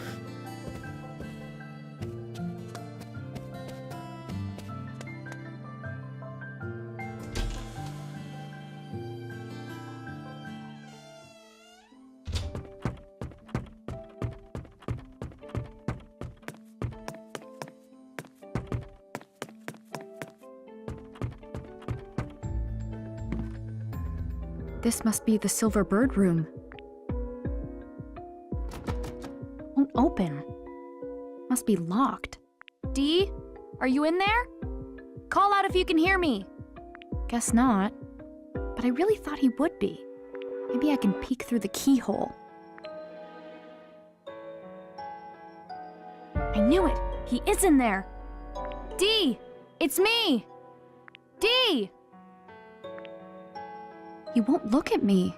This must be the Silver Bird room. Won't open. Must be locked. Dee, are you in there? Call out if you can hear me. Guess not. But I really thought he would be. Maybe I can peek through the keyhole. I knew it! He is in there! Dee! It's me! Dee! He won't look at me.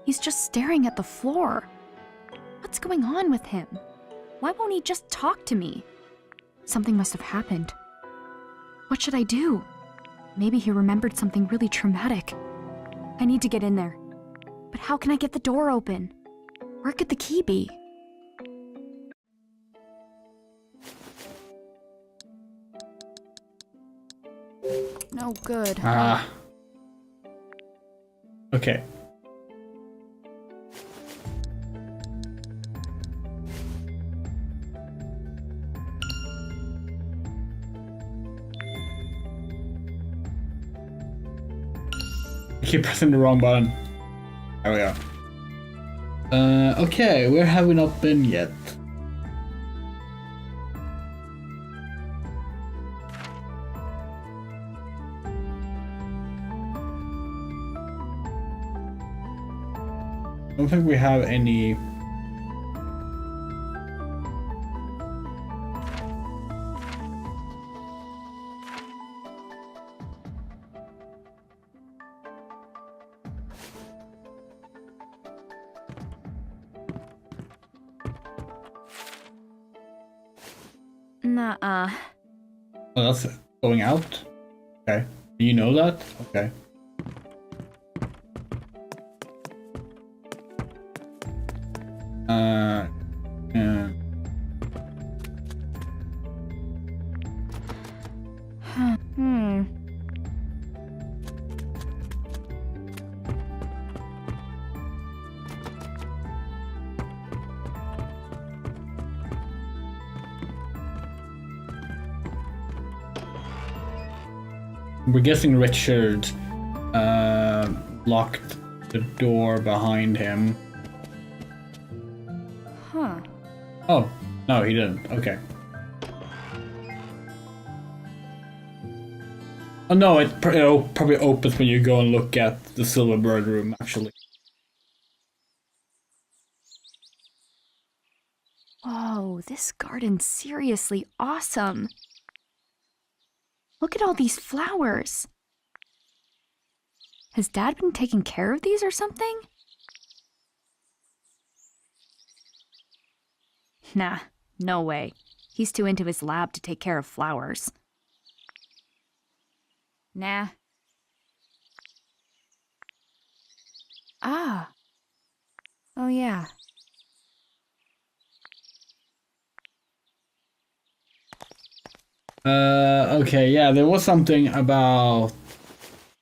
He's just staring at the floor. What's going on with him? Why won't he just talk to me? Something must have happened. What should I do? Maybe he remembered something really traumatic. I need to get in there. But how can I get the door open? Where could the key be? No good. Ah. Okay. I keep pressing the wrong button. There we go. Okay, where have we not been yet? I don't think we have any. Nuh-uh. Oh, Going out? Okay. You know that? Okay. Yeah. We're guessing Richard locked the door behind him. Huh. Oh, no, he didn't. Okay. Oh no, it probably opens when you go and look at the Silverbird room, actually. Whoa, this garden's seriously awesome. Look at all these flowers. Has Dad been taking care of these or something? Nah, no way. He's too into his lab to take care of flowers. Nah. Ah. Oh yeah. Okay, yeah, there was something about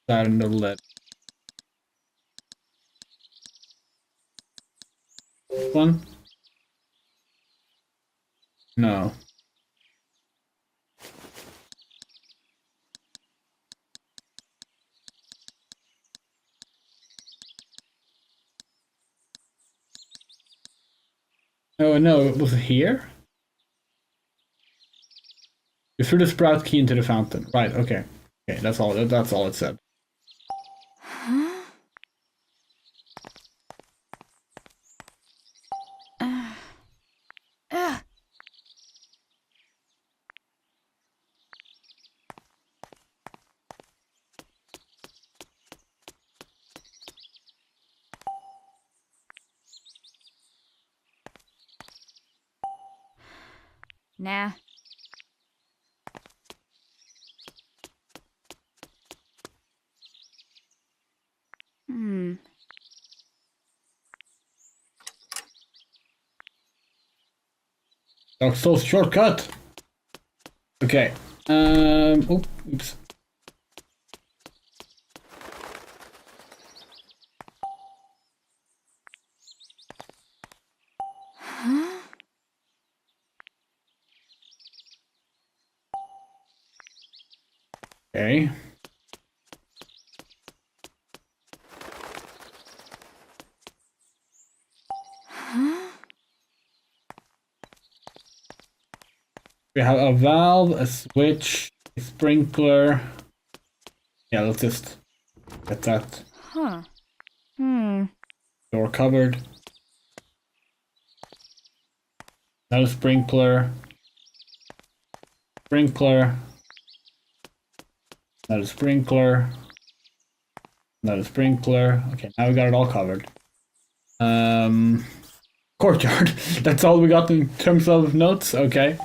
that in the lid. One? No. Oh no, it was here? You threw the sprout key into the fountain. Right, okay. Okay, that's all it said. Huh? Nah. Dark Souls shortcut! Okay. Oops. Huh? Okay. Huh? We have a valve, a switch, a sprinkler. Yeah, let's just get that. Huh. Door covered. Another sprinkler. Sprinkler. Another sprinkler. Another sprinkler. Okay, now we got it all covered. Courtyard. That's all we got in terms of notes? Okay.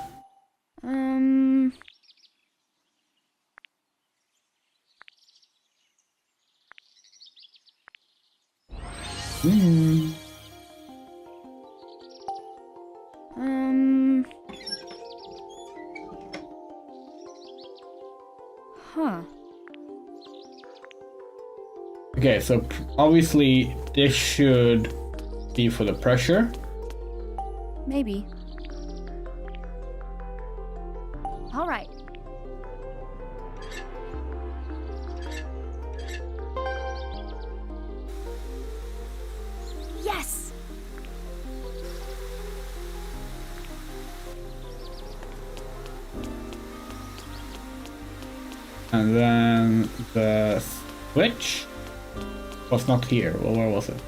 Huh. Okay, so obviously this should be for the pressure. Maybe. All right. Yes! And then the switch was not here. Well, where was it?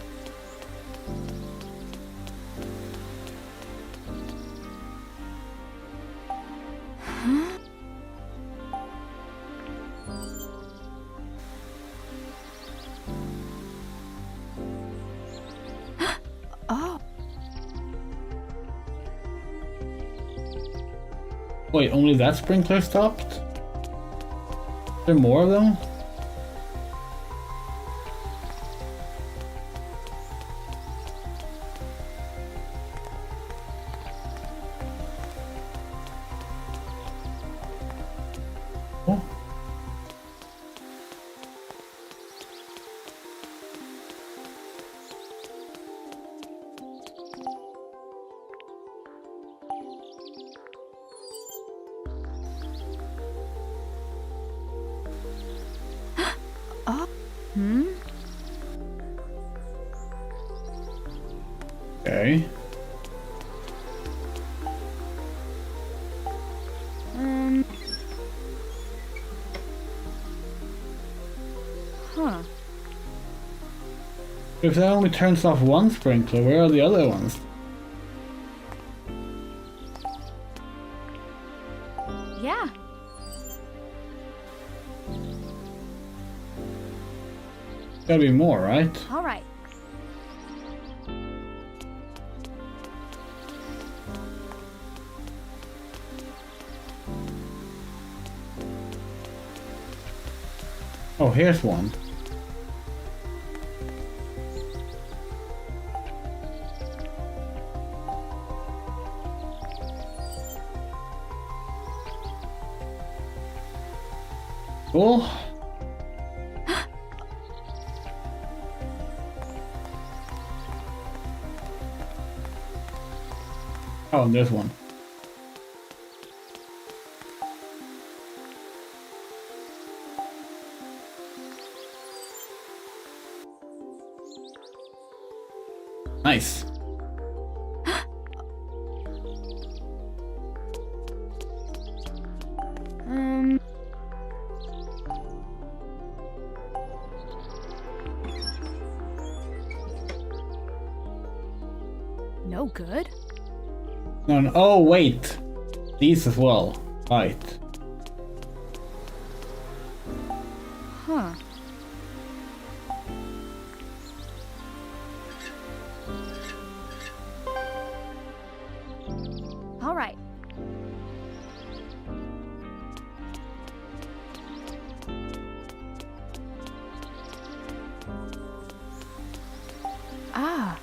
Oh. Wait, only that sprinkler stopped? there more of them? Oh. Okay. Huh. If that only turns off one sprinkler, where are the other ones? Yeah. Gotta be more, right? All right. Oh, here's one. Cool. Oh, and there's one. Nice. No good. No, no, oh, wait. These as well. Right. Huh. All right. Ah.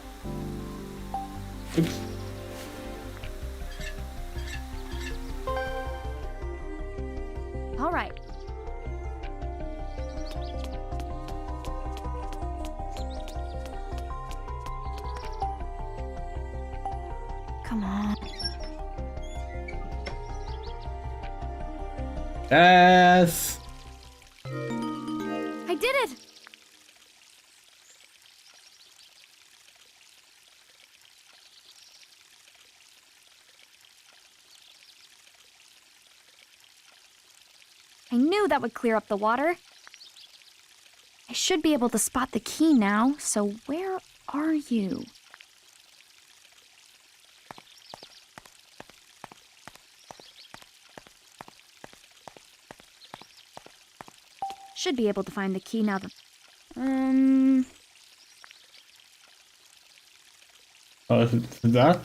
Oops. All right. Come on. Yes. I did it. I knew that would clear up the water. I should be able to spot the key now, so where are you? Should be able to find the key now that... Oh, is it that?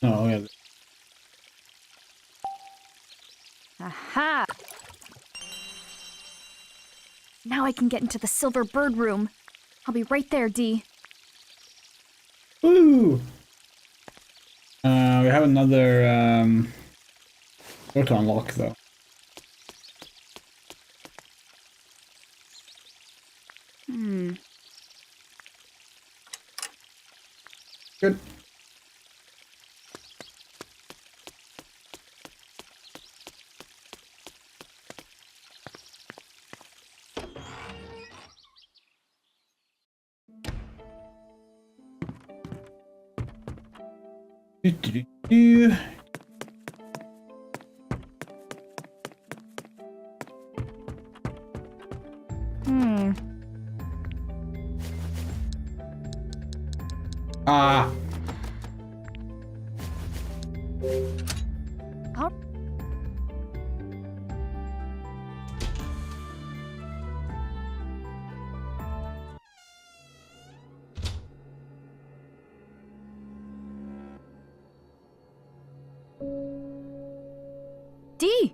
Oh, yeah. Aha! Now I can get into the silver bird room. I'll be right there, Dee. Woo! We have another door to unlock though. Good. Do. Ah. Dee!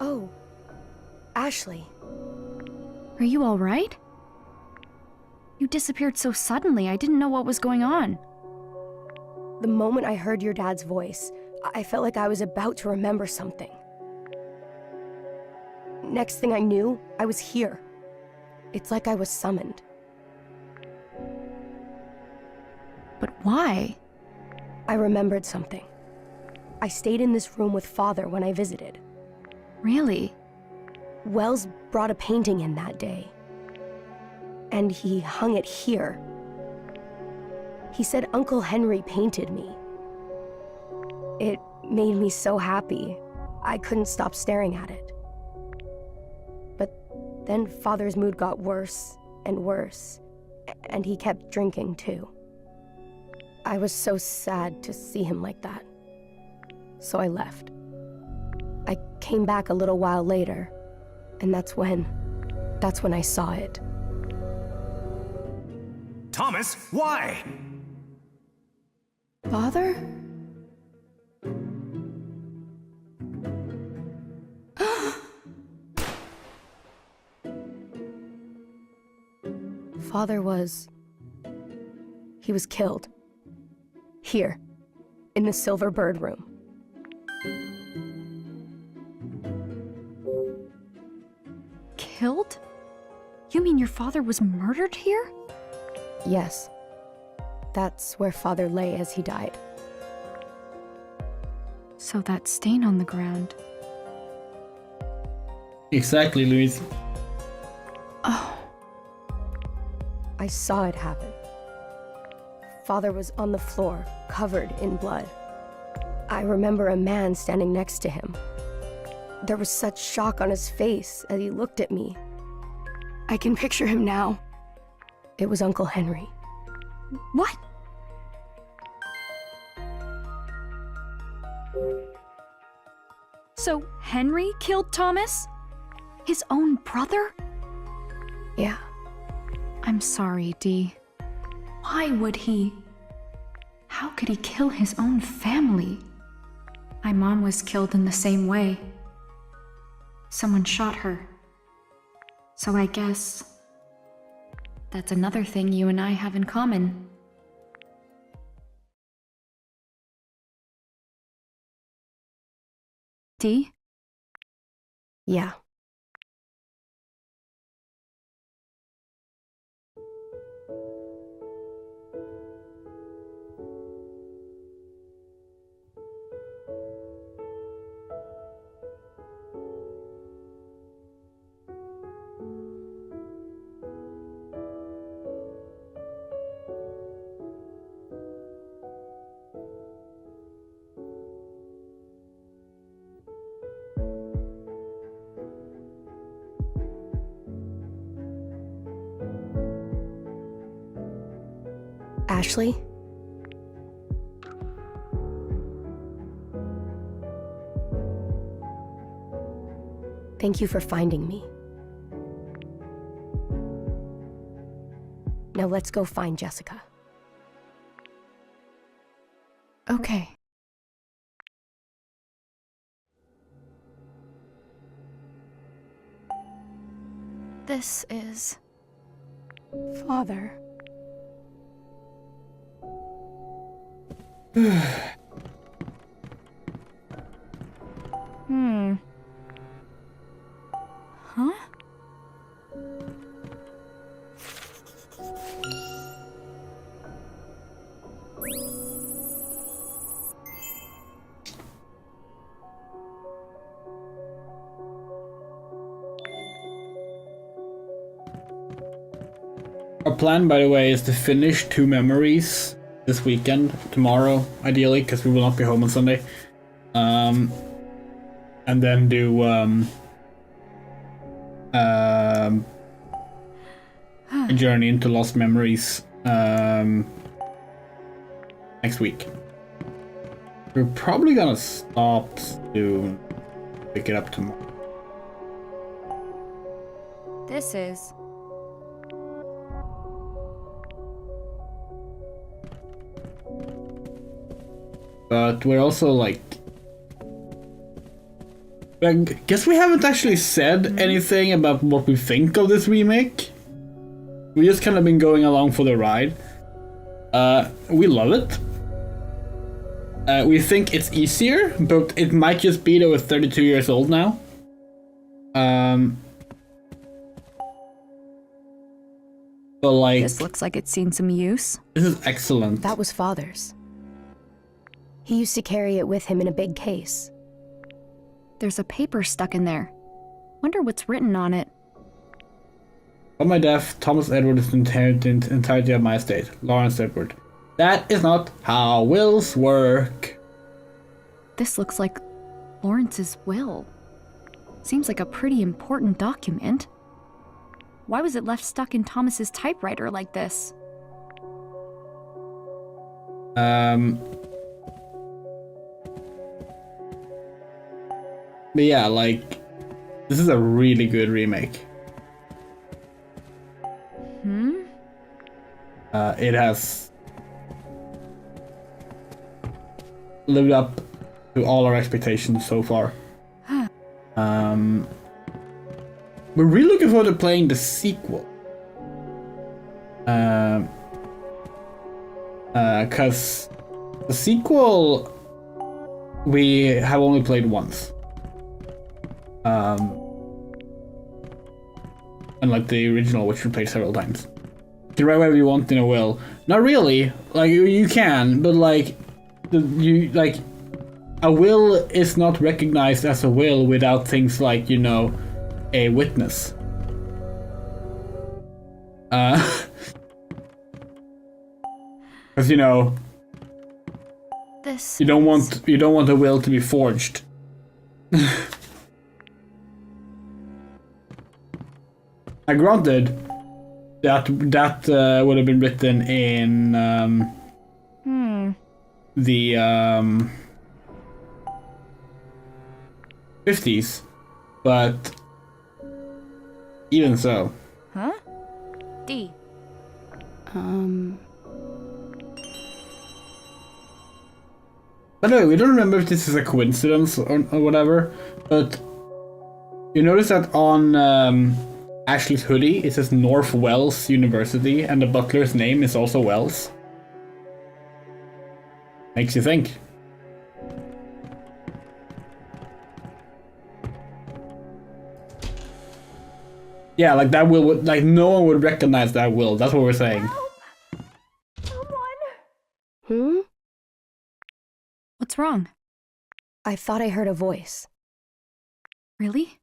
Oh, Ashley. Are you all right? You disappeared so suddenly, I didn't know what was going on. The moment I heard your dad's voice, I felt like I was about to remember something. Next thing I knew, I was here. It's like I was summoned. But why? I remembered something. I stayed in this room with Father when I visited. Really? Wells brought a painting in that day. And he hung it here. He said Uncle Henry painted me. It made me so happy. I couldn't stop staring at it. But then Father's mood got worse and worse, and he kept drinking too. I was so sad to see him like that. So I left. I came back a little while later, and that's when I saw it. Thomas, why? Father? Father was killed. Here, in the Silver Bird room. Killed? You mean your father was murdered here? Yes. That's where Father lay as he died. So that stain on the ground. Exactly, Louise. Oh. I saw it happen. Father was on the floor, covered in blood. I remember a man standing next to him. There was such shock on his face as he looked at me. I can picture him now. It was Uncle Henry. What? So Henry killed Thomas? His own brother? Yeah. I'm sorry, Dee. Why would he? How could he kill his own family? My mom was killed in the same way. Someone shot her. So I guess that's another thing you and I have in common. Dee? Yeah. Ashley? Thank you for finding me. Now let's go find Jessica. Okay. This is... Father. Huh? Our plan, by the way, is to finish 2 memories this weekend, tomorrow, ideally, because we will not be home on Sunday. And then do a journey into Lost Memories next week. We're probably gonna stop soon, pick it up tomorrow. This is. But we're also like... I guess we haven't actually said anything about what we think of this remake. We just kind of been going along for the ride. We love it. We think it's easier, but it might just be that we're 32 years old now. But like... This looks like it's seen some use. This is excellent. That was Father's. He used to carry it with him in a big case. There's a paper stuck in there. Wonder what's written on it. On my death, Thomas Edward is inherited the entirety of my estate. Lawrence Edward. That is not how wills work. This looks like Lawrence's will. Seems like a pretty important document. Why was it left stuck in Thomas's typewriter like this? But yeah, like, this is a really good remake. It has lived up to all our expectations so far. We're really looking forward to playing the sequel. Cause the sequel we have only played once. Unlike the original, which we played several times. You can write whatever you want in a will. Not really. Like you can, but like a will is not recognized as a will without things like, you know, a witness. Because you know, This you don't want a will to be forged. I granted that would have been written in the 50s, but even so. Huh? D. By the way, we don't remember if this is a coincidence or whatever, but you notice that on Ashley's hoodie it says North Wells University, and the butler's name is also Wells. Makes you think. Yeah, like that will, like no one would recognize that will. That's what we're saying. What's wrong? I thought I heard a voice. Really?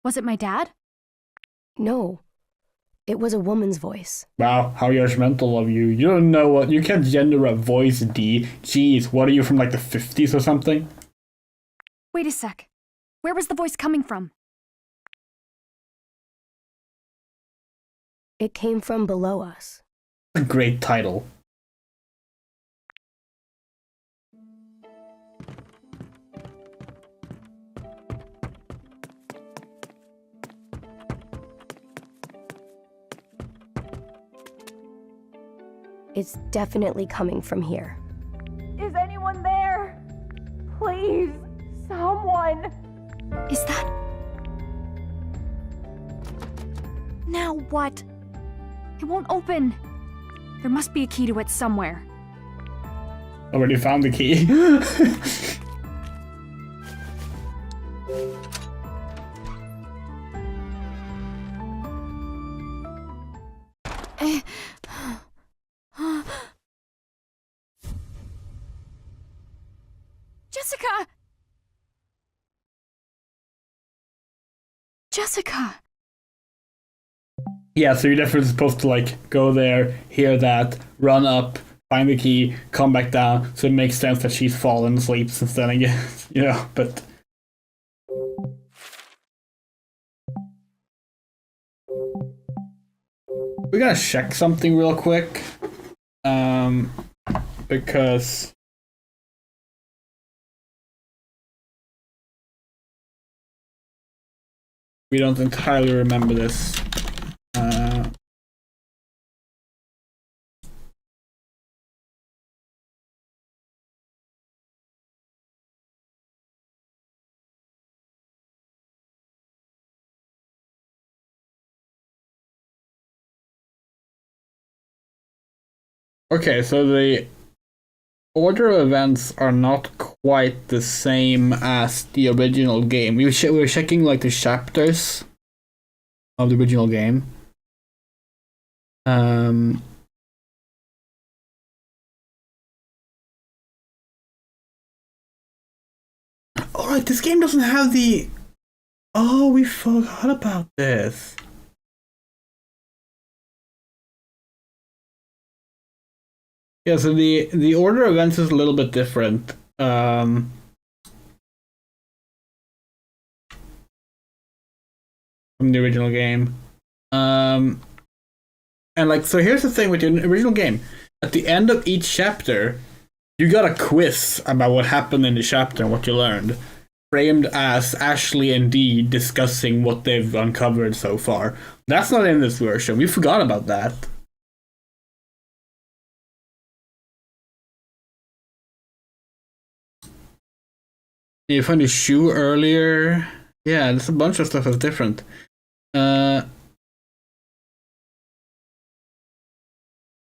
Was it my dad? No. It was a woman's voice. Wow, how judgmental of you. You don't know what... You can't gender a voice, D. Jeez, what are you, from like the 50s or something? Wait a sec. Where was the voice coming from? It came from below us. A great title. It's definitely coming from here. Is anyone there? Please, someone. Is that... Now what? It won't open. There must be a key to it somewhere. Already found the key. Jessica! Jessica! Yeah, so you're definitely supposed to like go there, hear that, run up, find the key, come back down, so it makes sense that she's fallen asleep since then, I guess, you know, but... We gotta check something real quick, because... we don't entirely remember this. Okay, so the order of events are not quite the same as the original game. We were checking like the chapters of the original game. Alright, this game doesn't have the... Oh, we forgot about this. Yeah, so the order of events is a little bit different. From the original game. And like, so here's the thing with the original game. At the end of each chapter, you got a quiz about what happened in the chapter and what you learned, framed as Ashley and Dee discussing what they've uncovered so far. That's not in this version. We forgot about that. You found a shoe earlier. Yeah, there's a bunch of stuff that's different. Now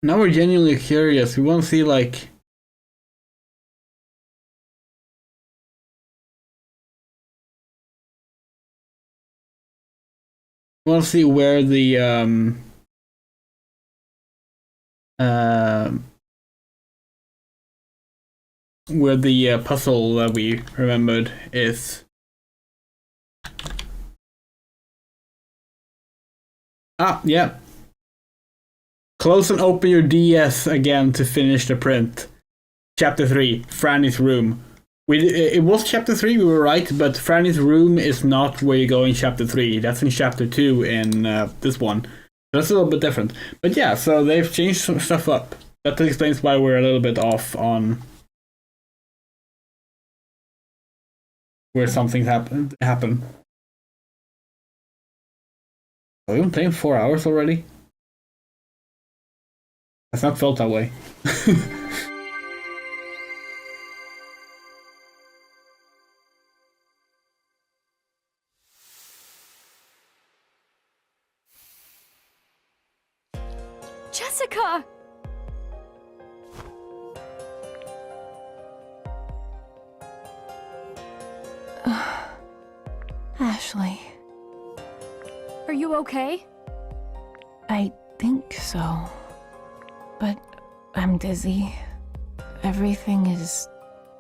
we're genuinely curious. We want to see, like... We want to see where the, puzzle that we remembered is. Ah, yeah. Close and open your DS again to finish the print. Chapter 3, Franny's room. It was chapter 3, we were right, but Franny's room is not where you go in chapter 3. That's in chapter 2 in this one. That's a little bit different. But yeah, so they've changed some stuff up. That explains why we're a little bit off on where something happen. Have we been playing 4 hours already? It's not felt that way. Jessica! Ashley. Are you okay? I think so. But I'm dizzy. Everything is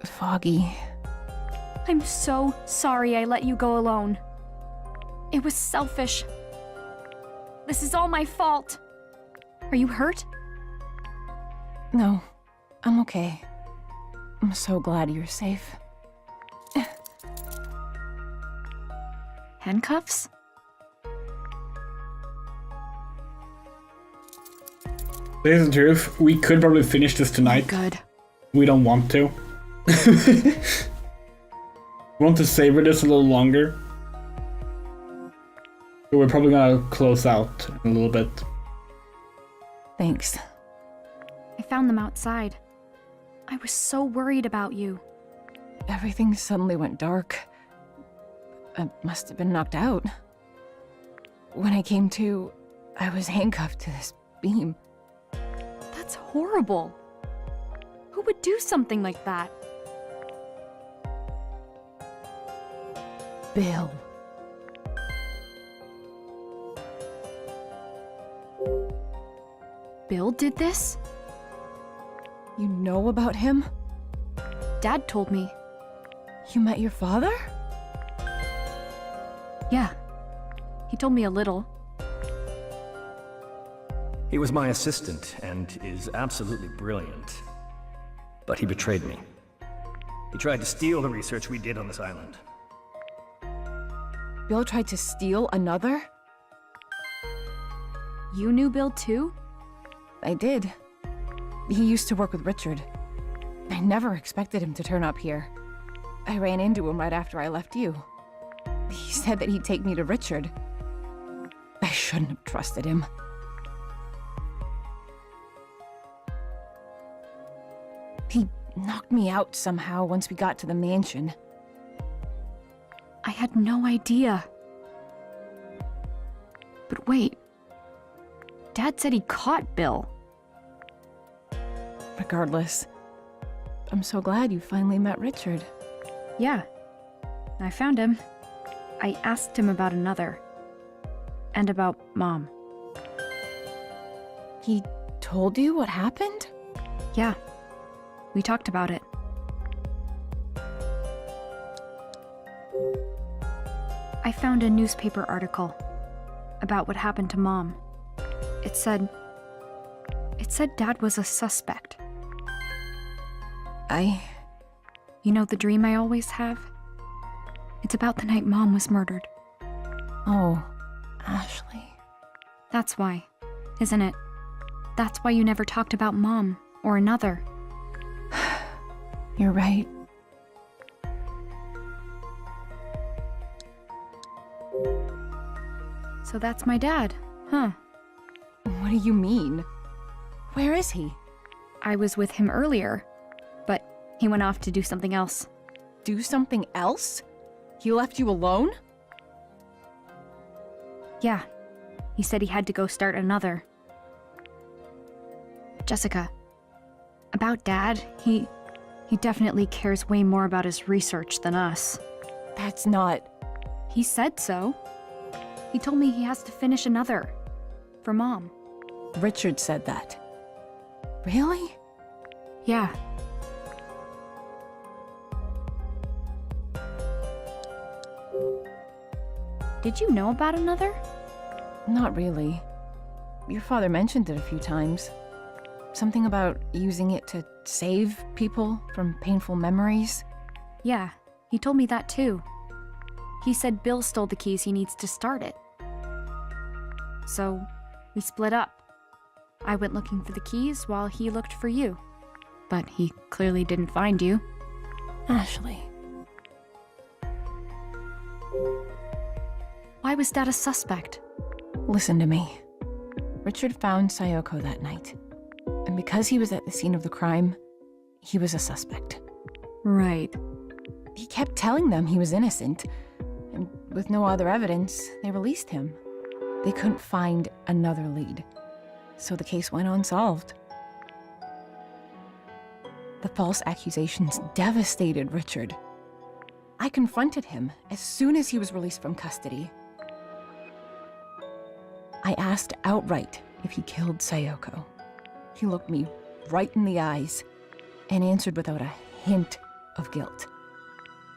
foggy. I'm so sorry I let you go alone. It was selfish. This is all my fault. Are you hurt? No, I'm okay. I'm so glad you're safe. Handcuffs? Here's the truth. We could probably finish this tonight. Good. We don't want to. We want to savor this a little longer. But we're probably gonna close out in a little bit. Thanks. I found them outside. I was so worried about you. Everything suddenly went dark. I must have been knocked out. When I came to, I was handcuffed to this beam. That's horrible. Who would do something like that? Bill. Bill did this? You know about him? Dad told me. You met your father? Yeah. He told me a little. He was my assistant and is absolutely brilliant. But he betrayed me. He tried to steal the research we did on this island. Bill tried to steal another? You knew Bill too? I did. He used to work with Richard. I never expected him to turn up here. I ran into him right after I left you. He said that he'd take me to Richard. I shouldn't have trusted him. He knocked me out somehow once we got to the mansion. I had no idea. But wait. Dad said he caught Bill. Regardless, I'm so glad you finally met Richard. Yeah, I found him. I asked him about another. And about Mom. He told you what happened? Yeah, we talked about it. I found a newspaper article about what happened to Mom. It said Dad was a suspect. You know the dream I always have? It's about the night Mom was murdered. Oh, Ashley. That's why, isn't it? That's why you never talked about Mom or another. You're right. So that's my dad, huh? What do you mean? Where is he? I was with him earlier, but he went off to do something else. Do something else? He left you alone? Yeah. He said he had to go start another. Jessica, about Dad, he definitely cares way more about his research than us. That's not... He said so. He told me he has to finish another. For Mom. Richard said that. Really? Yeah. Did you know about another? Not really. Your father mentioned it a few times. Something about using it to save people from painful memories. Yeah, he told me that too. He said Bill stole the keys he needs to start it. So, we split up. I went looking for the keys while he looked for you. But he clearly didn't find you. Ashley. Why was Dad a suspect? Listen to me. Richard found Sayoko that night. And because he was at the scene of the crime, he was a suspect. Right. He kept telling them he was innocent. And with no other evidence, they released him. They couldn't find another lead. So the case went unsolved. The false accusations devastated Richard. I confronted him as soon as he was released from custody. I asked outright if he killed Sayoko. He looked me right in the eyes and answered without a hint of guilt.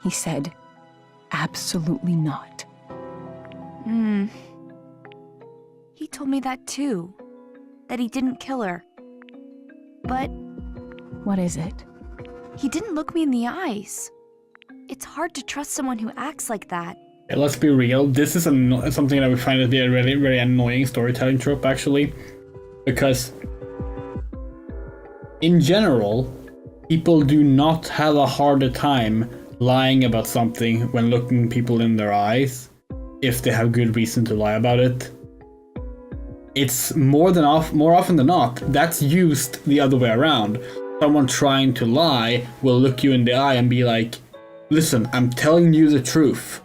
He said, absolutely not. He told me that too. That he didn't kill her. But What is it? he didn't look me in the eyes. It's hard to trust someone who acts like that. Yeah, let's be real. This is something that we find to be a really, very annoying storytelling trope, actually. Because, in general, people do not have a harder time lying about something when looking people in their eyes, if they have good reason to lie about it. It's more often than not, that's used the other way around. Someone trying to lie will look you in the eye and be like, listen, I'm telling you the truth.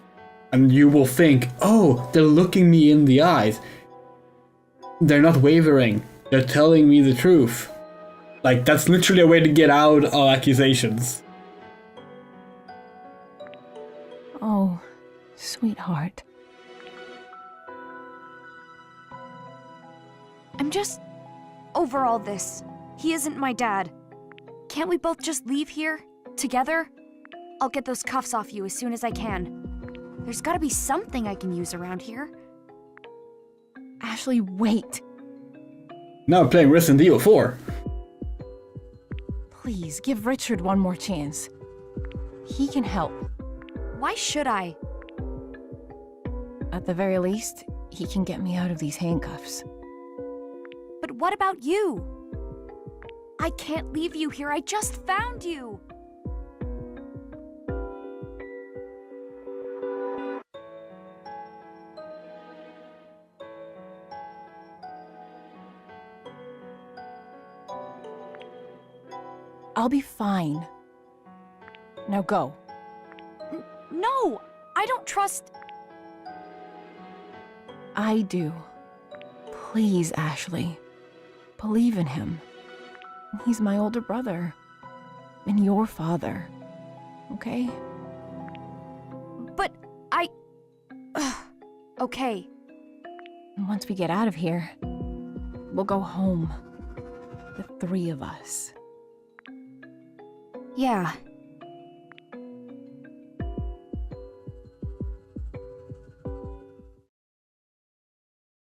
And you will think, oh, they're looking me in the eyes. They're not wavering. They're telling me the truth. Like, that's literally a way to get out of accusations. Oh, sweetheart. I'm just over all this. He isn't my dad. Can't we both just leave here? Together? I'll get those cuffs off you as soon as I can. There's gotta be something I can use around here. Ashley, wait. Now playing Resident Evil 4. Please, give Richard one more chance. He can help. Why should I? At the very least, he can get me out of these handcuffs. But what about you? I can't leave you here. I just found you. I'll be fine. Now go. No! I don't trust... I do. Please, Ashley. Believe in him. He's my older brother. And your father. Okay? But I... Okay. And once we get out of here, we'll go home. The three of us. Yeah.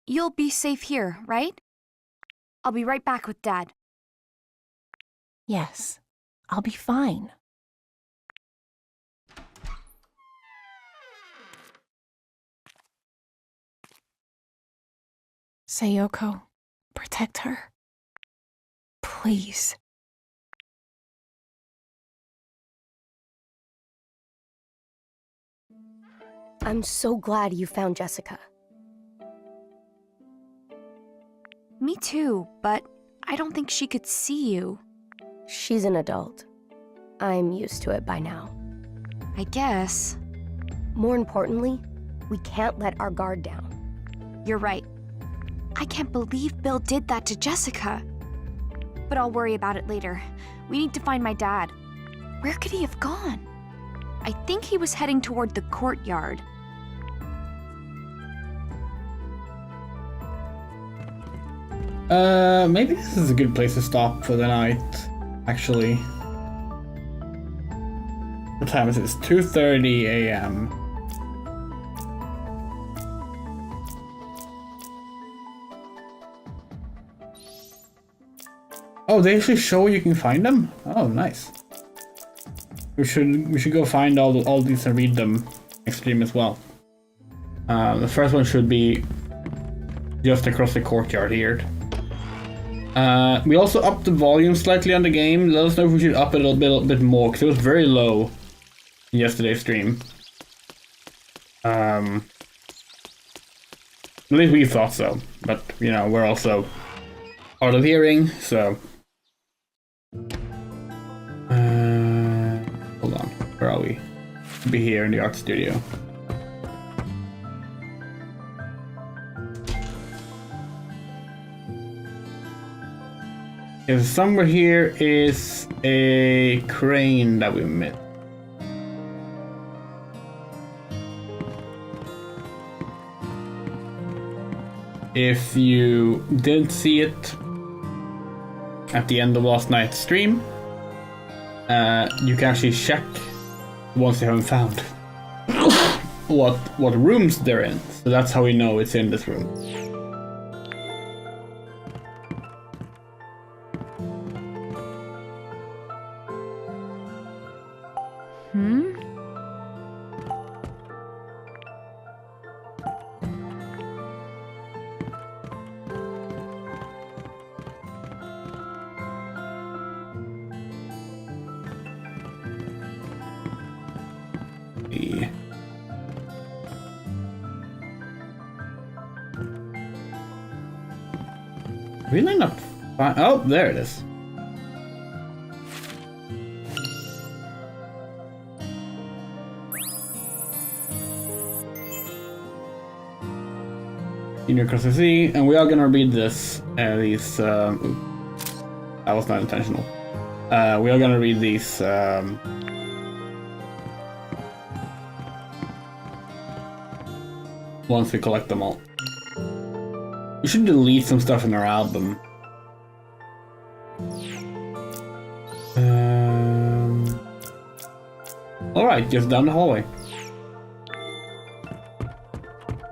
You'll be safe here, right? I'll be right back with Dad. Yes, I'll be fine. Sayoko, protect her. Please. I'm so glad you found Jessica. Me too, but I don't think she could see you. She's an adult. I'm used to it by now. I guess. More importantly, we can't let our guard down. You're right. I can't believe Bill did that to Jessica. But I'll worry about it later. We need to find my dad. Where could he have gone? I think he was heading toward the courtyard. Maybe this is a good place to stop for the night, actually. What time is it? It's 2:30 a.m. Oh, they actually show you can find them? Oh, nice. We should go find all these and read them next stream as well. The first one should be just across the courtyard here. We also upped the volume slightly on the game. Let us know if we should up it a little bit more, because it was very low in yesterday's stream. At least we thought so, but you know, we're also hard of hearing, so. Hold on, where are we? Should be here in the art studio. If somewhere here is a crane that we missed. If you didn't see it at the end of last night's stream, you can actually check the ones you haven't found what rooms they're in. So that's how we know it's in this room. Really not fine. Oh, there it is. Senior across the sea, and we are gonna read this. These. That was not intentional. We are gonna read these. Once we collect them all. We should delete some stuff in our album. Alright, just down the hallway.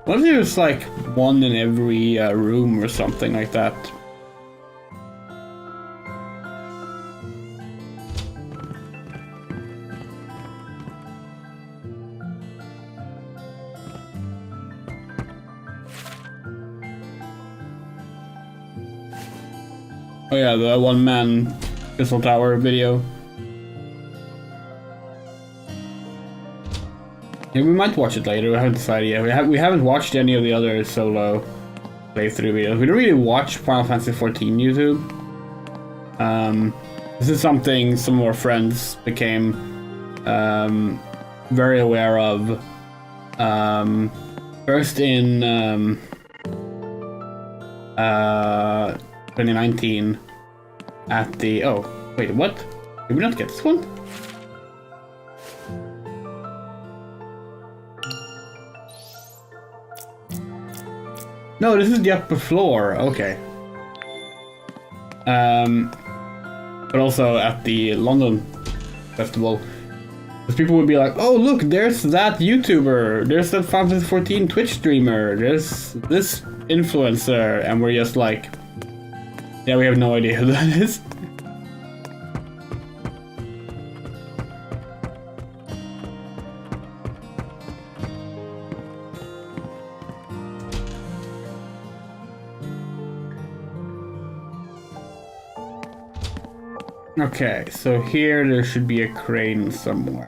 What if there's like one in every room or something like that? Oh yeah, the one-man Crystal Tower video. Yeah, we might watch it later. We haven't decided yet. We haven't watched any of the other solo playthrough videos. We don't really watch Final Fantasy XIV YouTube. This is something some of our friends became very aware of. First in 2019, at the... Oh, wait, what? Did we not get this one? No, this is the upper floor. Okay. But also at the London festival, because people would be like, "Oh, look, there's that YouTuber, there's that Final Fantasy 14 Twitch streamer, there's this influencer," and we're just like, "Yeah, we have no idea who that is." Okay, so here there should be a crane somewhere.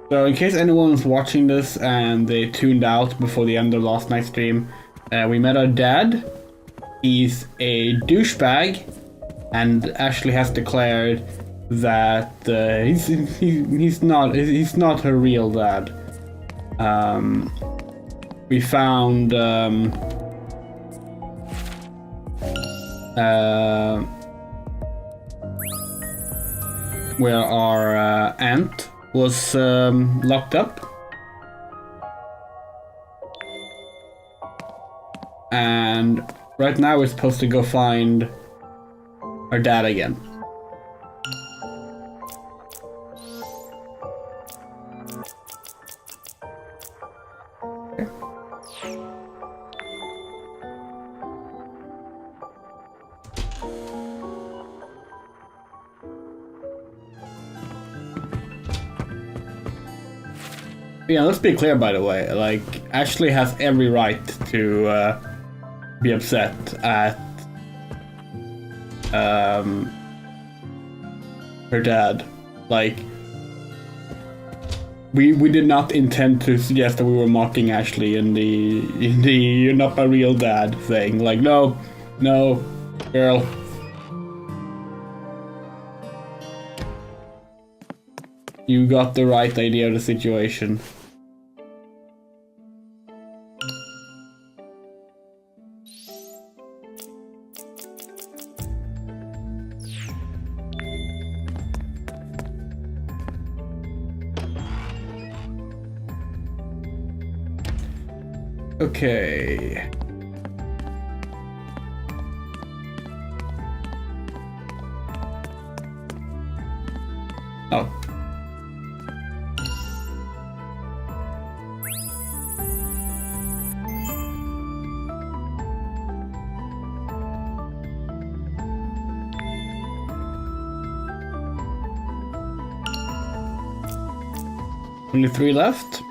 So in case anyone's watching this and they tuned out before the end of last night's stream, we met our dad. He's a douchebag and Ashley has declared that he's not her real dad. We found where our aunt was locked up, and right now we're supposed to go find our dad again. Yeah, let's be clear, by the way, like, Ashley has every right to be upset at her dad. Like, we did not intend to suggest that we were mocking Ashley in the "you're not my real dad" thing. Like, no, girl. You got the right idea of the situation. Okay. Oh. Only 3 left.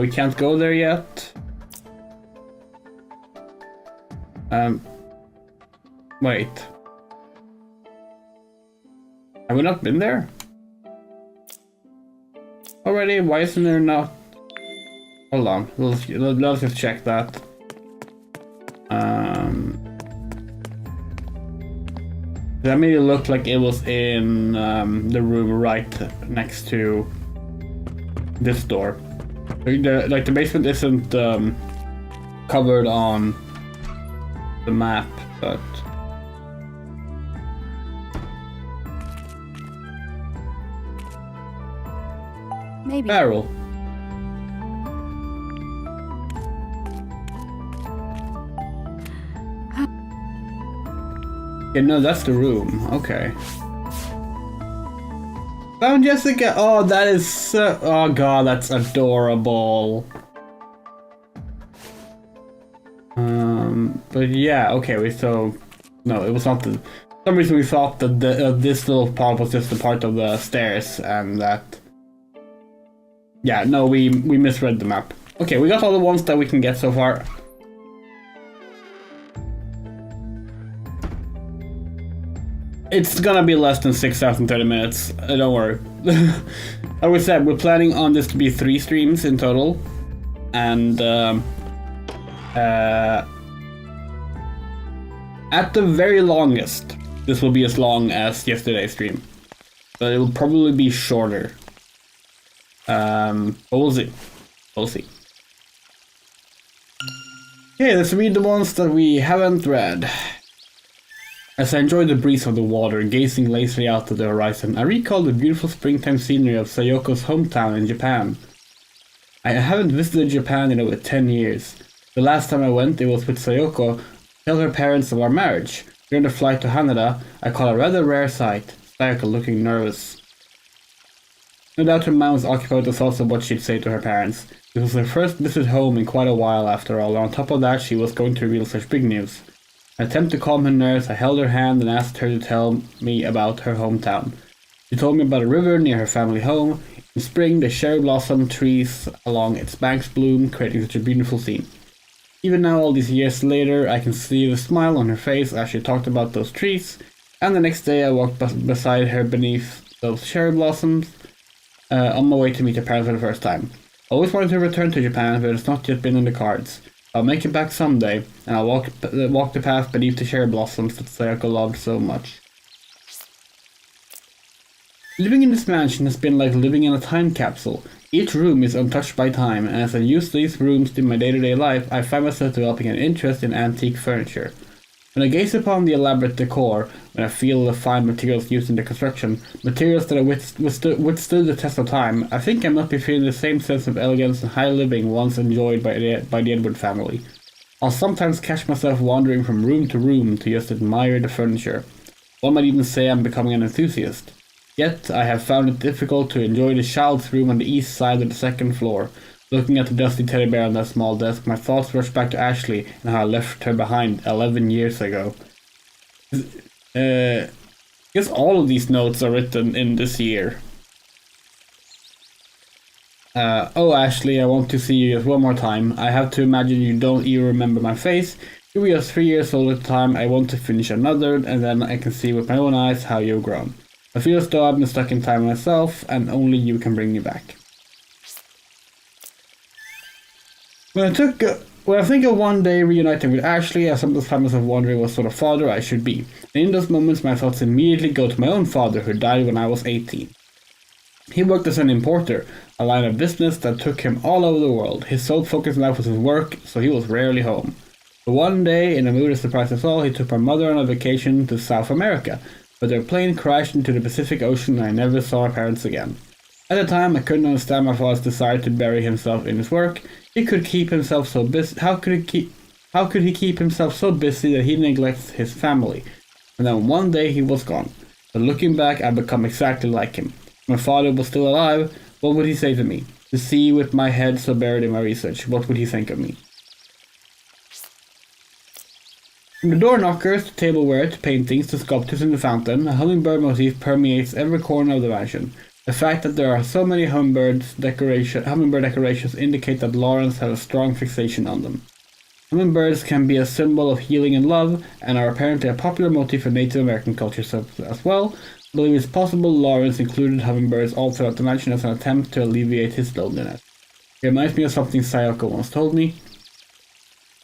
We can't go there yet. Wait. Have we not been there already? Why isn't there not? Hold on, let's just check that. That made it look like it was in the room right next to this door. Like the basement isn't covered on the map, but maybe. Barrel. Yeah, no, that's the room. Okay. Found Jessica. Oh, that is so... Oh god, that's adorable. But yeah, okay, so... No, it was not the... For some reason we thought that this little part was just a part of the stairs, and that... Yeah, no, we misread the map. Okay, we got all the ones that we can get so far. It's gonna be less than 6 hours and 30 minutes, don't worry. Like we said, we're planning on this to be 3 streams in total. And at the very longest, this will be as long as yesterday's stream. But it will probably be shorter. But we'll see. We'll see. Okay, let's read the ones that we haven't read. As I enjoy the breeze of the water, gazing lazily out to the horizon, I recall the beautiful springtime scenery of Sayoko's hometown in Japan. I haven't visited Japan in over 10 years. The last time I went, it was with Sayoko to tell her parents of our marriage. During the flight to Haneda, I caught a rather rare sight, Sayoko looking nervous. No doubt her mind was occupied with thoughts of what she'd say to her parents. This was her first visit home in quite a while after all, and on top of that she was going to reveal such big news. In an attempt to calm her nerves, I held her hand and asked her to tell me about her hometown. She told me about a river near her family home. In spring, the cherry blossom trees along its banks bloom, creating such a beautiful scene. Even now, all these years later, I can see the smile on her face as she talked about those trees, and the next day I walked beside her beneath those cherry blossoms on my way to meet her parents for the first time. I always wanted to return to Japan, but it's not yet been in the cards. I'll make it back someday, and I'll walk the path beneath the cherry blossoms that Sayoko loved so much. Living in this mansion has been like living in a time capsule. Each room is untouched by time, and as I use these rooms in my day-to-day life, I find myself developing an interest in antique furniture. When I gaze upon the elaborate decor, when I feel the fine materials used in the construction, materials that have withstood the test of time, I think I must be feeling the same sense of elegance and high living once enjoyed by the Edward family. I'll sometimes catch myself wandering from room to room to just admire the furniture. One might even say I'm becoming an enthusiast. Yet, I have found it difficult to enjoy the child's room on the east side of the second floor. Looking at the dusty teddy bear on that small desk, my thoughts rush back to Ashley and how I left her behind 11 years ago. I guess all of these notes are written in this year. Oh Ashley, I want to see you just one more time. I have to imagine you don't even remember my face. You were just 3 years old at the time. I want to finish another, and then I can see with my own eyes how you've grown. I feel as though I've been stuck in time myself, and only you can bring me back. When I think of one day reuniting with Ashley, I sometimes find myself wondering what sort of father I should be. And in those moments, my thoughts immediately go to my own father, who died when I was 18. He worked as an importer, a line of business that took him all over the world. His sole focus in life was his work, so he was rarely home. But one day, in a mood to surprise us all, he took my mother on a vacation to South America, but their plane crashed into the Pacific Ocean and I never saw my parents again. At the time, I couldn't understand my father's desire to bury himself in his work. He could keep himself so busy. How could he keep himself so busy that he neglects his family? And then one day he was gone. But looking back, I've become exactly like him. If my father was still alive, what would he say to me? To see with my head so buried in my research, what would he think of me? From the door knockers to tableware to paintings to sculptures in the fountain, a hummingbird motif permeates every corner of the mansion. The fact that there are so many hummingbird decorations indicate that Lawrence had a strong fixation on them. Hummingbirds can be a symbol of healing and love, and are apparently a popular motif in Native American cultures as well. I believe it's possible Lawrence included hummingbirds all throughout the mansion as an attempt to alleviate his loneliness. It reminds me of something Sayoko once told me.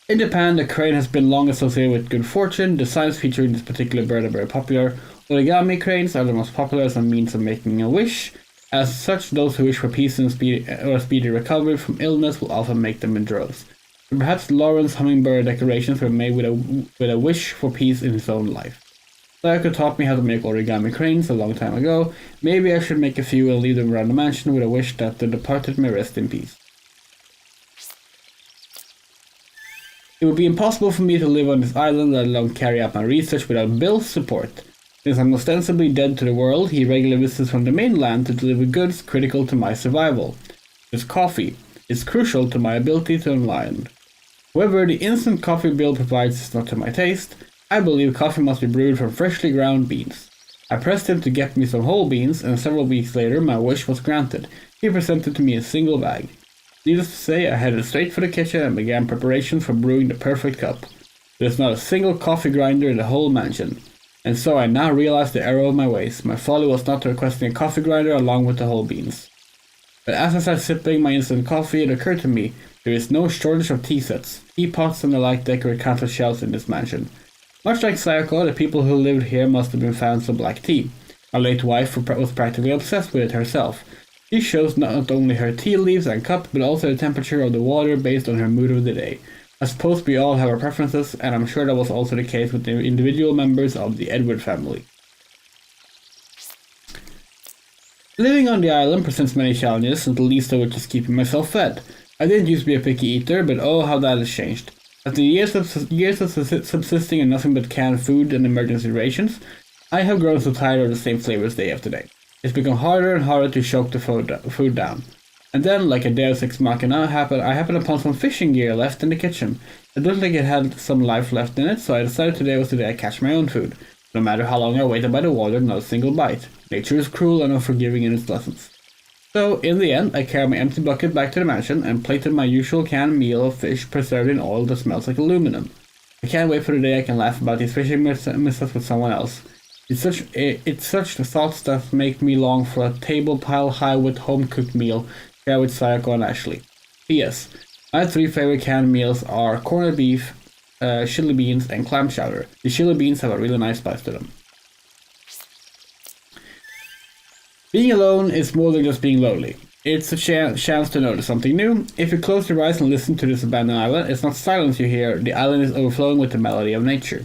In Japan, the crane has been long associated with good fortune. Designs featuring this particular bird are very popular. Origami cranes are the most popular as a means of making a wish. As such, those who wish for peace and speedy recovery from illness will often make them in droves. But perhaps Lawrence's hummingbird decorations were made with a wish for peace in his own life. Sayoko taught me how to make origami cranes a long time ago. Maybe I should make a few and leave them around the mansion with a wish that the departed may rest in peace. It would be impossible for me to live on this island, let alone carry out my research without Bill's support. Since I'm ostensibly dead to the world, he regularly visits from the mainland to deliver goods critical to my survival. His coffee is crucial to my ability to unwind. However, the instant coffee Bill provides is not to my taste. I believe coffee must be brewed from freshly ground beans. I pressed him to get me some whole beans, and several weeks later my wish was granted. He presented to me a single bag. Needless to say, I headed straight for the kitchen and began preparations for brewing the perfect cup. There is not a single coffee grinder in the whole mansion. And so I now realized the error of my ways. My folly was not requesting a coffee grinder along with the whole beans. But as I sat sipping my instant coffee, it occurred to me there is no shortage of tea sets, teapots and the like decorate countless shelves in this mansion. Much like Sayoko, the people who lived here must have been fans of black tea. My late wife was practically obsessed with it herself. She shows not only her tea leaves and cup, but also the temperature of the water based on her mood of the day. I suppose we all have our preferences, and I'm sure that was also the case with the individual members of the Edward family. Living on the island presents many challenges, not the least of which is keeping myself fed. I didn't used to be a picky eater, but oh how that has changed. After years of subsisting on nothing but canned food and emergency rations, I have grown so tired of the same flavors day after day. It's become harder and harder to choke the food down. And then, like a Deus Ex Machina, I happened upon some fishing gear left in the kitchen. It looked like it had some life left in it, so I decided today was the day I catch my own food. No matter how long I waited by the water, not a single bite. Nature is cruel and unforgiving in its lessons. So, in the end, I carried my empty bucket back to the mansion and plated my usual canned meal of fish preserved in oil that smells like aluminum. I can't wait for the day I can laugh about these fishing mishaps with someone else. It's such thoughts that make me long for a table pile high with home-cooked meal shared with Sayako and Ashley. P.S. My 3 favorite canned meals are corned beef, chili beans, and clam chowder. The chili beans have a really nice spice to them. Being alone is more than just being lonely. It's a chance to notice something new. If you close your eyes and listen to this abandoned island, it's not silence you hear, the island is overflowing with the melody of nature.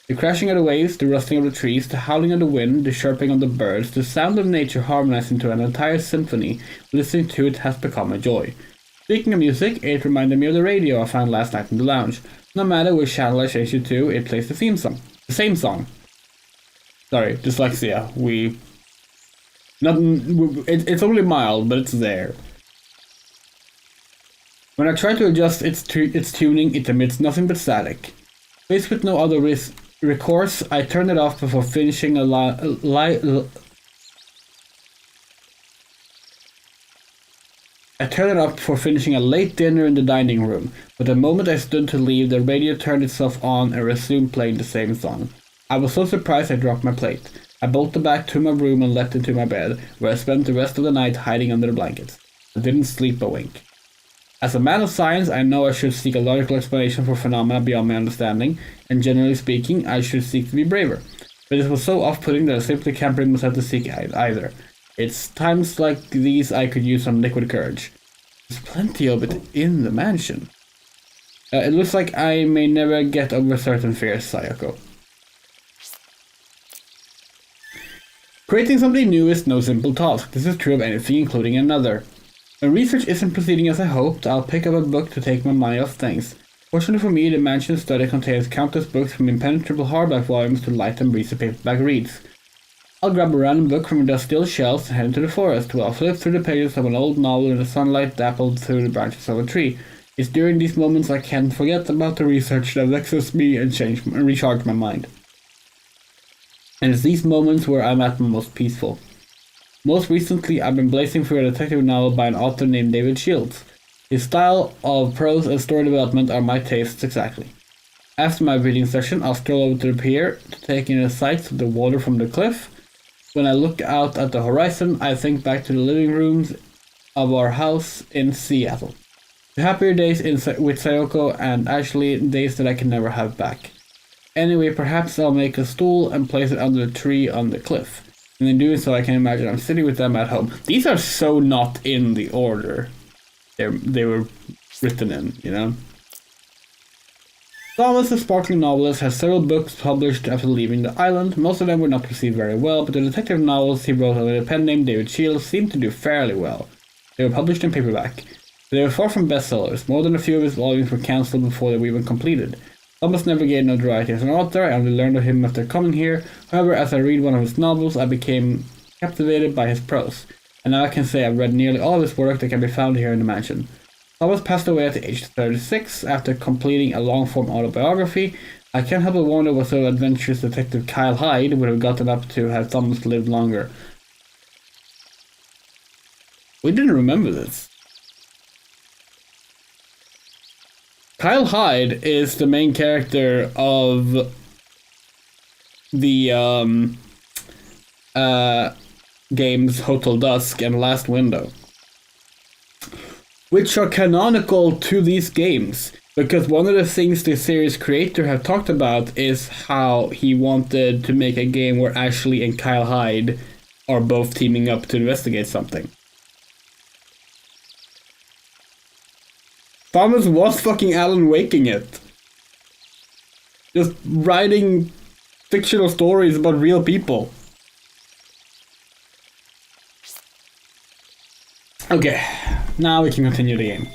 The crashing of the waves, the rustling of the trees, the howling of the wind, the chirping of the birds, the sound of nature harmonizing into an entire symphony, listening to it has become a joy. Speaking of music, it reminded me of the radio I found last night in the lounge. No matter which channel I change it to, it plays the theme song. The same song. Sorry, dyslexia. It's only mild, but it's there. When I try to adjust its tuning, it emits nothing but static. Faced with no other recourse, I turn it off before finishing a late dinner in the dining room, but the moment I stood to leave, the radio turned itself on and resumed playing the same song. I was so surprised I dropped my plate. I bolted back to my room and leapt into my bed, where I spent the rest of the night hiding under the blankets. I didn't sleep a wink. As a man of science, I know I should seek a logical explanation for phenomena beyond my understanding, and generally speaking, I should seek to be braver. But it was so off-putting that I simply can't bring myself to seek either. It's times like these I could use some liquid courage. There's plenty of it in the mansion. It looks like I may never get over certain fears, Sayako. Creating something new is no simple task. This is true of anything, including another. When research isn't proceeding as I hoped, I'll pick up a book to take my mind off things. Fortunately for me, the mansion study contains countless books from impenetrable hardback volumes to light and breezy paperback reads. I'll grab a random book from the steel shelves and head into the forest, where I'll flip through the pages of an old novel in the sunlight dappled through the branches of a tree. It's during these moments I can't forget about the research that vexes me and recharge my mind. And it's these moments where I'm at my most peaceful. Most recently, I've been blazing through a detective novel by an author named David Shields. His style of prose and story development are my tastes exactly. After my reading session, I'll stroll over to the pier to take in the sights of the water from the cliff. When I look out at the horizon, I think back to the living rooms of our house in Seattle. The happier days with Sayoko and Ashley, days that I can never have back. Anyway, perhaps I'll make a stool and place it under the tree on the cliff. And in doing so, I can imagine I'm sitting with them at home. These are so not in the order they were written in, you know? Thomas, the sparkling novelist, has several books published after leaving the island. Most of them were not received very well, but the detective novels he wrote under a pen name David Shields seemed to do fairly well. They were published in paperback. They were far from bestsellers. More than a few of his volumes were cancelled before they were even completed. Thomas never gained notoriety as an author. I only learned of him after coming here. However, as I read one of his novels, I became captivated by his prose. And now I can say I've read nearly all of his work that can be found here in the mansion. Thomas passed away at the age of 36 after completing a long-form autobiography. I can't help but wonder what sort of adventurous detective Kyle Hyde would have gotten up to had Thomas lived longer. We didn't remember this. Kyle Hyde is the main character of the games Hotel Dusk and Last Window, which are canonical to these games, because one of the things the series creator have talked about is how he wanted to make a game where Ashley and Kyle Hyde are both teaming up to investigate something. Thomas was fucking Alan Waking it. Just writing fictional stories about real people. Okay, now we can continue the game.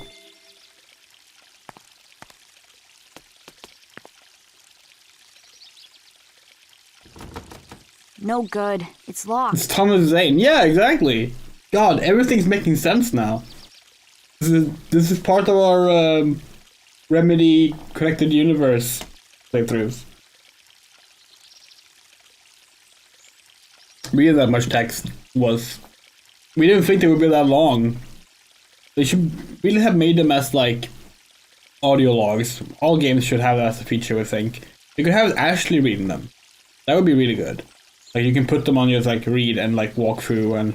No good. It's locked. It's Thomas Zane. Yeah, exactly. God, everything's making sense now. This is part of our Remedy Connected Universe playthroughs. Reading that much text was... We didn't think they would be that long. They should really have made them as, like, audio logs. All games should have that as a feature, I think. You could have Ashley reading them. That would be really good. Like, you can put them on your, like, read and, like, walk through and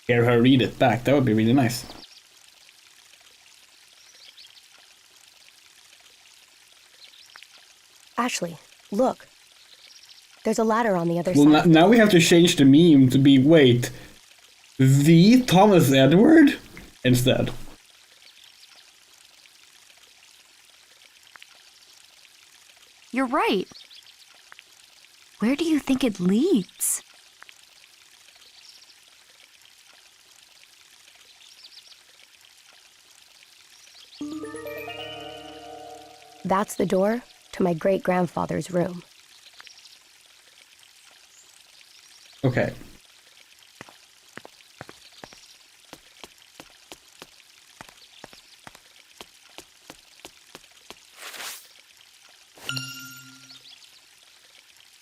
hear her read it back. That would be really nice. Ashley, look. There's a ladder on the other Well, side. now we have to change the meme to be, wait, the Thomas Edward instead. You're right. Where do you think it leads? That's the door to my great-grandfather's room. Okay.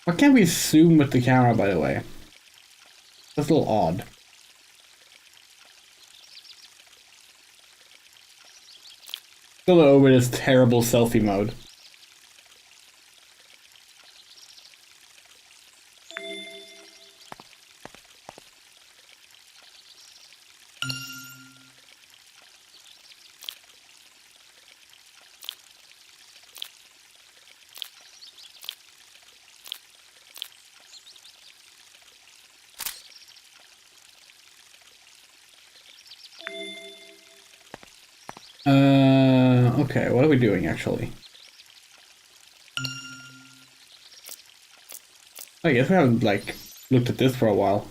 Why can't we zoom with the camera, by the way? That's a little odd. Still over this terrible selfie mode. Okay, what are we doing actually? I guess we haven't, like, looked at this for a while.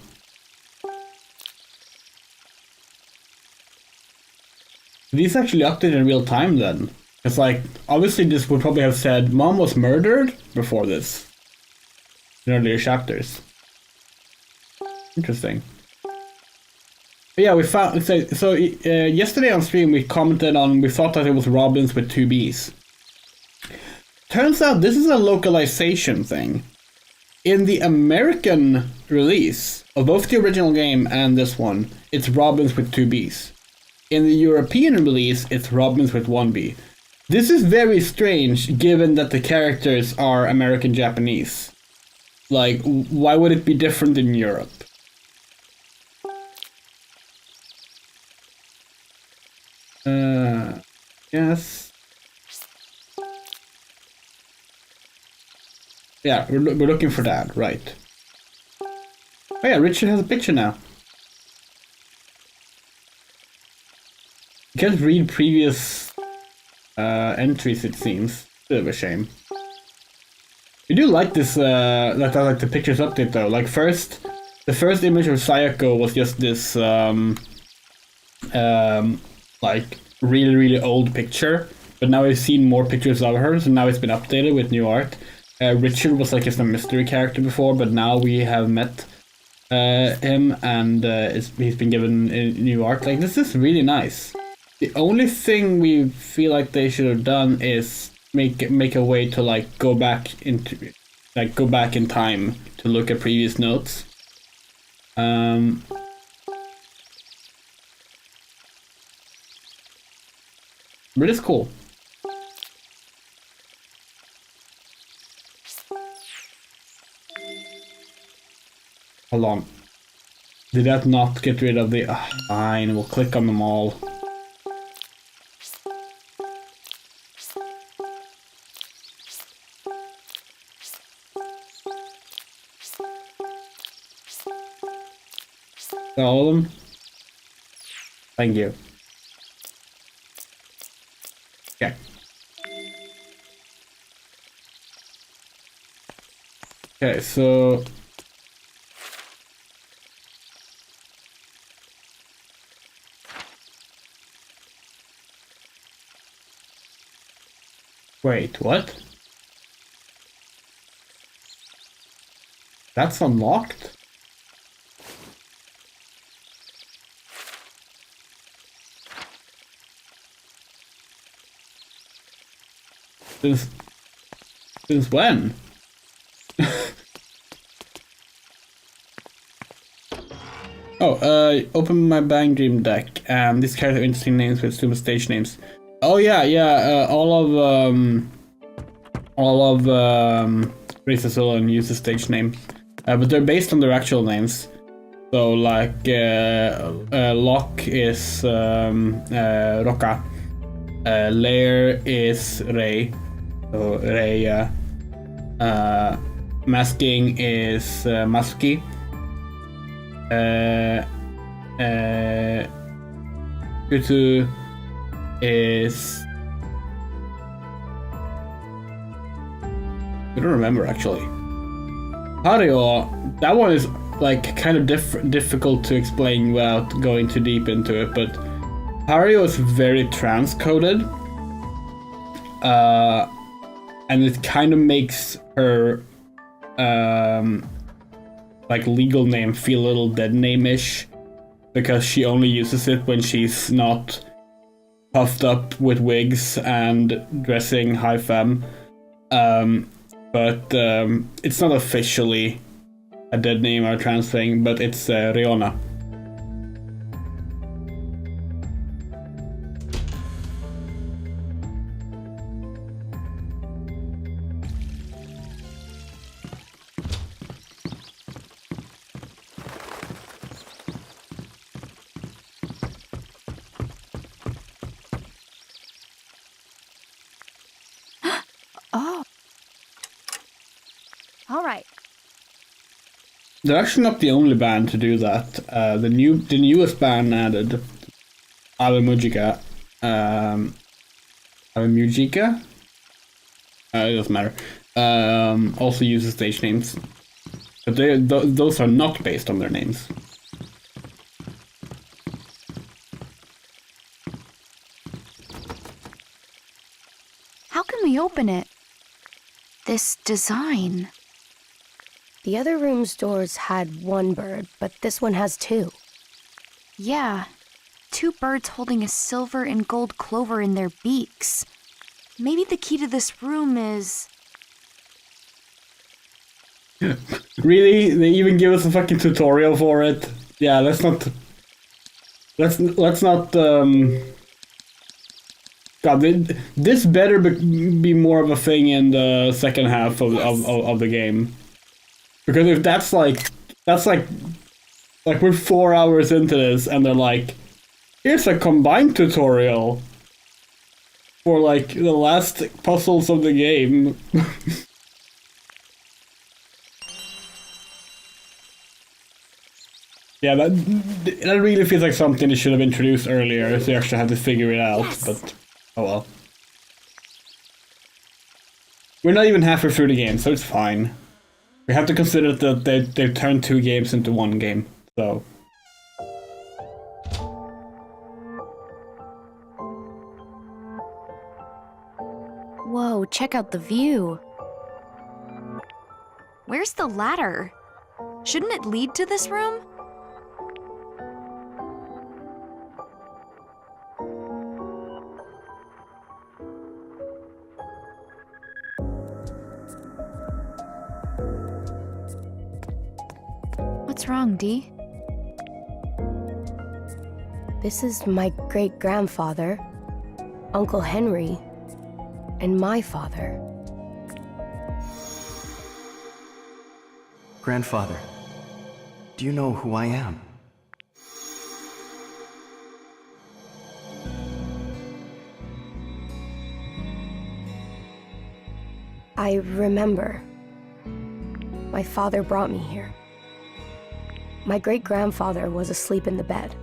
These actually updated in real time then. It's like, obviously this would probably have said Mom was murdered before this. In earlier chapters. Interesting. But yeah, we found, so yesterday on stream we commented on, we thought that it was Robins with 2 Bs. Turns out this is a localization thing. In the American release of both the original game and this one, it's Robins with 2 Bs. In the European release, it's Robins with 1 B. This is very strange given that the characters are American Japanese. Like, why would it be different in Europe? Yes. Yeah, we're looking for that, right. Oh yeah, Richard has a picture now. You can't read previous entries, it seems. Bit of a shame. You do like this, like the pictures update though. Like the first image of Sayako was just this, like really old picture. But now we've seen more pictures of her, so now it's been updated with new art. Richard was like just a mystery character before, but now we have met him and he's been given new art. Like, this is really nice. The only thing we feel like they should have done is make a way to like go back in time to look at previous notes. But it's cool. Hold on. Did that not get rid of the... fine, we'll click on them all. All of them? Thank you. Okay, so... Wait, what? That's unlocked? Since when? Open my Bang Dream deck. This character have interesting names with stupid stage names. Oh yeah. All of Race of Solon uses stage names, but they're based on their actual names. So like Lock is Roca, Lair is Ray, so Ray. Masking is Masuki. Kutu is... I don't remember actually. Hario, that one is like kind of difficult to explain without going too deep into it, but Hario is very transcoded. And it kind of makes her like legal name feel a little dead name-ish, because she only uses it when she's not puffed up with wigs and dressing high femme. But it's not officially a dead name or a trans thing, but it's Riona. Oh. All right. They're actually not the only band to do that. The newest band added, Alamujica. Alamujica? It doesn't matter. Also uses stage names, but those are not based on their names. How can we open it? This design. The other room's doors had one bird, but this one has two. Yeah, 2 birds holding a silver and gold clover in their beaks. Maybe the key to this room is... Really? They even give us a fucking tutorial for it? Yeah, let's not... God, this better be more of a thing in the second half of the game. Because if that's like we're 4 hours into this and they're like, here's a combined tutorial for like the last puzzles of the game. Yeah, that really feels like something they should have introduced earlier, so you actually had to figure it out, but oh well. We're not even halfway through the game, so it's fine. We have to consider that they've turned 2 games into 1 game, so... Whoa, check out the view. Where's the ladder? Shouldn't it lead to this room? What's wrong, Dee? This is my great-grandfather, Uncle Henry, and my father. Grandfather, do you know who I am? I remember. My father brought me here. My great-grandfather was asleep in the bed.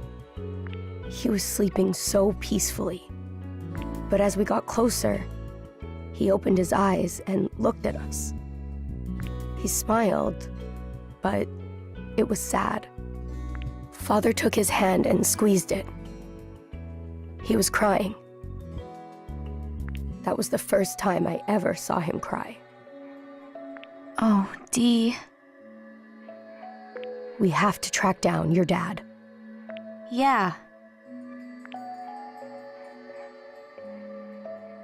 He was sleeping so peacefully. But as we got closer, he opened his eyes and looked at us. He smiled, but it was sad. Father took his hand and squeezed it. He was crying. That was the first time I ever saw him cry. Oh, Dee. We have to track down your dad. Yeah.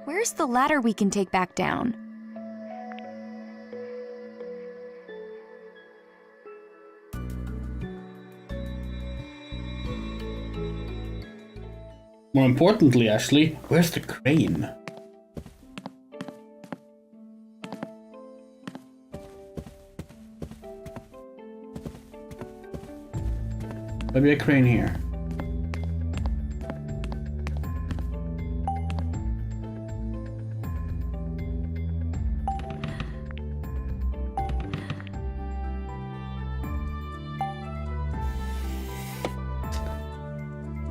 Where's the ladder we can take back down? More importantly, Ashley, where's the crane? There'll be a crane here.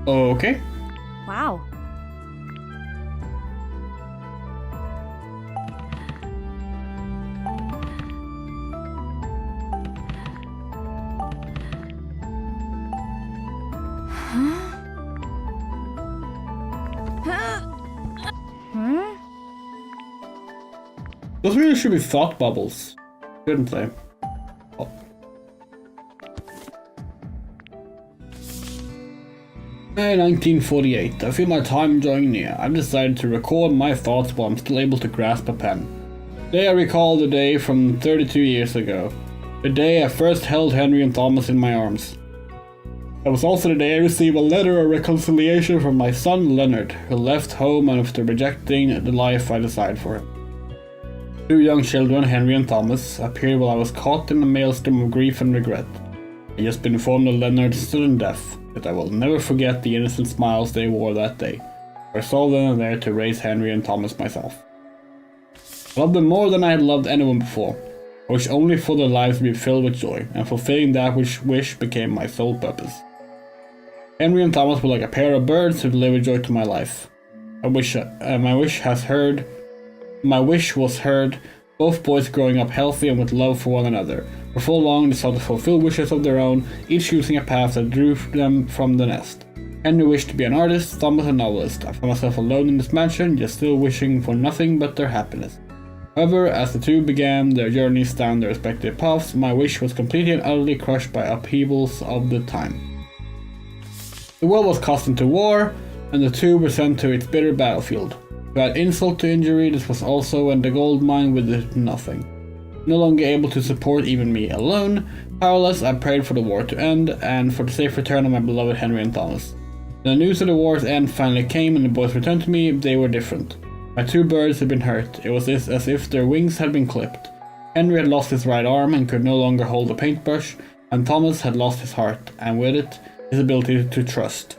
Okay. Wow. Those really should be thought bubbles, shouldn't they? Oh. Hey, 1948. I feel my time drawing near. I've decided to record my thoughts while I'm still able to grasp a pen. Today I recall the day from 32 years ago. The day I first held Henry and Thomas in my arms. That was also the day I received a letter of reconciliation from my son Leonard, who left home after rejecting the life I desired for him. Two young children, Henry and Thomas, appeared while I was caught in a maelstrom of grief and regret. I had just been informed of Leonard's sudden death, but I will never forget the innocent smiles they wore that day. I saw them and there to raise Henry and Thomas myself. I loved them more than I had loved anyone before. I wished only for their lives to be filled with joy, and fulfilling that wish became my sole purpose. Henry and Thomas were like a pair of birds who delivered joy to my life. My wish was heard, both boys growing up healthy and with love for one another. For so long they sought to fulfill wishes of their own, each choosing a path that drew them from the nest. Henry wished to be an artist, Thomas a novelist. I found myself alone in this mansion, yet still wishing for nothing but their happiness. However, as the two began their journeys down their respective paths, my wish was completely and utterly crushed by upheavals of the time. The world was cast into war, and the two were sent to its bitter battlefield. To add insult to injury, this was also when the gold mine with nothing. No longer able to support even me alone, powerless, I prayed for the war to end, and for the safe return of my beloved Henry and Thomas. When the news of the war's end finally came and the boys returned to me, they were different. My two birds had been hurt. It was as if their wings had been clipped. Henry had lost his right arm and could no longer hold a paintbrush, and Thomas had lost his heart, and with it, his ability to trust.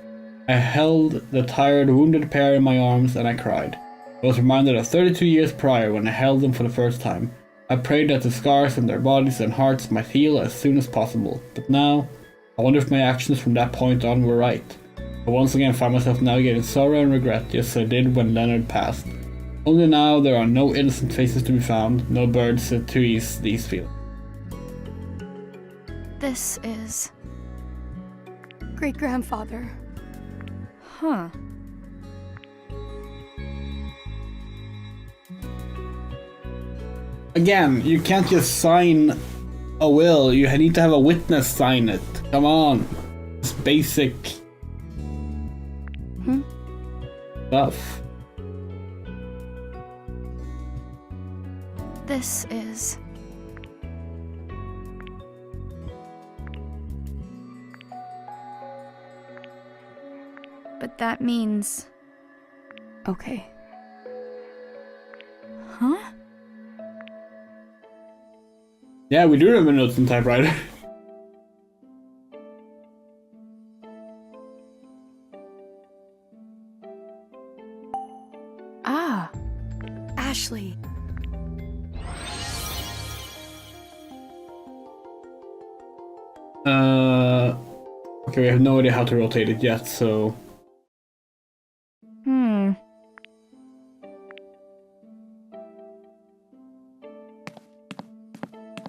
I held the tired, wounded pair in my arms and I cried. I was reminded of 32 years prior when I held them for the first time. I prayed that the scars on their bodies and hearts might heal as soon as possible, but now, I wonder if my actions from that point on were right. I once again found myself navigating sorrow and regret just as I did when Leonard passed. Only now there are no innocent faces to be found, no birds to ease these feelings. This is... Great-grandfather. Huh. Again, you can't just sign a will, you need to have a witness sign it. Come on. It's basic stuff. This is... But that means... Okay. Huh? Yeah, we do have a notes and typewriter. Ah, Ashley. Okay, we have no idea how to rotate it yet, so...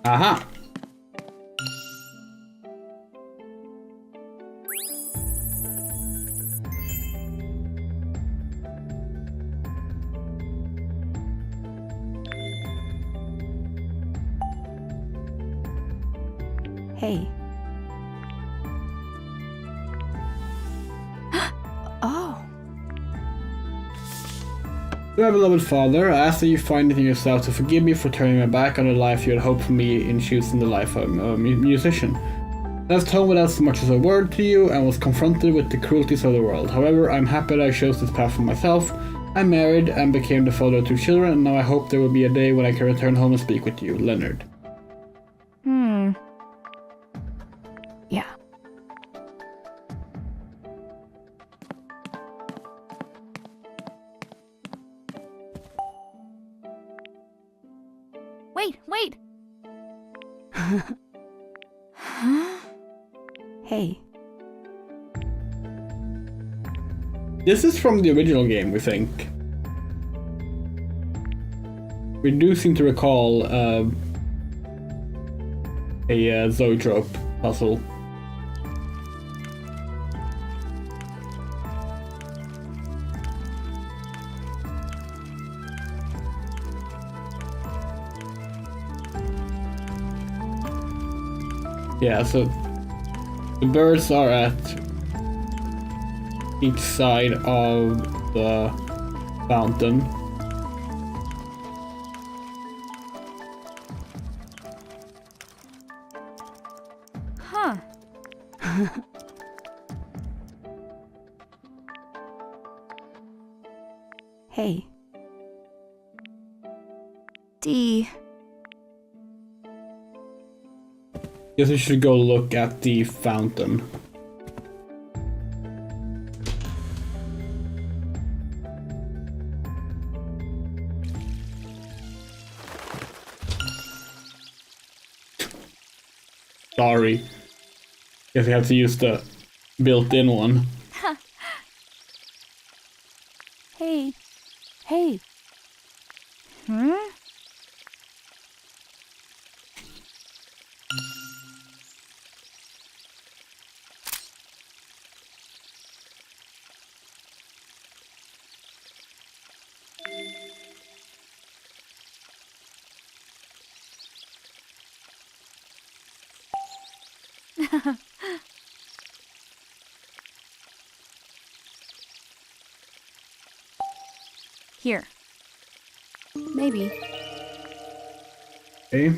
Aha! Hey. Oh. Dear beloved father, I ask that you find it in yourself to forgive me for turning my back on the life you had hoped for me in choosing the life of a musician. I left home without so much as a word to you and was confronted with the cruelties of the world. However, I'm happy that I chose this path for myself. I married and became the father of 2 children, and now I hope there will be a day when I can return home and speak with you, Leonard. Yeah. Wait! Hey. This is from the original game, we think. We do seem to recall a zoetrope puzzle. Yeah, so the birds are at each side of the fountain. Huh. Hey. D. Guess we should go look at the fountain. Sorry. Guess we have to use the built-in one. Hey. Hey. Here. Maybe. Okay.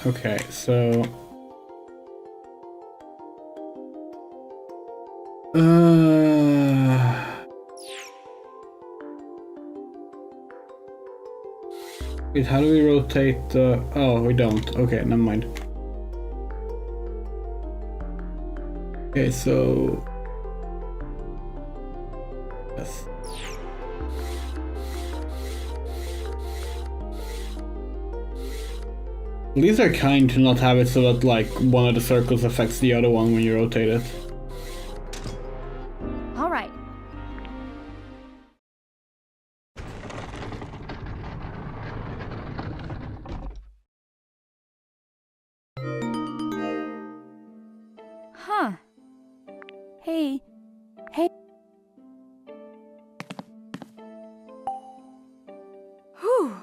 Okay, so wait, how do we rotate the... Oh, we don't. Okay, never mind. Okay, so... Yes. These are kind to not have it so that, like, one of the circles affects the other one when you rotate it. All right. Huh. Hey. Hey. Whew.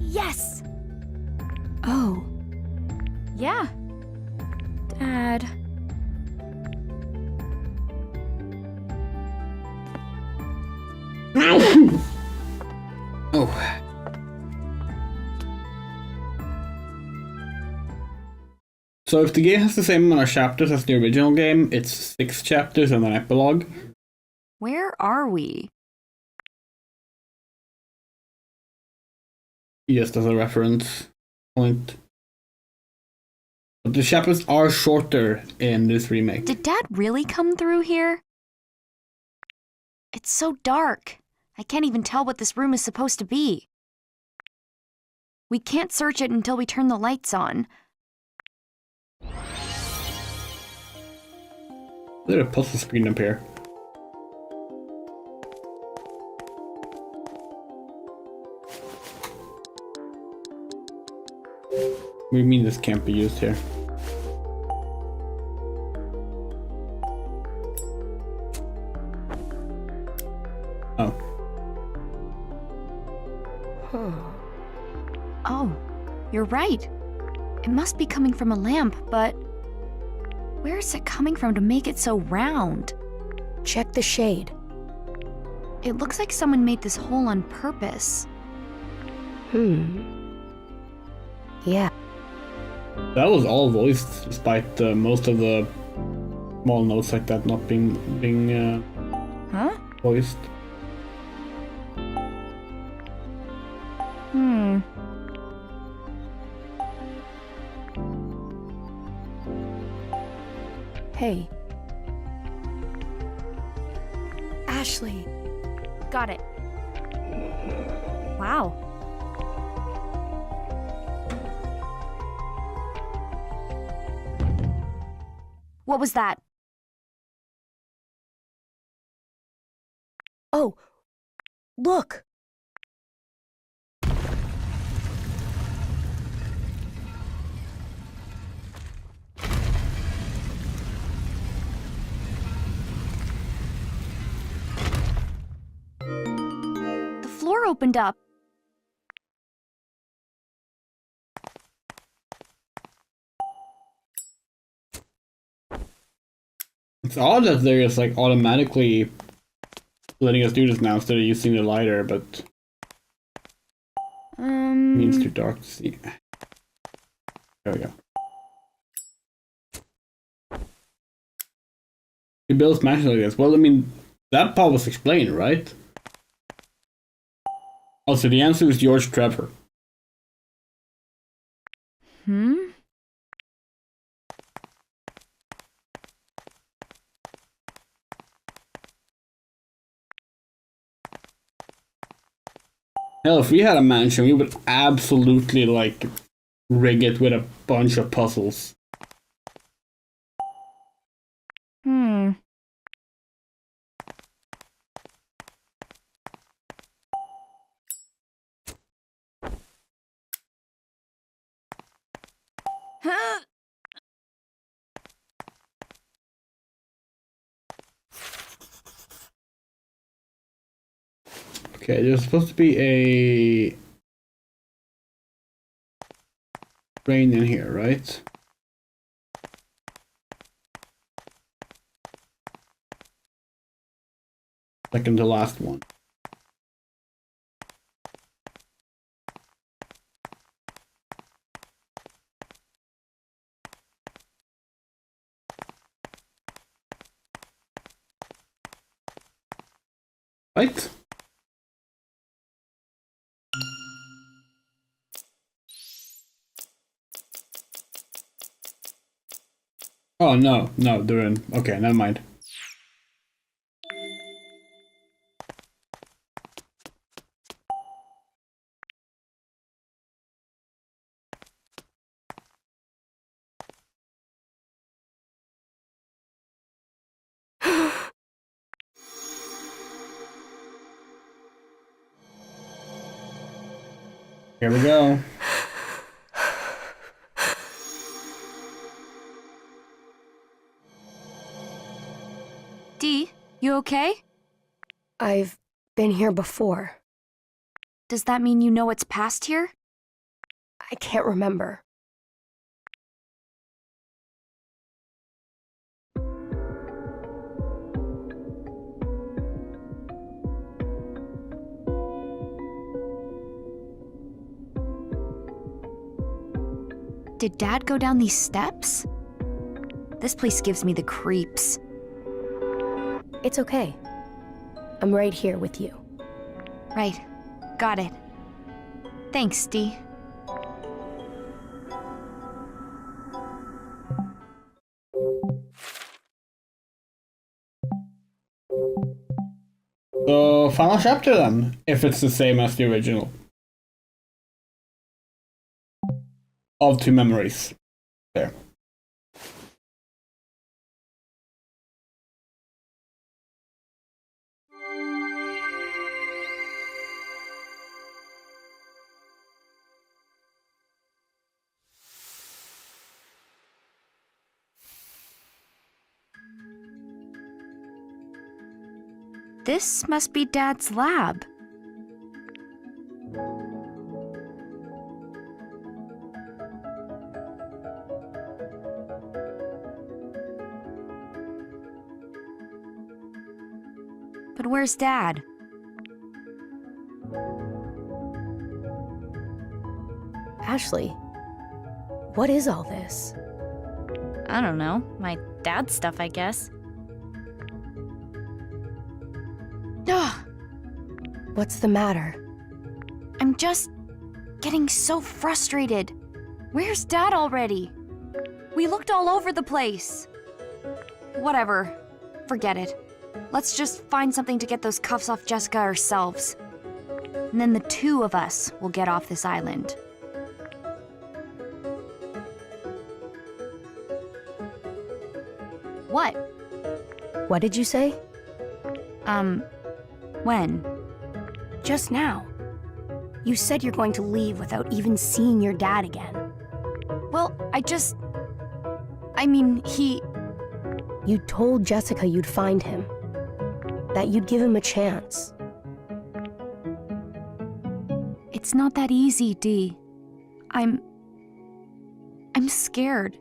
Yes! Oh. Yeah. Dad. Oh. So if the game has the same amount of chapters as the original game, it's 6 chapters and an epilogue. Where are we? Just as a reference point. But the chapters are shorter in this remake. Did Dad really come through here? It's so dark. I can't even tell what this room is supposed to be. We can't search it until we turn the lights on. There's a puzzle screen up here. What do you mean this can't be used here? Oh. Oh, you're right. It must be coming from a lamp, but where is it coming from to make it so round? Check the shade. It looks like someone made this hole on purpose. Yeah. That was all voiced, despite most of the small notes like that not being voiced. Hey. Ashley. Got it. Wow. What was that? Oh, look. The floor opened up. It's odd that they're just like automatically letting us do this now instead of using the lighter, but means too dark to see. There we go. He builds matches like this. Well, I mean, that part was explained, right? Also, the answer is George Trevor. Hell, if we had a mansion, we would absolutely, like, rig it with a bunch of puzzles. Okay, there's supposed to be a train in here, right? Second to last one. Right? Oh, no, they're in. Okay, never mind. Here we go. Dee, you okay? I've been here before. Does that mean you know what's past here? I can't remember. Did Dad go down these steps? This place gives me the creeps. It's okay. I'm right here with you. Right. Got it. Thanks, Dee. So, final chapter then, if it's the same as the original. of two memories there. This must be Dad's lab. But where's Dad? Ashley, what is all this? I don't know. My dad's stuff, I guess. Ugh. What's the matter? I'm just getting so frustrated. Where's Dad already? We looked all over the place. Whatever. Forget it. Let's just find something to get those cuffs off Jessica ourselves. And then the two of us will get off this island. What? What did you say? When? Just now. You said you're going to leave without even seeing your dad again. Well, I mean, You told Jessica you'd find him. That you'd give him a chance. It's not that easy, Dee. I'm scared.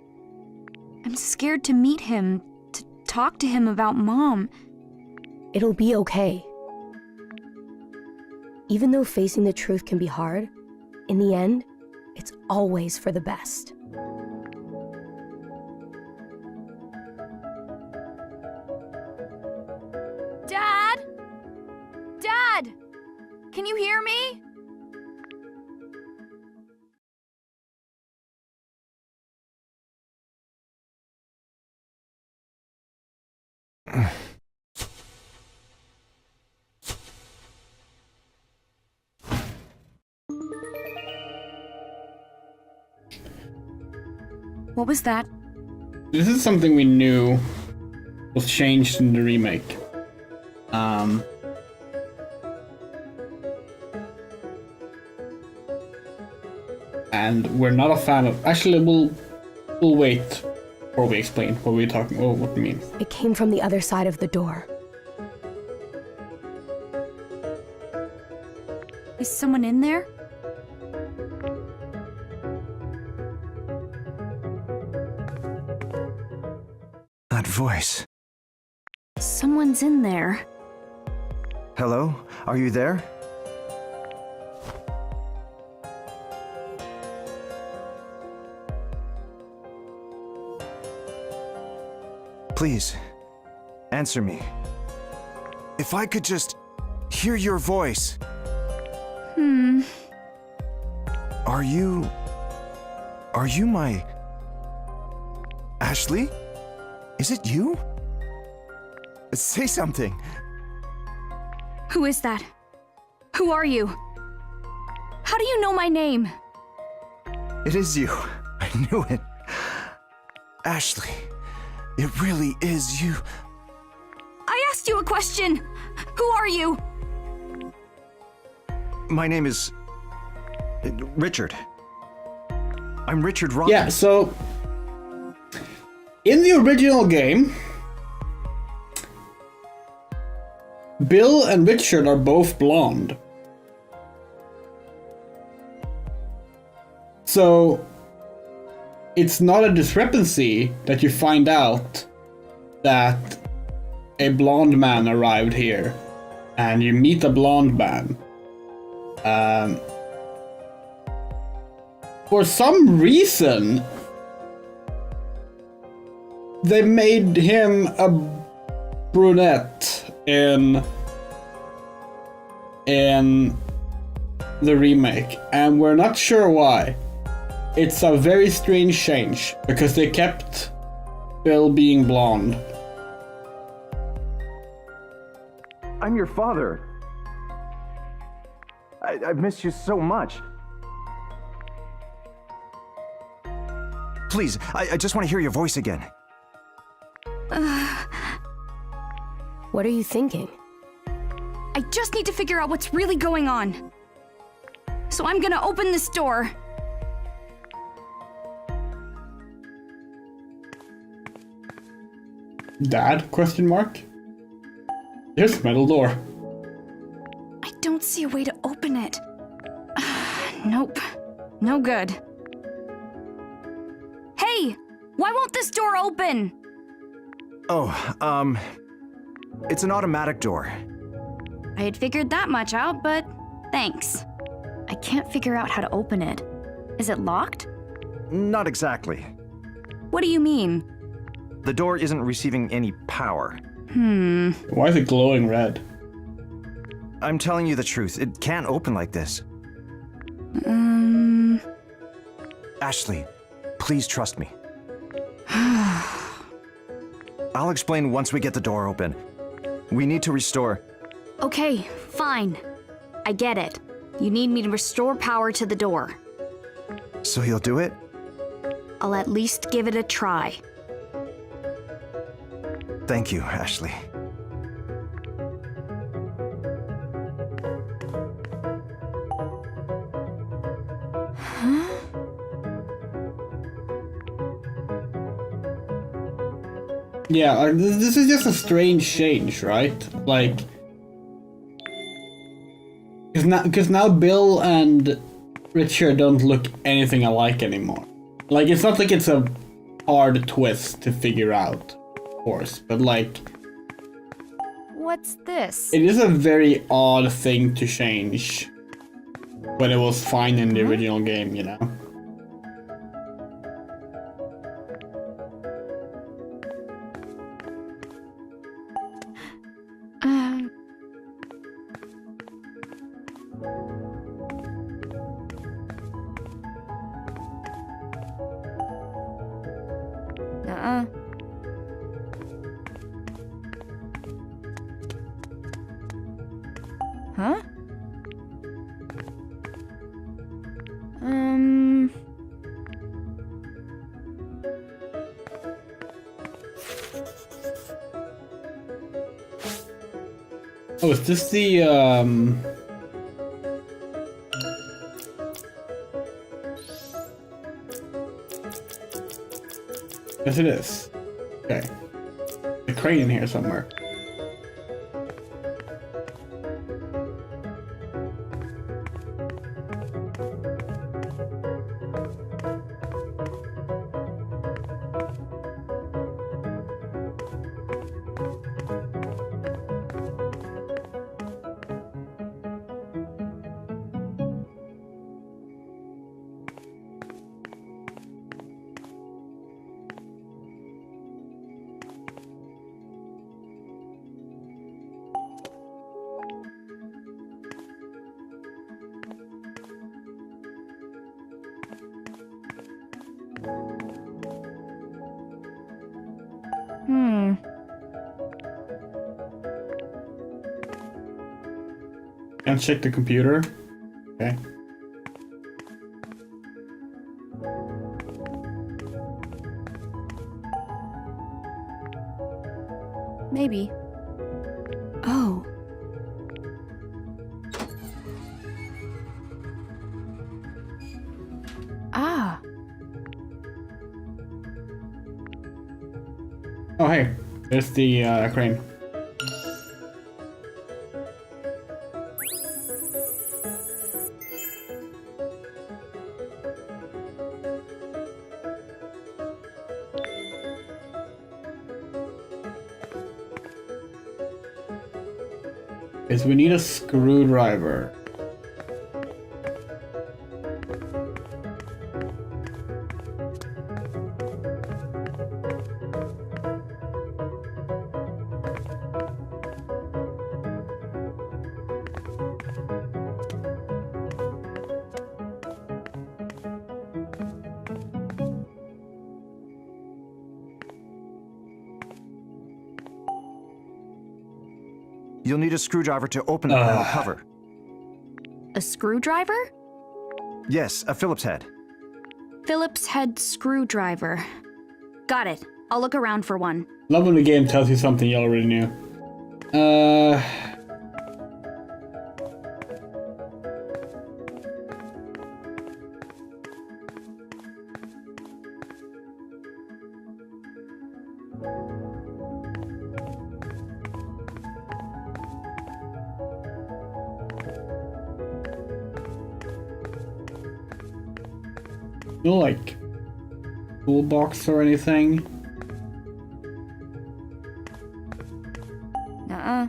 I'm scared to meet him, to talk to him about Mom. It'll be okay. Even though facing the truth can be hard, in the end, it's always for the best. Dad? Dad! Can you hear me? What was that? This is something we knew was changed in the remake. And we're not a fan of. Actually, we'll wait before we explain what we're talking. What we mean. It came from the other side of the door. Is someone in there? That voice. Someone's in there. Hello? Are you there? Please, answer me. If I could just hear your voice. Are you my... Ashley? Is it you? Say something. Who is that? Who are you? How do you know my name? It is you. I knew it. Ashley, it really is you. I asked you a question. Who are you? My name is... Richard. I'm Richard Rock. Yeah, so... In the original game, Bill and Richard are both blonde. So, it's not a discrepancy that you find out that a blonde man arrived here and you meet a blonde man. For some reason, they made him a brunette in the remake, and we're not sure why. It's a very strange change, because they kept Bill being blonde. I'm your father. I've missed you so much. Please, I just want to hear your voice again. What are you thinking? I just need to figure out what's really going on. So I'm gonna open this door. Dad? Question mark? There's a metal door. I don't see a way to open it. Nope. No good. Hey! Why won't this door open? Oh, it's an automatic door. I had figured that much out, but thanks. I can't figure out how to open it. Is it locked? Not exactly. What do you mean? The door isn't receiving any power. Why is it glowing red? I'm telling you the truth. It can't open like this. Ashley, please trust me. I'll explain once we get the door open. We need to restore... Okay, fine. I get it. You need me to restore power to the door. So you'll do it? I'll at least give it a try. Thank you, Ashley. Yeah, this is just a strange change, right? Like, because now Bill and Richard don't look anything alike anymore. Like, it's not like it's a hard twist to figure out, of course, but like, What's this? it is a very odd thing to change when it was fine in the original game, you know? Huh? Oh, is this the, Yes, it is. Okay. A crane in here somewhere. Can't check the computer. Okay. Maybe. Oh. Ah. Oh, hey. There's the crane. Is we need a screwdriver. You'll need a screwdriver to open the panel cover. A screwdriver? Yes, a Phillips head. Phillips head screwdriver. Got it. I'll look around for one. Love when the game tells you something you already knew. No, like, toolbox or anything? Nuh-uh.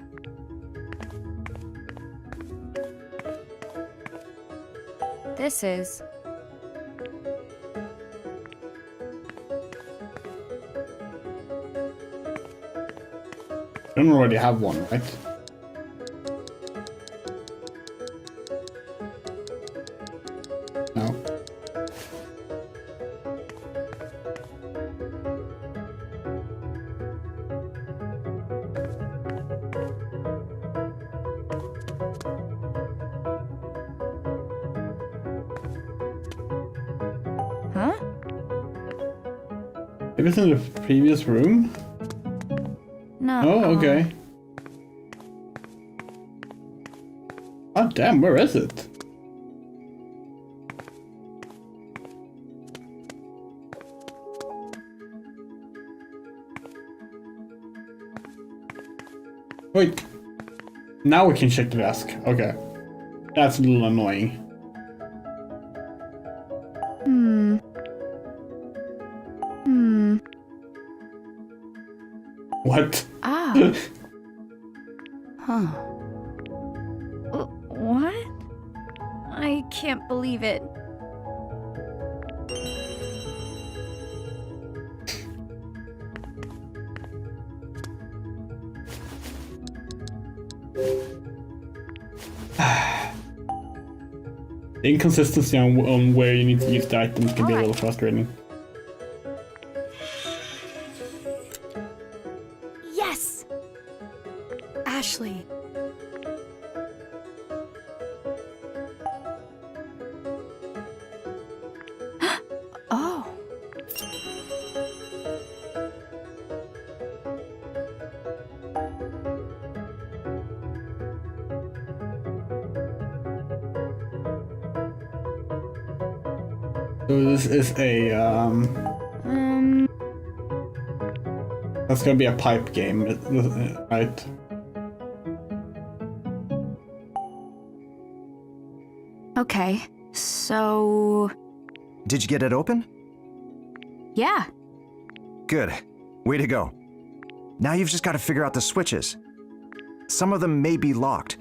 This is... I don't already have one, right? No. Huh? It was in the previous room? No. Oh, okay. Oh, damn, where is it? Wait. Now we can check the desk. Okay. That's a little annoying. What? Ah. Huh. What? I can't believe it. The inconsistency on where you need to use the items can be a little frustrating. Yes! Ashley. Oh. So this is a that's gonna be a pipe game, right? Okay, so... Did you get it open? Yeah. Good. Way to go. Now you've just got to figure out the switches. Some of them may be locked.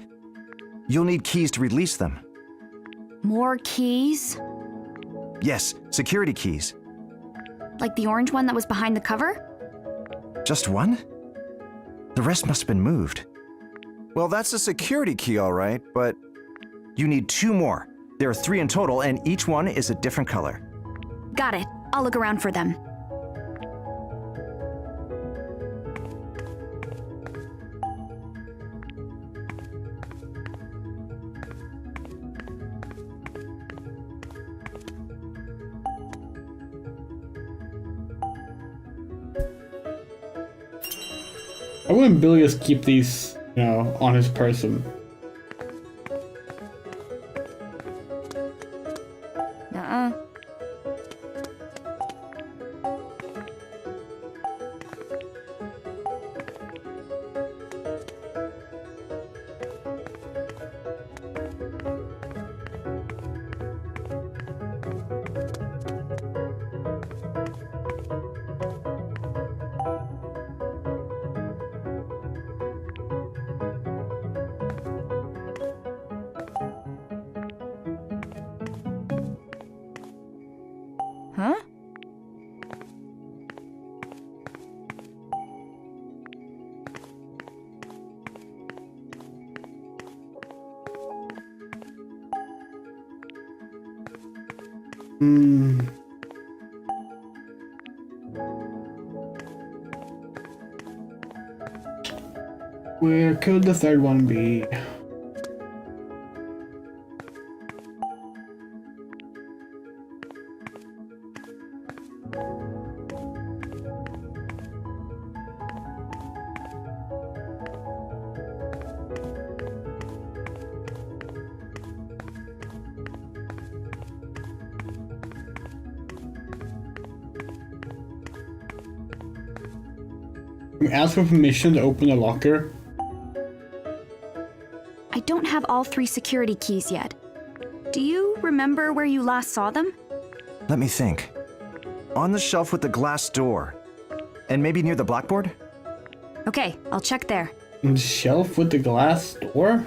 You'll need keys to release them. More keys? Yes, security keys. Like the orange one that was behind the cover? Just one? The rest must have been moved. Well, that's a security key, all right, but you need 2 more. There are 3 in total, and each one is a different color. Got it. I'll look around for them. Why wouldn't Billy just keep these, you know, on his person? Nuh-uh. Huh? Where could the third one be? Ask for permission to open the locker. I don't have all 3 security keys yet. Do you remember where you last saw them? Let me think. On the shelf with the glass door. And maybe near the blackboard? Okay, I'll check there. On the shelf with the glass door?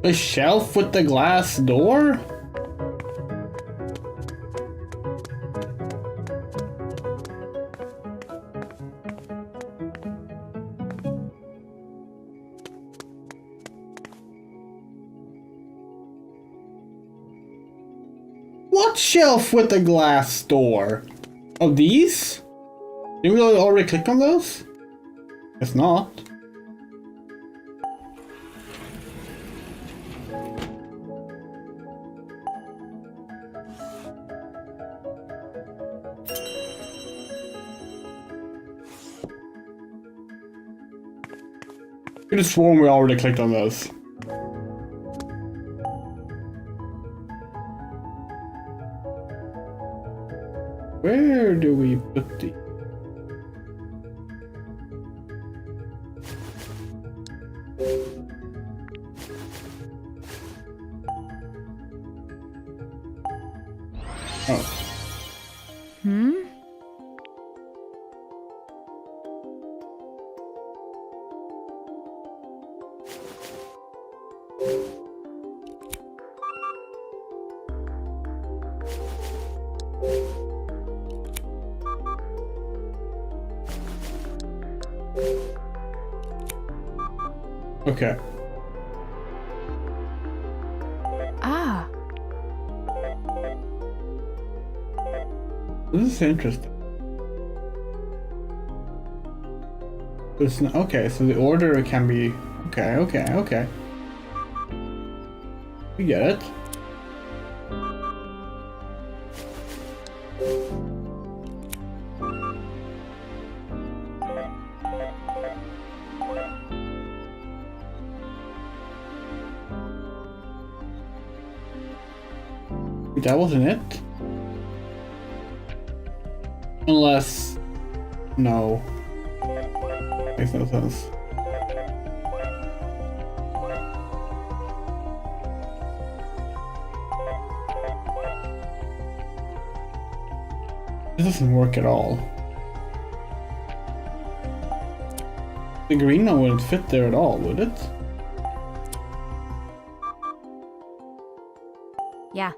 The shelf with the glass door? What shelf with the glass door? Oh, these? Didn't we already click on those? Guess not. I could have sworn we already clicked on those. Where do we put the... Oh. Okay. Ah. This is interesting. It's not, okay, so the order can be... Okay. We get it. That wasn't it? Unless... No. Makes no sense. This doesn't work at all. The green one wouldn't fit there at all, would it? Yeah.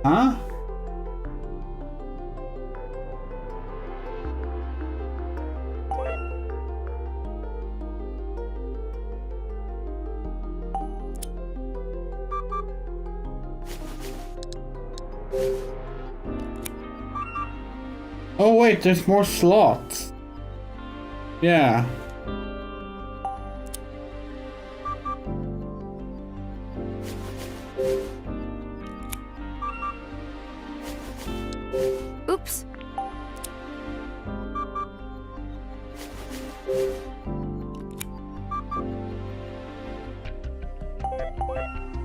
Huh? Oh wait, there's more slots. Yeah. Oops.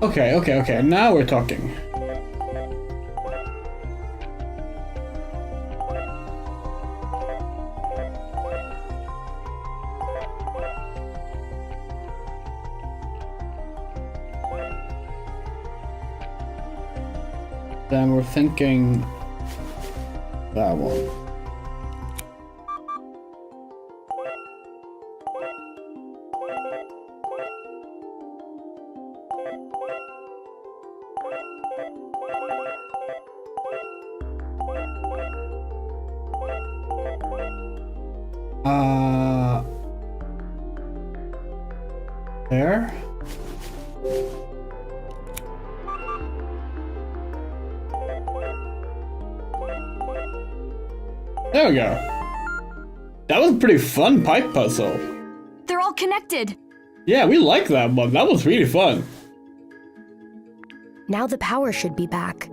Okay, now we're talking. Then we're thinking that one. There. There we go. That was a pretty fun pipe puzzle. They're all connected. Yeah, we like that one. That was really fun. Now the power should be back.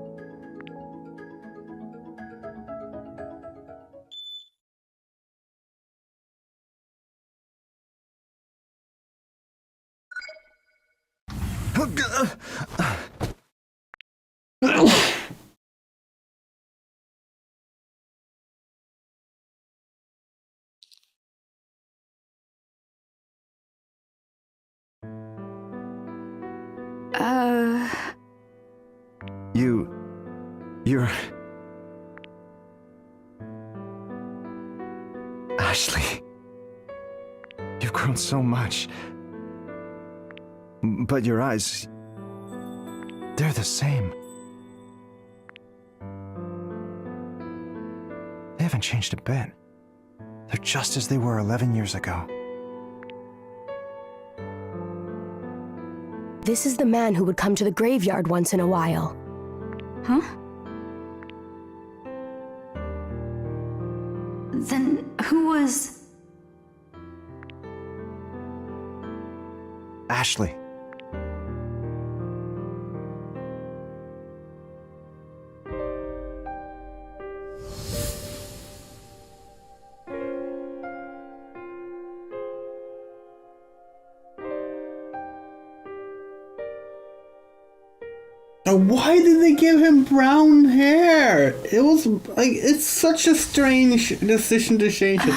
You're... Ashley. You've grown so much. But your eyes... they're the same. They haven't changed a bit. They're just as they were 11 years ago. This is the man who would come to the graveyard once in a while. Huh? Then who was... Ashley. Why did they give him brown hair? It was like, it's such a strange decision to change it.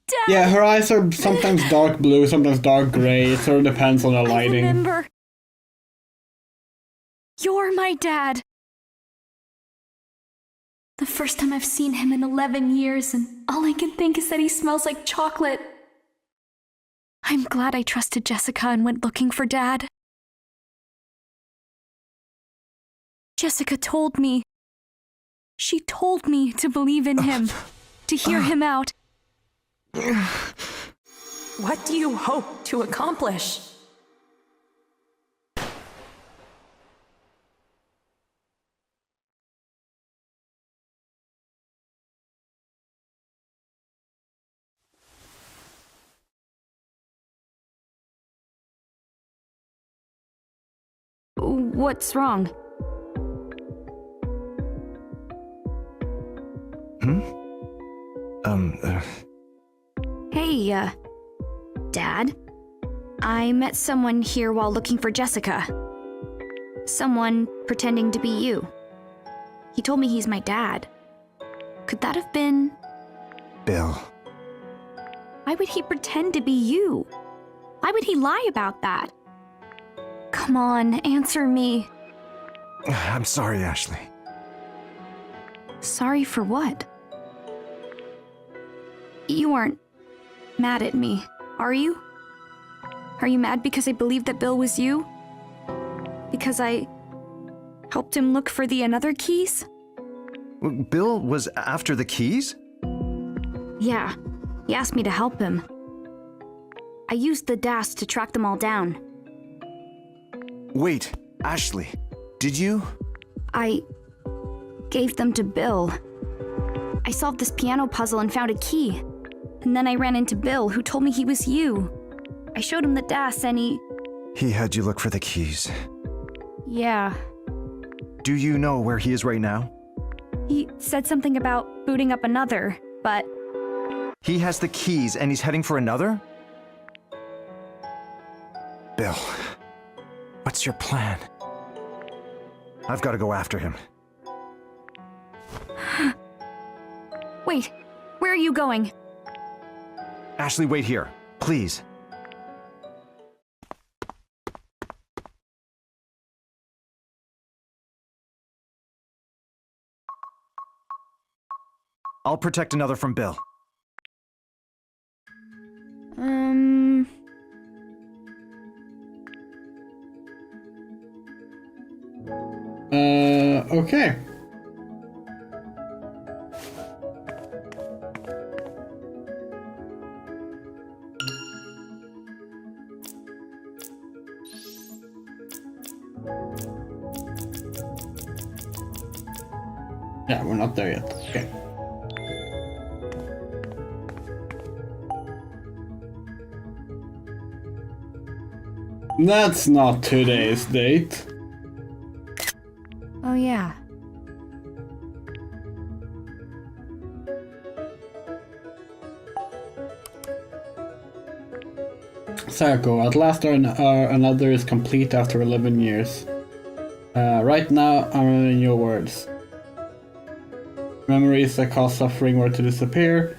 Dad! Yeah, her eyes are sometimes dark blue, sometimes dark gray. It sort of depends on the lighting. I remember. You're my dad. The first time I've seen him in 11 years, and all I can think is that he smells like chocolate. I'm glad I trusted Jessica and went looking for Dad. Jessica told me. She told me to believe in him, to hear him out. What do you hope to accomplish? What's wrong? Hey, Dad. I met someone here while looking for Jessica. Someone pretending to be you. He told me he's my dad. Could that have been... Bill. Why would he pretend to be you? Why would he lie about that? Come on, answer me. I'm sorry, Ashley. Sorry for what? You aren't mad at me, are you? Are you mad because I believed that Bill was you? Because I helped him look for the another keys? Bill was after the keys? Yeah, he asked me to help him. I used the DAS to track them all down. Wait, Ashley, did you? I gave them to Bill. I solved this piano puzzle and found a key. And then I ran into Bill, who told me he was you. I showed him the DAS and He had you look for the keys. Yeah. Do you know where he is right now? He said something about booting up another, but... He has the keys and he's heading for another? Bill, what's your plan? I've got to go after him. Wait, where are you going? Ashley, wait here, please. I'll protect another from Bill. Okay. Yeah, we're not there yet. Okay. That's not today's date. Oh, yeah. Sayako, at last another is complete after 11 years. Right now, I'm in your words. Memories that cause suffering were to disappear.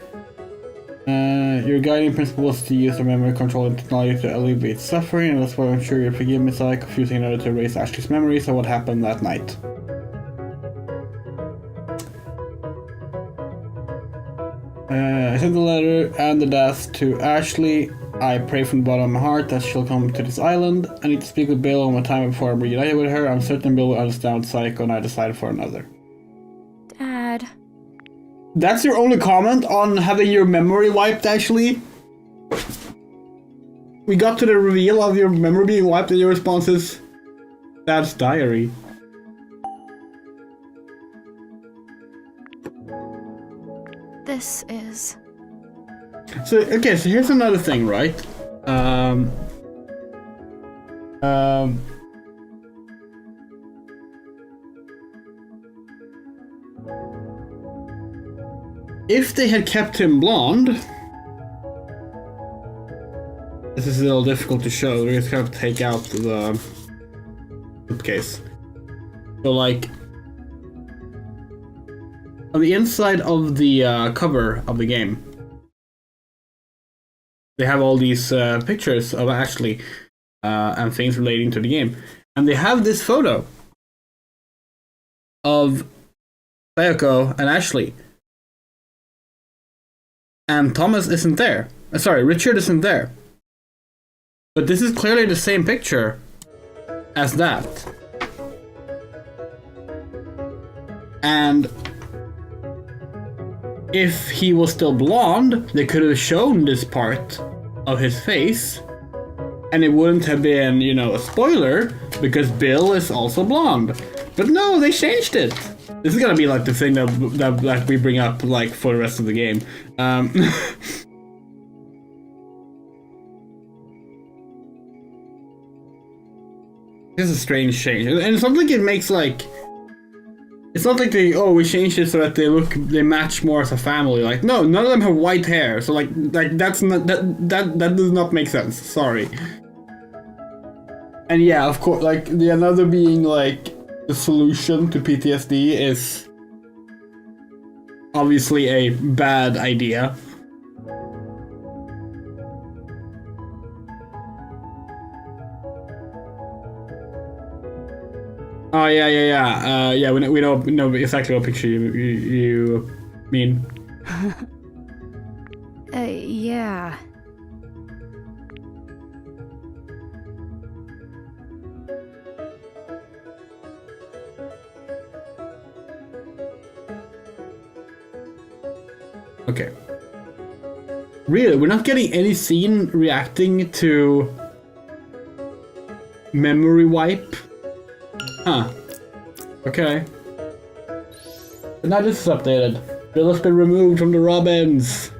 Your guiding principle was to use the memory control and technology to alleviate suffering, and that's why I'm sure you'll forgive me, so I confusing in order to erase Ashley's memories of what happened that night. I sent the letter and the death to Ashley. I pray from the bottom of my heart that she'll come to this island. I need to speak with Bill one more time before I'm reunited with her. I'm certain Bill will understand Psycho, and I decided for another. Dad. That's your only comment on having your memory wiped, Ashley? We got to the reveal of your memory being wiped, and your response is Dad's diary. This is... So, okay, so here's another thing, right? If they had kept him blonde... This is a little difficult to show, we're just gonna take out the bookcase. So, like... On the inside of the cover of the game, they have all these pictures of Ashley and things relating to the game. And they have this photo of Sayako and Ashley. And Thomas isn't there. Sorry, Richard isn't there. But this is clearly the same picture as that. And if he was still blonde, they could have shown this part of his face, and it wouldn't have been, you know, a spoiler, because Bill is also blonde. But no, they changed it. This is gonna be like the thing that we bring up like for the rest of the game. This is a strange change, and it's not like it makes like. It's not like we changed it so that they match more as a family. Like, no, none of them have white hair, so like that's not that does not make sense. Sorry. And yeah, of course, like the another being like the solution to PTSD is obviously a bad idea. Oh yeah. We know exactly what picture you mean. Yeah. Okay. Really, we're not getting any scene reacting to memory wipe. Huh. Okay. But now this is updated. Bill has been removed from the Robins.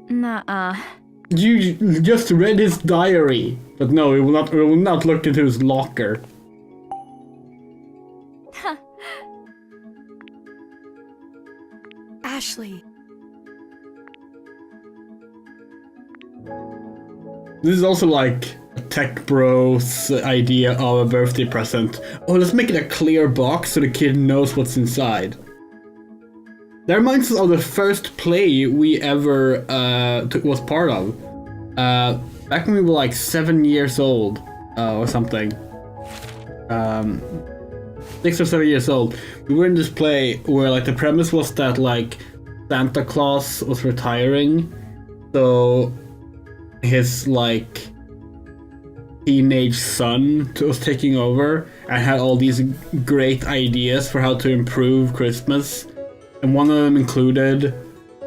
Nuh-uh. You just read his diary, but no, we will not look into his locker. Ashley. This is also like a tech bro's idea of a birthday present. Oh, let's make it a clear box so the kid knows what's inside. That reminds us of the first play we ever was part of. Back when we were like 7 years old, or something. 6 or 7 years old. We were in this play where like the premise was that like Santa Claus was retiring, so his like teenage son was taking over and had all these great ideas for how to improve Christmas. And one of them included,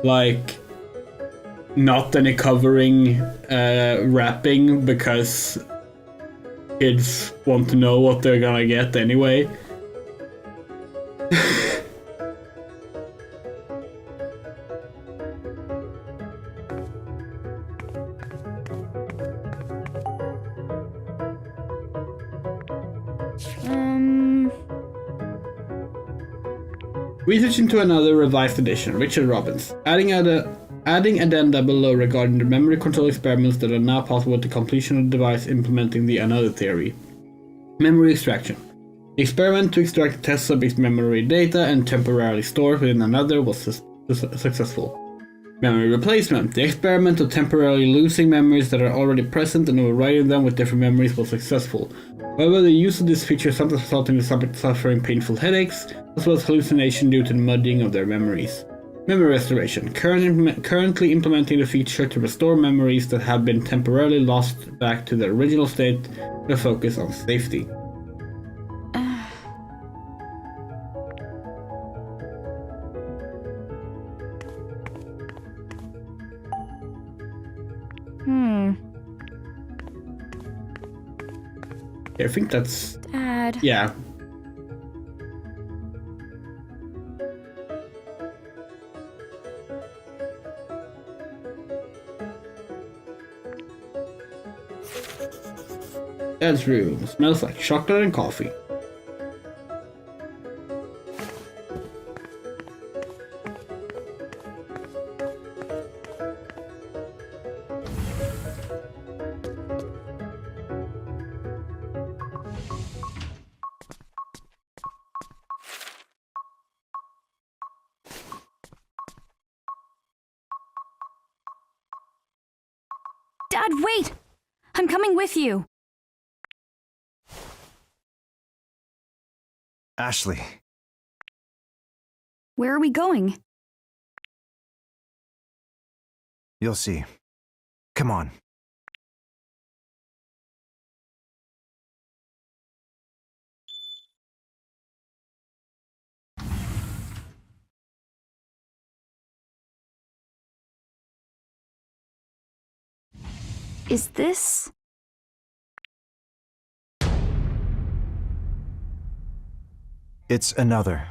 like, not any covering wrapping because kids want to know what they're gonna get anyway. Research into another revised edition, Richard Robbins. Adding addenda below regarding the memory control experiments that are now possible with the completion of the device implementing the another theory. Memory extraction. The experiment to extract the test subject's memory data and temporarily store it within another was successful. Memory replacement. The experiment of temporarily losing memories that are already present and overriding them with different memories was successful. However, the use of this feature sometimes resulted in the subject suffering painful headaches, as well as hallucination due to the muddying of their memories. Memory restoration. Currently implementing the feature to restore memories that have been temporarily lost back to their original state with a focus on safety. I think that's... Dad. Yeah. Dad's room smells like chocolate and coffee. Dad, wait! I'm coming with you. Ashley. Where are we going? You'll see. Come on. Is this... It's another.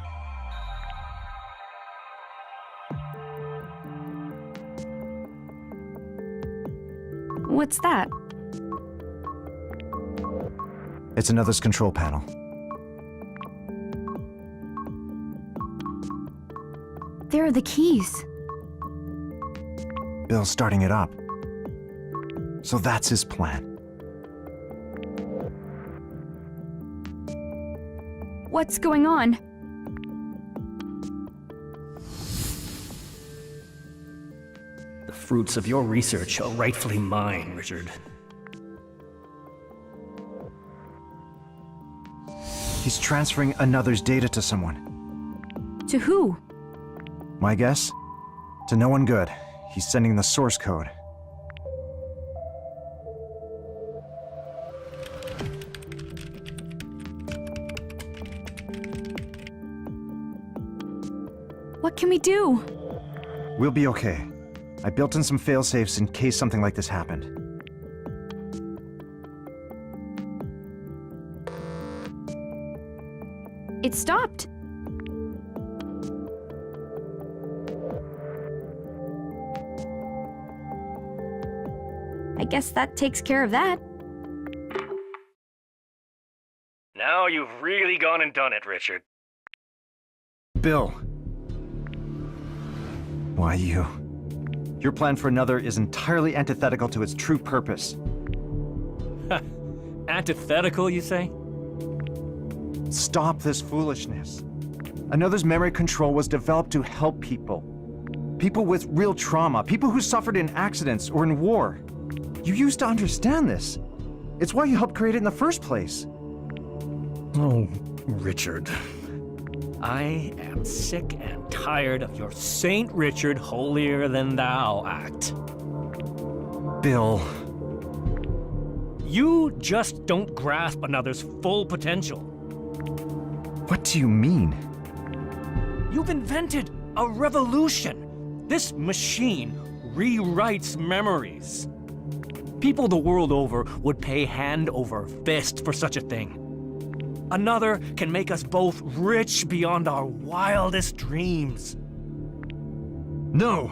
What's that? It's another's control panel. There are the keys. Bill's starting it up. So that's his plan. What's going on? The fruits of your research are rightfully mine, Richard. He's transferring another's data to someone. To who? My guess? To no one good. He's sending the source code. What can we do? We'll be okay. I built in some failsafes in case something like this happened. It stopped. I guess that takes care of that. Now you've really gone and done it, Richard. Bill. Why you? Your plan for another is entirely antithetical to its true purpose. Antithetical, you say? Stop this foolishness. Another's memory control was developed to help people. People with real trauma, people who suffered in accidents or in war. You used to understand this. It's why you helped create it in the first place. Oh, Richard. I am sick and tired of your Saint Richard holier-than-thou act. Bill. You just don't grasp another's full potential. What do you mean? You've invented a revolution. This machine rewrites memories. People the world over would pay hand over fist for such a thing. Another can make us both rich beyond our wildest dreams. No,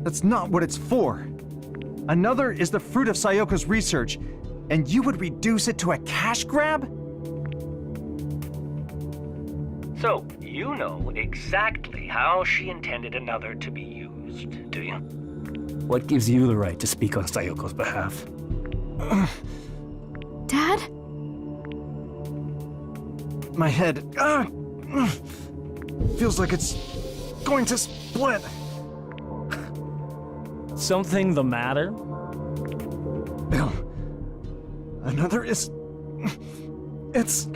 that's not what it's for. Another is the fruit of Sayoko's research, and you would reduce it to a cash grab? So, you know exactly how she intended another to be used, do you? What gives you the right to speak on Sayoko's behalf? Dad? My head, feels like it's going to split. Something the matter? Bill, another is... It's...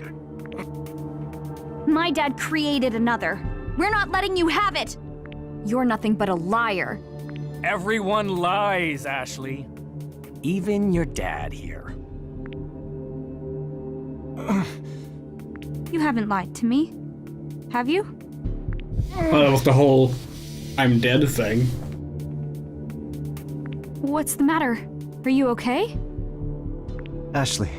My dad created another. We're not letting you have it! You're nothing but a liar. Everyone lies, Ashley. Even your dad here. You haven't lied to me, have you? Well, that was the whole I'm dead thing. What's the matter? Are you okay? Ashley,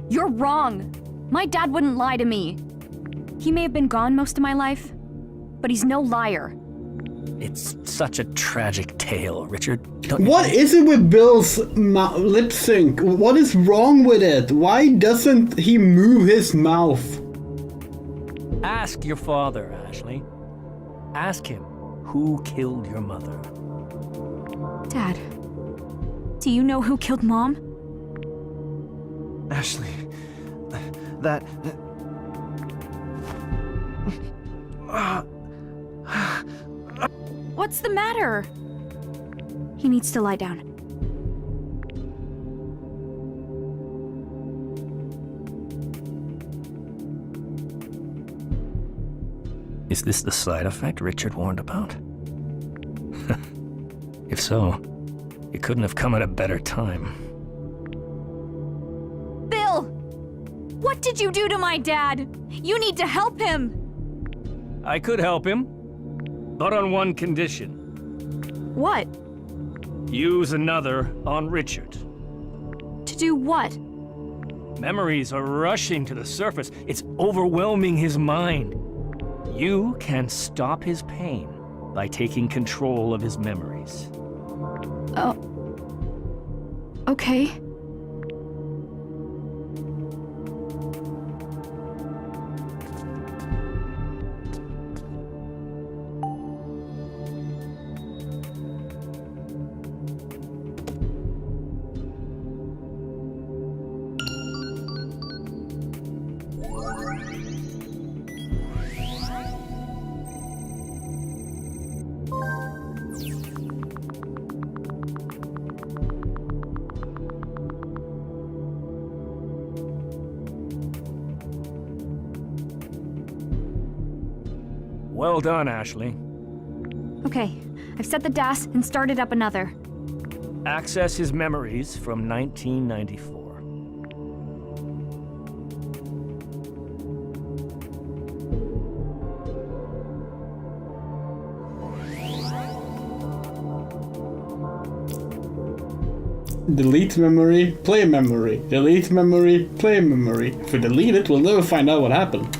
You're wrong. My dad wouldn't lie to me. He may have been gone most of my life, but he's no liar. It's such a tragic tale, Richard. Don't you What think? is it with Bill's lip sync? What is wrong with it? Why doesn't he move his mouth? Ask your father, Ashley. Ask him who killed your mother. Dad, do you know who killed Mom? Ashley, that... What's the matter? He needs to lie down. Is this the side effect Richard warned about? If so, it couldn't have come at a better time. Bill! What did you do to my dad? You need to help him! I could help him, but on one condition. What? Use another on Richard. To do what? Memories are rushing to the surface. It's overwhelming his mind. You can stop his pain by taking control of his memories. Oh. Okay. Well done, Ashley. Okay, I've set the DAS and started up another. Access his memories from 1994. Delete memory, play memory. Delete memory, play memory. If we delete it, we'll never find out what happened.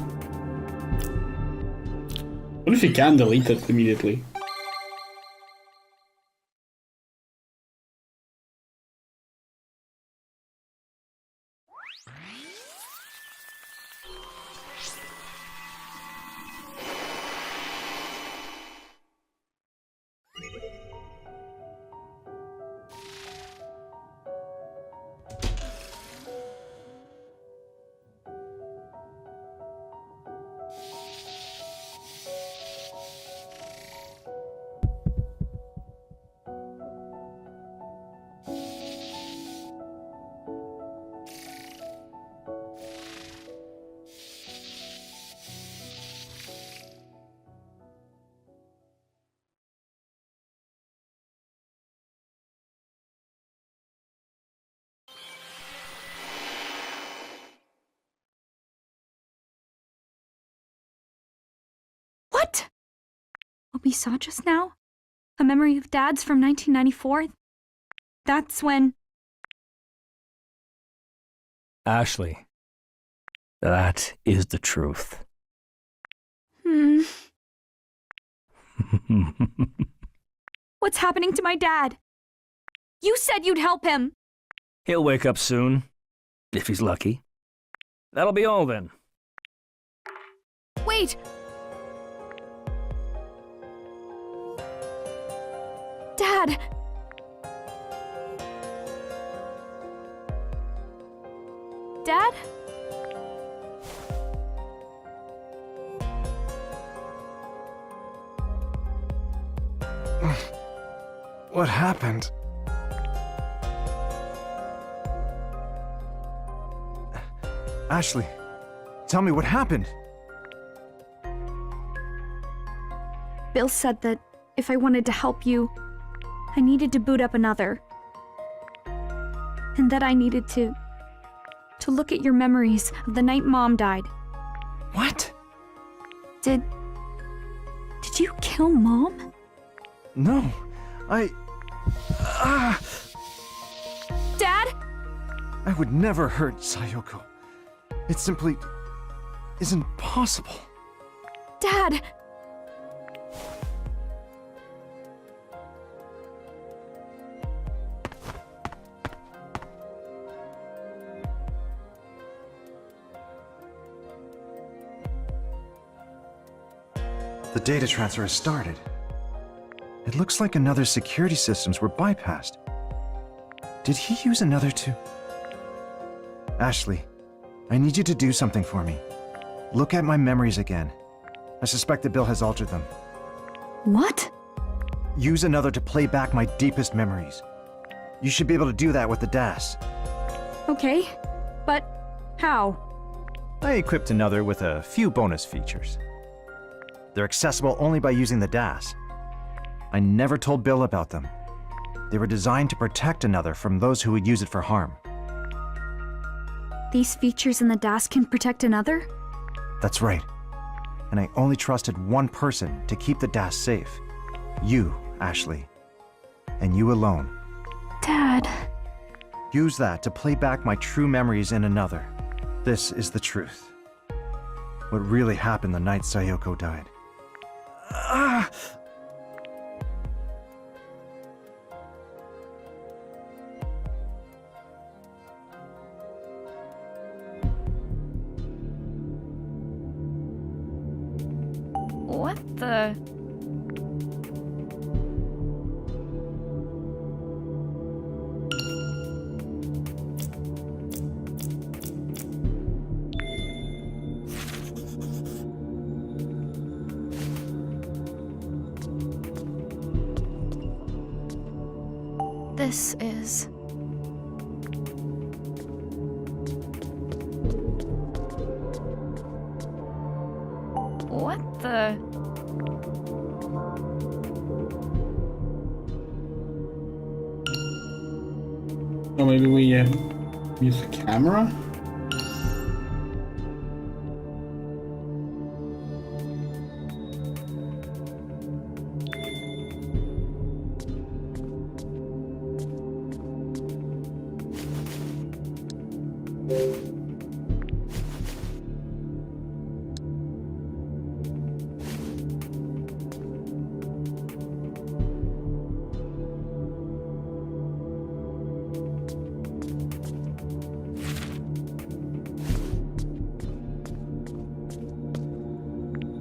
What if you can delete it immediately? What? What we saw just now? A memory of Dad's from 1994? That's when... Ashley, that is the truth. What's happening to my dad? You said you'd help him! He'll wake up soon, if he's lucky. That'll be all then. Wait! Dad! Dad? What happened? Ashley, tell me what happened. Bill said that if I wanted to help you, I needed to boot up another. And that I needed to look at your memories of the night Mom died. What? Did you kill Mom? No, Dad? I would never hurt Sayoko. It simply isn't possible. Dad! The data transfer has started. It looks like another security systems were bypassed. Did he use another to... Ashley, I need you to do something for me. Look at my memories again. I suspect that Bill has altered them. What? Use another to play back my deepest memories. You should be able to do that with the DAS. Okay, but how? I equipped another with a few bonus features. They're accessible only by using the DAS. I never told Bill about them. They were designed to protect another from those who would use it for harm. These features in the DAS can protect another? That's right. And I only trusted one person to keep the DAS safe. You, Ashley. And you alone. Dad. Use that to play back my true memories in another. This is the truth. What really happened the night Sayoko died. What the... This is... What the... Or maybe we use the camera?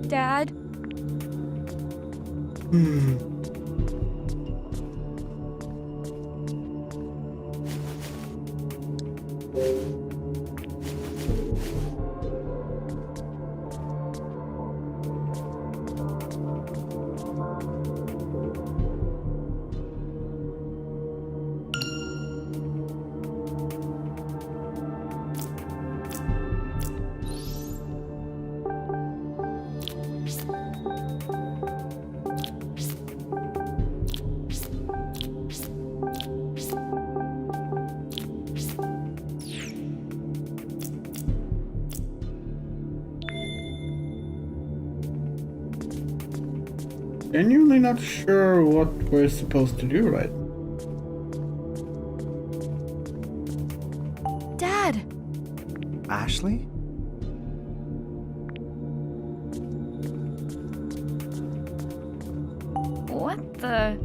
Dad? genuinely not sure what we're supposed to do, right? Dad! Ashley? What the?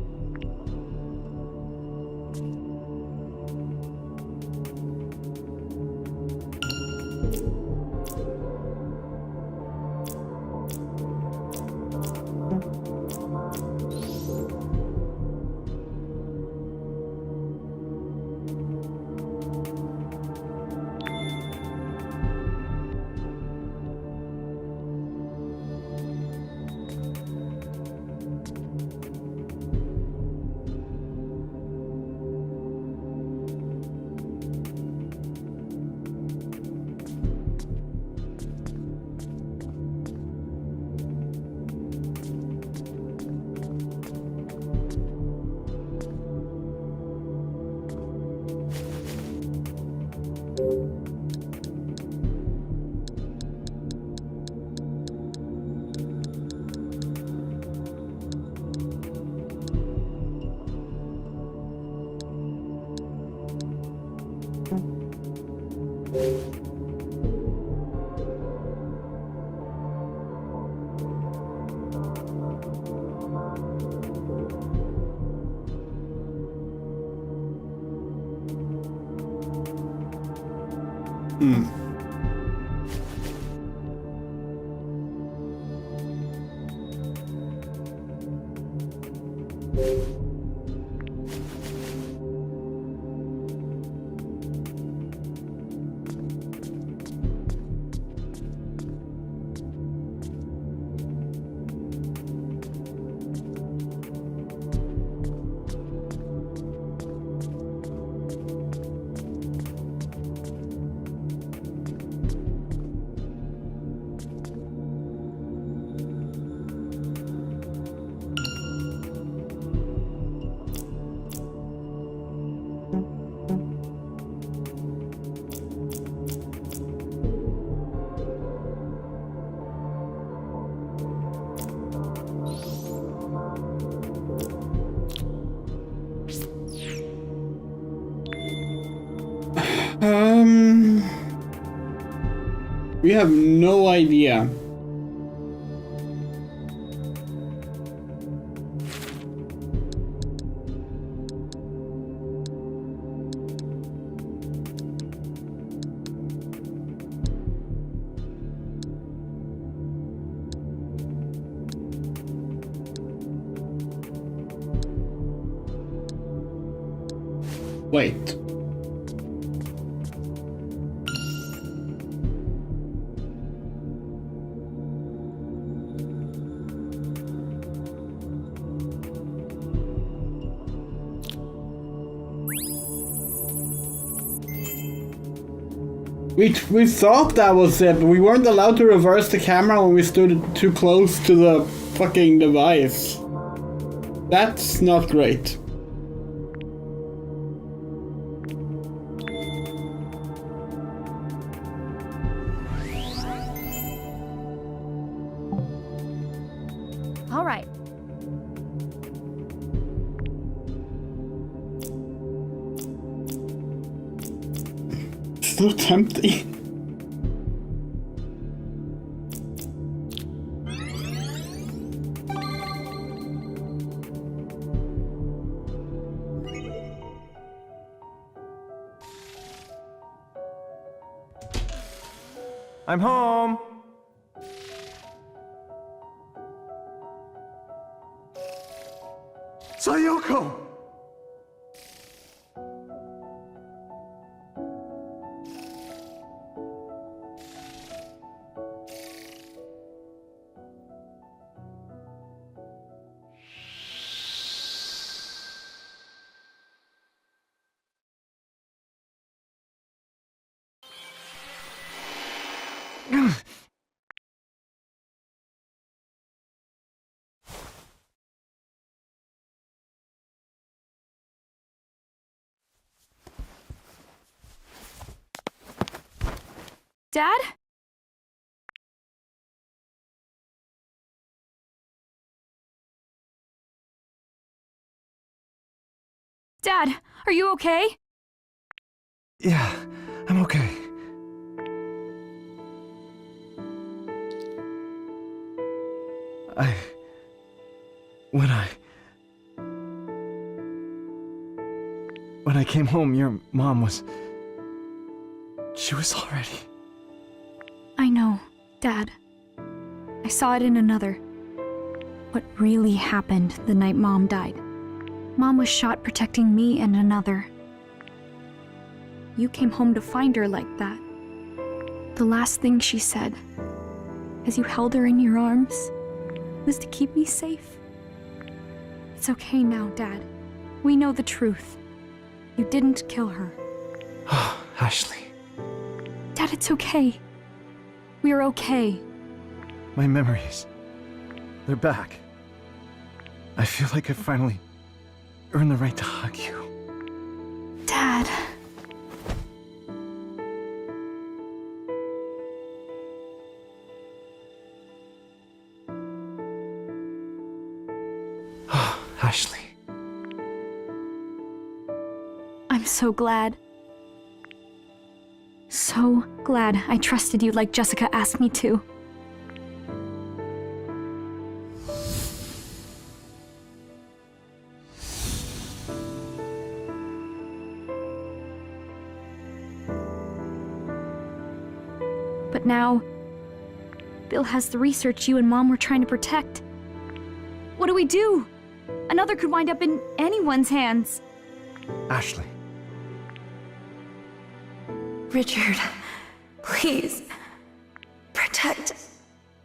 We have no idea. Wait. We thought that was it, but we weren't allowed to reverse the camera when we stood too close to the fucking device. That's not great. All right. So tempting. I'm home! Sayoko! Dad? Dad, are you okay? Yeah, I'm okay. When I came home, your mom was... She was already... I know, Dad. I saw it in another. What really happened the night Mom died. Mom was shot protecting me and another. You came home to find her like that. The last thing she said, as you held her in your arms, was to keep me safe. It's okay now, Dad. We know the truth. You didn't kill her. Oh, Ashley. Dad, it's okay. We're okay. My memories. They're back. I feel like I finally earned the right to hug you. Dad. Oh, Ashley. I'm so glad. So glad I trusted you like Jessica asked me to. But now, Bill has the research you and Mom were trying to protect. What do we do? Another could wind up in anyone's hands. Ashley. Richard, please protect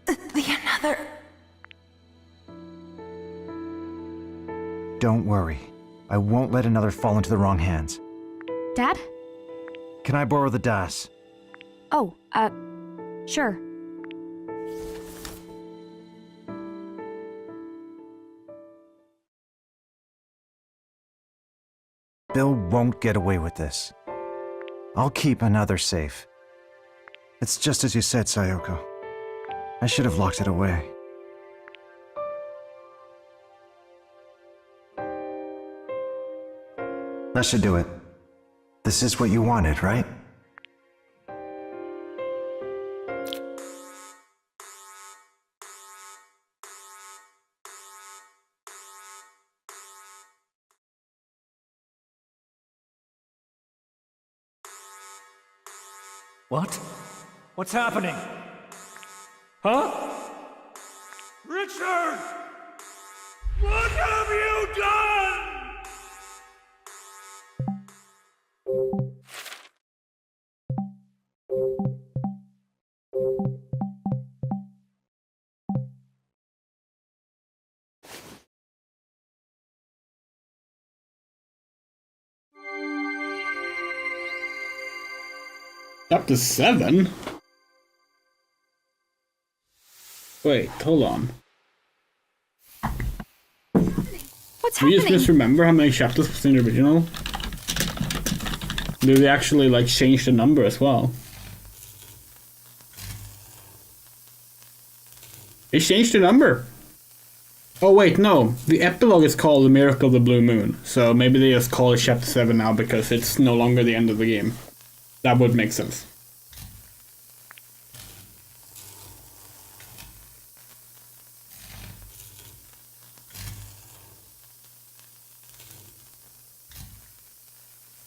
the another. Don't worry. I won't let another fall into the wrong hands. Dad? Can I borrow the DAS? Oh, sure. Bill won't get away with this. I'll keep another safe. It's just as you said, Sayoko. I should have locked it away. That should do it. This is what you wanted, right? What? What's happening? Huh? Richard! What have you done? Chapter 7? Wait, hold on. What's Do we happening? just misremember how many chapters was in the original? Did they actually like change the number as well? They changed the number! Oh wait, no. The epilogue is called The Miracle of the Blue Moon. So maybe they just call it chapter 7 now because it's no longer the end of the game. That would make sense.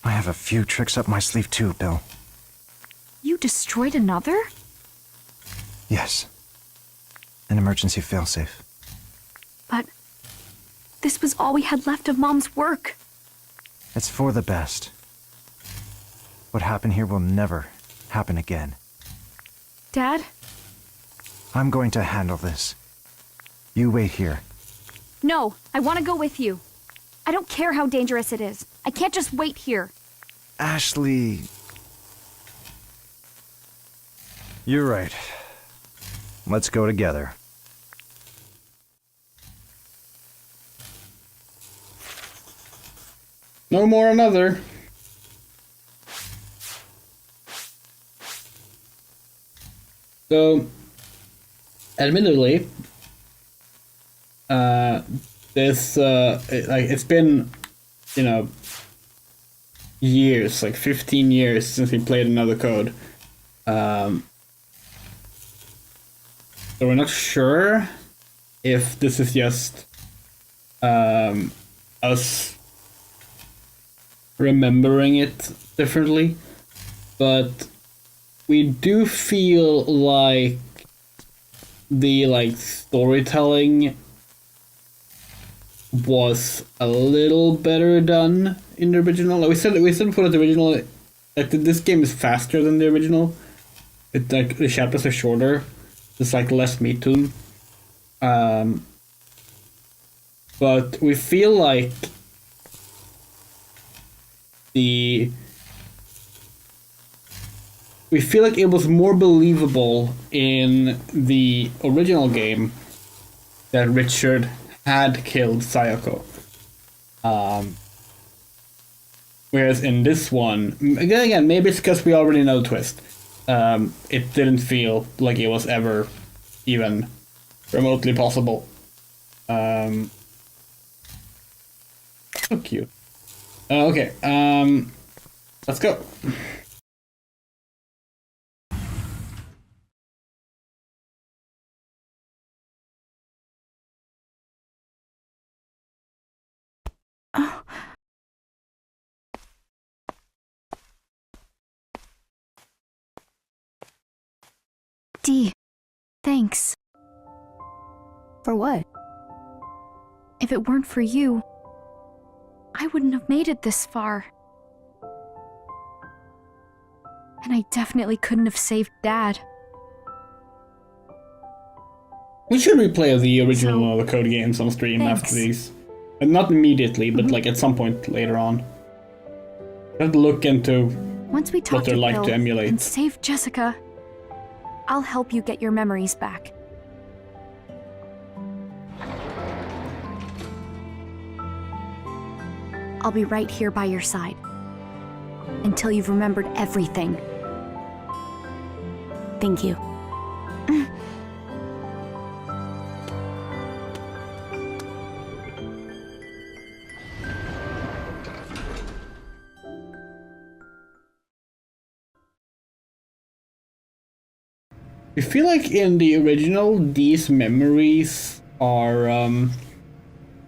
I have a few tricks up my sleeve too, Bill. You destroyed another? Yes. An emergency failsafe. But this was all we had left of Mom's work. It's for the best. What happened here will never happen again. Dad? I'm going to handle this. You wait here. No, I want to go with you. I don't care how dangerous it is. I can't just wait here. Ashley... You're right. Let's go together. No more another. So, admittedly, it's been you know, years, like 15 years since we played another code. So we're not sure if this is just us remembering it differently, but we do feel like the storytelling was a little better done in the original. Like we said for the original, like this game is faster than the original. It like the chapters are shorter. There's like less meat to them. But we feel like it was more believable in the original game that Richard had killed Sayako. Whereas in this one, again, maybe it's because we already know the twist. It didn't feel like it was ever even remotely possible. So cute. Okay, let's go. Dee, thanks. For what? If it weren't for you, I wouldn't have made it this far. And I definitely couldn't have saved Dad. We should replay the original the code games on stream after these. And not immediately, but like at some point later on. Let's look into Once we talk what they're to like Bill to emulate. and save Jessica, I'll help you get your memories back. I'll be right here by your side until you've remembered everything. Thank you. I feel like in the original, these memories are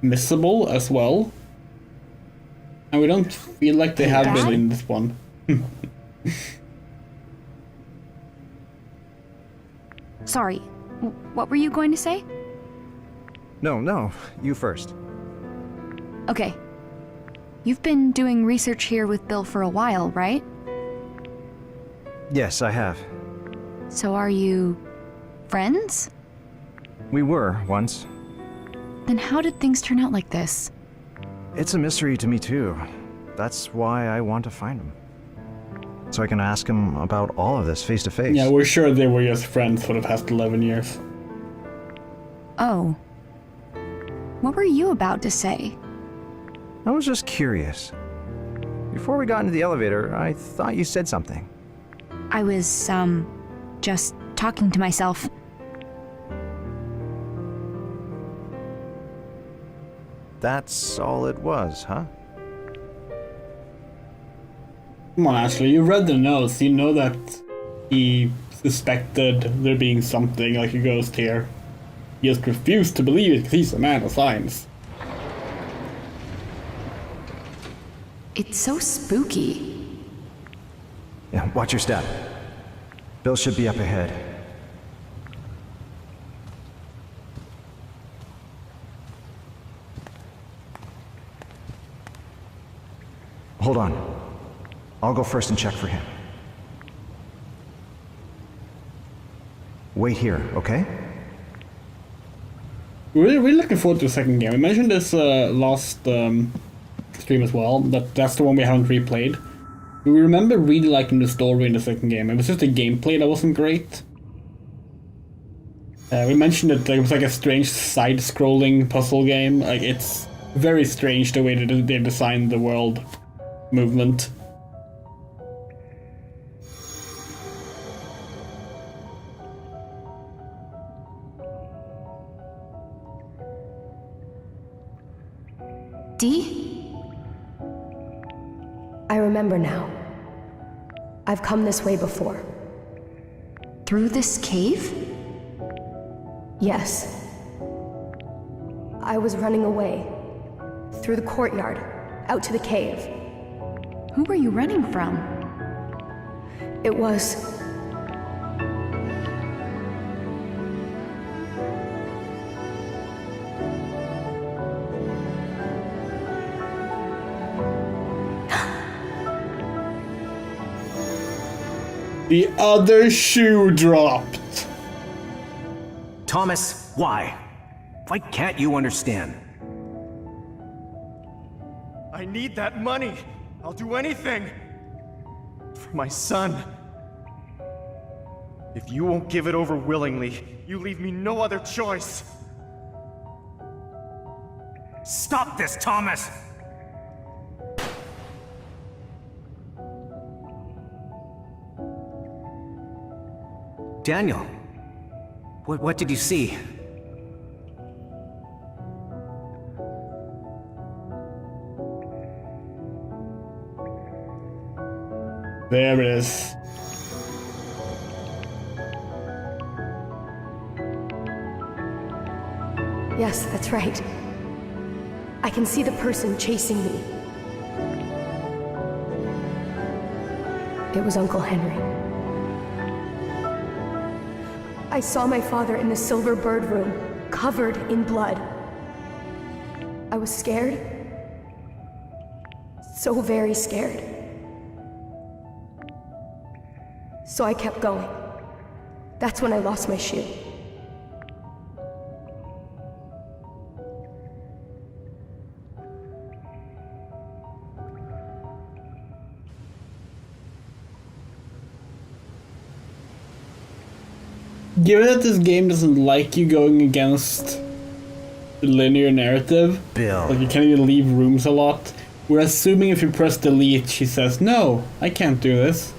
missable as well. And we don't feel like they have been in this one. Sorry, what were you going to say? No, you first. Okay. You've been doing research here with Bill for a while, right? Yes, I have. So are you friends? We were, once. Then how did things turn out like this? It's a mystery to me, too. That's why I want to find him. So I can ask him about all of this face to face. Yeah, we're sure they were just friends for the past 11 years. Oh. What were you about to say? I was just curious. Before we got into the elevator, I thought you said something. I was, just talking to myself. That's all it was, huh? Come on, Ashley, you read the notes. You know that he suspected there being something like a ghost here. He just refused to believe it because he's a man of science. It's so spooky. Yeah, watch your step. Bill should be up ahead. Hold on. I'll go first and check for him. Wait here, okay? We're really looking forward to the second game. I mentioned this last stream as well. That's the one we haven't replayed. We remember really liking the story in the second game. It was just the gameplay that wasn't great. We mentioned that it was like a strange side-scrolling puzzle game. Like it's very strange the way that they designed the world movement. Dee? I remember now. I've come this way before. Through this cave? Yes. I was running away. Through the courtyard, out to the cave. Who were you running from? It was... The other shoe dropped. Thomas, why? Why can't you understand? I need that money. I'll do anything. For my son. If you won't give it over willingly, you leave me no other choice. Stop this, Thomas! Daniel, what did you see? There it is. Yes, that's right. I can see the person chasing me. It was Uncle Henry. I saw my father in the Silver Bird room, covered in blood. I was scared. So very scared. So I kept going. That's when I lost my shoe. Given that this game doesn't like you going against the linear narrative, Bill. like you can't even leave rooms a lot, we're assuming if you press delete, she says, "No, I can't do this."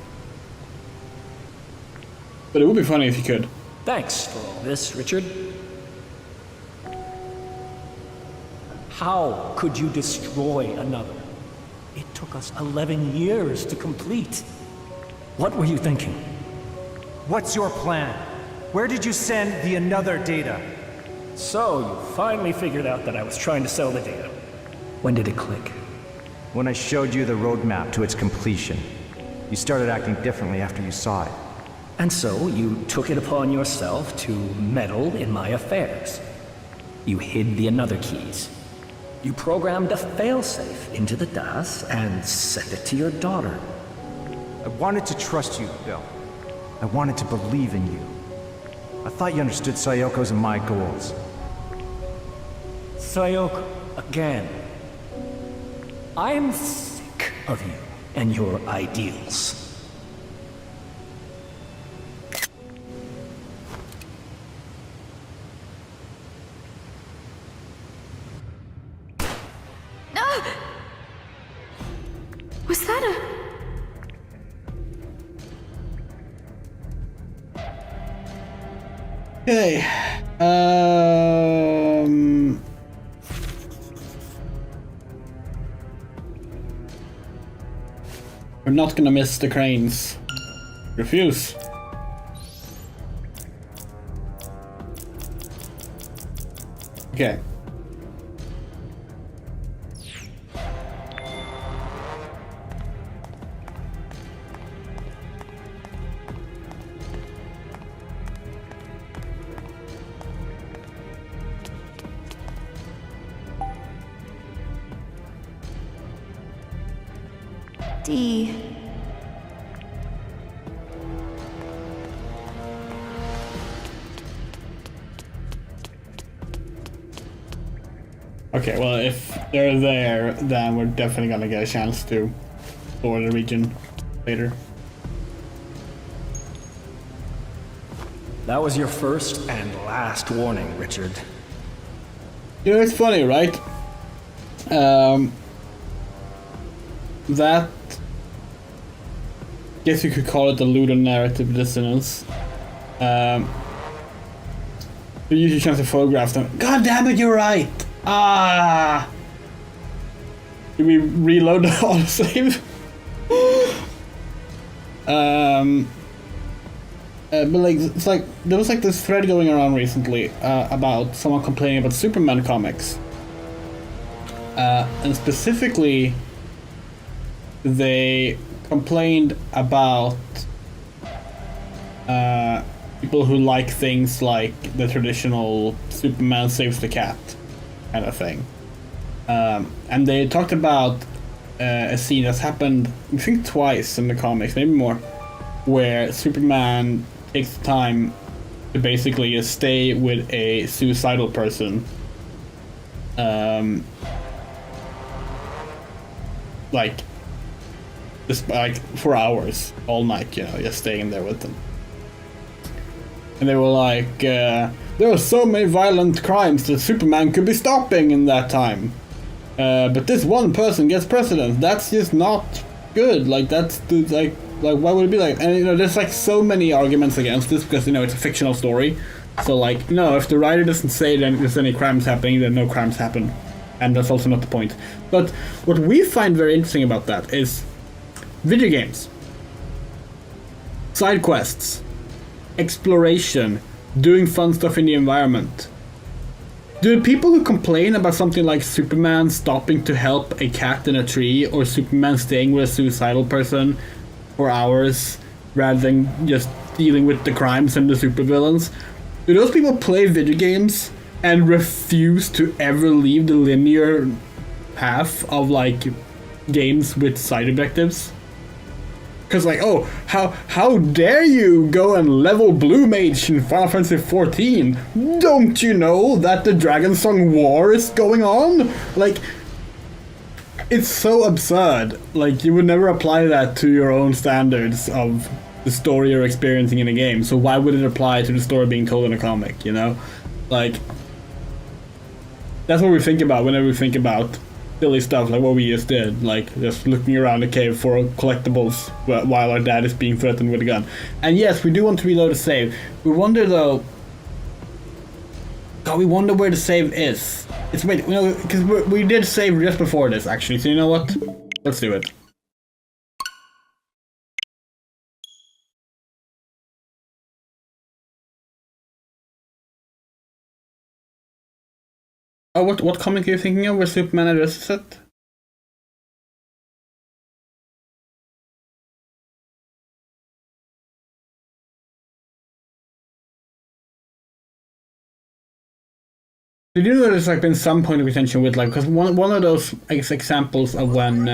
But it would be funny if you could. Thanks for all this, Richard. How could you destroy another? It took us 11 years to complete. What were you thinking? What's your plan? Where did you send the another data? So, you finally figured out that I was trying to sell the data. When did it click? When I showed you the roadmap to its completion. You started acting differently after you saw it. And so, you took it upon yourself to meddle in my affairs. You hid the another keys. You programmed a failsafe into the DAS and sent it to your daughter. I wanted to trust you, Bill. I wanted to believe in you. I thought you understood Sayoko's and my goals. Sayoko, again. I'm sick of you and your ideals. Was that a... Okay. We're not gonna miss the cranes. Refuse. Okay. D. Okay, well, if they're there, then we're definitely gonna get a chance to explore the region later. That was your first and last warning, Richard. You know, it's funny, right? That... guess you could call it the ludonarrative dissonance. You use your chance to photograph them. God damn it, you're right! Ah! Did we reload the autosave? But like, it's like there was like this thread going around recently about someone complaining about Superman comics, and specifically, they complained about people who like things like the traditional Superman saves the cat kind of thing, and they talked about a scene that's happened, I think, twice in the comics, maybe more, where Superman takes the time to basically just stay with a suicidal person, like just like for hours, all night, you know, just staying there with them. And they were like, there are so many violent crimes that Superman could be stopping in that time, but this one person gets precedence. That's just not good. Like, that's like why would it be like? And you know, there's like so many arguments against this because, you know, it's a fictional story. So like, no, if the writer doesn't say that there's any crimes happening, then no crimes happen, and that's also not the point. But what we find very interesting about that is video games, side quests, exploration, doing fun stuff in the environment. Do people who complain about something like Superman stopping to help a cat in a tree, or Superman staying with a suicidal person for hours rather than just dealing with the crimes and the supervillains, do those people play video games and refuse to ever leave the linear path of like games with side objectives? Because like, oh, how dare you go and level Blue Mage in Final Fantasy XIV? Don't you know that the Dragon Song War is going on? Like, it's so absurd. Like, you would never apply that to your own standards of the story you're experiencing in a game. So why would it apply to the story being told in a comic, you know? Like, that's what we think about whenever we think about silly stuff like what we just did, like just looking around the cave for collectibles while our dad is being threatened with a gun. And yes, we do want to reload a save. We wonder though, God, we wonder where the save is. It's wait, you know, because we did save just before this actually, so you know what? Let's do it. Oh, what comic are you thinking of where Superman addresses it? Did you know there's like been some point of retention with like, because one of those, I guess, examples of when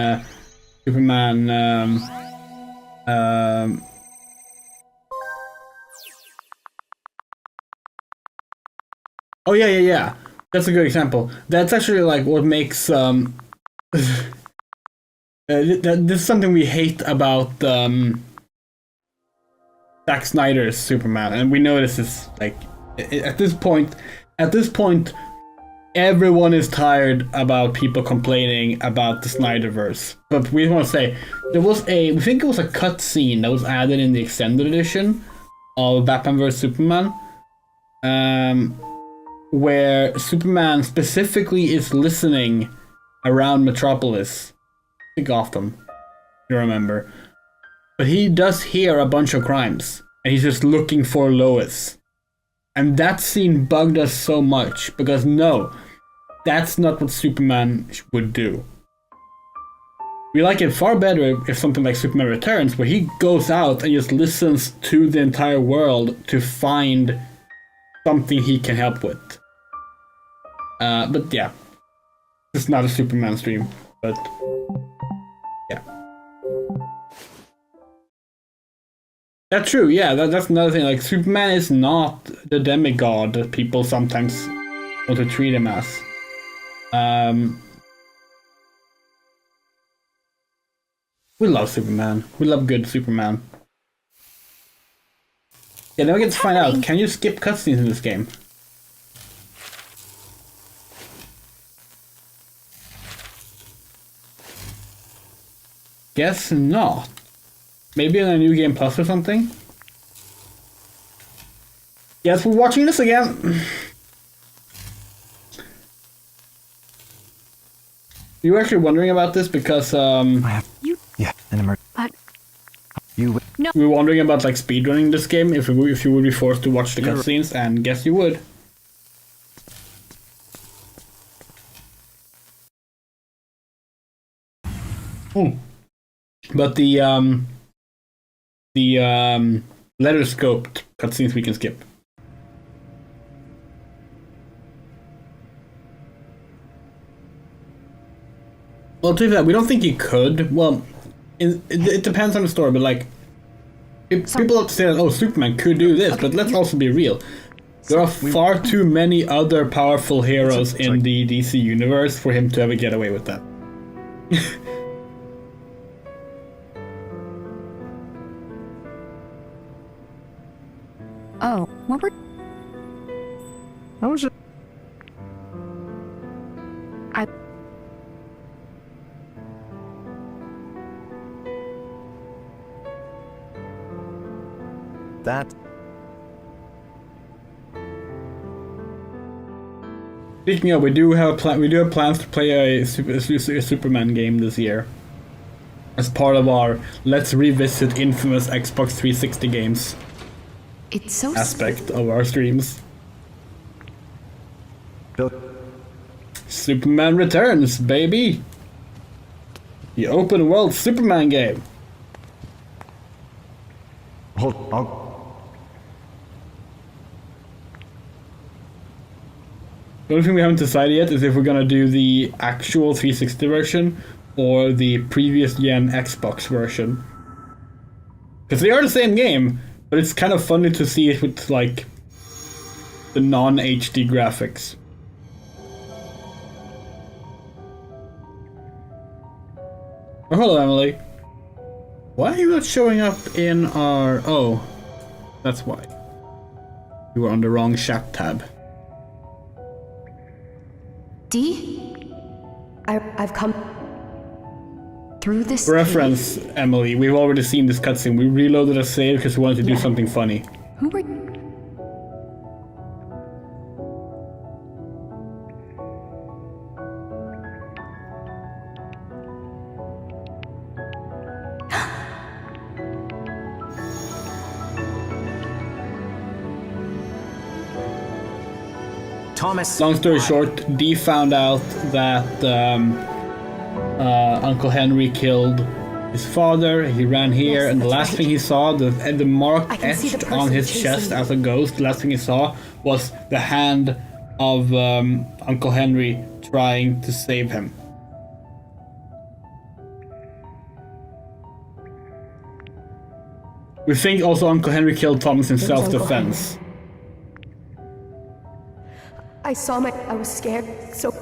Superman oh yeah. That's a good example. That's actually like what makes this is something we hate about Zack Snyder's Superman, and we know this is like at this point, everyone is tired about people complaining about the Snyderverse. But we want to say there was we think it was a cut scene that was added in the extended edition of Batman vs Superman, where Superman specifically is listening around Metropolis, Gotham, you remember. But he does hear a bunch of crimes, and he's just looking for Lois. And that scene bugged us so much, because no, that's not what Superman would do. We like it far better if something like Superman Returns, where he goes out and just listens to the entire world to find something he can help with. But yeah, it's not a Superman stream, but yeah. That's true, yeah, that's another thing. Like, Superman is not the demigod that people sometimes want to treat him as. We love Superman. We love good Superman. Yeah, then we get to find out, can you skip cutscenes in this game? Guess not. Maybe in a new game plus or something? Yes, we're watching this again. You were actually wondering about this because Yeah, an emergency. But You We were wondering about like speedrunning this game if you would be forced to watch the cutscenes, and guess you would. But the letter scoped cutscenes we can skip. Well, to that, we don't think you could. Well, it depends on the story, but like, people say that, oh, Superman could do this, but let's also be real. There are far too many other powerful heroes in the DC universe for him to ever get away with that. Oh, what were... I was just... That... Speaking of, we do have plans to play a Superman game this year, as part of our Let's Revisit Infamous Xbox 360 games It's so aspect of our streams. Superman Returns, baby! The open world Superman game. Hold on. The only thing we haven't decided yet is if we're gonna do the actual 360 version or the previous gen Xbox version. Because they are the same game, but it's kind of funny to see it with like the non-HD graphics. Oh, hello, Emily. Why are you not showing up in our... Oh, that's why. You were on the wrong chat tab. D? I've come through this. For reference, Emily, we've already seen this cutscene. We reloaded a save because we wanted to do something funny. Who were... Thomas. Long story short, Dee found out that Uncle Henry killed his father. He ran here, and the last thing he saw, the mark etched on his chest as a ghost, the last thing he saw was the hand of Uncle Henry trying to save him. We think also Uncle Henry killed Thomas in self-defense. I saw I was scared, so...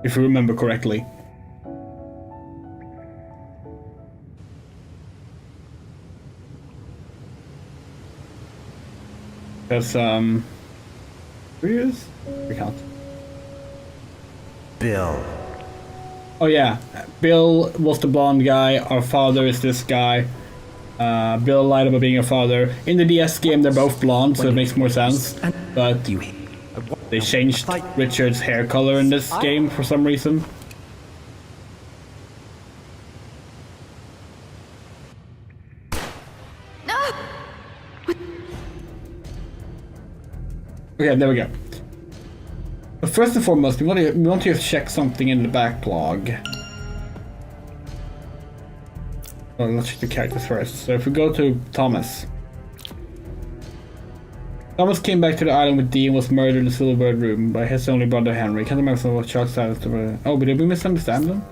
If you remember correctly. Because, who is? Recount. Bill. Oh yeah, Bill was the blonde guy, our father is this guy. Bill lied about being a father. In the DS game, they're both blonde, so it makes more sense. But they changed Richard's hair color in this game for some reason. Okay, there we go. But first and foremost, we want to check something in the backlog. Well, let's check the characters first. So if we go to Thomas. Thomas came back to the island with Dee and was murdered in the Silverbird room by his only brother Henry. Can't remember what Chuck said. Oh, but did we misunderstand them?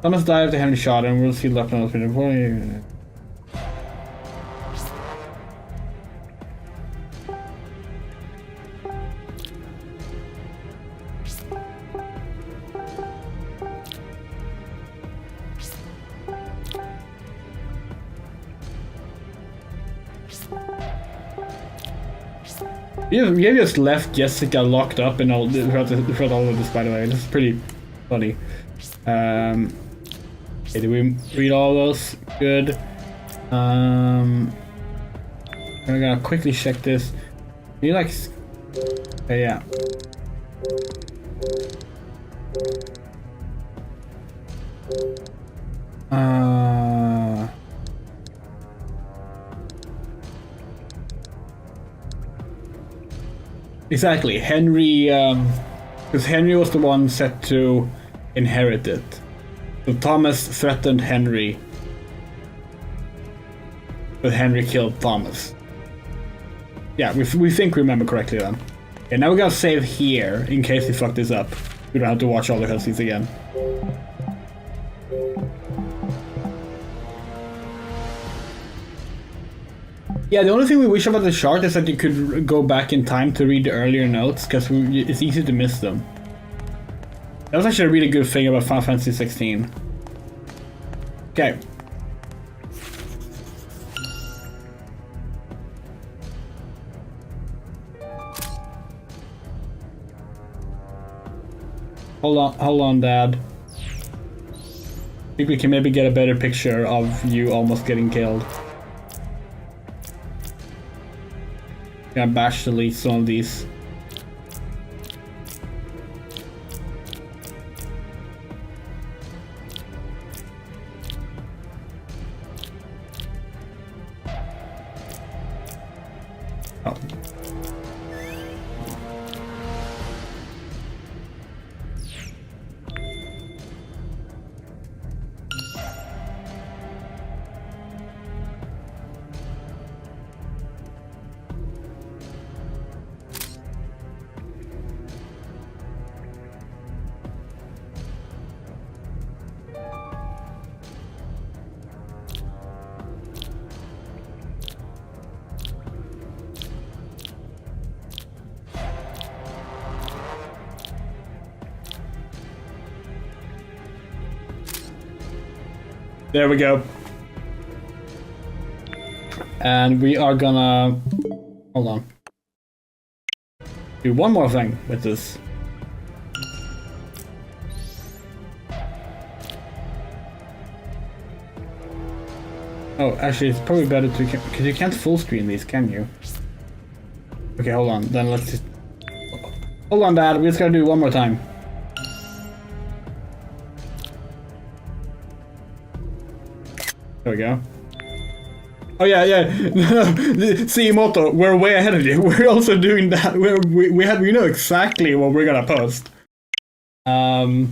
Thomas died after Henry shot him. We'll see left notes before you. You just left Jessica locked up in all throughout all of this, by the way. This is pretty funny. Okay, did we read all those? Good. I'm gonna quickly check this. You like? Okay, yeah. Exactly, Henry, because Henry was the one set to inherit it. So Thomas threatened Henry, but Henry killed Thomas. Yeah, we think we remember correctly then. Okay, now we gotta save here in case we fuck this up. We don't have to watch all the cutscenes again. Yeah, the only thing we wish about the chart is that you could go back in time to read the earlier notes, because it's easy to miss them. That was actually a really good thing about Final Fantasy 16. Okay. Hold on, Dad. I think we can maybe get a better picture of you almost getting killed. Gonna bash delete some of these. Oh. There we go. And we are gonna... Hold on. Do one more thing with this. Oh, actually, it's probably better to... Because you can't full screen these, can you? Okay, hold on. Then let's just... Hold on, Dad. We just gotta do it one more time. There we go. Oh yeah. See, Moto, we're way ahead of you. We're also doing that. We know exactly what we're gonna post. We're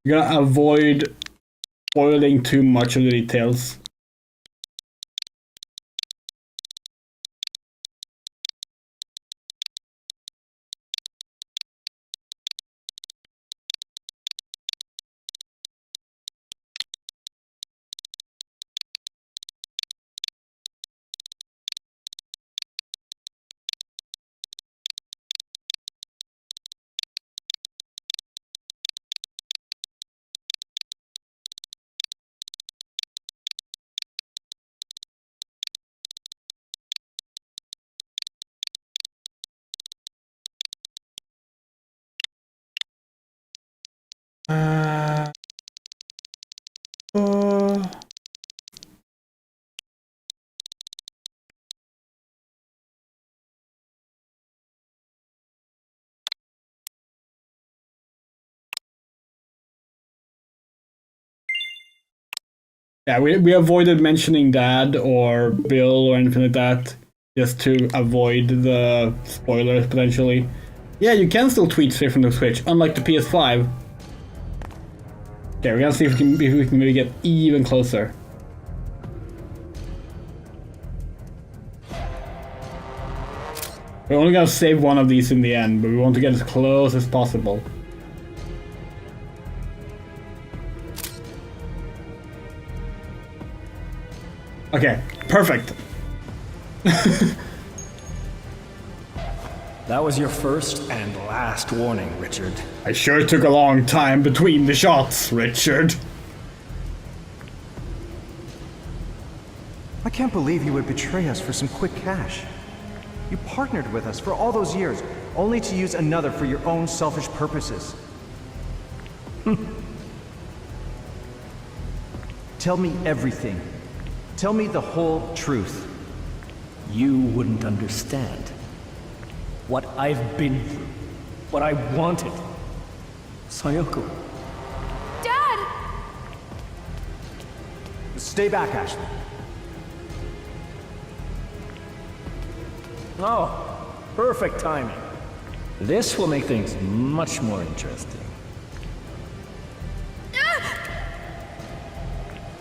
gonna avoid spoiling too much of the details. Yeah, we avoided mentioning Dad or Bill or anything like that, just to avoid the spoilers potentially. Yeah, you can still tweet straight from the Switch, unlike the PS5. Okay, we're gonna see if we can maybe get even closer. We're only gonna save one of these in the end, but we want to get as close as possible. Okay, perfect. That was your first and last warning, Richard. I sure took a long time between the shots, Richard. I can't believe you would betray us for some quick cash. You partnered with us for all those years, only to use another for your own selfish purposes. Tell me everything. Tell me the whole truth. You wouldn't understand. What I've been through. What I wanted. Sayoko. Dad! Stay back, Ashley. Oh, perfect timing. This will make things much more interesting.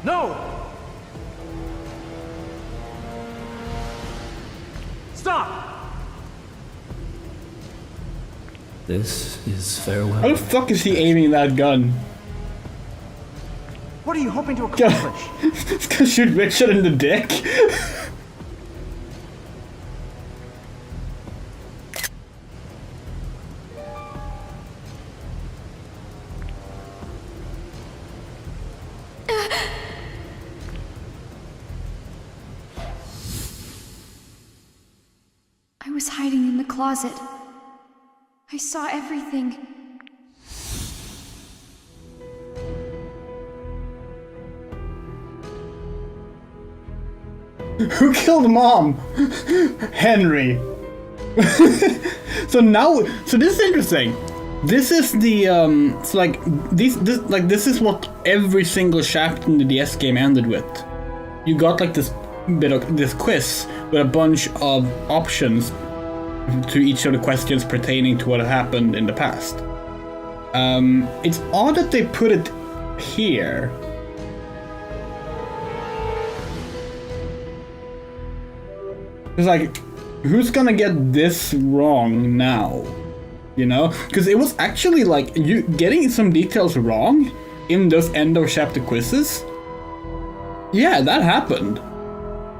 No! Stop! This is farewell. How the fuck is he aiming that gun? What are you hoping to accomplish? It's gonna shoot Richard in the dick. I was hiding in the closet. I saw everything. Who killed Mom? Henry. So this is interesting. This is the so like this is what every single chapter in the DS game ended with. You got like this bit of this quiz with a bunch of options to each of the questions pertaining to what had happened in the past. It's odd that they put it here. It's like, who's gonna get this wrong now? You know? Because it was actually like, you getting some details wrong in those end of chapter quizzes. Yeah, that happened.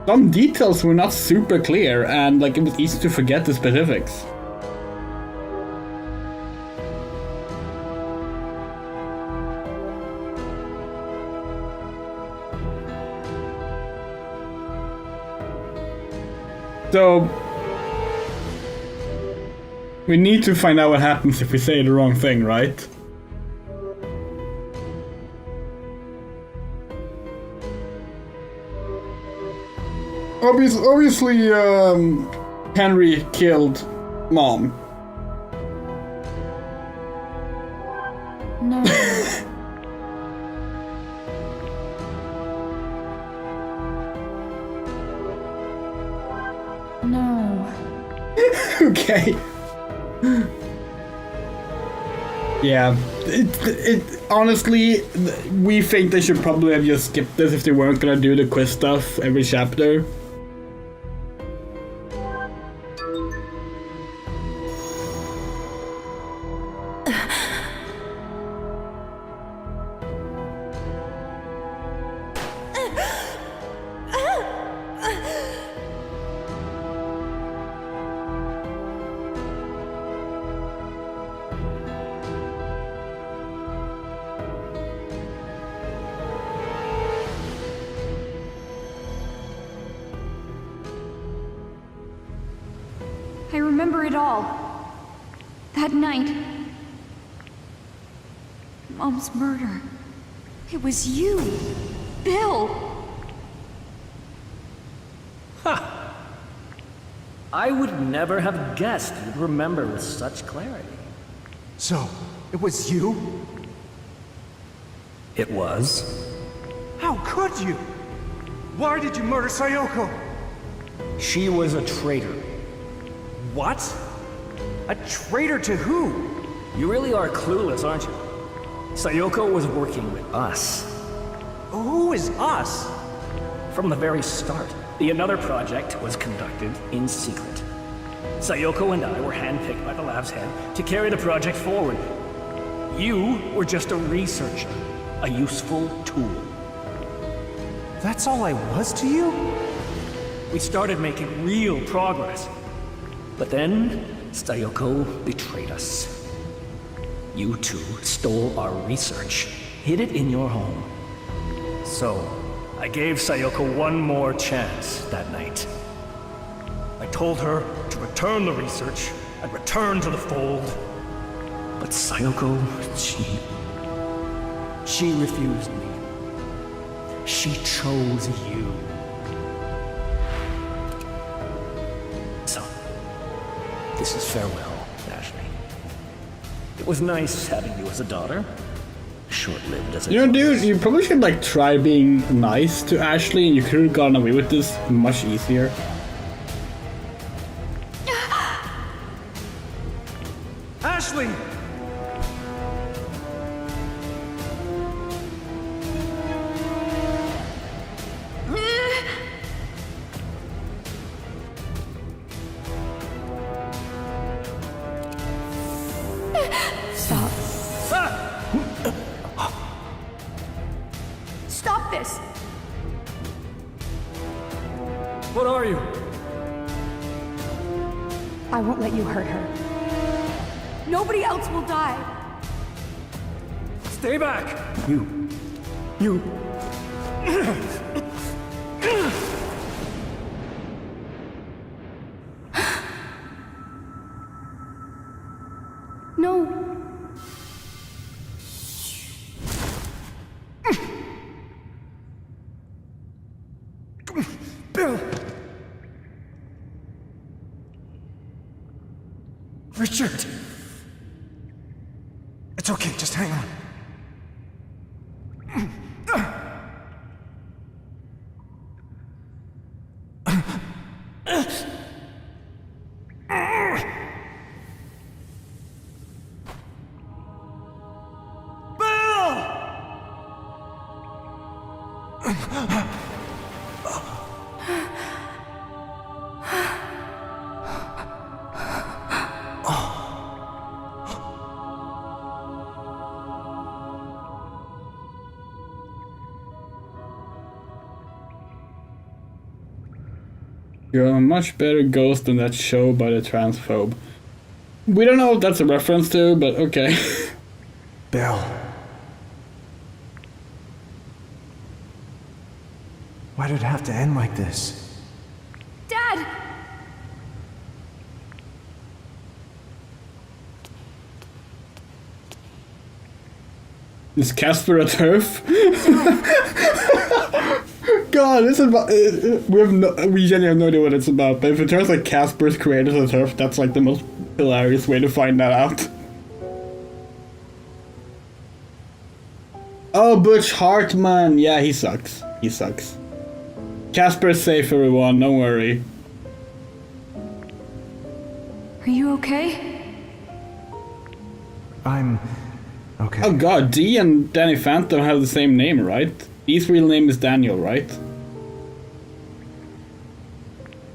Some details were not super clear, and like it was easy to forget the specifics. So we need to find out what happens if we say the wrong thing, right? Obviously, Henry killed Mom. No. No. Okay. Yeah. It honestly, we think they should probably have just skipped this if they weren't gonna do the quiz stuff every chapter. I remember it all. That night. Mom's murder. It was you, Bill. Ha! I would never have guessed you'd remember with such clarity. So, it was you? It was. How could you? Why did you murder Sayoko? She was a traitor. What? A traitor to who? You really are clueless, aren't you? Sayoko was working with us. Who is us? From the very start, the Another project was conducted in secret. Sayoko and I were handpicked by the lab's head to carry the project forward. You were just a researcher, a useful tool. That's all I was to you? We started making real progress. But then, Sayoko betrayed us. You two stole our research, hid it in your home. So, I gave Sayoko one more chance that night. I told her to return the research and return to the fold. But Sayoko, She refused me. She chose you. So, this is farewell, Ashley. It was nice having you as a daughter. Short-lived as it You know, dude, was. you probably should like try being nice to Ashley, and you could have gotten away with this much easier. Ashley! Stop. Stop this! What are you? I won't let you hurt her. Nobody else will die. Stay back! You. No. Bill! Richard! It's okay, just hang on. You're a much better ghost than that show by the transphobe. We don't know what that's a reference to, but okay. Bill. Why did it have to end like this? Dad! Is Casper a turf? God, this is about. We genuinely have no idea what it's about. But if it turns like Casper's created as a turf, that's like the most hilarious way to find that out. Oh, Butch Hartman. Yeah, he sucks. He sucks. Casper's safe, everyone. Don't worry. Are you okay? I'm okay. Oh God, Dee and Danny Phantom have the same name, right? Dee's real name is Daniel, right?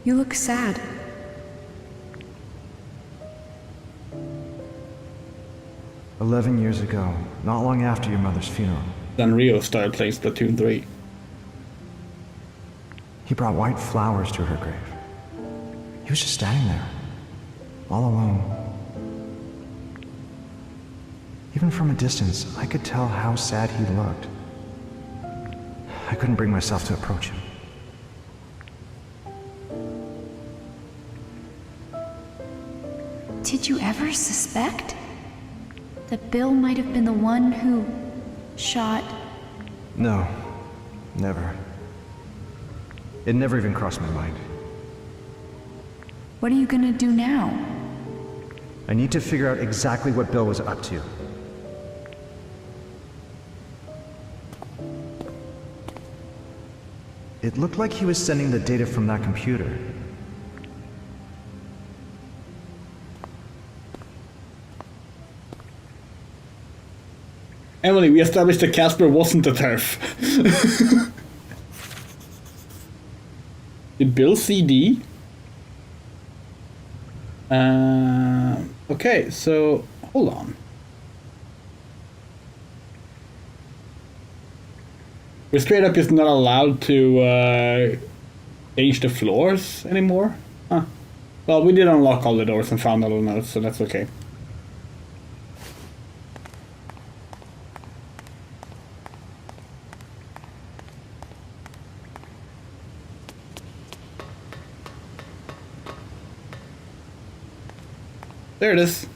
You look sad. "11 years ago, not long after your mother's funeral, Then Rio started playing Splatoon 3. he brought white flowers to her grave. He was just standing there, all alone. Even from a distance, I could tell how sad he looked. I couldn't bring myself to approach him. Did you ever suspect that Bill might have been the one who shot? No, never. It never even crossed my mind. What are you gonna do now? I need to figure out exactly what Bill was up to. It looked like he was sending the data from that computer. Emily, we established that Casper wasn't a turf. Did Bill see Dee? Okay, so hold on. We're straight up just not allowed to change the floors anymore? Huh. Well, we did unlock all the doors and found all the notes, so that's okay. There it is.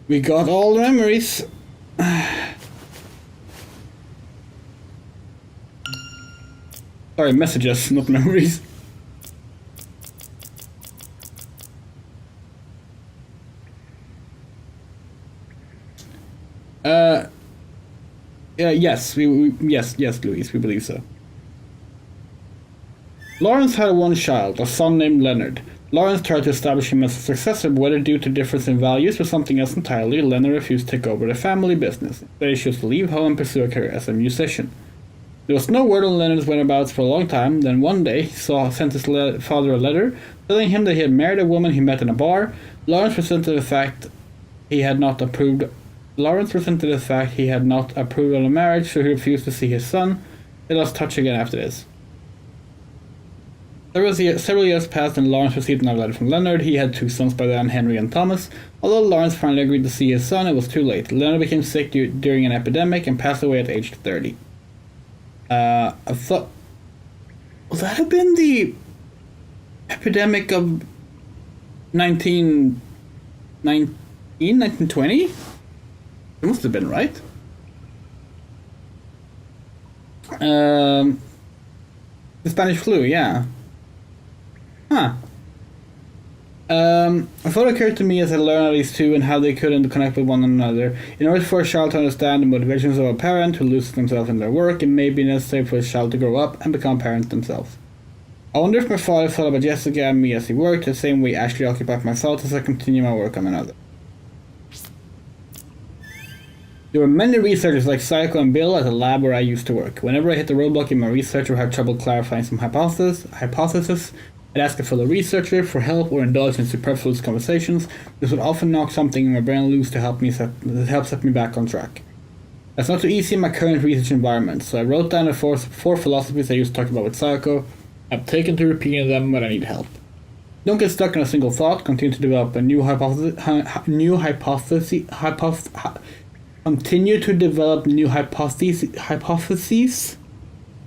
We got all the memories. Sorry, messages, not memories. Yes, yes, Louise, we believe so. Lawrence had one child, a son named Leonard. Lawrence tried to establish him as a successor, but whether due to difference in values or something else entirely, Leonard refused to take over the family business. Instead, he chose to leave home and pursue a career as a musician. There was no word on Leonard's whereabouts for a long time. Then one day, he sent his father a letter telling him that he had married a woman he met in a bar. Lawrence resented the fact he had not approved of the marriage, so he refused to see his son. They lost touch again after this. Several years passed and Lawrence received another letter from Leonard. He had 2 sons by then, Henry and Thomas. Although Lawrence finally agreed to see his son, it was too late. Leonard became sick during an epidemic and passed away at age 30. I thought... Would that have been the epidemic of 1920? It must have been, right? The Spanish flu, yeah. Huh. A thought occurred to me as I learned of these two and how they couldn't connect with one another. In order for a child to understand the motivations of a parent who loses themselves in their work, it may be necessary for a child to grow up and become parents themselves. I wonder if my father thought about Jessica and me as he worked, the same way Ashley occupied my thoughts as I continue my work on another. There were many researchers like Psycho and Bill at the lab where I used to work. Whenever I hit a roadblock in my research or had trouble clarifying some hypothesis, I'd ask a fellow researcher for help or indulge in superfluous conversations. This would often knock something in my brain loose to help set me back on track. That's not too easy in my current research environment, so I wrote down the four philosophies I used to talk about with Psycho. I've taken to repeating them when I need help. Don't get stuck in a single thought. Continue to develop a Continue to develop new hypotheses.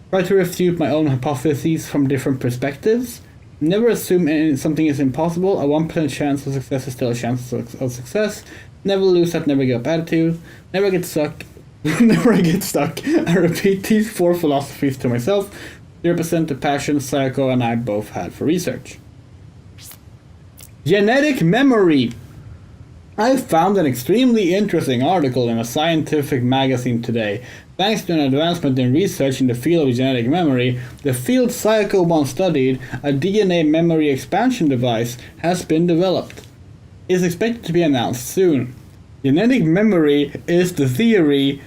Try to refute my own hypotheses from different perspectives. Never assume something is impossible. A 1% chance of success is still a chance of success. Never lose that never give up attitude. Never get stuck. Whenever I get stuck, I repeat these 4 philosophies to myself. They represent the passion Psycho and I both had for research. Genetic memory. I found an extremely interesting article in a scientific magazine today. Thanks to an advancement in research in the field of genetic memory, the field Psycho once studied, a DNA memory expansion device, has been developed. It is expected to be announced soon. Genetic memory is the theory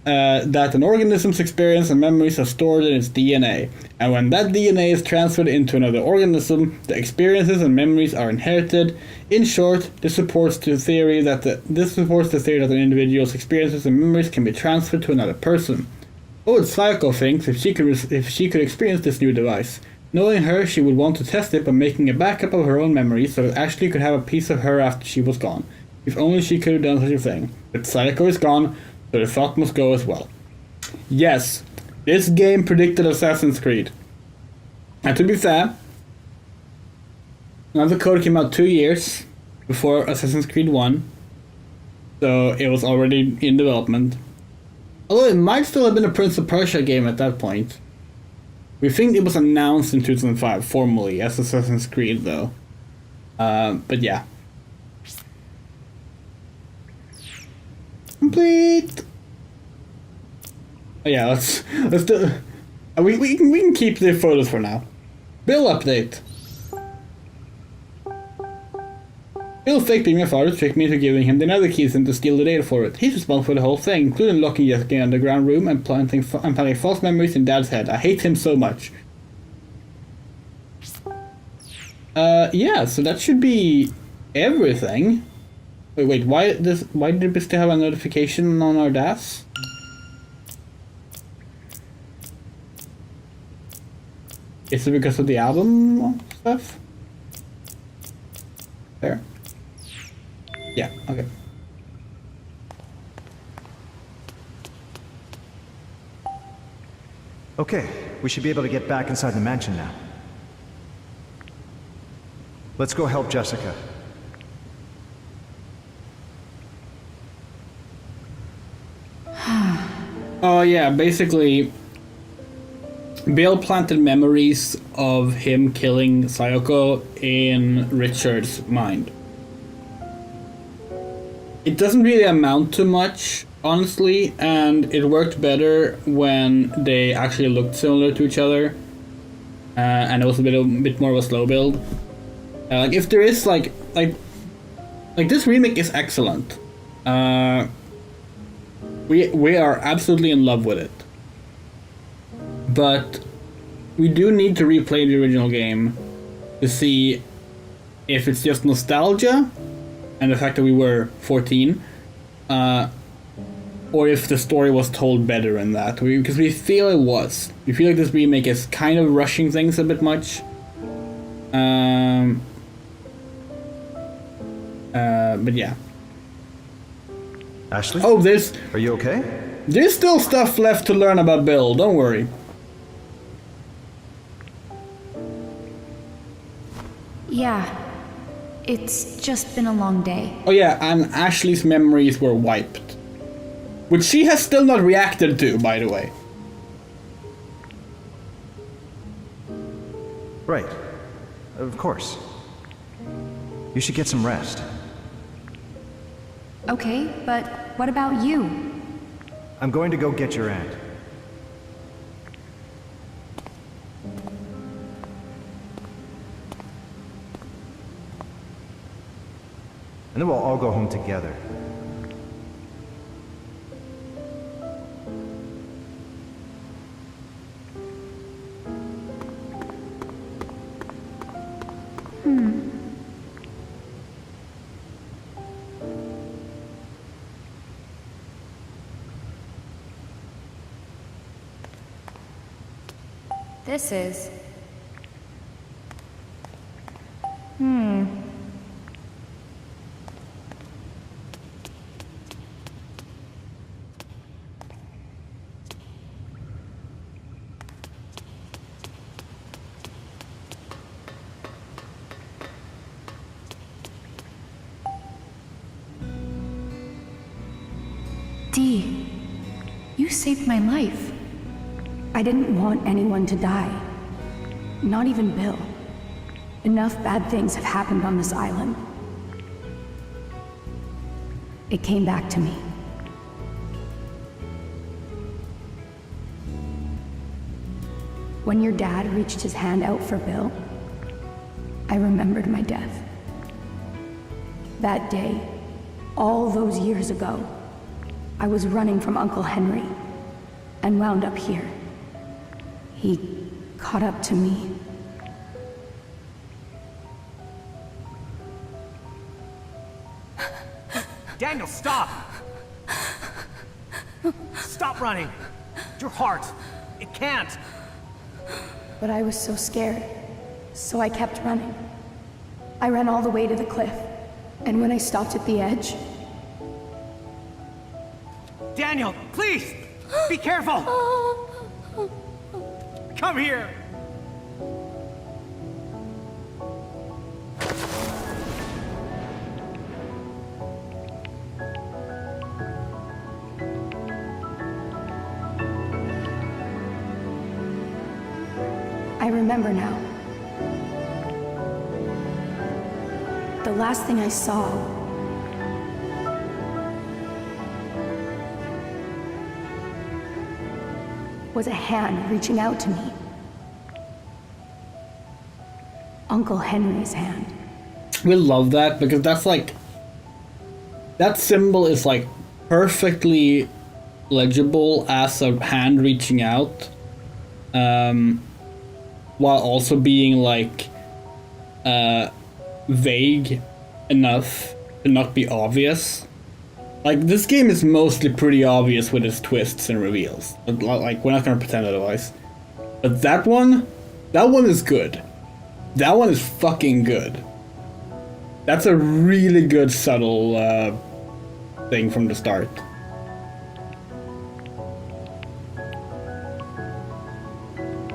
that an organism's experience and memories are stored in its DNA, and when that DNA is transferred into another organism, the experiences and memories are inherited. In short, this supports the theory that an individual's experiences and memories can be transferred to another person. What would Psycho think if she could experience this new device? Knowing her, she would want to test it by making a backup of her own memories so that Ashley could have a piece of her after she was gone. If only she could have done such a thing. But Psycho is gone, so the thought must go as well. Yes, this game predicted Assassin's Creed. And to be fair, another code came out 2 years before Assassin's Creed 1, so it was already in development. Although it might still have been a Prince of Persia game at that point. We think it was announced in 2005 formally as Assassin's Creed though. But yeah. Complete. Oh, yeah, let's do. We can keep the photos for now. Bill update. Bill faked being my father tricked me into giving him the nether keys and to steal the data for it. He's responsible for the whole thing, including locking Jessica in the underground room and planting false memories in Dad's head. I hate him so much. Yeah, so that should be everything. Wait, why did we still have a notification on our DAS? Is it because of the album stuff? There. Yeah, okay. Okay, we should be able to get back inside the mansion now. Let's go help Jessica. Oh yeah, basically, Bill planted memories of him killing Sayoko in Richard's mind. It doesn't really amount to much, honestly, and it worked better when they actually looked similar to each other, and it was a bit more of a slow build. Like if there is like this remake is excellent. We are absolutely in love with it, but we do need to replay the original game to see if it's just nostalgia and the fact that we were 14, or if the story was told better in that. Because we feel it was. We feel like this remake is kind of rushing things a bit much. But yeah. Ashley? Oh, Are you okay? There's still stuff left to learn about Bill, don't worry. Yeah. It's just been a long day. Oh yeah, and Ashley's memories were wiped. Which she has still not reacted to, by the way. Right. Of course. You should get some rest. Okay, but what about you? I'm going to go get your aunt. And then we'll all go home together. This is... Dee, you saved my life. I didn't want anyone to die. Not even Bill. Enough bad things have happened on this island. It came back to me. When your dad reached his hand out for Bill, I remembered my death. That day, all those years ago, I was running from Uncle Henry and wound up here. He caught up to me. Daniel, stop! Stop running! Your heart! It can't! But I was so scared, so I kept running. I ran all the way to the cliff, and when I stopped at the edge... Daniel, please! Be careful! Come here! I remember now. The last thing I saw was a hand reaching out to me. Uncle Henry's hand. We love that because that's like... That symbol is like perfectly legible as a hand reaching out. While also being like vague enough to not be obvious. Like, this game is mostly pretty obvious with its twists and reveals. But, like, we're not gonna pretend otherwise. But that one is good. That one is fucking good. That's a really good subtle thing from the start.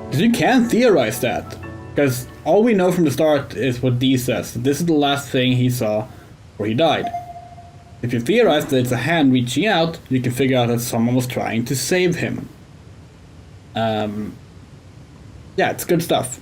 Because you can theorize that. Because all we know from the start is what Dee says. This is the last thing he saw before he died. If you theorize that it's a hand reaching out, you can figure out that someone was trying to save him. Yeah, it's good stuff.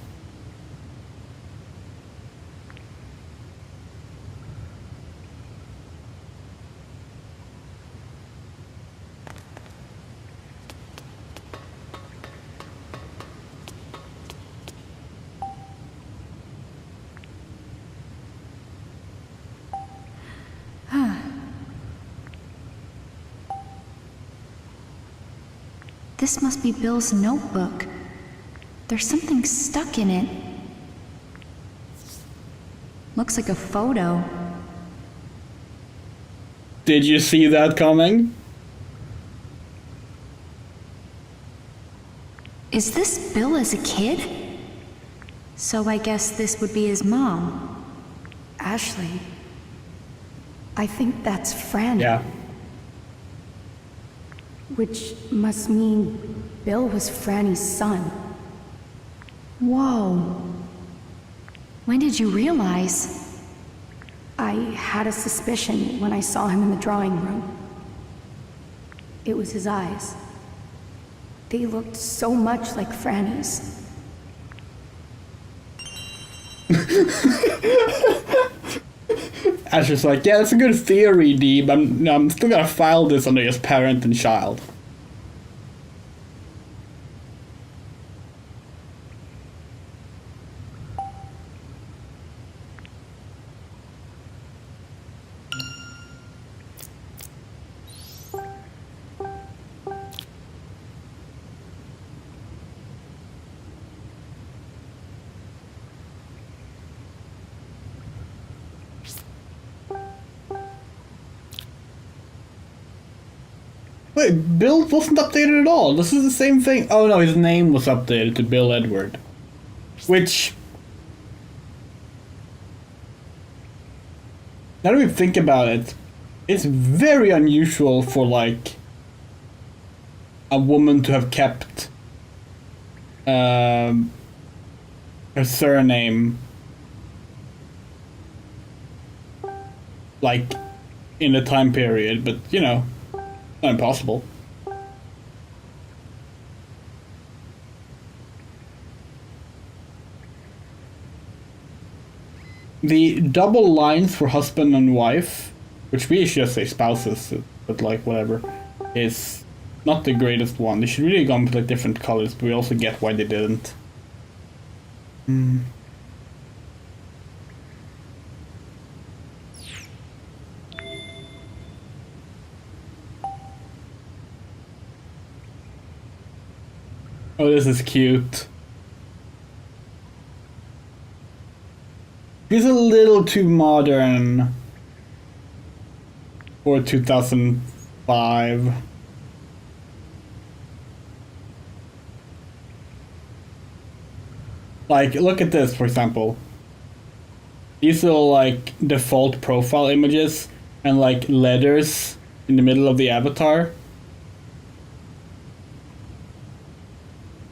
This must be Bill's notebook. There's something stuck in it. Looks like a photo. Did you see that coming? Is this Bill as a kid? So I guess this would be his mom. Ashley. I think that's Franny. Yeah. Which must mean Bill was Franny's son. Whoa. When did you realize? I had a suspicion when I saw him in the drawing room. It was his eyes. They looked so much like Franny's. Ash is like, yeah, that's a good theory, D, but I'm still gonna file this under his parent and child. Wait, Bill wasn't updated at all. This is the same thing. Oh no, his name was updated to Bill Edward. Which... now that we think about it, it's very unusual for, like, a woman to have kept her surname, like, in the time period, but, you know, not impossible. The double lines for husband and wife, which we should just say spouses, but like whatever, is not the greatest one. They should really have gone with like different colors, but we also get why they didn't. Oh, this is cute. He's a little too modern for 2005. Like, look at this, for example. These little, like, default profile images and, like, letters in the middle of the avatar.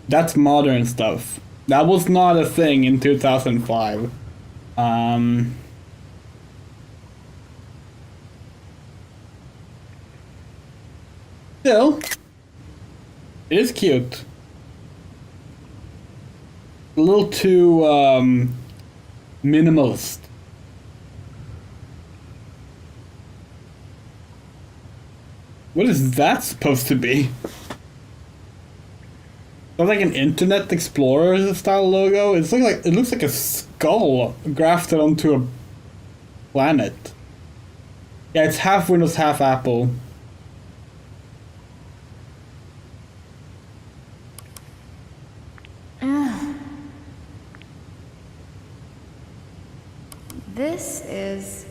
That's modern stuff. That was not a thing in 2005. Still, it is cute. A little too, minimalist. What is that supposed to be? Sounds like an Internet Explorer style logo. It looks like a skull grafted onto a planet. Yeah, it's half Windows, half Apple. This is...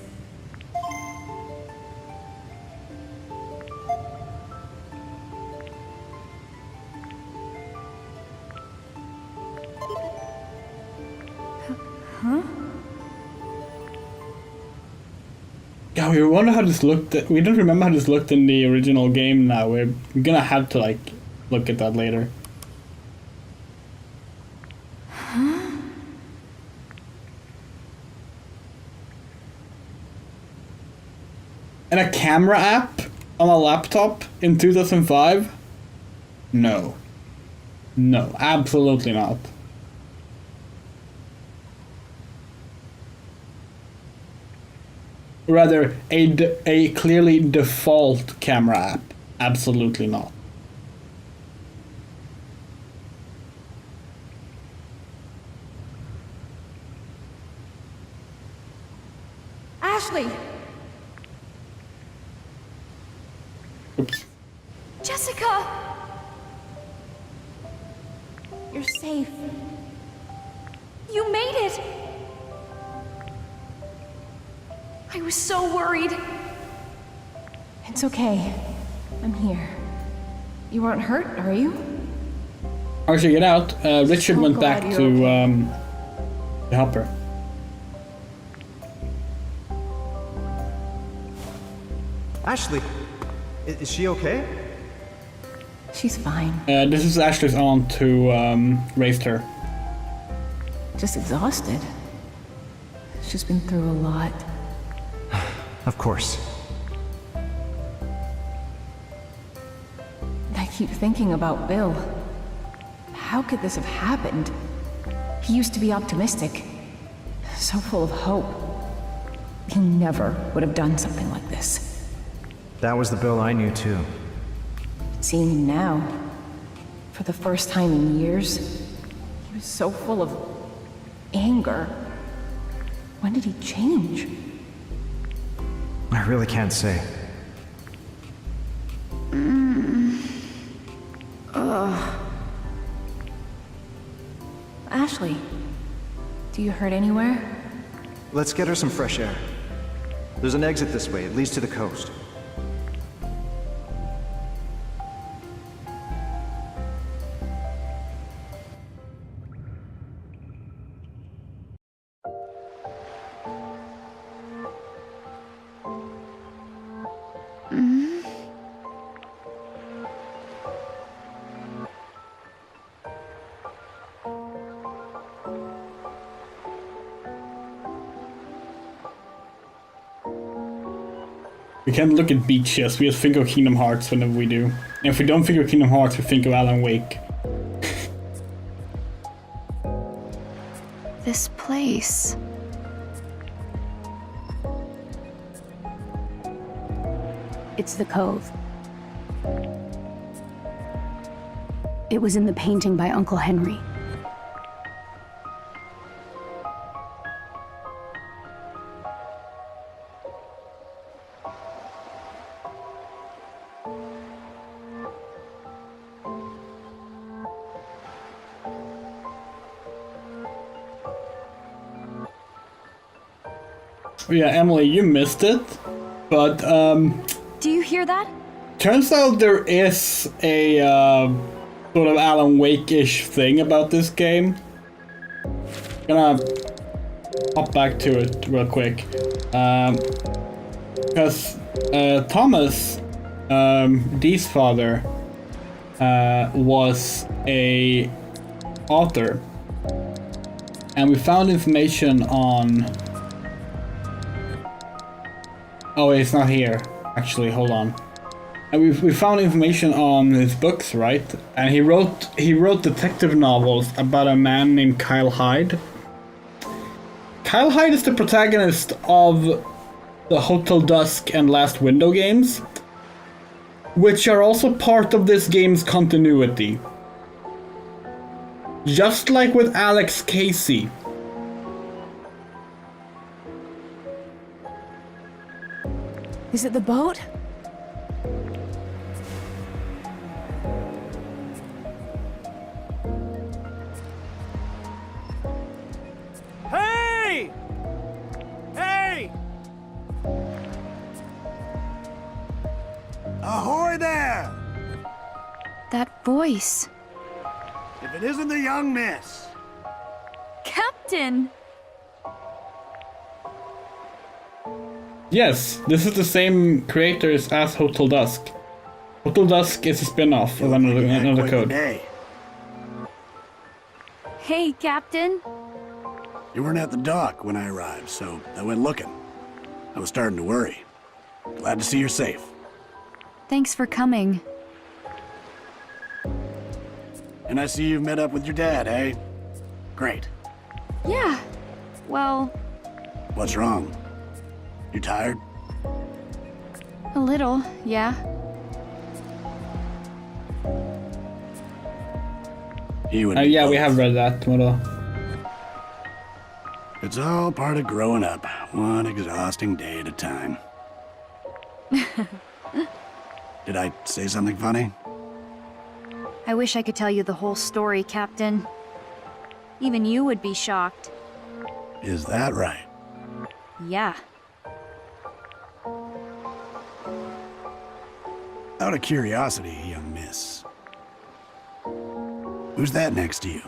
Huh? Yeah, we wonder how this looked. We don't remember how this looked in the original game now. We're gonna have to, like, look at that later. Huh? And a camera app on a laptop in 2005? No. No, absolutely not. Rather, a clearly default camera app. Absolutely not. Ashley! Oops. Jessica! You're safe. You made it! I was so worried. It's okay. I'm here. You aren't hurt, are you? How should get out? Richard So went back glad to you're okay. help her. Ashley, is she okay? She's fine. This is Ashley's aunt who raised her. Just exhausted. She's been through a lot. Of course. I keep thinking about Bill. How could this have happened? He used to be optimistic. So full of hope. He never would have done something like this. That was the Bill I knew too. Seeing him now, for the first time in years, he was so full of anger. When did he change? I really can't say. Ashley, do you hurt anywhere? Let's get her some fresh air. There's an exit this way. It leads to the coast. We can't look at beaches, we just think of Kingdom Hearts whenever we do. And if we don't think of Kingdom Hearts, we think of Alan Wake. This place. It's the Cove. It was in the painting by Uncle Henry. Yeah, Emily, you missed it, but Do you hear that? turns out there is a sort of Alan Wake-ish thing about this game. Gonna hop back to it real quick, because Thomas, Dee's father, was a author, and we found information on. Oh, it's not here. Actually, hold on. And we found information on his books, right? And he wrote detective novels about a man named Kyle Hyde. Kyle Hyde is the protagonist of the Hotel Dusk and Last Window games, which are also part of this game's continuity. Just like with Alex Casey. Is it the boat? Hey! Hey! Ahoy there! That voice. If it isn't the young miss. Captain! Yes, this is the same creators as Hotel Dusk. Hotel Dusk is a spin-off of another code. Hey, Captain. You weren't at the dock when I arrived, so I went looking. I was starting to worry. Glad to see you're safe. Thanks for coming. And I see you've met up with your dad, eh? Great. Yeah. Well, What's wrong? You tired? a little, yeah. You and Yeah, we have read that, Moro. It's all part of growing up, one exhausting day at a time. Did I say something funny? I wish I could tell you the whole story, Captain. Even you would be shocked. Is that right? Yeah. Out of curiosity, young miss. Who's that next to you?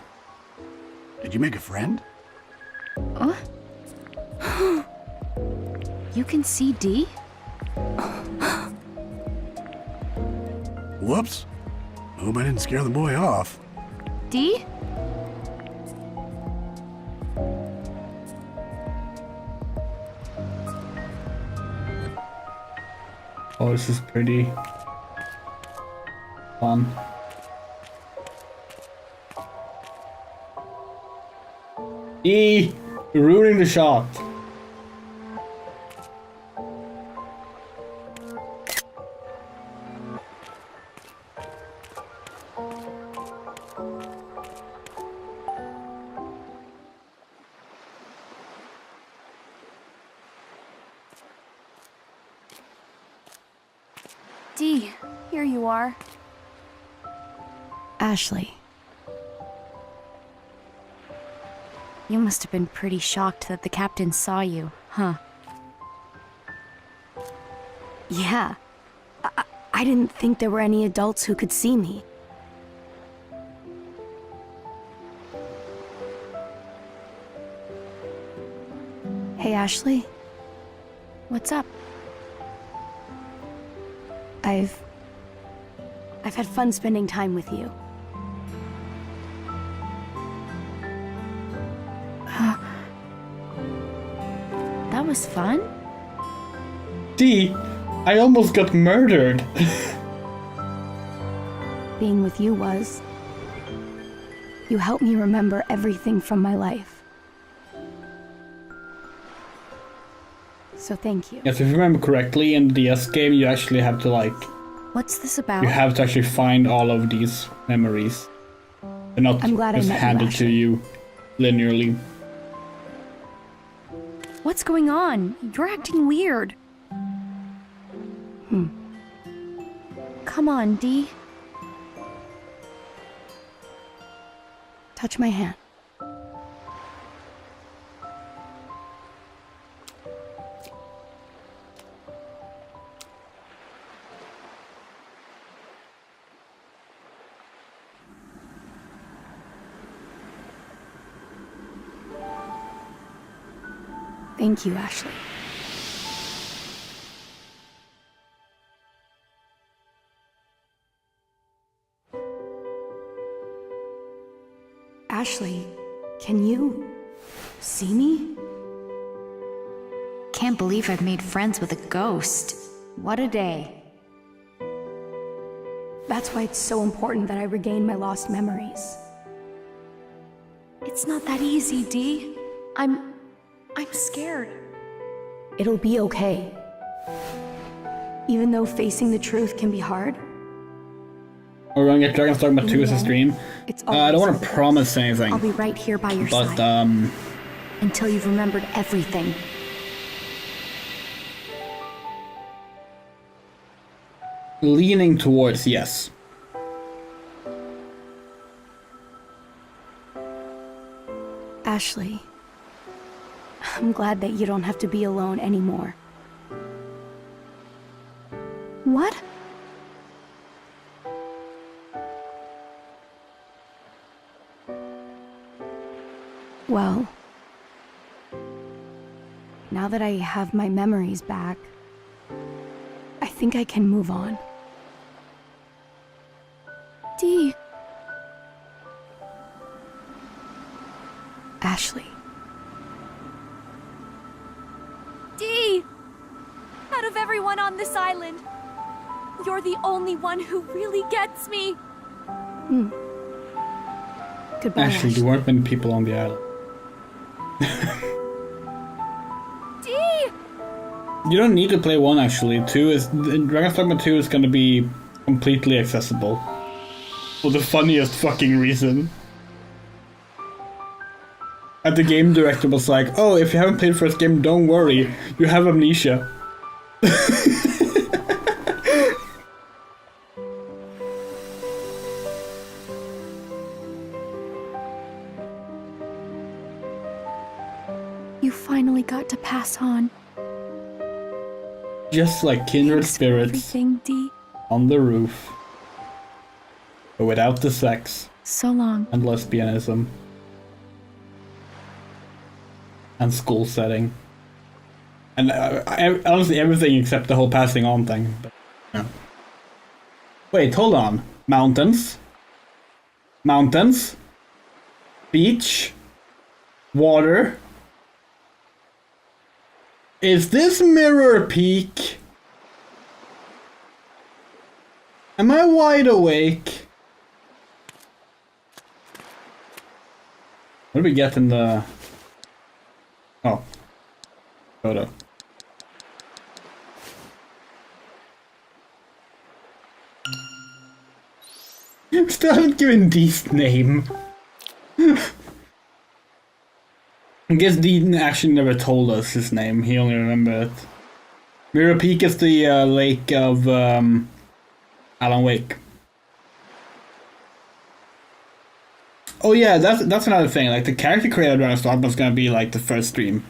Did you make a friend? Huh? You can see Dee? Whoops. Hope I didn't scare the boy off. Dee? Oh, this is pretty fun. You're ruining the shot. Dee, here you are. Ashley. You must have been pretty shocked that the captain saw you, huh? Yeah. I didn't think there were any adults who could see me. Hey, Ashley. What's up? I've had fun spending time with you. That was fun? Dee, I almost got murdered. Being with you was. You helped me remember everything from my life. So thank you. Yes, if you remember correctly, in the DS game, you actually have to What's this about? you have to actually find all of these memories. They're not I'm glad I just met you, handed to Ashley. you linearly. What's going on? You're acting weird. Come on, Dee. Touch my hand. Thank you, Ashley. Ashley, can you see me? Can't believe I've made friends with a ghost. What a day. That's why it's so important that I regain my lost memories. It's not that easy, Dee. I'm scared. It'll be okay. Even though facing the truth can be hard. We're gonna get Dragon's Dogma 2 as a stream. It's I don't want to promise anything, I'll be right here by your but side. Until you've remembered everything. leaning towards yes. Ashley, I'm glad that you don't have to be alone anymore. What? Well, now that I have my memories back, I think I can move on. Dee. Ashley. Dee! Out of everyone one on this island. You're the only one who really gets me. Goodbye, Actually, there weren't many people on the island. Dee! You don't need to play 1 actually. 2 is... Dragon's Dogma 2 is gonna be completely accessible. For the funniest fucking reason. And the game director was like, oh, if you haven't played the first game, don't worry. You have amnesia. You finally got to pass on. Just like kindred Thanks for spirits everything, Dee. on the roof. But without the sex. So long. And lesbianism. And school setting. And honestly everything except the whole passing on thing. But, yeah. Wait, hold on. Mountains. Mountains. Beach. Water. Is this Mirror Peak? Am I wide awake? What do we get in the... Oh. Photo. Still haven't given Dee's name. I guess Dean actually never told us his name, he only remembered it. Mirror Peak is the lake of Alan Wake. Oh yeah, that's another thing, like the character creator Dragon's Dogma is gonna be like the first stream.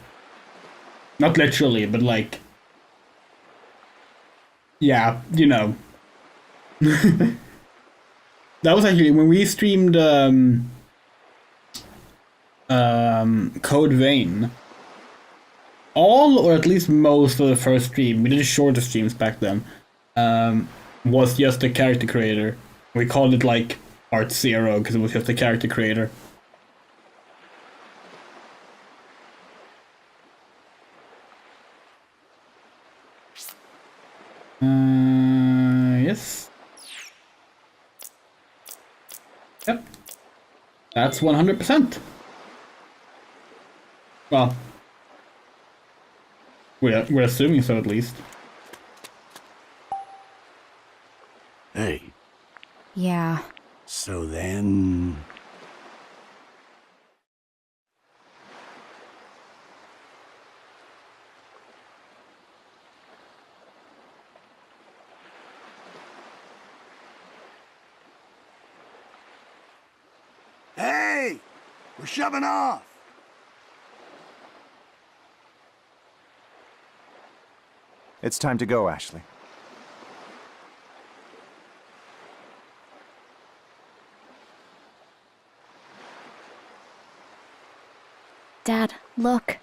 Not literally, but like... Yeah, you know. That was actually, when we streamed Code Vein, all or at least most of the first stream, we did shorter streams back then, was just the character creator. We called it like Part 0 because it was just the character creator. Yes. Yep. That's 100%. Well, we're assuming so at least. Hey. Yeah. So then... Hey! We're shoving off! It's time to go, Ashley. Dad, look.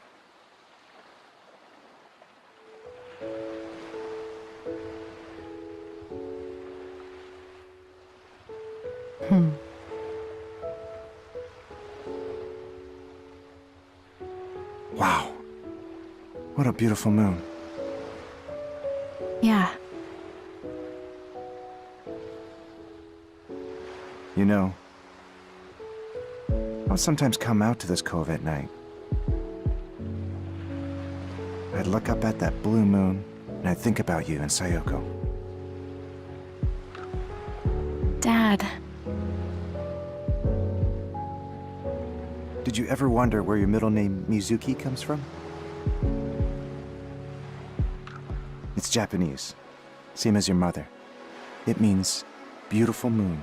Wow. What a beautiful moon. Yeah. You know, I would sometimes come out to this cove at night. I'd look up at that blue moon, and I'd think about you and Sayoko. Dad. Did you ever wonder where your middle name Mizuki comes from? It's Japanese, same as your mother. It means beautiful moon.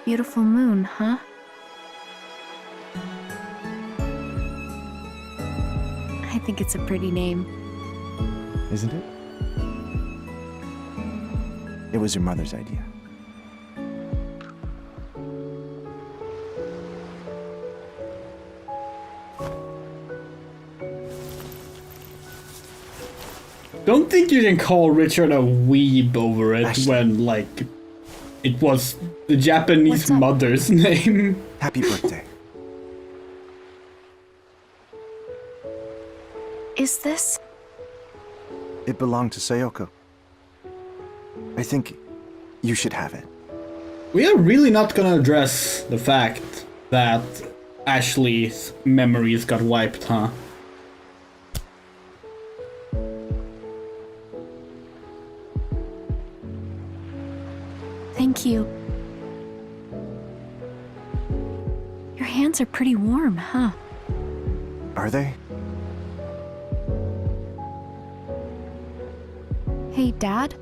Beautiful moon, huh? I think it's a pretty name. Isn't it? It was your mother's idea. Don't think you can call Richard a weeb over it Ashley. when, like, it was the Japanese mother's name. Happy birthday. Is this... It belonged to Sayoko. I think you should have it. We are really not gonna address the fact that Ashley's memories got wiped, huh? Thank you. Your hands are pretty warm, huh? Are they? Hey, Dad?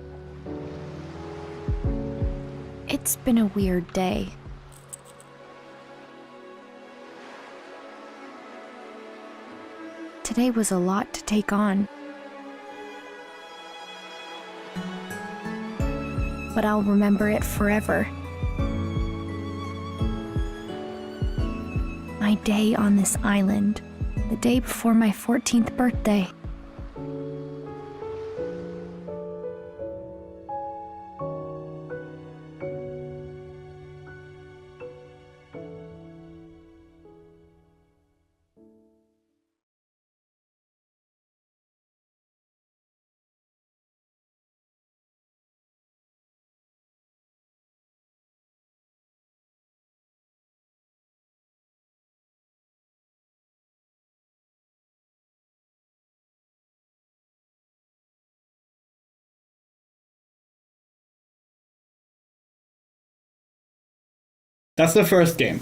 It's been a weird day. Today was a lot to take on. But I'll remember it forever. My day on this island, the day before my 14th birthday. That's the first game.